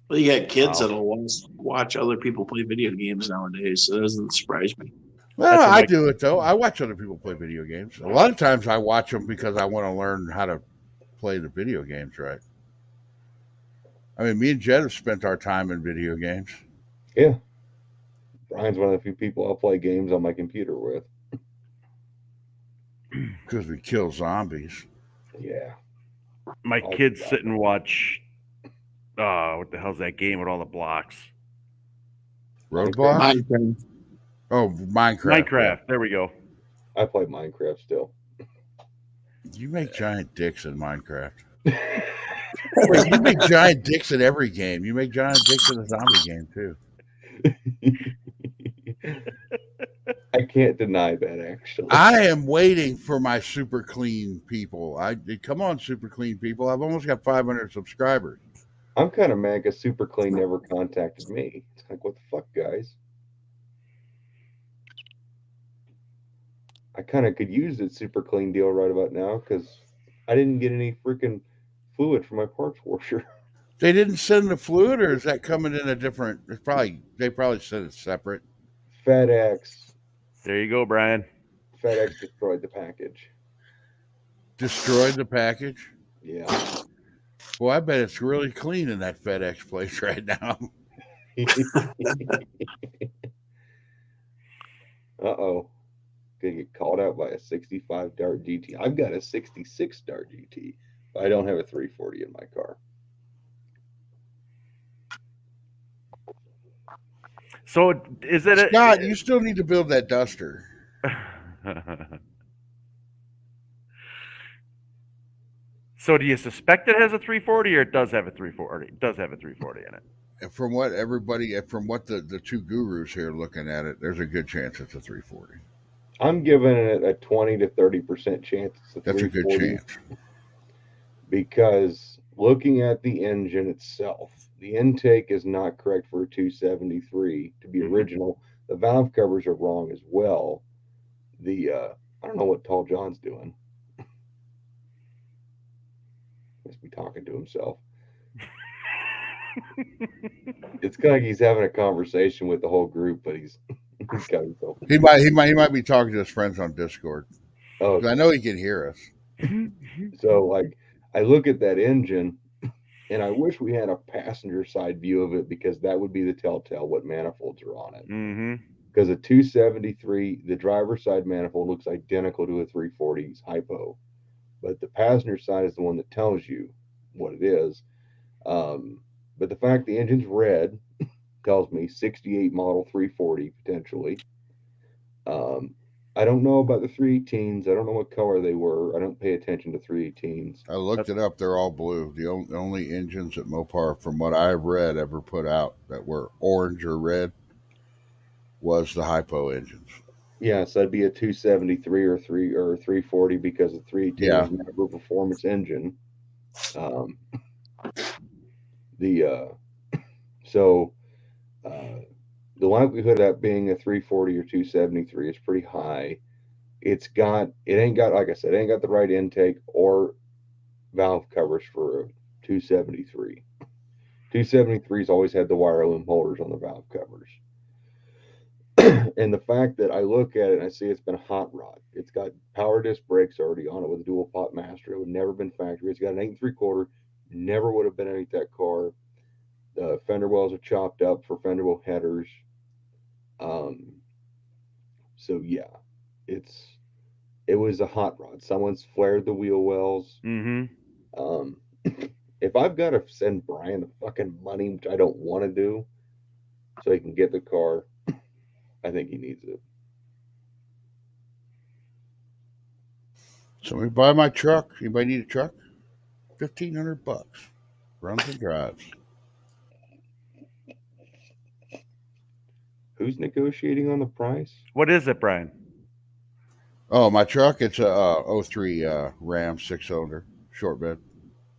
[SPEAKER 8] Well, you got kids that'll watch other people play video games nowadays, so it doesn't surprise me.
[SPEAKER 13] Well, I do it though. I watch other people play video games. A lot of times I watch them because I want to learn how to play the video games right. I mean, me and Jed have spent our time in video games.
[SPEAKER 14] Yeah. Brian's one of the few people I'll play games on my computer with.
[SPEAKER 13] Because we kill zombies.
[SPEAKER 14] Yeah.
[SPEAKER 1] My kids sit and watch. What the hell's that game with all the blocks?
[SPEAKER 13] Roadblock?
[SPEAKER 8] Minecraft.
[SPEAKER 13] Oh, Minecraft.
[SPEAKER 1] Minecraft. There we go.
[SPEAKER 14] I play Minecraft still.
[SPEAKER 13] You make giant dicks in Minecraft. Wait, you make giant dicks in every game. You make giant dicks in the zombie game too.
[SPEAKER 14] I can't deny that, actually.
[SPEAKER 13] I am waiting for my super clean people. Come on, super clean people. I've almost got 500 subscribers.
[SPEAKER 14] I'm kind of mad because Super Clean never contacted me. It's like, what the fuck, guys? I kind of could use that Super Clean deal right about now because I didn't get any freaking fluid for my parts washer.
[SPEAKER 13] They didn't send the fluid, or is that coming in a different? They probably sent it separate.
[SPEAKER 14] FedEx.
[SPEAKER 1] There you go, Brian.
[SPEAKER 14] FedEx destroyed the package.
[SPEAKER 13] Destroyed the package?
[SPEAKER 14] Yeah.
[SPEAKER 13] Well, I bet it's really clean in that FedEx place right now.
[SPEAKER 14] Uh-oh. Gonna get called out by a 65 Dart GT. I've got a 66 Dart GT, but I don't have a 340 in my car.
[SPEAKER 1] So is it
[SPEAKER 13] Scott? You still need to build that Duster.
[SPEAKER 1] So do you suspect it has a 340, or it does have a 340? It does have a 340 in it.
[SPEAKER 13] And from what the two gurus here looking at it, there's a good chance it's a 340.
[SPEAKER 14] I'm giving it a 20 to 30% chance it's a 340.
[SPEAKER 13] That's a good chance.
[SPEAKER 14] Because looking at the engine itself, the intake is not correct for a 273 to be original. The valve covers are wrong as well. I don't know what Tall John's doing. Must be talking to himself. It's kind of like he's having a conversation with the whole group, but he's got himself.
[SPEAKER 13] He might be talking to his friends on Discord.
[SPEAKER 14] Oh,
[SPEAKER 13] I know he can hear us.
[SPEAKER 14] So like, I look at that engine, and I wish we had a passenger side view of it, because that would be the telltale what manifolds are on it. Because a 273, the driver's side manifold looks identical to a 340's hypo, but the passenger side is the one that tells you what it is. But the fact the engine's red tells me 68 model 340 potentially. I don't know about the 318s. I don't know what color they were. I don't pay attention to 318s.
[SPEAKER 13] I looked it up. They're all blue. The only engines that Mopar, from what I've read, ever put out that were orange or red was the hypo engines.
[SPEAKER 14] Yeah, so that'd be a 273 or 340, because the 318 is never a performance engine. The likelihood of that being a 340 or 273 is pretty high. It ain't got, like I said, it ain't got the right intake or valve covers for a 273. 273's always had the wire loom holders on the valve covers. And the fact that I look at it and I see it's been a hot rod. It's got power disc brakes already on it with a dual pot master. It would never been factory. It's got an 8 3/4. Never would have been underneath that car. The fender wells are chopped up for fender well headers. So yeah, it was a hot rod. Someone's flared the wheel wells. If I've got to send Brian the fucking money, which I don't want to do, so he can get the car, I think he needs it.
[SPEAKER 13] Somebody buy my truck. Anybody need a truck? $1,500. Runs and drives.
[SPEAKER 14] Who's negotiating on the price?
[SPEAKER 1] What is it, Brian?
[SPEAKER 13] Oh, my truck. It's a 03 Ram 6-cylinder short bed.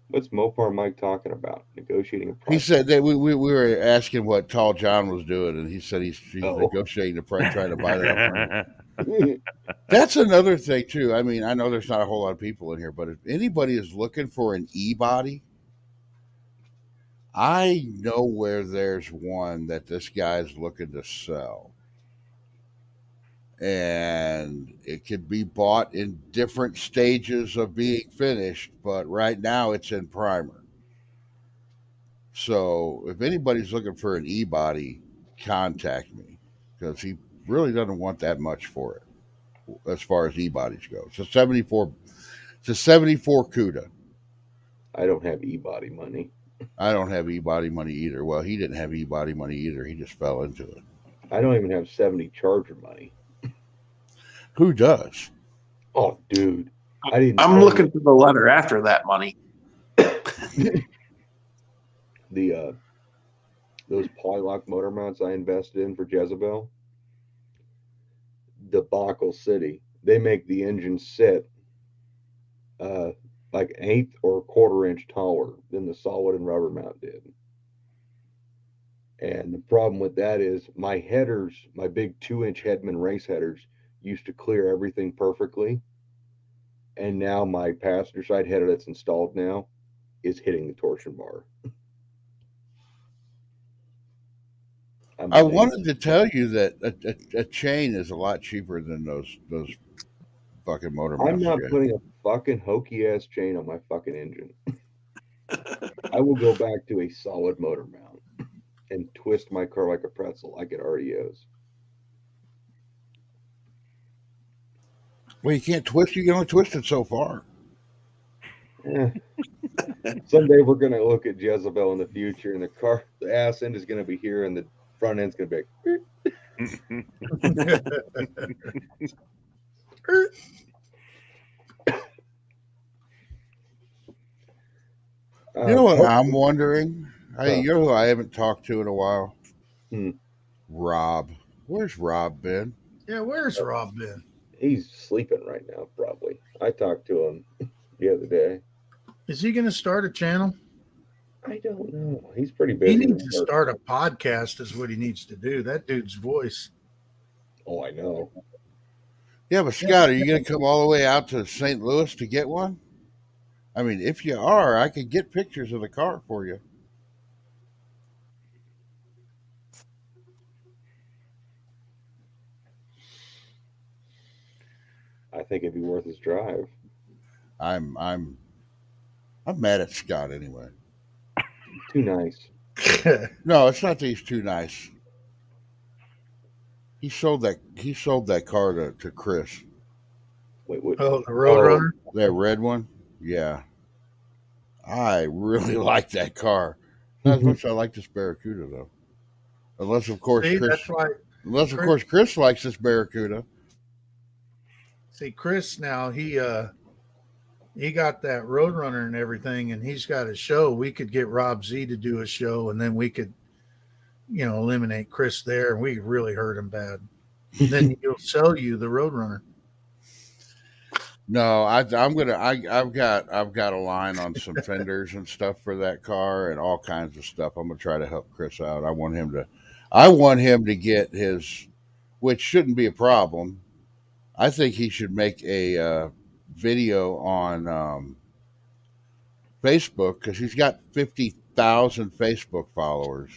[SPEAKER 14] What's Mopar Mike talking about? Negotiating a price?
[SPEAKER 13] He said that we were asking what Tall John was doing, and he said he's negotiating the price, trying to buy that up. That's another thing too. I mean, I know there's not a whole lot of people in here, but if anybody is looking for an e-body, I know where there's one that this guy's looking to sell. And it could be bought in different stages of being finished, but right now it's in primer. So if anybody's looking for an e-body, contact me, because he really doesn't want that much for it as far as e-bodies go. It's a 74 CUDA.
[SPEAKER 14] I don't have e-body money.
[SPEAKER 13] I don't have e-body money either. Well, he didn't have e-body money either. He just fell into it.
[SPEAKER 14] I don't even have 70 Charger money.
[SPEAKER 13] Who does?
[SPEAKER 14] Oh, dude.
[SPEAKER 8] I'm looking for the letter after that money.
[SPEAKER 14] Those Polylock motor mounts I invested in for Jezebel, debacle city. They make the engine sit like an 1/8 or 1/4 inch taller than the solid and rubber mount did. And the problem with that is my headers, my big 2-inch Headman race headers, used to clear everything perfectly. And now my passenger side header that's installed now is hitting the torsion bar.
[SPEAKER 13] I wanted to tell you that a chain is a lot cheaper than those fucking motor mounts.
[SPEAKER 14] I'm not putting a fucking hokey ass chain on my fucking engine. I will go back to a solid motor mount and twist my car like a pretzel, like it already is.
[SPEAKER 13] Well, you can't twist. You can only twist it so far.
[SPEAKER 14] Someday we're gonna look at Jezebel in the future, and the ass end is gonna be here, and the front end's gonna be
[SPEAKER 13] You know what I'm wondering? You know who I haven't talked to in a while?
[SPEAKER 14] Hmm.
[SPEAKER 13] Rob. Where's Rob been?
[SPEAKER 12] Yeah, where's Rob been?
[SPEAKER 14] He's sleeping right now, probably. I talked to him the other day.
[SPEAKER 12] Is he going to start a channel?
[SPEAKER 14] I don't know. He's pretty busy.
[SPEAKER 12] He needs to start a podcast, is what he needs to do. That dude's voice.
[SPEAKER 14] Oh, I know.
[SPEAKER 13] Yeah, but Scott, are you going to come all the way out to St. Louis to get one? I mean, if you are, I could get pictures of the car for you.
[SPEAKER 14] I think it'd be worth his drive.
[SPEAKER 13] I'm mad at Scott anyway.
[SPEAKER 14] Too nice.
[SPEAKER 13] No, it's not that he's too nice. He sold that car to Chris.
[SPEAKER 14] Wait, what?
[SPEAKER 12] Oh, the Roadrunner?
[SPEAKER 13] That red one? Yeah. I really like that car. Not as much as I like this Barracuda though. Unless of course
[SPEAKER 12] See,
[SPEAKER 13] Chris
[SPEAKER 12] that's why
[SPEAKER 13] Chris likes this Barracuda.
[SPEAKER 12] See, Chris now he got that Roadrunner and everything, and he's got a show. We could get Rob Z to do a show, and then we could, eliminate Chris there, and we really hurt him bad. And then he'll sell you the Roadrunner.
[SPEAKER 13] No, I've got a line on some fenders and stuff for that car and all kinds of stuff. I'm gonna try to help Chris out. I want him to get his, which shouldn't be a problem. I think he should make a video on Facebook because he's got 50,000 Facebook followers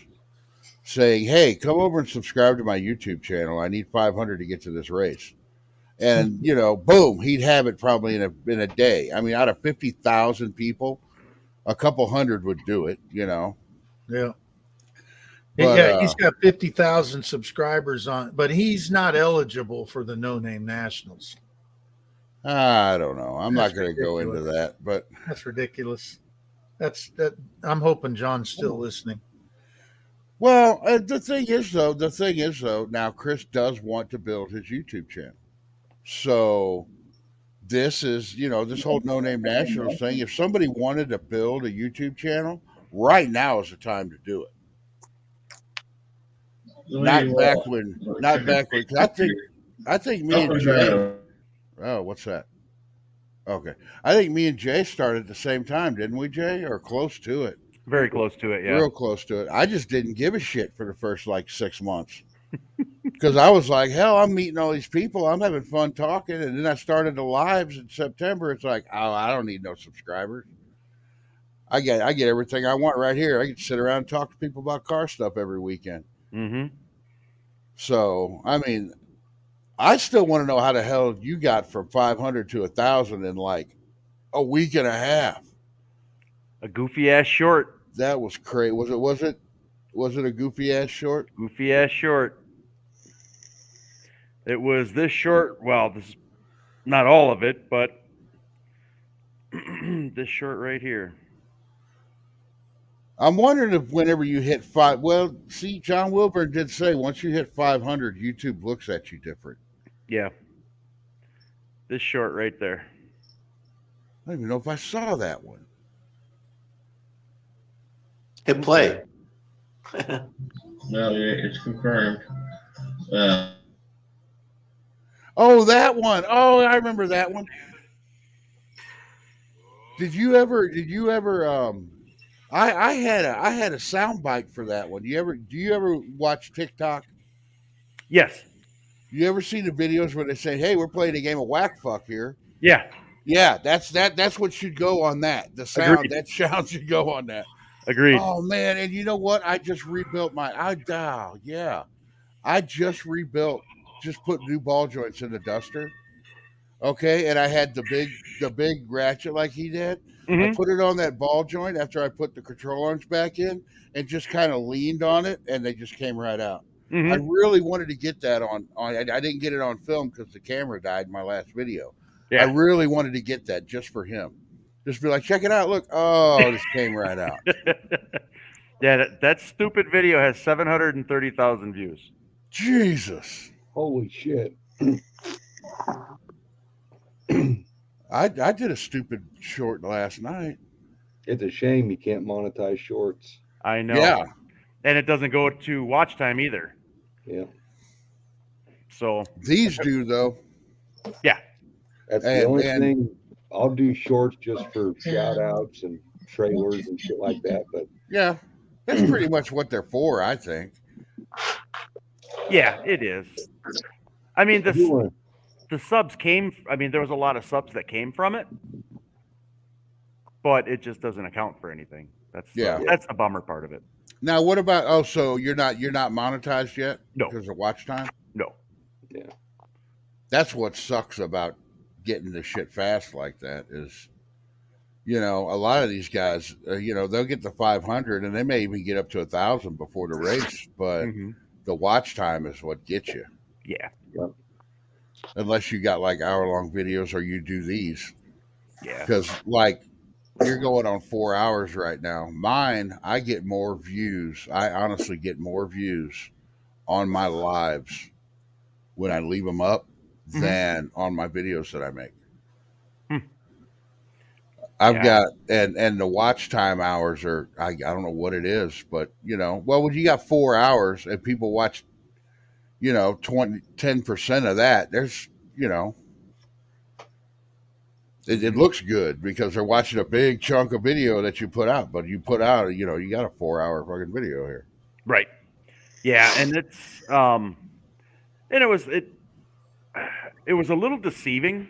[SPEAKER 13] saying, "Hey, come over and subscribe to my YouTube channel. I need 500 to get to this race." And boom, he'd have it probably in a day. I mean, out of 50,000 people, a couple hundred would do it.
[SPEAKER 12] Yeah.
[SPEAKER 13] But,
[SPEAKER 12] yeah, he's got 50,000 subscribers on, but he's not eligible for the No Name Nationals.
[SPEAKER 13] I don't know. I'm not going to go into that, but
[SPEAKER 12] that's ridiculous. I'm hoping John's still listening.
[SPEAKER 13] Well, the thing is though, now Chris does want to build his YouTube channel. So this is, this whole No Name Nationals thing. If somebody wanted to build a YouTube channel, right now is the time to do it. Not back when. 'Cause I think me and Jay. Oh, what's that? Okay, I think me and Jay started at the same time, didn't we, Jay? Or close to it?
[SPEAKER 1] Very close to it, yeah.
[SPEAKER 13] Real close to it. I just didn't give a shit for the first 6 months because I was like, hell, I'm meeting all these people, I'm having fun talking, and then I started the lives in September. It's like, oh, I don't need no subscribers. I get everything I want right here. I can sit around and talk to people about car stuff every weekend.
[SPEAKER 1] Mm-hmm.
[SPEAKER 13] So, I mean, I still want to know how the hell you got from 500 to 1,000 in a week and a half.
[SPEAKER 1] A goofy ass short.
[SPEAKER 13] That was crazy. Was it a goofy ass short?
[SPEAKER 1] Goofy ass short. It was this short. Well, this is not all of it, but this short right here.
[SPEAKER 13] I'm wondering if whenever you hit see, John Wilburn did say once you hit 500, YouTube looks at you different.
[SPEAKER 1] Yeah. This short right there.
[SPEAKER 13] I don't even know if I saw that one.
[SPEAKER 8] Hit play.
[SPEAKER 15] No, it's confirmed.
[SPEAKER 13] Oh, that one. Oh, I remember that one. Did you ever I had a sound bite for that one. Do you ever watch TikTok?
[SPEAKER 1] Yes.
[SPEAKER 13] You ever see the videos where they say, "Hey, we're playing a game of whack fuck here"?
[SPEAKER 1] Yeah.
[SPEAKER 13] Yeah, that's what should go on that. The sound,
[SPEAKER 1] Agreed.
[SPEAKER 13] that sound should go on that.
[SPEAKER 1] Agreed.
[SPEAKER 13] Oh man, and you know what? I just rebuilt I just rebuilt, just put new ball joints in the duster. Okay, and I had the big ratchet like he did. I put it on that ball joint after I put the control arms back in and just kind of leaned on it, and they just came right out. I really wanted to get that on. I didn't get it on film because the camera died in my last video.
[SPEAKER 1] Yeah.
[SPEAKER 13] I really wanted to get that just for him. Just be like, check it out. Look, oh, this came right out.
[SPEAKER 1] Yeah, that stupid video has 730,000 views.
[SPEAKER 13] Jesus.
[SPEAKER 14] Holy shit.
[SPEAKER 13] I did a stupid short last night.
[SPEAKER 14] It's a shame you can't monetize shorts.
[SPEAKER 1] I know.
[SPEAKER 13] Yeah.
[SPEAKER 1] And it doesn't go to watch time either.
[SPEAKER 14] Yeah.
[SPEAKER 1] So
[SPEAKER 13] these do though.
[SPEAKER 1] Yeah.
[SPEAKER 14] That's the only thing. I'll do shorts just for shout outs and trailers and shit like that. But
[SPEAKER 13] yeah, that's pretty much what they're for, I think.
[SPEAKER 1] Yeah, it is. I mean, the subs came. I mean, there was a lot of subs that came from it, but it just doesn't account for anything. That's the bummer part of it.
[SPEAKER 13] Now, what about? Oh, so you're not monetized yet?
[SPEAKER 1] No,
[SPEAKER 13] because of watch time.
[SPEAKER 1] No.
[SPEAKER 14] Yeah.
[SPEAKER 13] That's what sucks about getting the shit fast like that is, a lot of these guys, they'll get to 500 and they may even get up to 1,000 before the race, but the watch time is what gets you.
[SPEAKER 1] Yeah.
[SPEAKER 14] Yep.
[SPEAKER 13] Unless you got like hour-long videos or you do these.
[SPEAKER 1] Yeah.
[SPEAKER 13] Because like you're going on 4 hours right now. Mine, I get more views. I honestly get more views on my lives when I leave them up than on my videos that I make. I've got and the watch time hours are I don't know what it is, but when you got 4 hours and people watch 10% of that, there's it looks good because they're watching a big chunk of video that you put out, but you put out you got a 4 hour fucking video here.
[SPEAKER 1] Right. Yeah, and it's and it was a little deceiving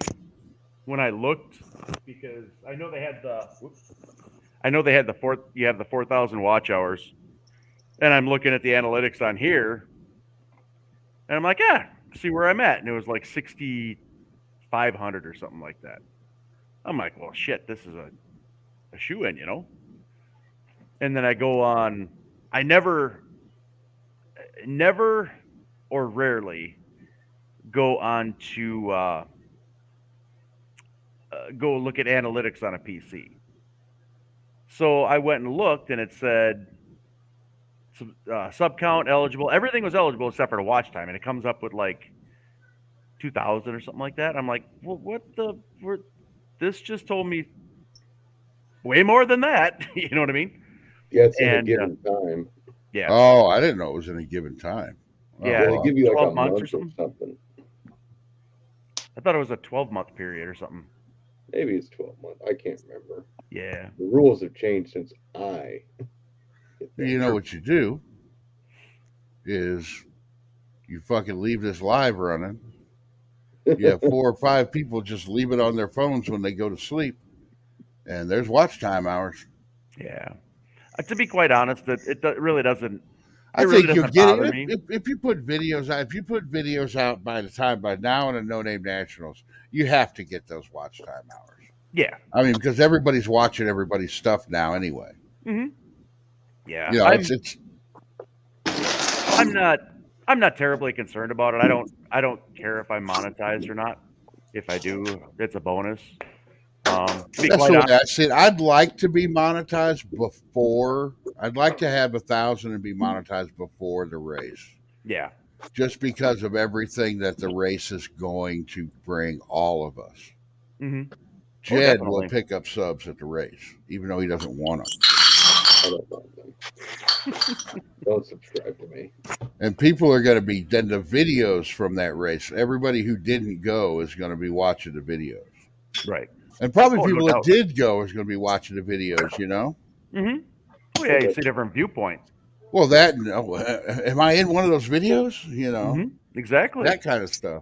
[SPEAKER 1] when I looked because I know they had the 4,000 watch hours, and I'm looking at the analytics on here, and I'm like, see where I'm at, and it was like 6,500 or something like that. I'm like, well, shit, this is a shoe-in, And then I go on. I never or rarely go on to go look at analytics on a PC. So I went and looked, and it said sub count eligible. Everything was eligible except for the watch time, and it comes up with like 2,000 or something like that. I'm like, well, this just told me way more than that. You know what I mean?
[SPEAKER 14] Yeah, it's in a given time.
[SPEAKER 1] Yeah.
[SPEAKER 13] Oh, I didn't know it was in a given time.
[SPEAKER 1] Yeah,
[SPEAKER 14] they give you like
[SPEAKER 1] 12
[SPEAKER 14] a
[SPEAKER 1] months
[SPEAKER 14] month
[SPEAKER 1] or something.
[SPEAKER 14] I
[SPEAKER 1] thought it was a 12-month period or something.
[SPEAKER 14] Maybe it's 12 months. I can't remember.
[SPEAKER 1] Yeah.
[SPEAKER 14] The rules have changed since I.
[SPEAKER 13] You know what you do is you fucking leave this live running. You have 4 or 5 people just leave it on their phones when they go to sleep, and there's watch time hours.
[SPEAKER 1] Yeah. To be quite honest, it really doesn't.
[SPEAKER 13] I think you'll get it if you put videos out. If you put videos out by now in a No Name Nationals, you have to get those watch time hours.
[SPEAKER 1] Yeah.
[SPEAKER 13] I mean, because everybody's watching everybody's stuff now anyway.
[SPEAKER 1] Mm-hmm. Yeah. I'm not terribly concerned about it. I don't care if I'm monetized or not. If I do, it's a bonus.
[SPEAKER 13] That's the way I see it. I'd like to be monetized before. I'd like to have 1,000 and be monetized before the race.
[SPEAKER 1] Yeah.
[SPEAKER 13] Just because of everything that the race is going to bring all of us.
[SPEAKER 1] Mm-hmm.
[SPEAKER 13] Jed will pick up subs at the race, even though he doesn't want them.
[SPEAKER 14] I don't want them. Don't subscribe to me.
[SPEAKER 13] And people are going to be then the videos from that race. Everybody who didn't go is going to be watching the videos.
[SPEAKER 1] Right.
[SPEAKER 13] And probably people that did go is going to be watching the videos,
[SPEAKER 1] Mm-hmm. Oh, yeah, you see a different viewpoint.
[SPEAKER 13] Well, am I in one of those videos?
[SPEAKER 1] Mm-hmm. Exactly.
[SPEAKER 13] That kind of stuff.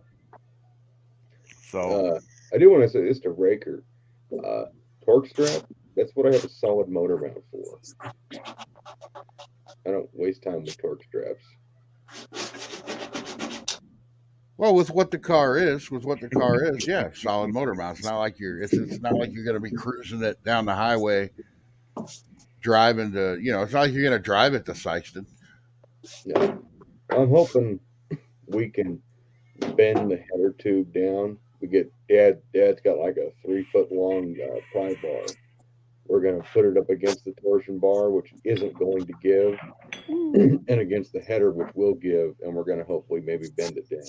[SPEAKER 1] So
[SPEAKER 14] I do want to say this to Raker. Torque strap, that's what I have a solid motor mount for. I don't waste time with torque straps.
[SPEAKER 13] Well, with what the car is, yeah, solid motor mount. It's not like it's not like you're going to be cruising it down the highway, driving to, it's not like you're going to drive it to Sykeston.
[SPEAKER 14] No, I'm hoping we can bend the header tube down. We get Dad's got like a 3-foot long pry bar, We're going to put it up against the torsion bar, which isn't going to give, and against the header, which will give, and we're going to hopefully maybe bend it down.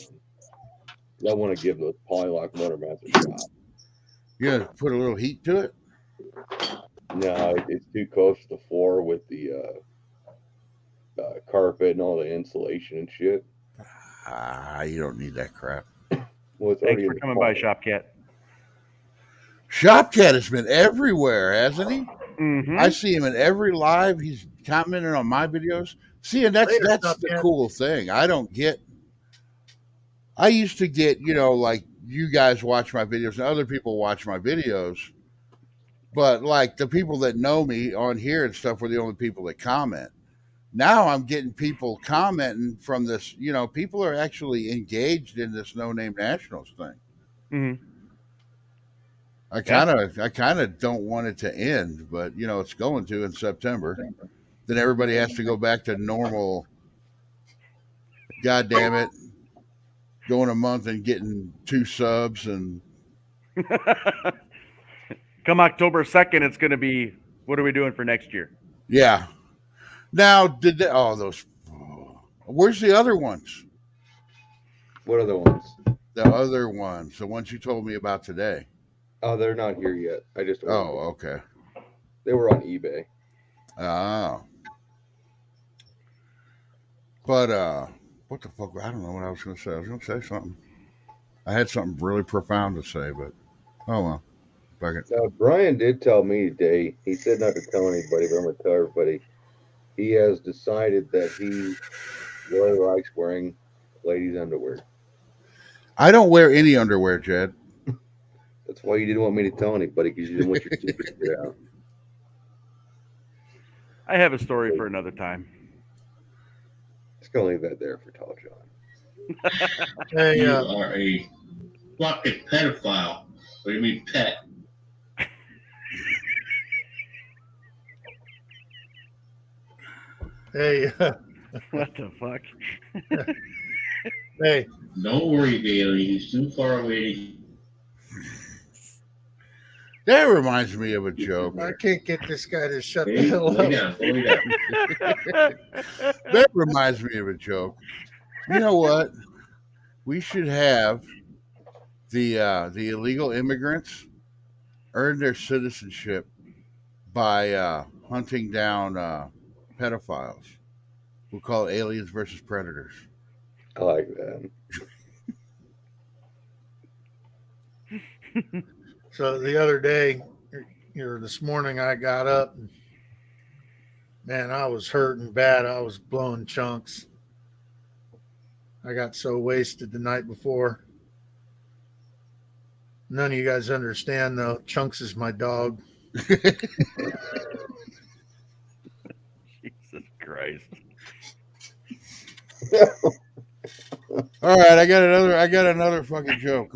[SPEAKER 14] I want to give those polylock motor mounts a shot.
[SPEAKER 13] You gonna put a little heat to it?
[SPEAKER 14] No, it's too close to the floor with the carpet and all the insulation and shit.
[SPEAKER 13] You don't need that crap.
[SPEAKER 14] Well, it's
[SPEAKER 1] Thanks
[SPEAKER 14] already
[SPEAKER 1] for coming by, Shopcat.
[SPEAKER 13] Shopcat has been everywhere, hasn't he?
[SPEAKER 1] Mm-hmm.
[SPEAKER 13] I see him in every live. He's commenting on my videos. See, and that's the cool thing. I used to get, like you guys watch my videos and other people watch my videos, but like the people that know me on here and stuff were the only people that comment. Now I'm getting people commenting from this, people are actually engaged in this No Name Nationals thing.
[SPEAKER 1] Mm-hmm.
[SPEAKER 13] I kind of don't want it to end, but it's going to in September. Then everybody has to go back to normal. God damn it. Going a month and getting 2 subs and
[SPEAKER 1] come October 2nd, it's going to be, what are we doing for next year?
[SPEAKER 13] Yeah. Now, where's the other ones?
[SPEAKER 14] What other ones?
[SPEAKER 13] The other ones, the ones you told me about today.
[SPEAKER 14] Oh, they're not here yet. I just ordered them.
[SPEAKER 13] Okay.
[SPEAKER 14] They were on eBay.
[SPEAKER 13] Oh. But what the fuck? I don't know what I was going to say. I was going to say something. I had something really profound to say, but oh well. Fuck it.
[SPEAKER 14] Now, Brian did tell me today, he said not to tell anybody, but I'm going to tell everybody, he has decided that he really likes wearing ladies' underwear.
[SPEAKER 13] I don't wear any underwear, Jed.
[SPEAKER 14] That's why you didn't want me to tell anybody, because you didn't want your secret to get out.
[SPEAKER 1] I have a story for another time.
[SPEAKER 14] Just going to leave that there for Tall John.
[SPEAKER 15] Hey, you are a fucking pedophile. What do you mean pet?
[SPEAKER 12] Hey.
[SPEAKER 1] What the fuck?
[SPEAKER 12] Hey.
[SPEAKER 15] Don't worry, Bailey. He's too far away.
[SPEAKER 13] That reminds me of a joke.
[SPEAKER 12] I can't get this guy to shut the hell up.
[SPEAKER 13] That reminds me of a joke. You know what? We should have the illegal immigrants earn their citizenship by hunting down pedophiles. We'll call it aliens versus predators.
[SPEAKER 14] I like that.
[SPEAKER 12] So the other day, this morning, I got up and man, I was hurting bad. I was blowing chunks. I got so wasted the night before. None of you guys understand though. Chunks is my dog.
[SPEAKER 1] Jesus Christ.
[SPEAKER 13] All right, I got another fucking joke.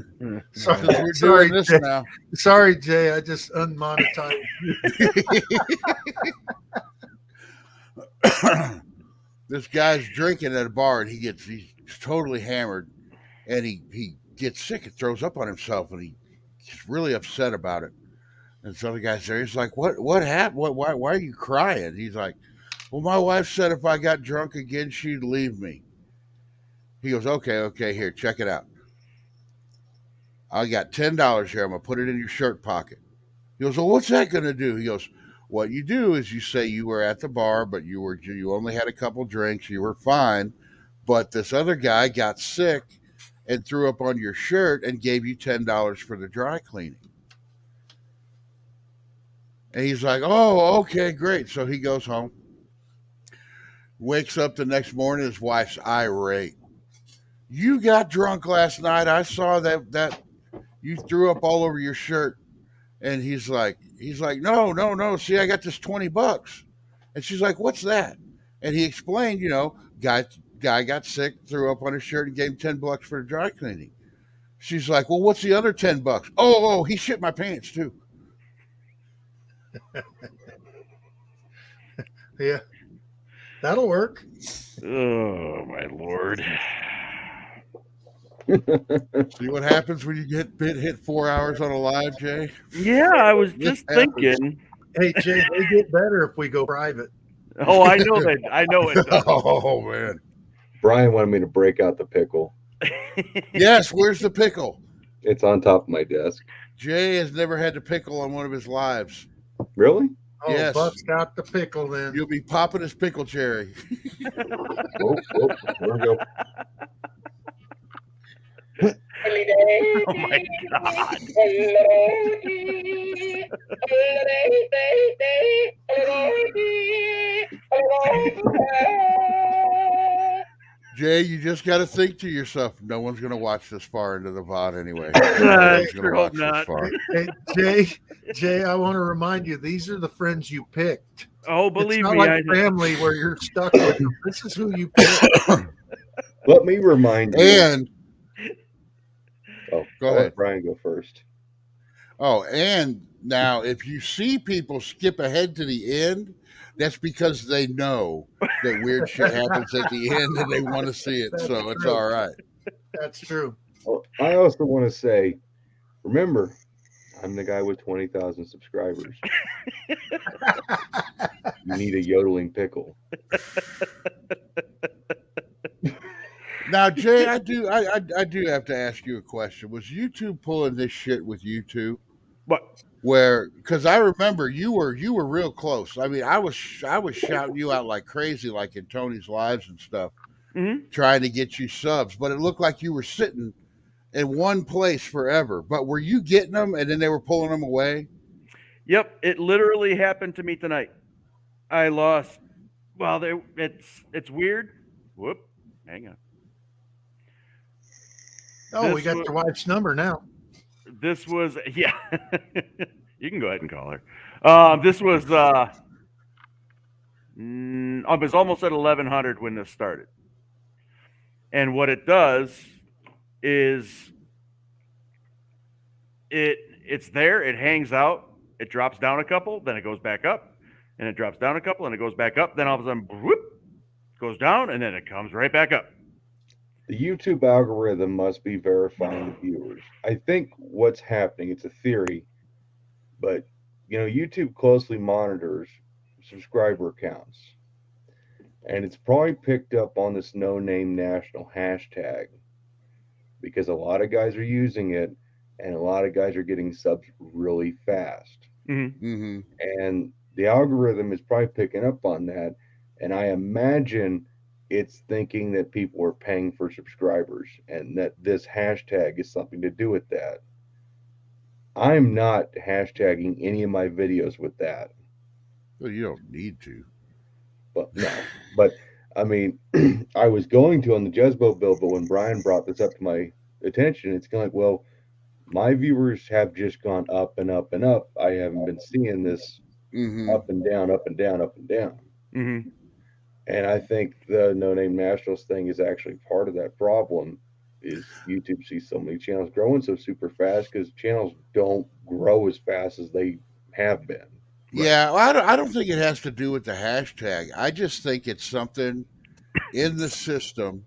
[SPEAKER 12] Sorry,
[SPEAKER 13] We're doing this
[SPEAKER 12] Jay.
[SPEAKER 13] now.
[SPEAKER 12] Sorry, Jay. I just unmonetized.
[SPEAKER 13] This guy's drinking at a bar and he's totally hammered, and he gets sick and throws up on himself, and he's really upset about it. And so the guy's there. He's like, "What happened? Why are you crying?" He's like, "Well, my wife said if I got drunk again, she'd leave me." He goes, okay, here, check it out. I got $10 here. I'm going to put it in your shirt pocket. He goes, well, what's that going to do? He goes, what you do is you say you were at the bar, but you only had a couple drinks. You were fine. But this other guy got sick and threw up on your shirt and gave you $10 for the dry cleaning. And he's like, oh, okay, great. So he goes home, wakes up the next morning. His wife's irate. You got drunk last night. I saw that you threw up all over your shirt. And he's like, no. See, I got this $20. And she's like, what's that? And he explained, guy got sick, threw up on his shirt, and gave him $10 for the dry cleaning. She's like, well, what's the other $10? Oh, he shit my pants too.
[SPEAKER 12] Yeah, that'll work.
[SPEAKER 1] Oh my Lord.
[SPEAKER 13] See what happens when you get hit 4 hours on a live, Jay?
[SPEAKER 1] Yeah, I was just thinking.
[SPEAKER 12] Hey Jay, they get better if we go private.
[SPEAKER 1] Oh, I know that. I know it does.
[SPEAKER 13] Oh man.
[SPEAKER 14] Brian wanted me to break out the pickle.
[SPEAKER 13] Yes, where's the pickle?
[SPEAKER 14] It's on top of my desk.
[SPEAKER 13] Jay has never had the pickle on one of his lives.
[SPEAKER 14] Really?
[SPEAKER 12] Oh,
[SPEAKER 13] Yes.
[SPEAKER 12] Buck's got the pickle then.
[SPEAKER 13] You'll be popping his pickle cherry.
[SPEAKER 14] Oh, there we go.
[SPEAKER 1] Oh my God.
[SPEAKER 13] Jay, you just got to think to yourself, no one's going to watch this far into the VOD anyway.
[SPEAKER 1] I
[SPEAKER 13] No one's
[SPEAKER 1] sure
[SPEAKER 13] going to
[SPEAKER 1] hope
[SPEAKER 13] watch this
[SPEAKER 1] not.
[SPEAKER 13] far.
[SPEAKER 12] Hey, Jay, I want to remind you, these are the friends you picked.
[SPEAKER 1] Oh, believe
[SPEAKER 12] it's not
[SPEAKER 1] me,
[SPEAKER 12] like
[SPEAKER 1] I know.
[SPEAKER 12] family where you're stuck with them. This is who you picked.
[SPEAKER 14] Let me remind you.
[SPEAKER 13] And
[SPEAKER 14] oh,
[SPEAKER 13] go
[SPEAKER 14] I'll
[SPEAKER 13] ahead.
[SPEAKER 14] let Brian go first.
[SPEAKER 13] Oh, and now if you see people skip ahead to the end, that's because they know that weird shit happens at the end and they want to see it.
[SPEAKER 12] That's
[SPEAKER 13] So it's
[SPEAKER 12] true.
[SPEAKER 13] all right.
[SPEAKER 12] That's true.
[SPEAKER 14] Well, I also want to say, remember, I'm the guy with 20,000 subscribers. You need a yodeling pickle.
[SPEAKER 13] Now, Jay, I do have to ask you a question. Was YouTube pulling this shit with you too?
[SPEAKER 1] What?
[SPEAKER 13] Where, because I remember you were real close. I mean, I was shouting you out like crazy, like in Tony's lives and stuff, trying to get you subs. But it looked like you were sitting in one place forever. But were you getting them and then they were pulling them away?
[SPEAKER 1] Yep, it literally happened to me tonight. I lost. Well, it's weird. Whoop, hang on.
[SPEAKER 12] Oh, we got your wife's number now.
[SPEAKER 1] This was yeah. You can go ahead and call her. This was I was almost at 1100 when this started. And what it does is it's there, it hangs out, it drops down a couple, then it goes back up, and it drops down a couple, and it goes back up, then all of a sudden whoop, goes down, and then it comes right back up.
[SPEAKER 14] The YouTube algorithm must be verifying the viewers. I think what's happening, it's a theory, but YouTube closely monitors subscriber counts. And it's probably picked up on this no-name national hashtag because a lot of guys are using it and a lot of guys are getting subs really fast.
[SPEAKER 13] Mm-hmm.
[SPEAKER 14] And the algorithm is probably picking up on that. And I imagine it's thinking that people are paying for subscribers and that this hashtag is something to do with that. I'm not hashtagging any of my videos with that.
[SPEAKER 13] Well, you don't need to.
[SPEAKER 14] But no, but I mean, I was going to on the Jezbo bill, but when Brian brought this up to my attention, it's kind of like, well, my viewers have just gone up and up and up. I haven't been seeing this up and down, up and down, up and down.
[SPEAKER 1] Mm-hmm.
[SPEAKER 14] And I think the No Name Nationals thing is actually part of that problem. Is YouTube sees so many channels growing so super fast because channels don't grow as fast as they have been.
[SPEAKER 13] Yeah, well, I don't think it has to do with the hashtag. I just think it's something in the system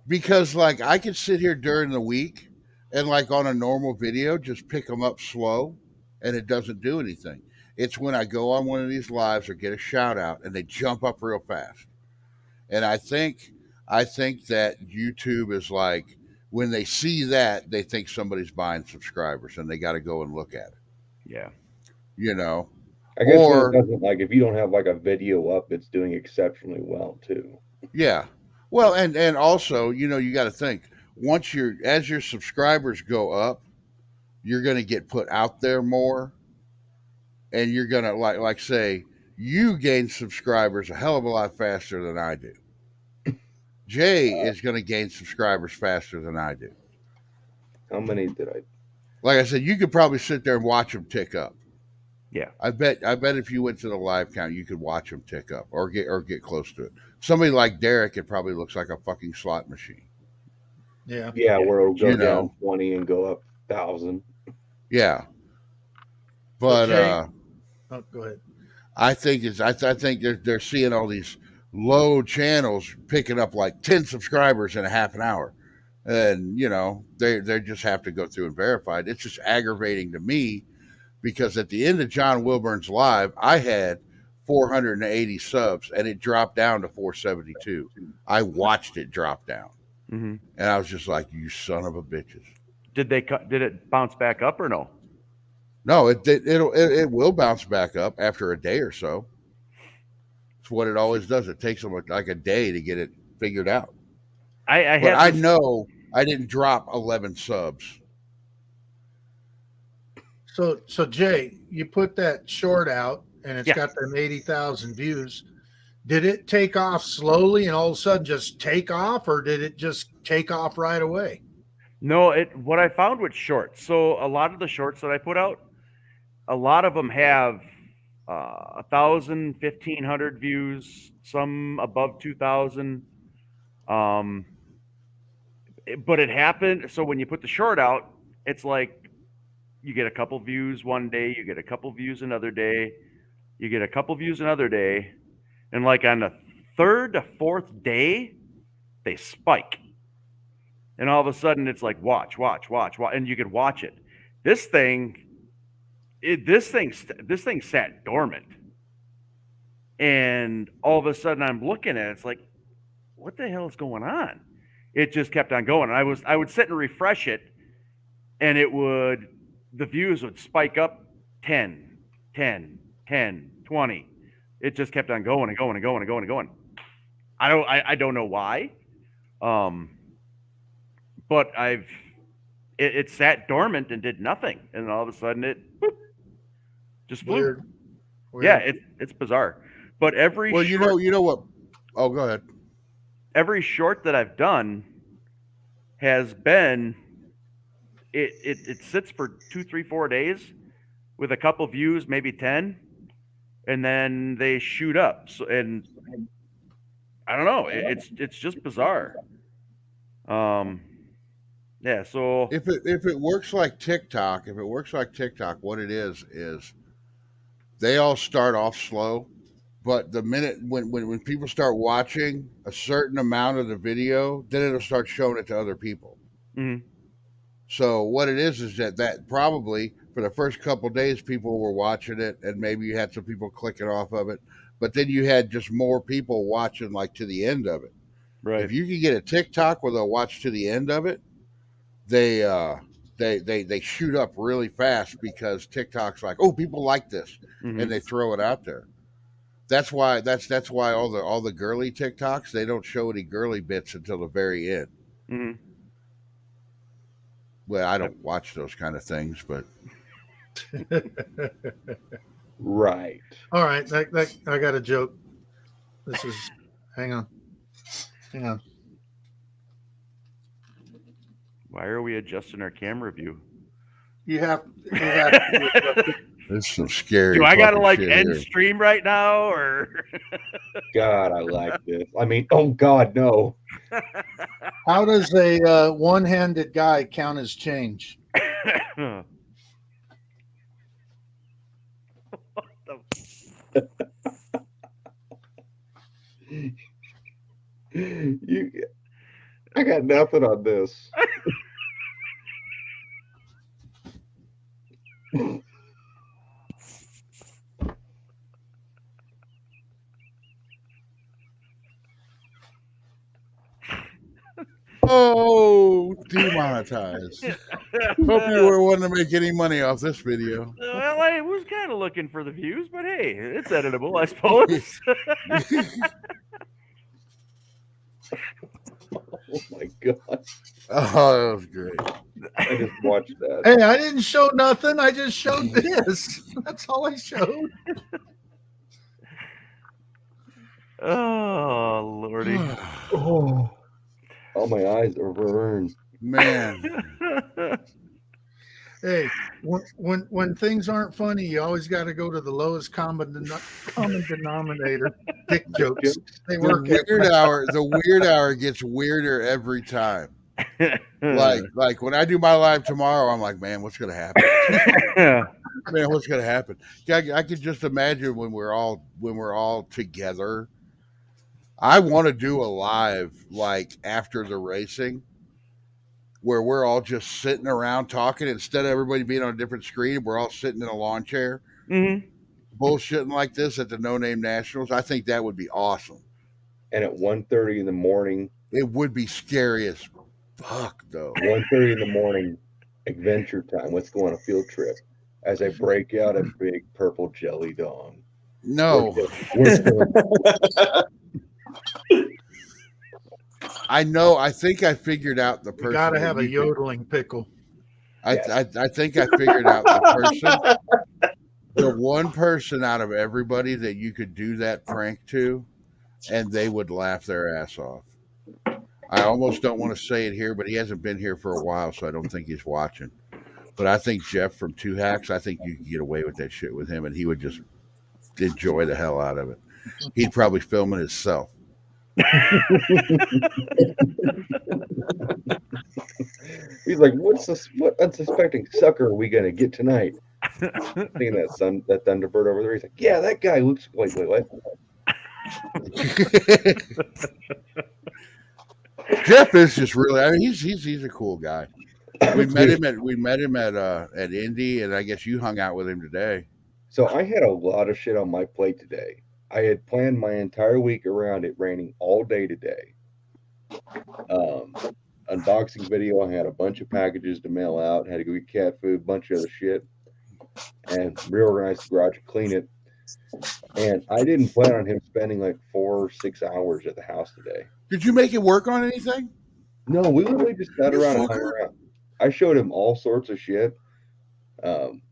[SPEAKER 13] because, like, I could sit here during the week and, like, on a normal video, just pick them up slow and it doesn't do anything. It's when I go on one of these lives or get a shout out and they jump up real fast. And I think that YouTube is like, when they see that, they think somebody's buying subscribers and they got to go and look at it.
[SPEAKER 1] Yeah.
[SPEAKER 14] I guess it doesn't, like, if you don't have like a video up, it's doing exceptionally well too.
[SPEAKER 13] Yeah. Well, and also, you got to think as your subscribers go up, you're going to get put out there more, and you're going to like say you gain subscribers a hell of a lot faster than I do. Jay is going to gain subscribers faster than I do.
[SPEAKER 14] How many did I?
[SPEAKER 13] Like I said, you could probably sit there and watch them tick up.
[SPEAKER 1] Yeah.
[SPEAKER 13] I bet if you went to the live count, you could watch them tick up or get close to it. Somebody like Derek, it probably looks like a fucking slot machine.
[SPEAKER 12] Yeah.
[SPEAKER 14] Yeah, where it'll go down 20 and go up 1,000.
[SPEAKER 13] Yeah. But
[SPEAKER 12] oh, go ahead.
[SPEAKER 13] I think they're seeing all these low channels picking up like 10 subscribers in a half an hour. And they just have to go through and verify it. It's just aggravating to me because at the end of John Wilburn's live, I had 480 subs and it dropped down to 472. I watched it drop down, and I was just like, "You son of a bitches!"
[SPEAKER 1] Did it bounce back up or no?
[SPEAKER 13] No, it will bounce back up after a day or so. It's what it always does. It takes them like a day to get it figured out. I know I didn't drop 11 subs.
[SPEAKER 12] So Jay, you put that short out and it's
[SPEAKER 1] Yeah.
[SPEAKER 12] got them 80,000 views. Did it take off slowly and all of a sudden just take off, or did it just take off right away?
[SPEAKER 1] No, what I found with shorts. So a lot of the shorts that I put out, a lot of them have 1,000, 1,500 views, some above 2,000. But it happened. So when you put the short out, it's like you get a couple views one day, you get a couple views another day, you get a couple views another day, and like on the third to fourth day, they spike. And all of a sudden, it's like watch, and you could watch it. This thing sat dormant, and all of a sudden, I'm looking at it. It's like, what the hell is going on? It just kept on going. I would sit and refresh it, and the views would spike up 10, 10, 10, 20. It just kept on going and going and going and going and going. I don't know why. But it sat dormant and did nothing, and all of a sudden it just flew.
[SPEAKER 12] Weird.
[SPEAKER 1] Yeah, it's bizarre. But
[SPEAKER 13] you know what? Oh, go ahead.
[SPEAKER 1] Every short that I've done has been it sits for 2, 3, 4 days with a couple views, maybe 10, and then they shoot up. So, and I don't know. It's just bizarre. Yeah, so
[SPEAKER 13] if it works like TikTok, what it is they all start off slow, but the minute when people start watching a certain amount of the video, then it'll start showing it to other people.
[SPEAKER 1] Mm-hmm.
[SPEAKER 13] So what it is that probably for the first couple days people were watching it, and maybe you had some people clicking off of it, but then you had just more people watching like to the end of it.
[SPEAKER 1] Right.
[SPEAKER 13] If you can get a TikTok where they'll watch to the end of it, they shoot up really fast because TikTok's like, oh, people like this, and they throw it out there. That's why all the girly TikToks, they don't show any girly bits until the very end.
[SPEAKER 1] Mm-hmm.
[SPEAKER 13] Well, I don't watch those kind of things, but
[SPEAKER 14] right.
[SPEAKER 12] All right, that I got a joke. This is hang on.
[SPEAKER 1] Why are we adjusting our camera view?
[SPEAKER 12] You have to
[SPEAKER 13] it's some scary.
[SPEAKER 1] Do I gotta like end
[SPEAKER 13] here.
[SPEAKER 1] stream right now, or?
[SPEAKER 14] God, I like this. I mean, oh God, no.
[SPEAKER 12] How does a one-handed guy count as change?
[SPEAKER 14] I got nothing on this.
[SPEAKER 13] Oh, demonetized. Hope you were wanting to make any money off this video.
[SPEAKER 1] Well, I was kind of looking for the views, but hey, it's editable, I suppose.
[SPEAKER 14] Oh my God.
[SPEAKER 13] Oh, that was great.
[SPEAKER 14] I just watched that.
[SPEAKER 12] Hey, I didn't show nothing. I just showed this. That's all I showed.
[SPEAKER 1] Oh, Lordy.
[SPEAKER 14] Oh, my eyes are burned.
[SPEAKER 13] Man.
[SPEAKER 12] Hey, when things aren't funny, you always got to go to the lowest common denominator. Dick jokes. They work.
[SPEAKER 13] The weird hour gets weirder every time. Like when I do my live tomorrow, I'm like, man, what's gonna happen? Man, what's gonna happen? I could just imagine when we're all together. I want to do a live like after the racing, where we're all just sitting around talking instead of everybody being on a different screen. We're all sitting in a lawn chair, bullshitting like this at the No Name Nationals. I think that would be awesome.
[SPEAKER 14] And at 1:30 in the morning,
[SPEAKER 13] it would be scary as fuck, though.
[SPEAKER 14] 1:30 in the morning, adventure time. Let's go on a field trip. As I break out a big purple jelly dong.
[SPEAKER 13] No.
[SPEAKER 14] We're still
[SPEAKER 13] I know. I think I figured out the person.
[SPEAKER 12] You got to
[SPEAKER 13] that
[SPEAKER 12] have a
[SPEAKER 13] you could-
[SPEAKER 12] yodeling pickle.
[SPEAKER 13] I think I figured out the person. The one person out of everybody that you could do that prank to, and they would laugh their ass off. I almost don't want to say it here, but he hasn't been here for a while, so I don't think he's watching. But I think Jeff from Two Hacks, I think you could get away with that shit with him, and he would just enjoy the hell out of it. He'd probably film it himself.
[SPEAKER 14] He's like, what unsuspecting sucker are we gonna get tonight? Seeing that Thunderbird over there, he's like, yeah, that guy looks like what?
[SPEAKER 13] Jeff is just really. I mean, he's a cool guy. We met him at Indy, and I guess you hung out with him today.
[SPEAKER 14] So I had a lot of shit on my plate today. I had planned my entire week around it raining all day today. Unboxing video. I had a bunch of packages to mail out. Had to go get cat food, bunch of other shit, and reorganize the garage, clean it. And I didn't plan on him spending like 4 or 6 hours at the house today.
[SPEAKER 13] Did you make it work on anything?
[SPEAKER 14] No, we literally just sat around and hung around. I showed him all sorts of shit.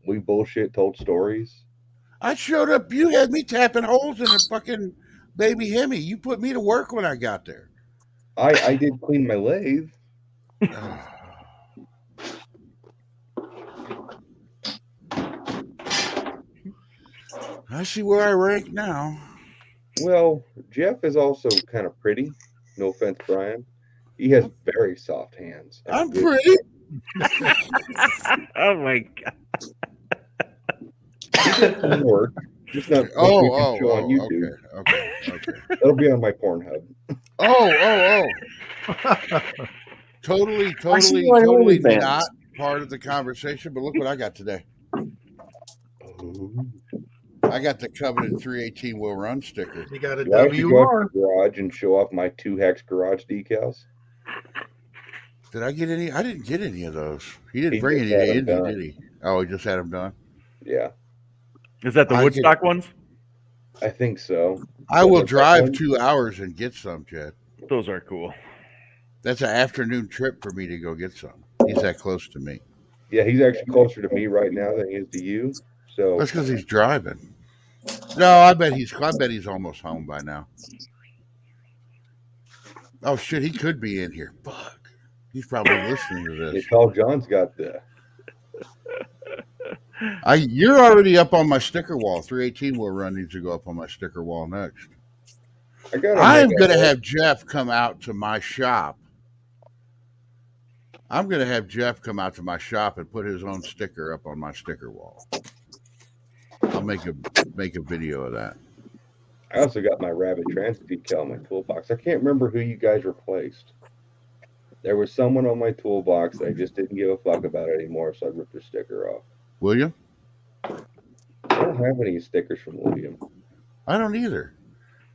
[SPEAKER 14] We bullshit told stories.
[SPEAKER 13] I showed up. You had me tapping holes in a fucking baby Hemi. You put me to work when I got there.
[SPEAKER 14] I did clean my lathe.
[SPEAKER 13] I see where I rank now.
[SPEAKER 14] Well, Jeff is also kind of pretty. No offense, Brian. He has very soft hands.
[SPEAKER 13] I'm pretty.
[SPEAKER 1] Oh my god.
[SPEAKER 14] Some work. Just not what we can show on YouTube.
[SPEAKER 13] Okay.
[SPEAKER 14] That'll be on my Pornhub.
[SPEAKER 13] Totally
[SPEAKER 14] OnlyFans.
[SPEAKER 13] not part of the conversation, but look what I got today. I got the Covenant 318 will run sticker.
[SPEAKER 12] You got a
[SPEAKER 14] Do I have to go out
[SPEAKER 12] WR.
[SPEAKER 14] to the garage and show off my Two Hacks garage decals?
[SPEAKER 13] Did I get any? I didn't get any of those. He didn't
[SPEAKER 14] He
[SPEAKER 13] bring any
[SPEAKER 14] just had
[SPEAKER 13] to
[SPEAKER 14] 'em
[SPEAKER 13] Indy,
[SPEAKER 14] done.
[SPEAKER 13] did he? Oh, he just had them done.
[SPEAKER 14] Yeah,
[SPEAKER 1] Is that the
[SPEAKER 13] I
[SPEAKER 1] Woodstock ones?
[SPEAKER 14] I think so.
[SPEAKER 13] I will
[SPEAKER 14] Those are
[SPEAKER 13] drive
[SPEAKER 14] fun.
[SPEAKER 13] 2 hours and get some, Chad.
[SPEAKER 1] Those are cool.
[SPEAKER 13] That's an afternoon trip for me to go get some. He's that close to me.
[SPEAKER 14] Yeah, he's actually closer to me right now than he is to you. So
[SPEAKER 13] That's because he's driving. No, I bet he's almost home by now. Oh shit, he could be in here. Fuck. He's probably listening to
[SPEAKER 14] yeah,
[SPEAKER 13] this.
[SPEAKER 14] Tall John's got the.
[SPEAKER 13] You're already up on my sticker wall. 318 will run needs to go up on my sticker wall next. I am going to have Jeff come out to my shop. I'm going to have Jeff come out to my shop and put his own sticker up on my sticker wall. I'll make a video of that.
[SPEAKER 14] I also got my Rabbit Transit decal in my toolbox. I can't remember who you guys replaced. There was someone on my toolbox that I just didn't give a fuck about anymore, so I ripped the sticker off.
[SPEAKER 13] William?
[SPEAKER 14] I don't have any stickers from William.
[SPEAKER 13] I don't either.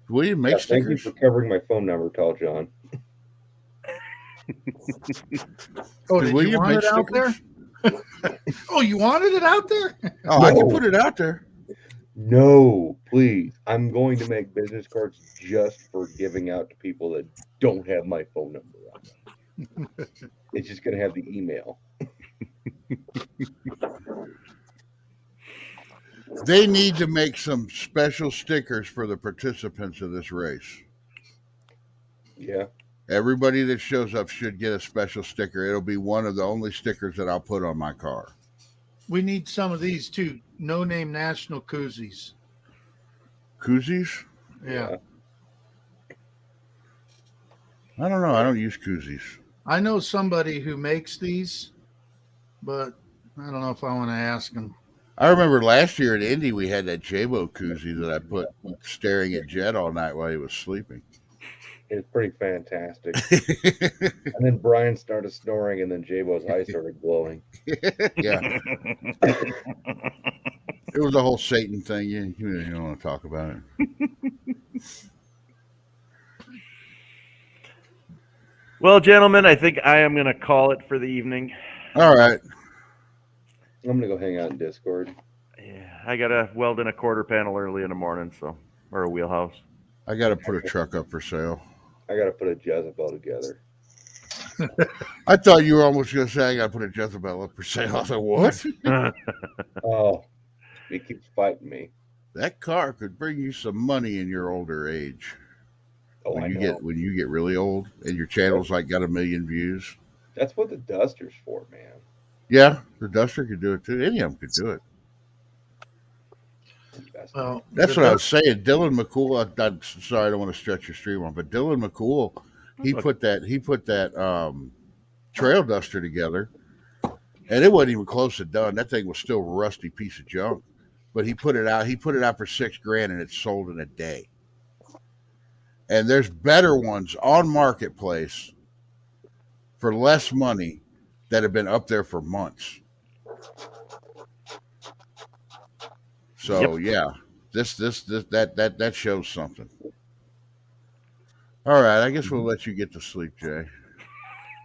[SPEAKER 13] William makes
[SPEAKER 14] Thank you
[SPEAKER 13] stickers.
[SPEAKER 14] for covering my phone number, Tall John.
[SPEAKER 12] Oh,
[SPEAKER 13] Did
[SPEAKER 12] did
[SPEAKER 13] William
[SPEAKER 12] you want
[SPEAKER 13] make
[SPEAKER 12] it out there? Oh, you wanted it out there?
[SPEAKER 13] Oh, I can
[SPEAKER 14] No.
[SPEAKER 13] put it out there.
[SPEAKER 14] No, please. I'm going to make business cards just for giving out to people that don't have my phone number on them. It's just going to have the email.
[SPEAKER 13] They need to make some special stickers for the participants of this race.
[SPEAKER 14] Yeah.
[SPEAKER 13] Everybody that shows up should get a special sticker. It'll be one of the only stickers that I'll put on my car.
[SPEAKER 12] We need some of these too. No name national koozies.
[SPEAKER 13] Koozies?
[SPEAKER 12] Yeah.
[SPEAKER 13] I don't know. I don't use koozies.
[SPEAKER 12] I know somebody who makes these, but I don't know if I want to ask him.
[SPEAKER 13] I remember last year at Indy, we had that J-Bo koozie that I put staring at Jed all night while he was sleeping.
[SPEAKER 14] It's pretty fantastic. And then Brian started snoring, and then J-Bo's eyes started glowing.
[SPEAKER 13] Yeah. It was a whole Satan thing. You don't want to talk about it.
[SPEAKER 1] Well, gentlemen, I think I am going to call it for the evening.
[SPEAKER 13] All right.
[SPEAKER 14] I'm going to go hang out in Discord.
[SPEAKER 1] Yeah, I got to weld in a quarter panel early in the morning, or a wheelhouse.
[SPEAKER 13] I got to put a truck up for sale.
[SPEAKER 14] I got to put a Jezebel together.
[SPEAKER 13] I thought you were almost going to say I got to put a Jezebel up for sale. I was like, what?
[SPEAKER 14] Oh, he keeps fighting me.
[SPEAKER 13] That car could bring you some money in your older age.
[SPEAKER 14] Oh,
[SPEAKER 13] when
[SPEAKER 14] I
[SPEAKER 13] you
[SPEAKER 14] know.
[SPEAKER 13] get really old and your channel's like got 1 million views.
[SPEAKER 14] That's what the Duster's for, man.
[SPEAKER 13] Yeah, the Duster could do it too. Any of them could do it.
[SPEAKER 12] Well,
[SPEAKER 13] that's what I was saying. Dylan McCool. I'm sorry, I don't want to stretch your stream on, but Dylan McCool, he put that trail duster together, and it wasn't even close to done. That thing was still a rusty piece of junk, but he put it out. He put it out for $6,000, and it sold in a day. And there's better ones on Marketplace for less money that have been up there for months. So yeah, that shows something. All right, I guess we'll let you get to sleep, Jay.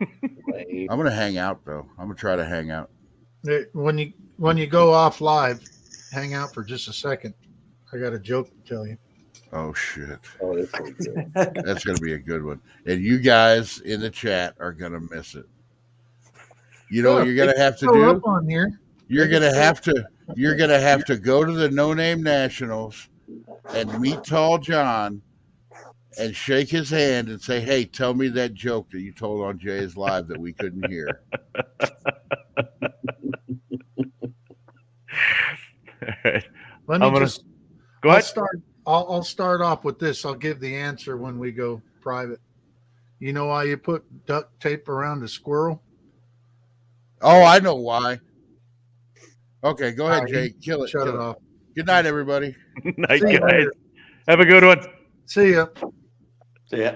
[SPEAKER 13] I'm gonna hang out though. I'm gonna try to hang out.
[SPEAKER 12] When you go off live, hang out for just a second. I got a joke to tell you.
[SPEAKER 13] Oh shit!
[SPEAKER 14] Oh, that's so good.
[SPEAKER 13] That's gonna be a good one, and you guys in the chat are gonna miss it. You know what you're gonna have to do?
[SPEAKER 12] Up on here.
[SPEAKER 13] You're gonna have to go to the No Name Nationals and meet Tall John and shake his hand and say, "Hey, tell me that joke that you told on Jay's live that we couldn't hear."
[SPEAKER 12] Let me just
[SPEAKER 1] go ahead.
[SPEAKER 12] I'll start off with this. I'll give the answer when we go private. You know why you put duct tape around a squirrel?
[SPEAKER 13] Oh, I know why. Okay, go ahead, Jay. Kill it.
[SPEAKER 12] Shut
[SPEAKER 13] Kill
[SPEAKER 12] it off.
[SPEAKER 13] Good night, everybody.
[SPEAKER 1] Night, guys. Have a good one.
[SPEAKER 12] See ya.
[SPEAKER 8] See ya.